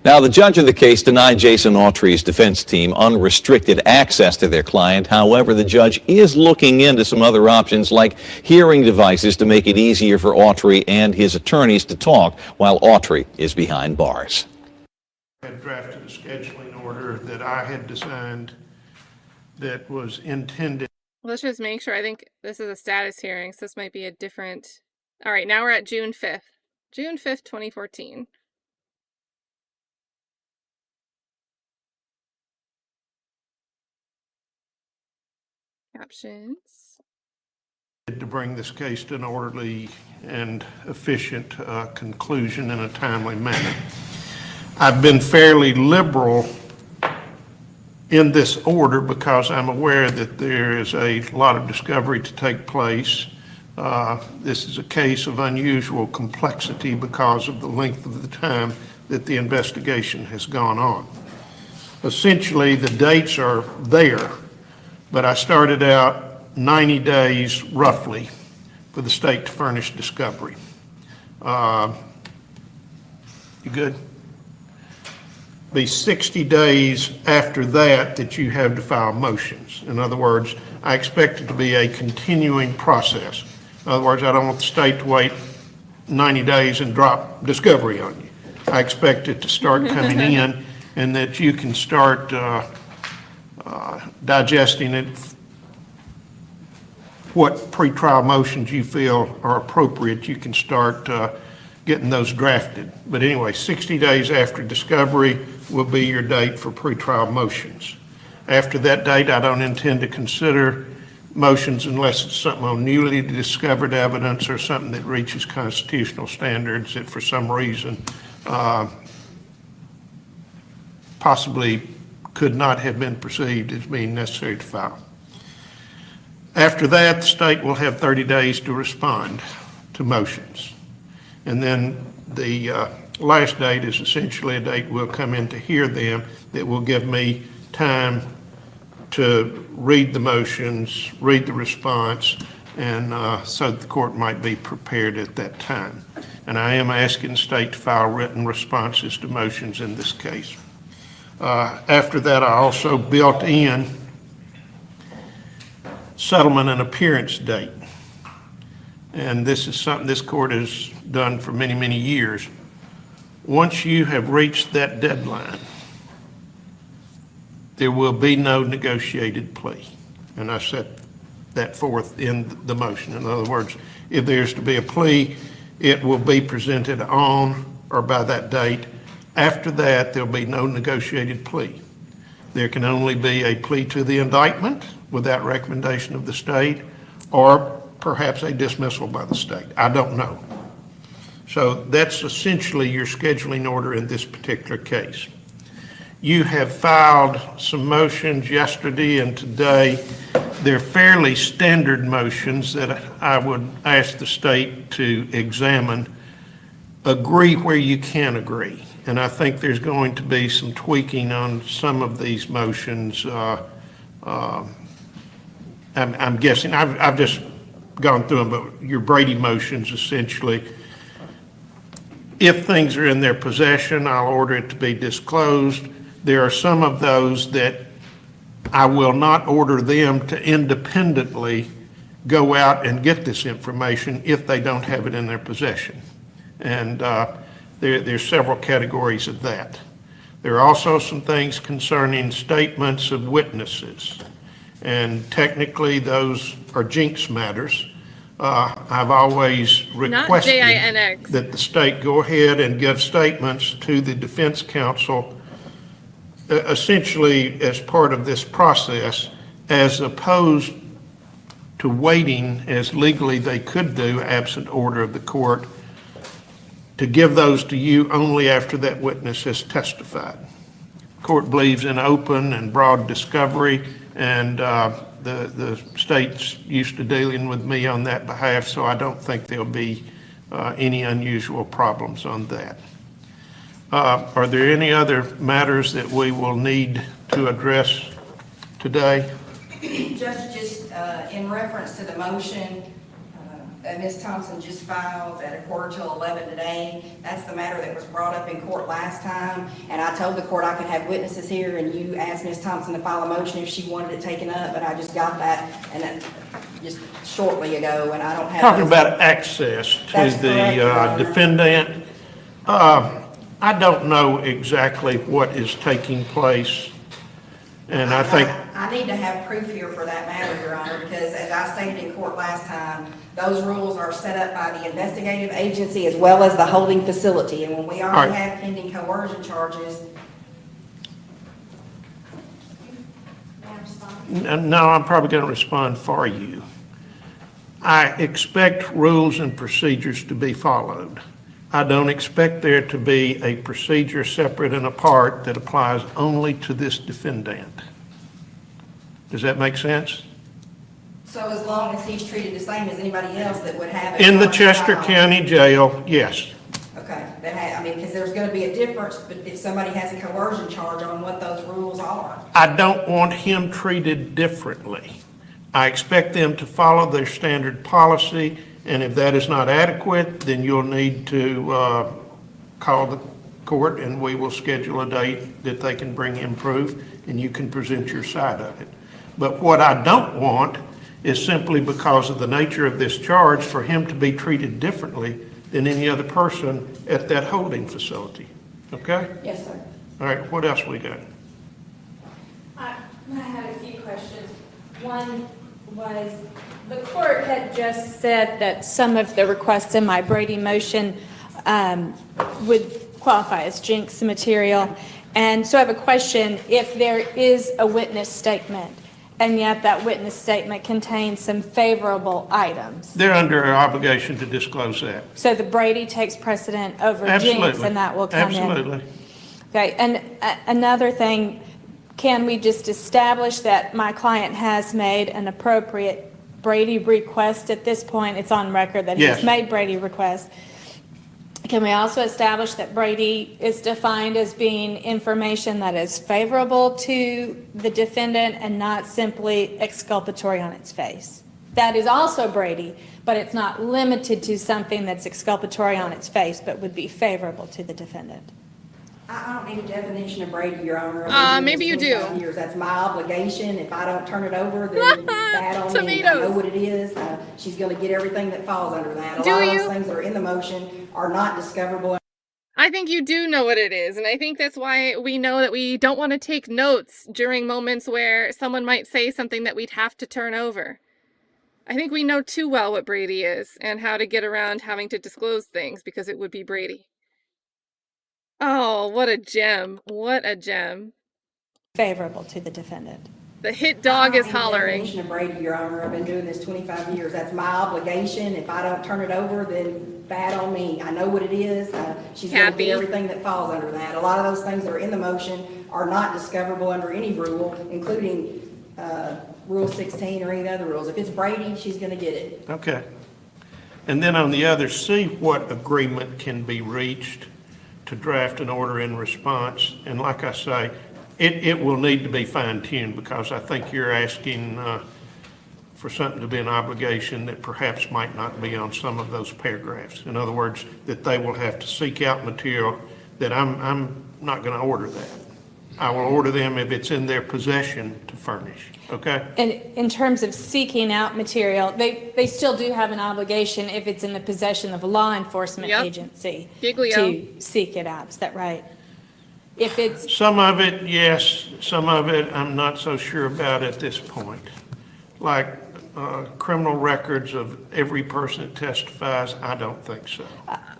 Now, the judge of the case denied Jason Autry's defense team unrestricted access to their client. However, the judge is looking into some other options like hearing devices to make it easier for Autry and his attorneys to talk while Autry is behind bars. I had drafted a scheduling order that I had designed that was intended. Let's just make sure. I think this is a status hearing, so this might be a different. All right, now we're at June 5th. June 5th, 2014. Captions. To bring this case to an orderly and efficient conclusion in a timely manner. I've been fairly liberal in this order because I'm aware that there is a lot of discovery to take place. This is a case of unusual complexity because of the length of the time that the investigation has gone on. Essentially, the dates are there, but I started out 90 days roughly for the state to furnish discovery. You good? Be 60 days after that you have to file motions. In other words, I expect it to be a continuing process. In other words, I don't want the state to wait 90 days and drop discovery on you. I expect it to start coming in and that you can start digesting it, what pretrial motions you feel are appropriate, you can start getting those drafted. But anyway, 60 days after discovery will be your date for pretrial motions. After that date, I don't intend to consider motions unless it's something on newly discovered evidence or something that reaches constitutional standards that for some reason possibly could not have been perceived as being necessary to file. After that, the state will have 30 days to respond to motions. And then the last date is essentially a date we'll come in to hear them that will give me time to read the motions, read the response, and so the court might be prepared at that time. And I am asking the state to file written responses to motions in this case. After that, I also built in settlement and appearance date. And this is something this court has done for many, many years. Once you have reached that deadline, there will be no negotiated plea. And I set that forth in the motion. In other words, if there's to be a plea, it will be presented on or by that date. After that, there'll be no negotiated plea. There can only be a plea to the indictment without recommendation of the state, or perhaps a dismissal by the state. I don't know. So that's essentially your scheduling order in this particular case. You have filed some motions yesterday and today. They're fairly standard motions that I would ask the state to examine. Agree where you can agree. And I think there's going to be some tweaking on some of these motions. I'm guessing, I've just gone through them, but your Brady motions essentially, if things are in their possession, I'll order it to be disclosed. There are some of those that I will not order them to independently go out and get this information if they don't have it in their possession. And there's several categories of that. There are also some things concerning statements of witnesses. And technically those are jinx matters. I've always requested that the state go ahead and give statements to the defense counsel essentially as part of this process, as opposed to waiting as legally they could do absent order of the court to give those to you only after that witness has testified. The court believes in open and broad discovery, and the state's used to dealing with me on that behalf, so I don't think there'll be any unusual problems on that. Are there any other matters that we will need to address today? Judge, just in reference to the motion that Ms. Thompson just filed at 11:15 today, that's the matter that was brought up in court last time, and I told the court I could have witnesses here, and you asked Ms. Thompson to file a motion if she wanted it taken up, but I just got that and just shortly ago, and I don't have Talking about access to the defendant, I don't know exactly what is taking place, and I think I need to have proof here for that matter, Your Honor, because as I stated in court last time, those rules are set up by the investigative agency as well as the holding facility, and when we already have pending coercion charges. No, I'm probably going to respond for you. I expect rules and procedures to be followed. I don't expect there to be a procedure separate and apart that applies only to this defendant. Does that make sense? So as long as he's treated the same as anybody else that would have it in the Chester County Jail, yes. Okay, I mean, because there's going to be a difference, but if somebody has a coercion charge on what those rules are. I don't want him treated differently. I expect them to follow their standard policy, and if that is not adequate, then you'll need to call the court, and we will schedule a date that they can bring in proof, and you can present your side of it. But what I don't want is simply because of the nature of this charge for him to be treated differently than any other person at that holding facility. Okay? Yes, sir. All right, what else we got? I had a few questions. One was, the court had just said that some of the requests in my Brady motion would qualify as jinx material. And so I have a question. If there is a witness statement, and yet that witness statement contains some favorable items, They're under an obligation to disclose that. so the Brady takes precedent over jinx, and that will come in? Absolutely. Okay, and another thing, can we just establish that my client has made an appropriate Brady request at this point? It's on record that Yes. he's made Brady requests. Can we also establish that Brady is defined as being information that is favorable to the defendant and not simply exculpatory on its face? That is also Brady, but it's not limited to something that's exculpatory on its face, but would be favorable to the defendant. I don't need a definition of Brady, Your Honor. Maybe you do. Years. That's my obligation. If I don't turn it over, then bad on me. I know what it is. She's going to get everything that falls under that. A lot of those things that are in the motion are not discoverable. I think you do know what it is, and I think that's why we know that we don't want to take notes during moments where someone might say something that we'd have to turn over. I think we know too well what Brady is and how to get around having to disclose things because it would be Brady. Oh, what a gem. What a gem. Favorable to the defendant. The hit dog is hollering. Definition of Brady, Your Honor. I've been doing this 25 years. That's my obligation. If I don't turn it over, then bad on me. I know what it is. She's going to get everything that falls under that. A lot of those things that are in the motion are not discoverable under any rule, including Rule 16 or any other rules. If it's Brady, she's going to get it. Okay. And then on the other, see what agreement can be reached to draft an order in response. And like I say, it will need to be fine-tuned because I think you're asking for something to be an obligation that perhaps might not be on some of those paragraphs. In other words, that they will have to seek out material that I'm not going to order that. I will order them if it's in their possession to furnish. Okay? And in terms of seeking out material, they still do have an obligation if it's in the possession of a law enforcement agency to seek it out. Is that right? If it's some of it, yes. Some of it, I'm not so sure about at this point. Like criminal records of every person that testifies, I don't think so.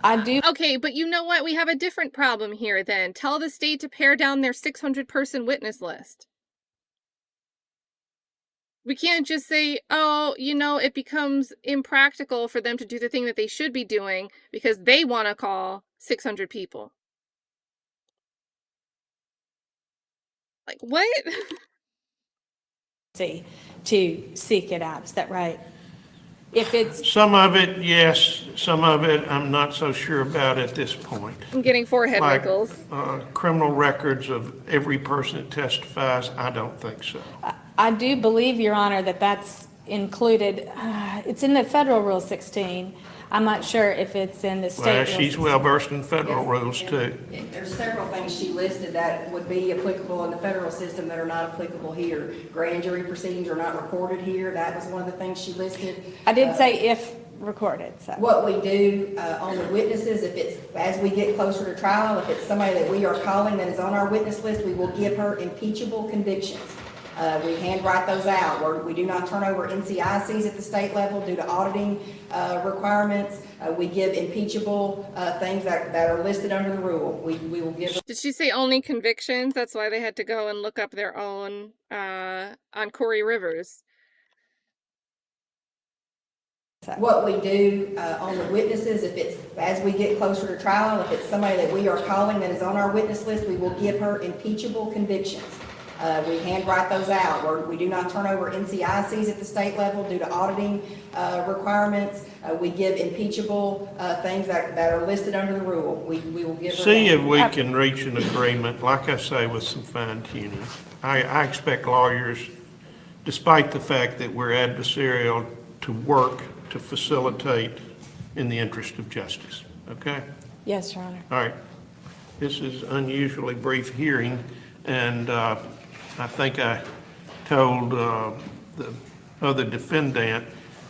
I do. Okay, but you know what? We have a different problem here then. Tell the state to pare down their 600-person witness list. We can't just say, oh, you know, it becomes impractical for them to do the thing that they should be doing because they want to call 600 people. Like, what? To seek it out. Is that right? If it's some of it, yes. Some of it, I'm not so sure about at this point. I'm getting forehead wrinkles. Criminal records of every person that testifies, I don't think so. I do believe, Your Honor, that that's included. It's in the federal Rule 16. I'm not sure if it's in the state. Well, she's well versed in federal rules too. There's several things she listed that would be applicable in the federal system that are not applicable here. Grand jury proceedings are not recorded here. That was one of the things she listed. I did say if recorded. So. What we do on the witnesses, if it's as we get closer to trial, if it's somebody that we are calling that is on our witness list, we will give her impeachable convictions. We handwrite those out. We do not turn over NCICs at the state level due to auditing requirements. We give impeachable things that are listed under the rule. We will give. Did she say only convictions? That's why they had to go and look up their own on Corey Rivers. What we do on the witnesses, if it's as we get closer to trial, if it's somebody that we are calling that is on our witness list, we will give her impeachable convictions. We handwrite those out. We do not turn over NCICs at the state level due to auditing requirements. We give impeachable things that are listed under the rule. We will give. See if we can reach an agreement, like I say, with some fine tuning. I expect lawyers, despite the fact that we're adversarial, to work to facilitate in the interest of justice. Okay? Yes, Your Honor. All right. This is unusually brief hearing, and I think I told the other defendant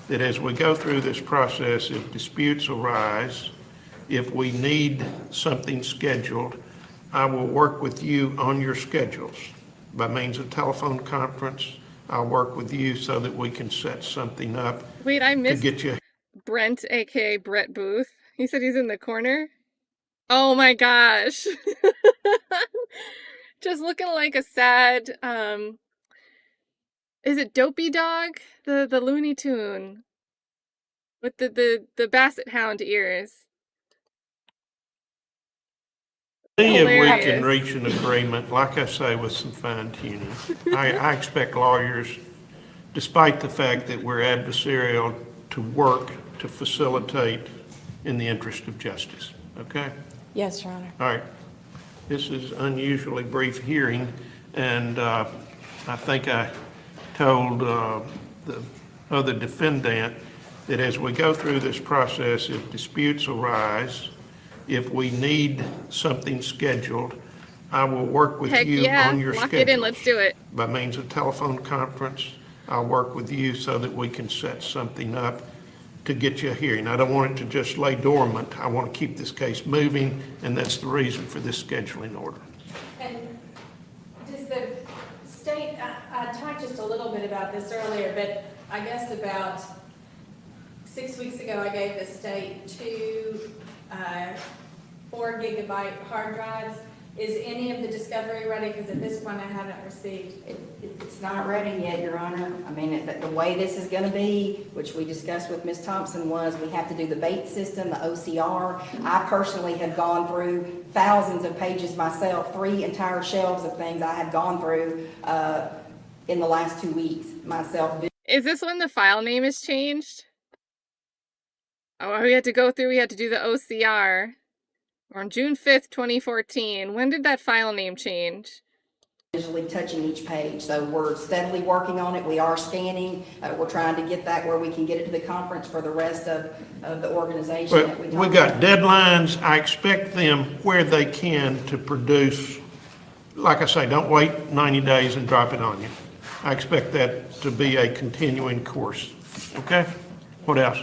that as we go through this process, if disputes arise, if we need something scheduled, I will work with you on your schedules. By means of telephone conference, I'll work with you so that we can set something up. Wait, I missed to get you. Brent, aka Brent Booth. He said he's in the corner. Oh my gosh. Just looking like a sad, is it Dopey Dog? The Looney Tune with the Basset Hound ears. See if we can reach an agreement, like I say, with some fine tuning. I expect lawyers, despite the fact that we're adversarial, to work to facilitate in the interest of justice. Okay? Yes, Your Honor. All right. This is unusually brief hearing, and I think I told the other defendant that as we go through this process, if disputes arise, if we need something scheduled, I will work with Heck you yeah, on your lock schedule. it in, let's do it. By means of telephone conference, I'll work with you so that we can set something up to get you a hearing. I don't want it to just lay dormant. I want to keep this case moving, and that's the reason for this scheduling order. And does the state, I talked just a little bit about this earlier, but I guess about 6 weeks ago, I gave the state 2 4 gigabyte hard drives. Is any of the discovery ready? Because at this point, I haven't received. It's not ready yet, Your Honor. I mean, the way this is gonna be, which we discussed with Ms. Thompson, was we have to do the bait system, the OCR. I personally have gone through thousands of pages myself, 3 entire shelves of things I have gone through in the last 2 weeks myself. Is this when the file name is changed? Oh, we had to go through, we had to do the OCR. On June 5th, 2014. When did that file name change? Visually touching each page. So we're steadily working on it. We are scanning. We're trying to get that where we can get it to the conference for the rest of the organization. But we got deadlines. I expect them where they can to produce. Like I say, don't wait 90 days and drop it on you. I expect that to be a continuing course. Okay? What else?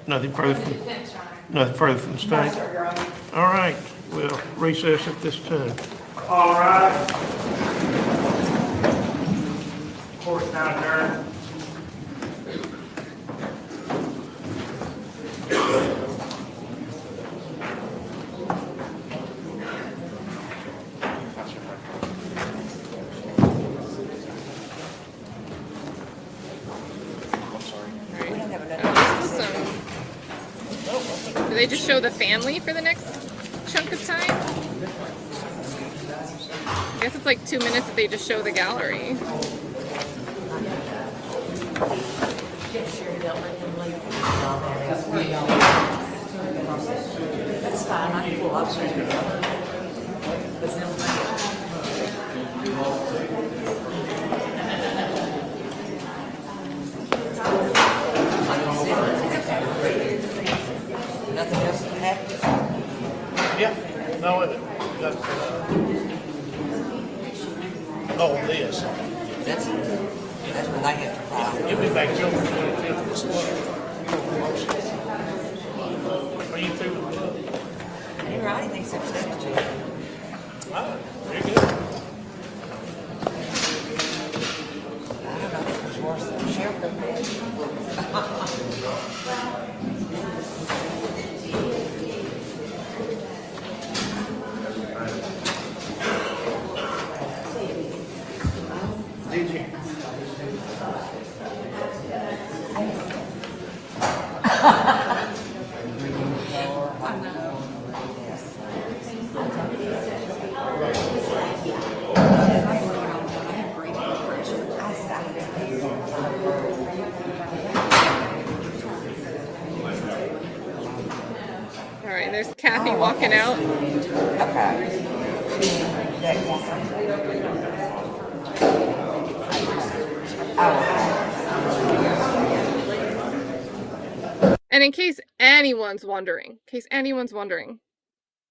Nothing further from, nothing further from the state? No, sir, Your Honor. All right, we'll recess at this time. All right. Court's now adjourned. Do they just show the family for the next chunk of time? I guess it's like 2 minutes that they just show the gallery. That's fine, I can pull up. Nothing else can happen? Yeah, no, oh, this. That's when they have to file. Give me back June 25th this month. Are you through with the You're right, things have settled you. Oh, very good. I don't know, it was worse than the sheriff. Did you? All right, there's Kathy walking out. And in case anyone's wondering,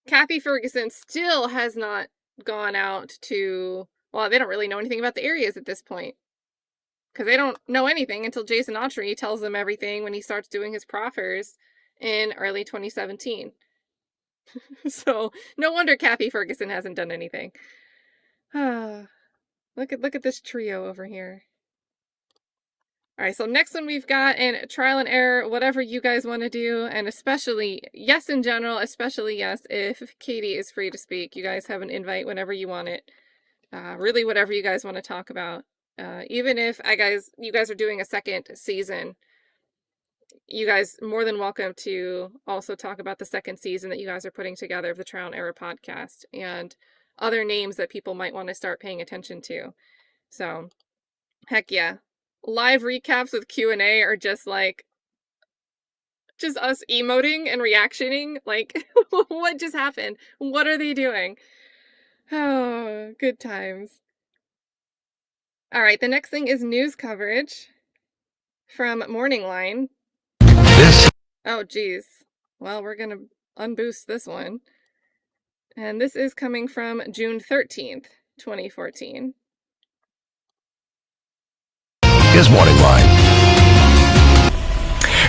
Kathy Ferguson still has not gone out to, well, they don't really know anything about the areas at this point. Because they don't know anything until Jason Autry tells them everything when he starts doing his proffers in early 2017. So no wonder Kathy Ferguson hasn't done anything. Look at this trio over here. All right, so next one we've got in trial and error, whatever you guys want to do, and especially, yes in general, especially yes if Katie is free to speak. You guys have an invite whenever you want it. Really whatever you guys want to talk about. Even if you guys are doing a second season, you guys more than welcome to also talk about the second season that you guys are putting together of the Trial and Error podcast and other names that people might want to start paying attention to. So, heck yeah. Live recaps with Q&A are just like just us emoting and reactioning. Like, what just happened? What are they doing? Oh, good times. All right, the next thing is news coverage from Morning Line. Oh, geez. Well, we're going to unboost this one. And this is coming from June 13th, 2014. Here's Morning Line.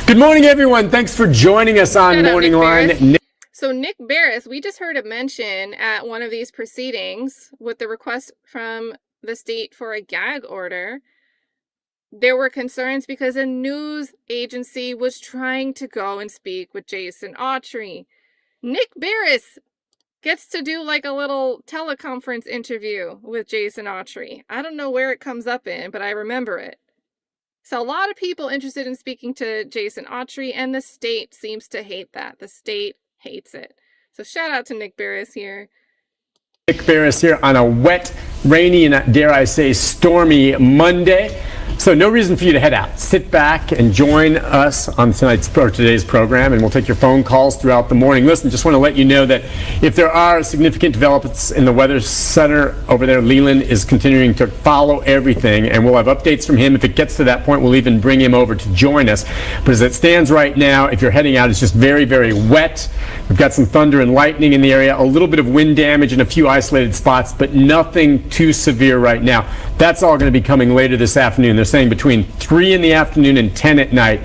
Good morning, everyone. Thanks for joining us on Morning Line. So Nick Beres, we just heard a mention at one of these proceedings with the request from the state for a gag order. There were concerns because a news agency was trying to go and speak with Jason Autry. Nick Beres gets to do like a little teleconference interview with Jason Autry. I don't know where it comes up in, but I remember it. So a lot of people interested in speaking to Jason Autry, and the state seems to hate that. The state hates it. So shout out to Nick Beres here. Nick Beres here on a wet, rainy, and dare I say, stormy Monday. So no reason for you to head out. Sit back and join us on today's program, and we'll take your phone calls throughout the morning. Listen, just want to let you know that if there are significant developments in the Weather Center over there, Leland is continuing to follow everything, and we'll have updates from him. If it gets to that point, we'll even bring him over to join us. But as it stands right now, if you're heading out, it's just very, very wet. We've got some thunder and lightning in the area, a little bit of wind damage in a few isolated spots, but nothing too severe right now. That's all going to be coming later this afternoon. They're saying between 3 in the afternoon and 10 at night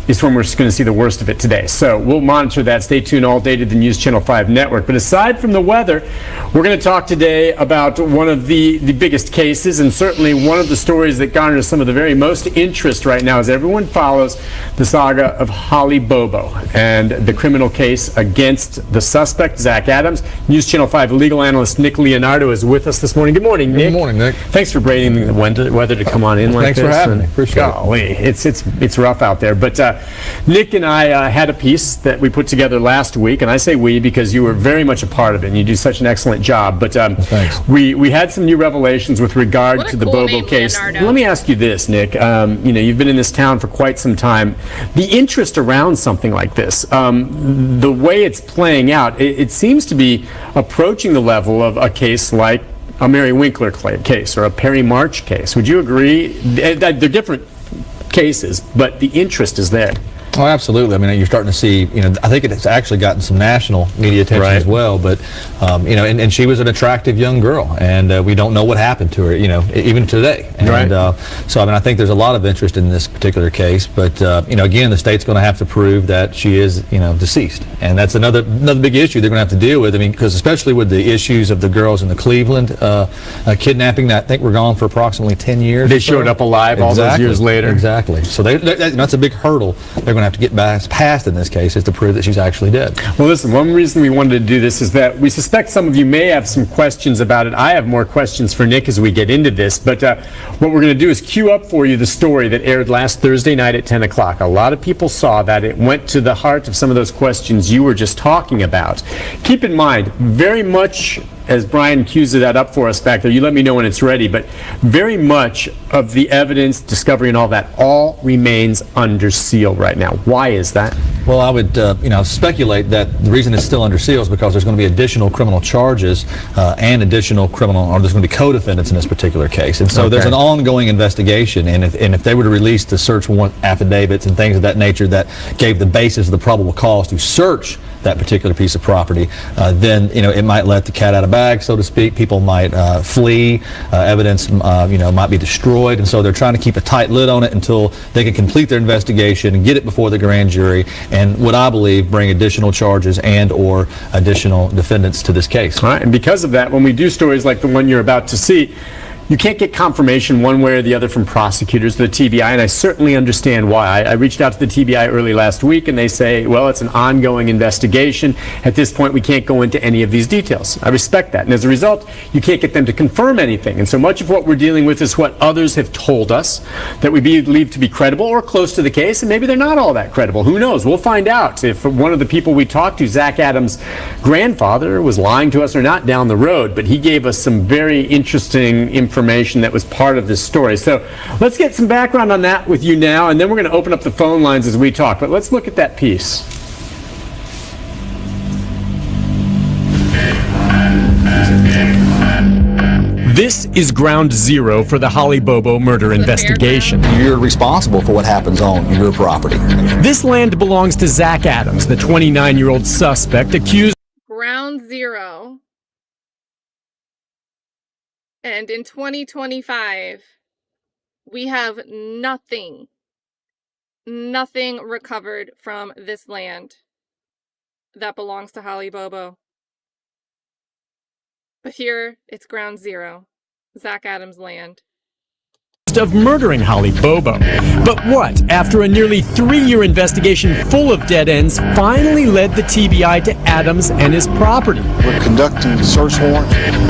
is when we're going to see the worst of it today. So we'll monitor that. Stay tuned all day to the News Channel 5 network. But aside from the weather, we're going to talk today about one of the biggest cases, and certainly one of the stories that garners some of the very most interest right now as everyone follows the saga of Holly Bobo and the criminal case against the suspect, Zach Adams. News Channel 5 legal analyst Nick Leonardo is with us this morning. Good morning, Nick. Good morning, Nick. Thanks for braving the weather to come on in like Thanks this. Thanks for having me. Appreciate it. It's rough out there. But Nick and I had a piece that we put together last week, and I say we because you were very much a part of it, and you do such an excellent job. But we had some new revelations with regard to the Bobo case. Leonardo. Let me ask you this, Nick. You've been in this town for quite some time. The interest around something like this, the way it's playing out, it seems to be approaching the level of a case like a Mary Winkler case or a Perry March case. Would you agree? They're different cases, but the interest is there. Oh, absolutely. I mean, you're starting to see, I think it's actually gotten some national media attention as well, but, and she was an attractive young girl, and we don't know what happened to her, even today. And so, I think there's a lot of interest in this particular case, but, again, the state's going to have to prove that she is, deceased. And that's another big issue they're going to have to deal with. Because especially with the issues of the girls in the Cleveland kidnapping, that I think were gone for approximately 10 years. They showed up alive all those years later. Exactly. So that's a big hurdle they're going to have to get past in this case, is to prove that she's actually dead. Well, listen, one reason we wanted to do this is that we suspect some of you may have some questions about it. I have more questions for Nick as we get into this, but what we're going to do is queue up for you the story that aired last Thursday night at 10 o'clock. A lot of people saw that. It went to the heart of some of those questions you were just talking about. Keep in mind, very much as Brian cues that up for us back there, you let me know when it's ready, but very much of the evidence, discovery, and all that all remains under seal right now. Why is that? Well, I would, speculate that the reason it's still under seal is because there's going to be additional criminal charges and additional there's going to be co-defendants in this particular case. And so there's an ongoing investigation, and if they were to release the search warrant affidavits and things of that nature that gave the basis of the probable cause to search that particular piece of property, then it might let the cat out of bag, so to speak. People might flee, evidence might be destroyed, and so they're trying to keep a tight lid on it until they can complete their investigation and get it before the grand jury, and what I believe bring additional charges and or additional defendants to this case. All right, and because of that, when we do stories like the one you're about to see, you can't get confirmation one way or the other from prosecutors, the TBI, and I certainly understand why. I reached out to the TBI early last week, and they say, well, it's an ongoing investigation. At this point, we can't go into any of these details. I respect that, and as a result, you can't get them to confirm anything. And so much of what we're dealing with is what others have told us that we believe to be credible or close to the case, and maybe they're not all that credible. Who knows? We'll find out if one of the people we talked to, Zach Adams' grandfather, was lying to us or not down the road, but he gave us some very interesting information information that was part of this story. So let's get some background on that with you now, and then we're going to open up the phone lines as we talk. But let's look at that piece. This is ground zero for the Holly Bobo murder investigation. You're responsible for what happens on your property. This land belongs to Zach Adams, the 29-year-old suspect accused. Ground zero. And in 2025, we have nothing recovered from this land that belongs to Holly Bobo. But here, it's ground zero, Zach Adams' land. Of murdering Holly Bobo. But what, after a nearly 3-year investigation full of dead ends, finally led the TBI to Adams and his property? We're conducting a search warrant.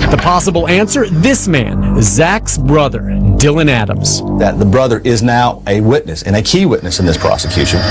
The possible answer? This man, Zach's brother, Dylan Adams. That the brother is now a witness and a key witness in this prosecution.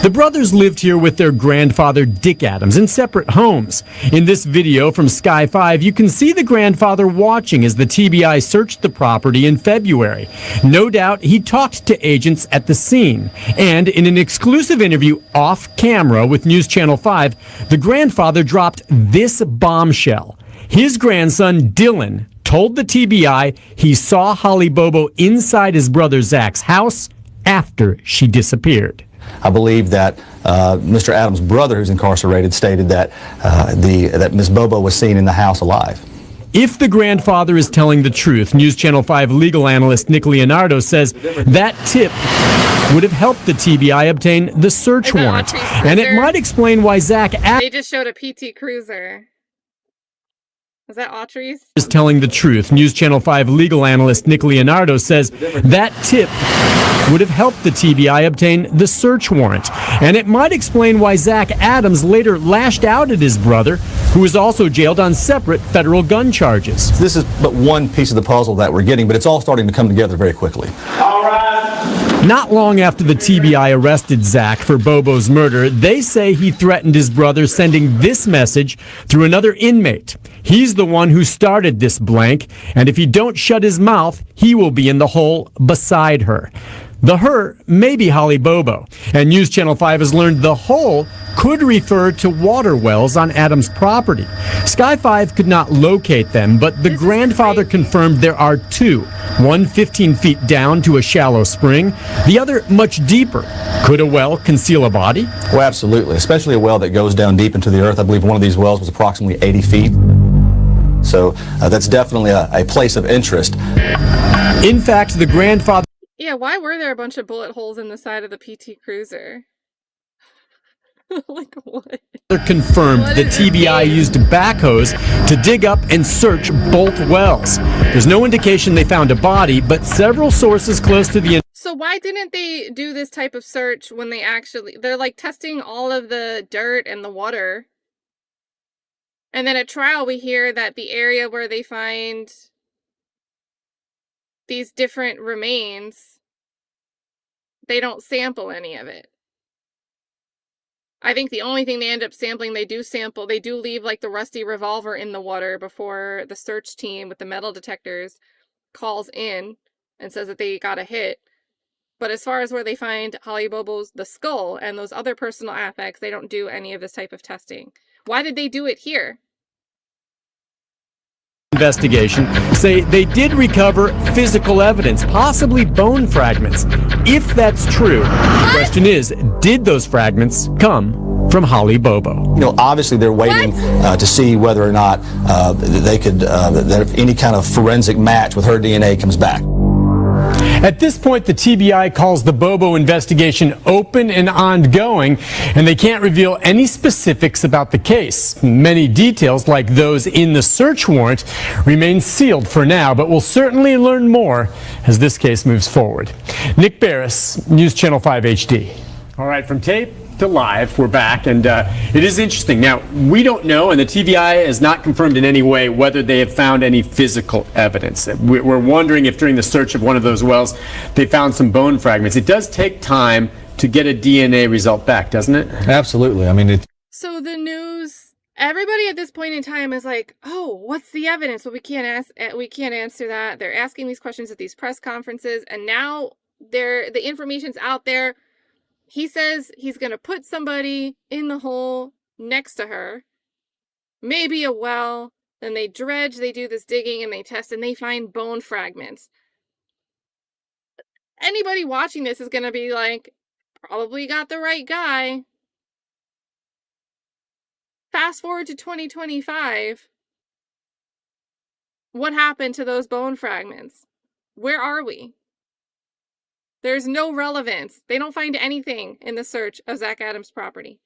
The brothers lived here with their grandfather, Dick Adams, in separate homes. In this video from Sky 5, you can see the grandfather watching as the TBI searched the property in February. No doubt he talked to agents at the scene. And in an exclusive interview off camera with News Channel 5, the grandfather dropped this bombshell. His grandson, Dylan, told the TBI he saw Holly Bobo inside his brother Zach's house after she disappeared. I believe that Mr. Adams' brother, who's incarcerated, stated that that Ms. Bobo was seen in the house alive. If the grandfather is telling the truth, News Channel 5 legal analyst Nick Leonardo says that tip would have helped the TBI obtain the search warrant. And it might explain why Zach Adams... They just showed a PT Cruiser. Was that Autry's? Is telling the truth. News Channel 5 legal analyst Nick Leonardo says that tip would have helped the TBI obtain the search warrant. And it might explain why Zach Adams later lashed out at his brother, who was also jailed on separate federal gun charges. This is but one piece of the puzzle that we're getting, but it's all starting to come together very quickly. All right. Not long after the TBI arrested Zach for Bobo's murder, they say he threatened his brother, sending this message through another inmate. He's the one who started this blank, and if he don't shut his mouth, he will be in the hole beside her. The her may be Holly Bobo, and News Channel 5 has learned the hole could refer to water wells on Adams' property. Sky 5 could not locate them, but the grandfather confirmed there are two, one 15 feet down to a shallow spring, the other much deeper. Could a well conceal a body? Well, absolutely, especially a well that goes down deep into the earth. I believe one of these wells was approximately 80 feet. So that's definitely a place of interest. In fact, the grandfather... Yeah, why were there a bunch of bullet holes in the side of the PT Cruiser? Like what? Confirmed the TBI used backhoes to dig up and search both wells. There's no indication they found a body, but several sources close to the... So why didn't they do this type of search when they're like testing all of the dirt and the water? And then at trial we hear that the area where they find these different remains, they don't sample any of it. I think the only thing they end up sampling, they do leave like the rusty revolver in the water before the search team with the metal detectors calls in and says that they got a hit. But as far as where they find Holly Bobo's, the skull and those other personal affects, they don't do any of this type of testing. Why did they do it here? Investigation say they did recover physical evidence, possibly bone fragments. If that's true, the question is, did those fragments come from Holly Bobo? You know, obviously they're waiting to see whether or not they could, that any kind of forensic match with her DNA comes back. At this point, the TBI calls the Bobo investigation open and ongoing, and they can't reveal any specifics about the case. Many details, like those in the search warrant, remain sealed for now, but we'll certainly learn more as this case moves forward. Nick Beres, News Channel 5 HD. All right, from tape to live, we're back, and it is interesting. Now, we don't know, and the TBI has not confirmed in any way whether they have found any physical evidence. We're wondering if during the search of one of those wells they found some bone fragments. It does take time to get a DNA result back, doesn't it? Absolutely. I mean, So the news Everybody at this point in time is like, oh, what's the evidence? Well, we can't answer that. They're asking these questions at these press conferences, and now the information's out there. He says he's going to put somebody in the hole next to her, maybe a well. Then they dredge, they do this digging, and they test, and they find bone fragments. Anybody watching this is going to be like, probably got the right guy. Fast forward to 2025. What happened to those bone fragments? Where are we? There's no relevance. They don't find anything in the search of Zach Adams' property.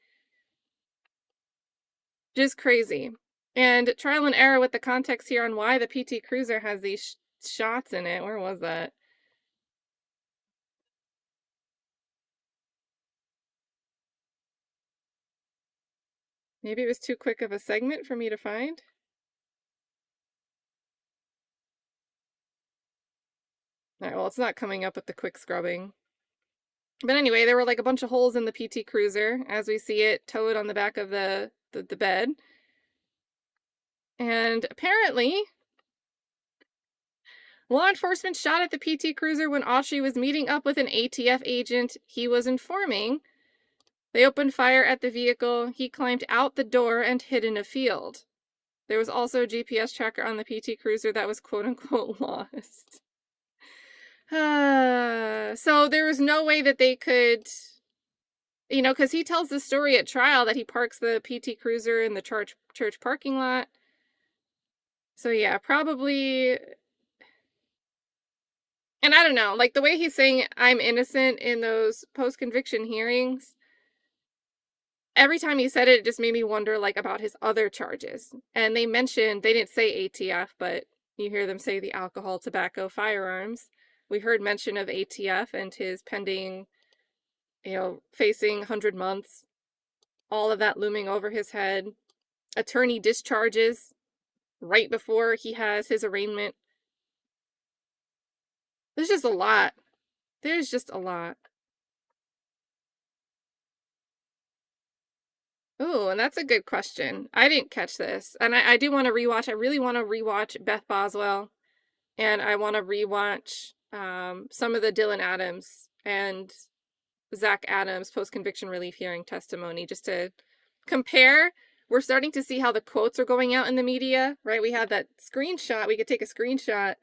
Just crazy. And trial and error with the context here on why the PT Cruiser has these shots in it. Where was that? Maybe it was too quick of a segment for me to find. All right, well, it's not coming up with the quick scrubbing. But anyway, there were like a bunch of holes in the PT Cruiser as we see it towed on the back of the bed. And apparently, law enforcement shot at the PT Cruiser when Autry was meeting up with an ATF agent he was informing. They opened fire at the vehicle. He climbed out the door and hid in a field. There was also a GPS tracker on the PT Cruiser that was quote-unquote lost. So there was no way that they could, you know, because he tells the story at trial that he parks the PT Cruiser in the church parking lot. So yeah, probably, and I don't know, like the way he's saying I'm innocent in those post-conviction hearings, every time he said it, it just made me wonder like about his other charges. And they mentioned, they didn't say ATF, but you hear them say the alcohol, tobacco, firearms. We heard mention of ATF and his pending, you know, facing 100 months, all of that looming over his head. Attorney discharges right before he has his arraignment. There's just a lot. There's just a lot. Ooh, and that's a good question. I didn't catch this. And I do want to rewatch. I really want to rewatch Beth Boswell. And I want to rewatch some of the Dylan Adams and Zach Adams post-conviction relief hearing testimony just to compare. We're starting to see how the quotes are going out in the media, right? We had that screenshot. We could take a screenshot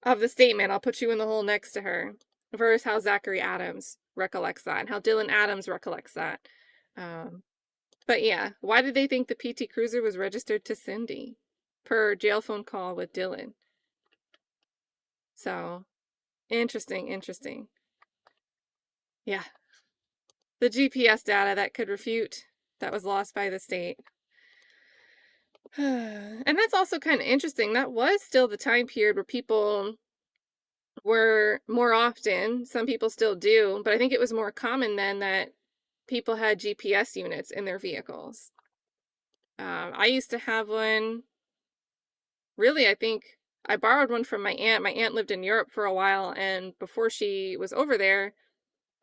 of the statement. I'll put you in the hole next to her. Versus how Zachary Adams recollects that and how Dylan Adams recollects that. But yeah, why did they think the PT Cruiser was registered to Cindy per jail phone call with Dylan? So, interesting. Yeah. The GPS data that could refute that was lost by the state. And that's also kind of interesting. That was still the time period where people were more often, some people still do, but I think it was more common then that people had GPS units in their vehicles. I used to have one. Really, I think I borrowed one from my aunt. My aunt lived in Europe for a while, and before she was over there,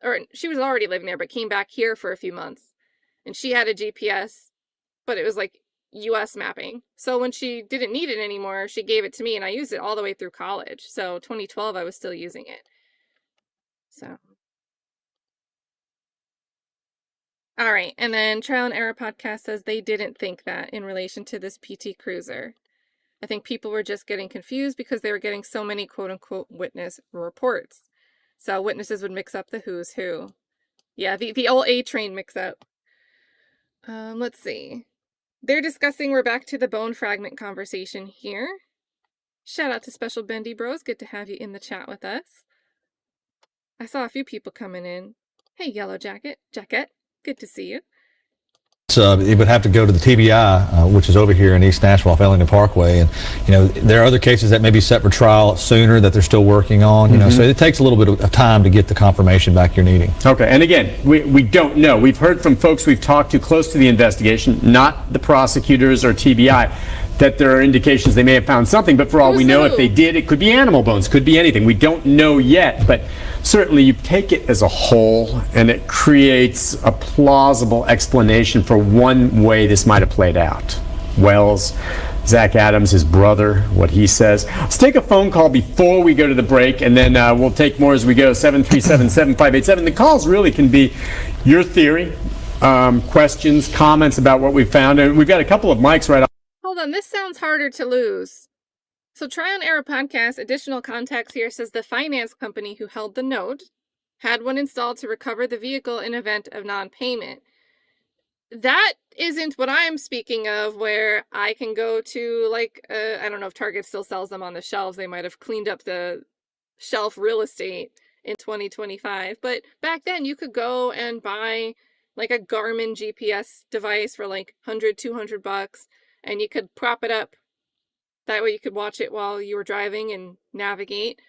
or she was already living there, but came back here for a few months. And she had a GPS, but it was like US mapping. So when she didn't need it anymore, she gave it to me, and I used it all the way through college. So 2012, I was still using it. So. All right. And then Trial and Error Podcast says they didn't think that in relation to this PT Cruiser. I think people were just getting confused because they were getting so many quote-unquote witness reports. So witnesses would mix up the who's who. Yeah, the old A-train mix-up. Let's see. They're discussing, we're back to the bone fragment conversation here. Shout out to Special Bendy Bros. Good to have you in the chat with us. I saw a few people coming in. Hey, Yellow Jacket. Good to see you. It would have to go to the TBI, which is over here in East Nashville off Ellington Parkway, and you know there are other cases that may be set for trial sooner that they're still working on. You know, so it takes a little bit of time to get the confirmation back you're needing. Okay, and again, we don't know. We've heard from folks we've talked to close to the investigation, not the prosecutors or TBI, that there are indications they may have found something. But for all we know, if they did, it could be animal bones, could be anything. We don't know yet, but certainly you take it as a whole, and it creates a plausible explanation for one way this might have played out. Wells, Zach Adams, his brother, what he says. Let's take a phone call before we go to the break, and then we'll take more as we go. 737-7587. The calls really can be your theory, questions, comments about what we found, and we've got a couple of mics right off. Hold on, this sounds harder to lose. So Try on Error Podcast, additional context here, says the finance company who held the note had one installed to recover the vehicle in event of non-payment. That isn't what I'm speaking of, where I can go to, like, I don't know if Target still sells them on the shelves. They might have cleaned up the shelf real estate in 2025. But back then, you could go and buy, like, a Garmin GPS device for, like, $100, $200, and you could prop it up. That way you could watch it while you were driving and navigate.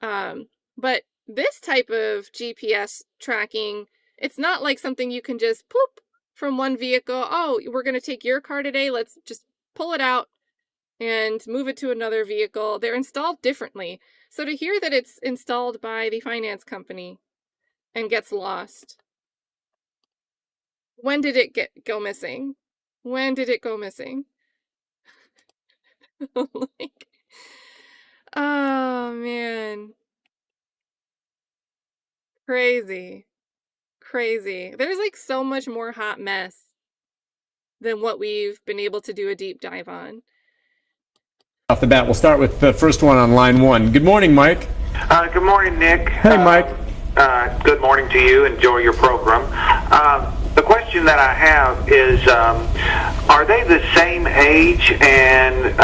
But this type of GPS tracking, it's not like something you can just poop from one vehicle. Oh, we're going to take your car today. Let's just pull it out and move it to another vehicle. They're installed differently. So to hear that it's installed by the finance company and gets lost, when did it go missing? When did it go missing? Like, oh man, crazy. There's like so much more hot mess than what we've been able to do a deep dive on. Off the bat, we'll start with the first one on line one. Good morning, Mike. Good morning, Nick. Hey, Mike. Good morning to you. Enjoy your program. The question that I have is, are they the same age, and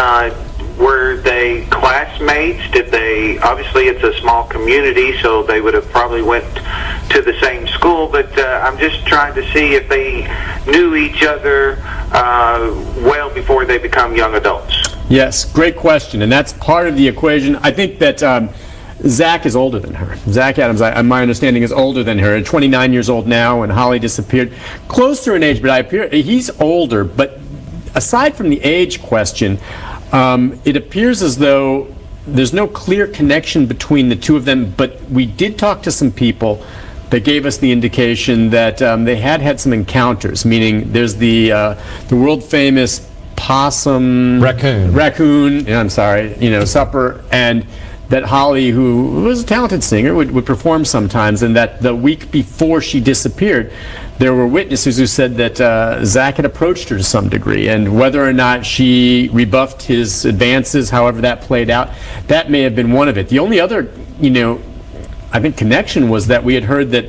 were they classmates? Did they, obviously it's a small community, so they would have probably went to the same school, but I'm just trying to see if they knew each other well before they become young adults. Yes, great question, and that's part of the equation. I think that Zach is older than her. Zach Adams, my understanding, is older than her. 29 years old now, and Holly disappeared. Closer in age, but he's older. But aside from the age question, it appears as though there's no clear connection between the two of them, but we did talk to some people that gave us the indication that they had some encounters, meaning there's the world-famous possum... Raccoon, I'm sorry, supper, and that Holly, who was a talented singer, would perform sometimes, and that the week before she disappeared, there were witnesses who said that Zach had approached her to some degree, and whether or not she rebuffed his advances, however that played out, that may have been one of it. The only other, I think connection was that we had heard that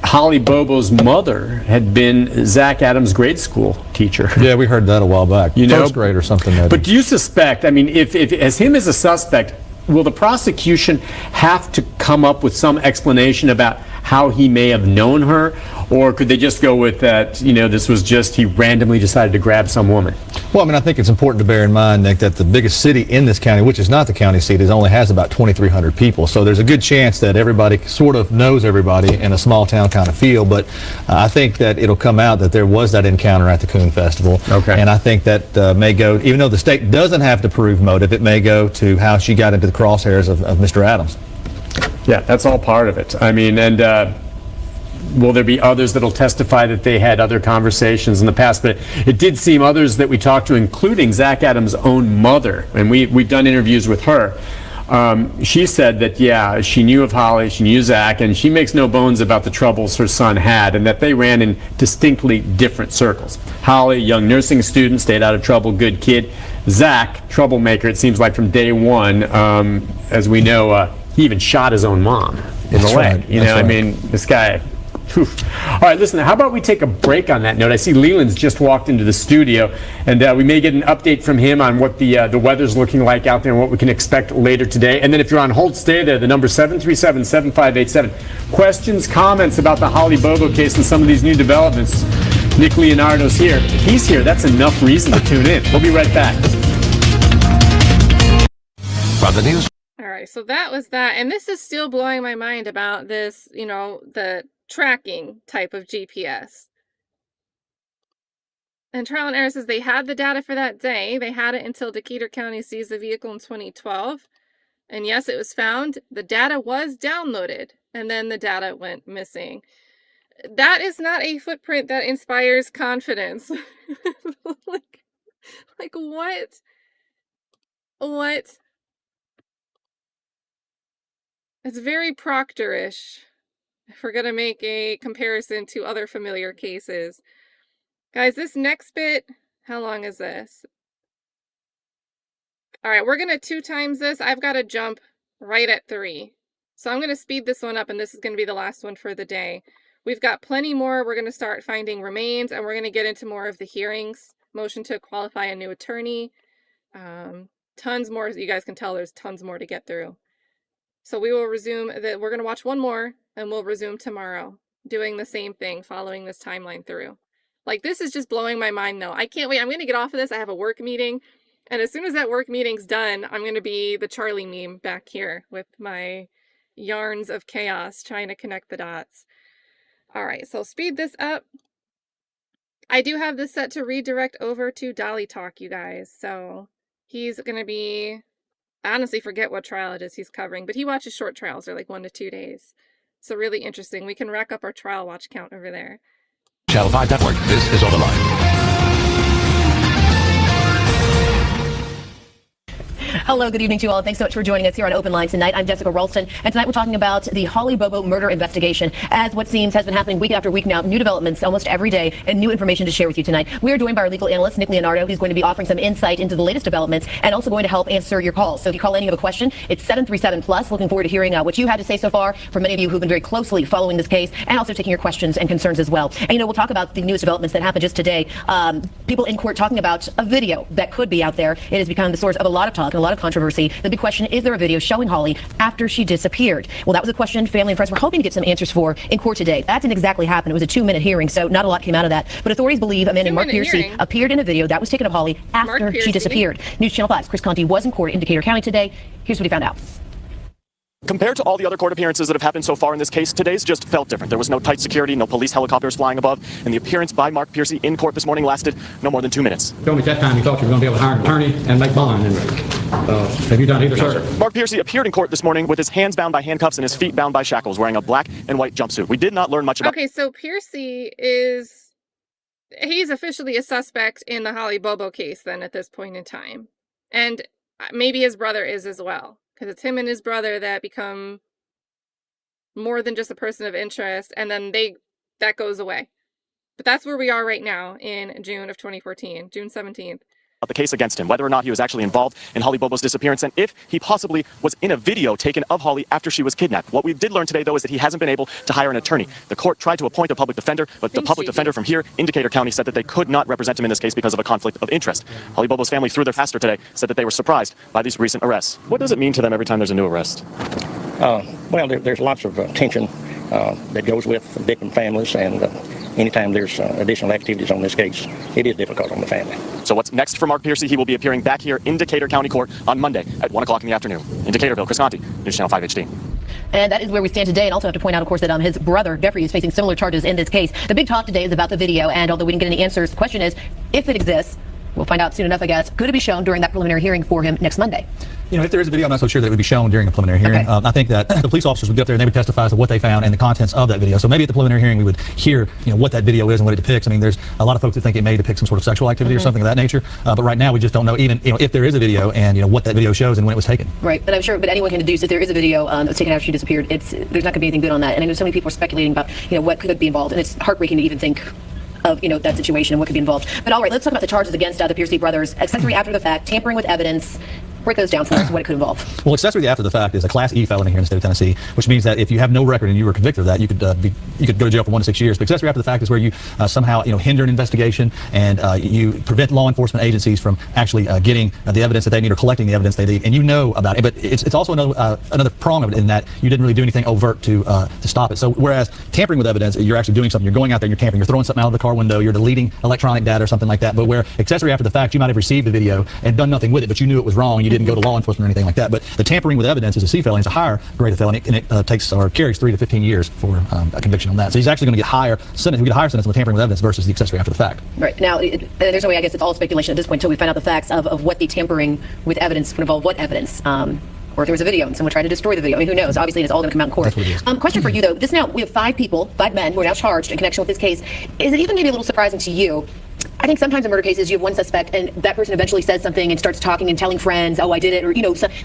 Holly Bobo's mother had been Zach Adams' grade school teacher. Yeah, we heard that a while back. First grade or something. Maybe. But do you suspect, if as him as a suspect, will the prosecution have to come up with some explanation about how he may have known her, or could they just go with that, this was just he randomly decided to grab some woman? Well, I think it's important to bear in mind, Nick, that the biggest city in this county, which is not the county seat, only has about 2,300 people. So there's a good chance that everybody sort of knows everybody in a small town kind of feel. But I think that it'll come out that there was that encounter at the Coon Festival. Okay. And I think that may go, even though the state doesn't have to prove motive, it may go to how she got into the crosshairs of Mr. Adams. Yeah, that's all part of it. Will there be others that'll testify that they had other conversations in the past? But it did seem others that we talked to, including Zach Adams' own mother, and we've done interviews with her. She said that, yeah, she knew of Holly, she knew Zach, and she makes no bones about the troubles her son had, and that they ran in distinctly different circles. Holly, young nursing student, stayed out of trouble, good kid. Zach, troublemaker, it seems like from day one. As we know, he even shot his own mom in the leg. This guy... Whew. All right, listen, how about we take a break on that note? I see Leland's just walked into the studio, and we may get an update from him on what the weather's looking like out there and what we can expect later today. And then if you're on hold, stay there. The number 737-7587. Questions, comments about the Holly Bobo case and some of these new developments. Nick Leonardo's here. If he's here, that's enough reason to tune in. We'll be right back. All right, so that was that. And this is still blowing my mind about this, the tracking type of GPS. And Trial and Error says they had the data for that day. They had it until Decatur County seized the vehicle in 2012. And yes, it was found. The data was downloaded and then the data went missing. That is not a footprint that inspires confidence. like what? What? It's very Proctor-ish, if we're going to make a comparison to other familiar cases. Guys, this next bit, how long is this? All right, we're going to 2 times this. I've got to jump right at 3. So I'm going to speed this one up, and this is going to be the last one for the day. We've got plenty more. We're going to start finding remains, and we're going to get into more of the hearings. Motion to qualify a new attorney. Tons more. As you guys can tell, there's tons more to get through. So we will resume. We're going to watch one more, and we'll resume tomorrow, doing the same thing, following this timeline through. Like, this is just blowing my mind, though. I can't wait. I'm going to get off of this. I have a work meeting. And as soon as that work meeting's done, I'm going to be the Charlie meme back here with my yarns of chaos trying to connect the dots. All right, so speed this up. I do have this set to redirect over to Dolly Talk, you guys. So he's going to be, I honestly forget what trial it is he's covering, but he watches short trials. They're like 1 to 2 days. So really interesting. We can rack up our trial watch count over there. Channel 5 Network, this is Overline. Hello, good evening to you all. Thanks so much for joining us here on Open Line tonight. I'm Jessica Ralston, and tonight we're talking about the Holly Bobo murder investigation. As what seems has been happening week after week now, new developments almost every day, and new information to share with you tonight. We are joined by our legal analyst, Nick Leonardo. He's going to be offering some insight into the latest developments and also going to help answer your calls. So if you call in, you have a question, it's 737+. Looking forward to hearing what you had to say so far from many of you who've been very closely following this case and also taking your questions and concerns as well. And, we'll talk about the newest developments that happened just today. People in court talking about a video that could be out there. It has become the source of a lot of talk and a lot of controversy. The big question, is there a video showing Holly after she disappeared? Well, that was a question family and friends were hoping to get some answers for in court today. That didn't exactly happen. It was a 2-minute hearing, so not a lot came out of that. But authorities believe a man named Mark Piercy appeared in a video that was taken of Holly after she disappeared. News Channel 5's Chris Conti was in court in Decatur County today. Here's what he found out. Compared to all the other court appearances that have happened so far in this case, today's just felt different. There was no tight security, no police helicopters flying above, and the appearance by Mark Piercy in court this morning lasted no more than 2 minutes. You told me at that time you thought you were going to be able to hire an attorney and make bond. Have you done either, sir? Mark Piercy appeared in court this morning with his hands bound by handcuffs and his feet bound by shackles, wearing a black and white jumpsuit. We did not learn much about... Okay, so Piercy he's officially a suspect in the Holly Bobo case then at this point in time. And maybe his brother is as well, because it's him and his brother that become more than just a person of interest, and then that goes away. But that's where we are right now in June of 2014, June 17th. The case against him, whether or not he was actually involved in Holly Bobo's disappearance, and if he possibly was in a video taken of Holly after she was kidnapped. What we did learn today, though, is that he hasn't been able to hire an attorney. The court tried to appoint a public defender, but the public defender from here in Decatur County said that they could not represent him in this case because of a conflict of interest. Holly Bobo's family, through their pastor today, said that they were surprised by these recent arrests. What does it mean to them every time there's a new arrest? Well, there's lots of tension that goes with victim families, and anytime there's additional activities on this case, it is difficult on the family. So what's next for Mark Piercy? He will be appearing back here in Decatur County Court on Monday at 1 o'clock in the afternoon. In Decaturville, Chris Conti, News Channel 5 HD. And that is where we stand today. And also have to point out, of course, that his brother, Jeffrey, is facing similar charges in this case. The big talk today is about the video, and although we didn't get any answers, the question is, if it exists, we'll find out soon enough, I guess, could it be shown during that preliminary hearing for him next Monday? If there is a video, I'm not so sure that it would be shown during the preliminary hearing. Okay. I think that the police officers would go up there and they would testify as to what they found and the contents of that video. So maybe at the preliminary hearing we would hear, what that video is and what it depicts. I mean, there's a lot of folks that think it may depict some sort of sexual activity or something of that nature. But right now we just don't know even, if there is a video and, what that video shows and when it was taken. Right, but I'm sure, anyone can deduce that there is a video that was taken after she disappeared. There's not going to be anything good on that. And I know so many people are speculating about, what could be involved, and it's heartbreaking to even think of that situation and what could be involved. But all right, let's talk about the charges against the Piercy brothers. Accessory after the fact, tampering with evidence. Break those down for us, what it could involve. Well, accessory after the fact is a Class E felony here in the state of Tennessee, which means that if you have no record and you were convicted of that, you could go to jail for 1 to 6 years. But accessory after the fact is where you somehow hinder an investigation and you prevent law enforcement agencies from actually getting the evidence that they need or collecting the evidence they need, and you know about it. But it's also another prong of it in that you didn't really do anything overt to stop it. So whereas tampering with evidence, you're actually doing something. You're going out there and you're tampering. You're throwing something out of the car window. You're deleting electronic data or something like that. But where accessory after the fact, you might have received the video and done nothing with it, but you knew it was wrong. You didn't go to law enforcement or anything like that. But the tampering with evidence is a C felony. It's a higher grade of felony, and it takes or carries 3 to 15 years for a conviction on that. So he's actually going to get higher sentence. We get a higher sentence with tampering with evidence versus the accessory after the fact. Right now, there's no way. I guess it's all speculation at this point until we find out the facts of what the tampering with evidence would involve. What evidence? or if there was a video and someone tried to destroy the video. I mean, who knows? Obviously, it's all going to come out in court. Question for you, though. We have 5 men who are now charged in connection with this case. Is it even maybe a little surprising to you? I think sometimes in murder cases, you have one suspect and that person eventually says something and starts talking and telling friends, oh, I did it. Or,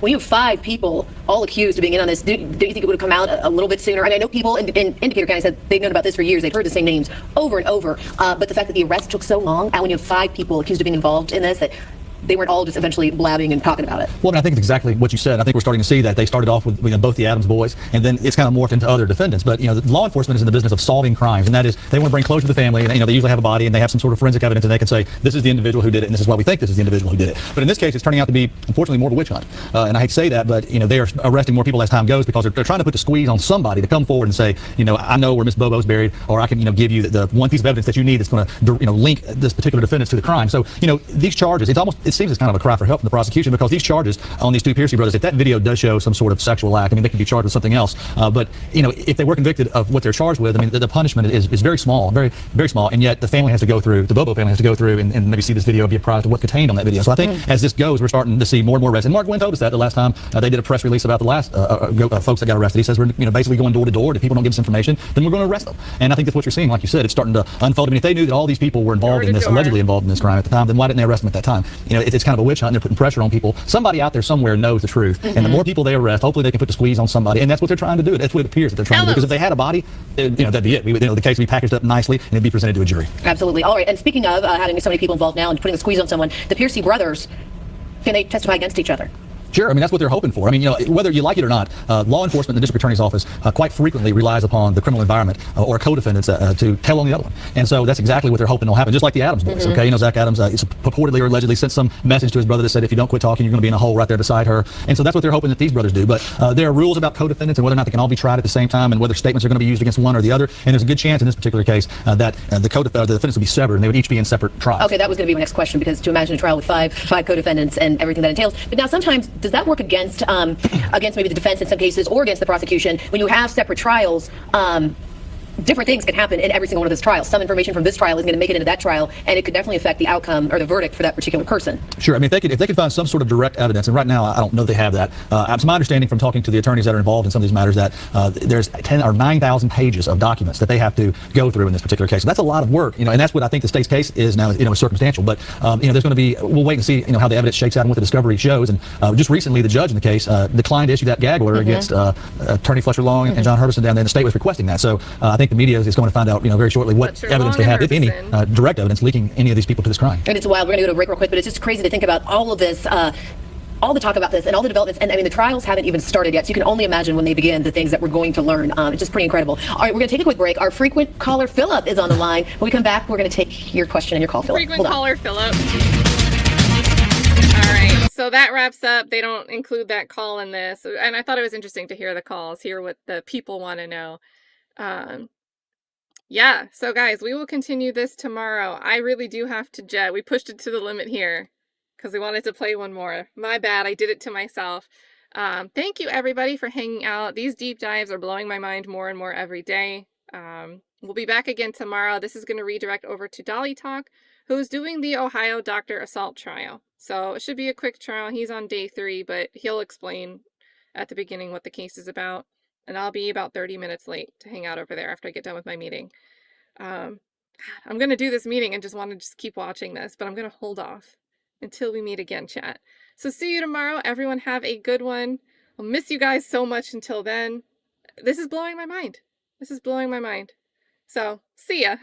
when you have 5 people all accused of being in on this, do you think it would have come out a little bit sooner? I know people in Indicator County said they've known about this for years. They've heard the same names over and over. But the fact that the arrest took so long, when you have 5 people accused of being involved in this, that they weren't all just eventually blabbing and talking about it. Well, I think it's exactly what you said. I think we're starting to see that they started off with both the Adams boys, and then it's kind of morphed into other defendants. But the law enforcement is in the business of solving crimes, and that is they want to bring closure to the family. And they usually have a body, and they have some sort of forensic evidence, and they can say this is the individual who did it, and this is why we think this is the individual who did it. But in this case, it's turning out to be unfortunately more of a witch hunt. And I hate to say that, but they are arresting more people as time goes because they're trying to put the squeeze on somebody to come forward and say, I know where Miss Bobo's buried, or I can give you the one piece of evidence that you need that's going to link this particular defendant to the crime. So these charges, it seems it's kind of a cry for help from the prosecution because these charges on these 2 Piercy brothers, if that video does show some sort of sexual act, they could be charged with something else. But if they were convicted of what they're charged with, the punishment is very small, very, very small, and yet the family has to go through, the Bobo family has to go through and maybe see this video and be apprised of what contained on that video. So I think as this goes, we're starting to see more and more arrests. And Mark Gwyn told us that the last time they did a press release about the last folks that got arrested. He says we're basically going door to door. If people don't give us information, then we're going to arrest them. And I think that's what you're seeing. Like you said, it's starting to unfold. If they knew that all these people were involved in this, allegedly involved in this crime at the time, then why didn't they arrest them at that time? It's kind of a witch hunt, and they're putting pressure on people. Somebody out there somewhere knows the truth, and the more people they arrest, hopefully they can put the squeeze on somebody, and that's what they're trying to do. That's what it appears that they're trying to do. Because if they had a body, that'd be it. The case would be packaged up nicely and it'd be presented to a jury. Absolutely. All right. And speaking of having so many people involved now and putting a squeeze on someone, the Piercy brothers, can they testify against each other? Sure. That's what they're hoping for. Whether you like it or not, law enforcement in the district attorney's office quite frequently relies upon the criminal environment or co-defendants to tell on the other one. And so that's exactly what they're hoping will happen, just like the Adams boys. Okay, Zach Adams purportedly or allegedly sent some message to his brother that said, if you don't quit talking, you're going to be in a hole right there beside her. And so that's what they're hoping that these brothers do. But there are rules about co-defendants and whether or not they can all be tried at the same time and whether statements are going to be used against one or the other. And there's a good chance in this particular case that the defendants would be severed and they would each be in separate trials. Okay, that was going to be my next question, because to imagine a trial with five co-defendants and everything that entails. But now sometimes, does that work against maybe the defense in some cases or against the prosecution? When you have separate trials, different things can happen in every single one of those trials. Some information from this trial is going to make it into that trial, and it could definitely affect the outcome or the verdict for that particular person. Sure. If they could find some sort of direct evidence, and right now I don't know they have that. It's my understanding from talking to the attorneys that are involved in some of these matters that there's 10 or 9,000 pages of documents that they have to go through in this particular case. So that's a lot of work, and that's what I think the state's case is now. Is circumstantial, but there's going to be. We'll wait and see, how the evidence shakes out and what the discovery shows. And just recently, the judge in the case declined to issue that gag order against Attorney Fletcher Long and John Herbison down there. And the state was requesting that. So I think the media is going to find out, very shortly what evidence they have, if any, direct evidence linking any of these people to this crime. And it's wild. We're going to go to a break real quick, but it's just crazy to think about all of this, all the talk about this and all the developments. And the trials haven't even started yet, so you can only imagine when they begin the things that we're going to learn. It's just pretty incredible. All right, we're going to take a quick break. Our frequent caller, Philip, is on the line. When we come back, we're going to take your question and your call, Philip. Frequent caller, Philip. All right, so that wraps up. They don't include that call in this. And I thought it was interesting to hear the calls, hear what the people want to know. Yeah, so guys, we will continue this tomorrow. I really do have to jet. We pushed it to the limit here because we wanted to play one more. My bad, I did it to myself. Thank you, everybody, for hanging out. These deep dives are blowing my mind more and more every day. We'll be back again tomorrow. This is going to redirect over to Dolly Talk, who's doing the Ohio doctor assault trial. So it should be a quick trial. He's on day 3, but he'll explain at the beginning what the case is about. And I'll be about 30 minutes late to hang out over there after I get done with my meeting. I'm going to do this meeting and just want to keep watching this, but I'm going to hold off until we meet again, chat. So see you tomorrow. Everyone have a good one. I'll miss you guys so much until then. This is blowing my mind. So see ya.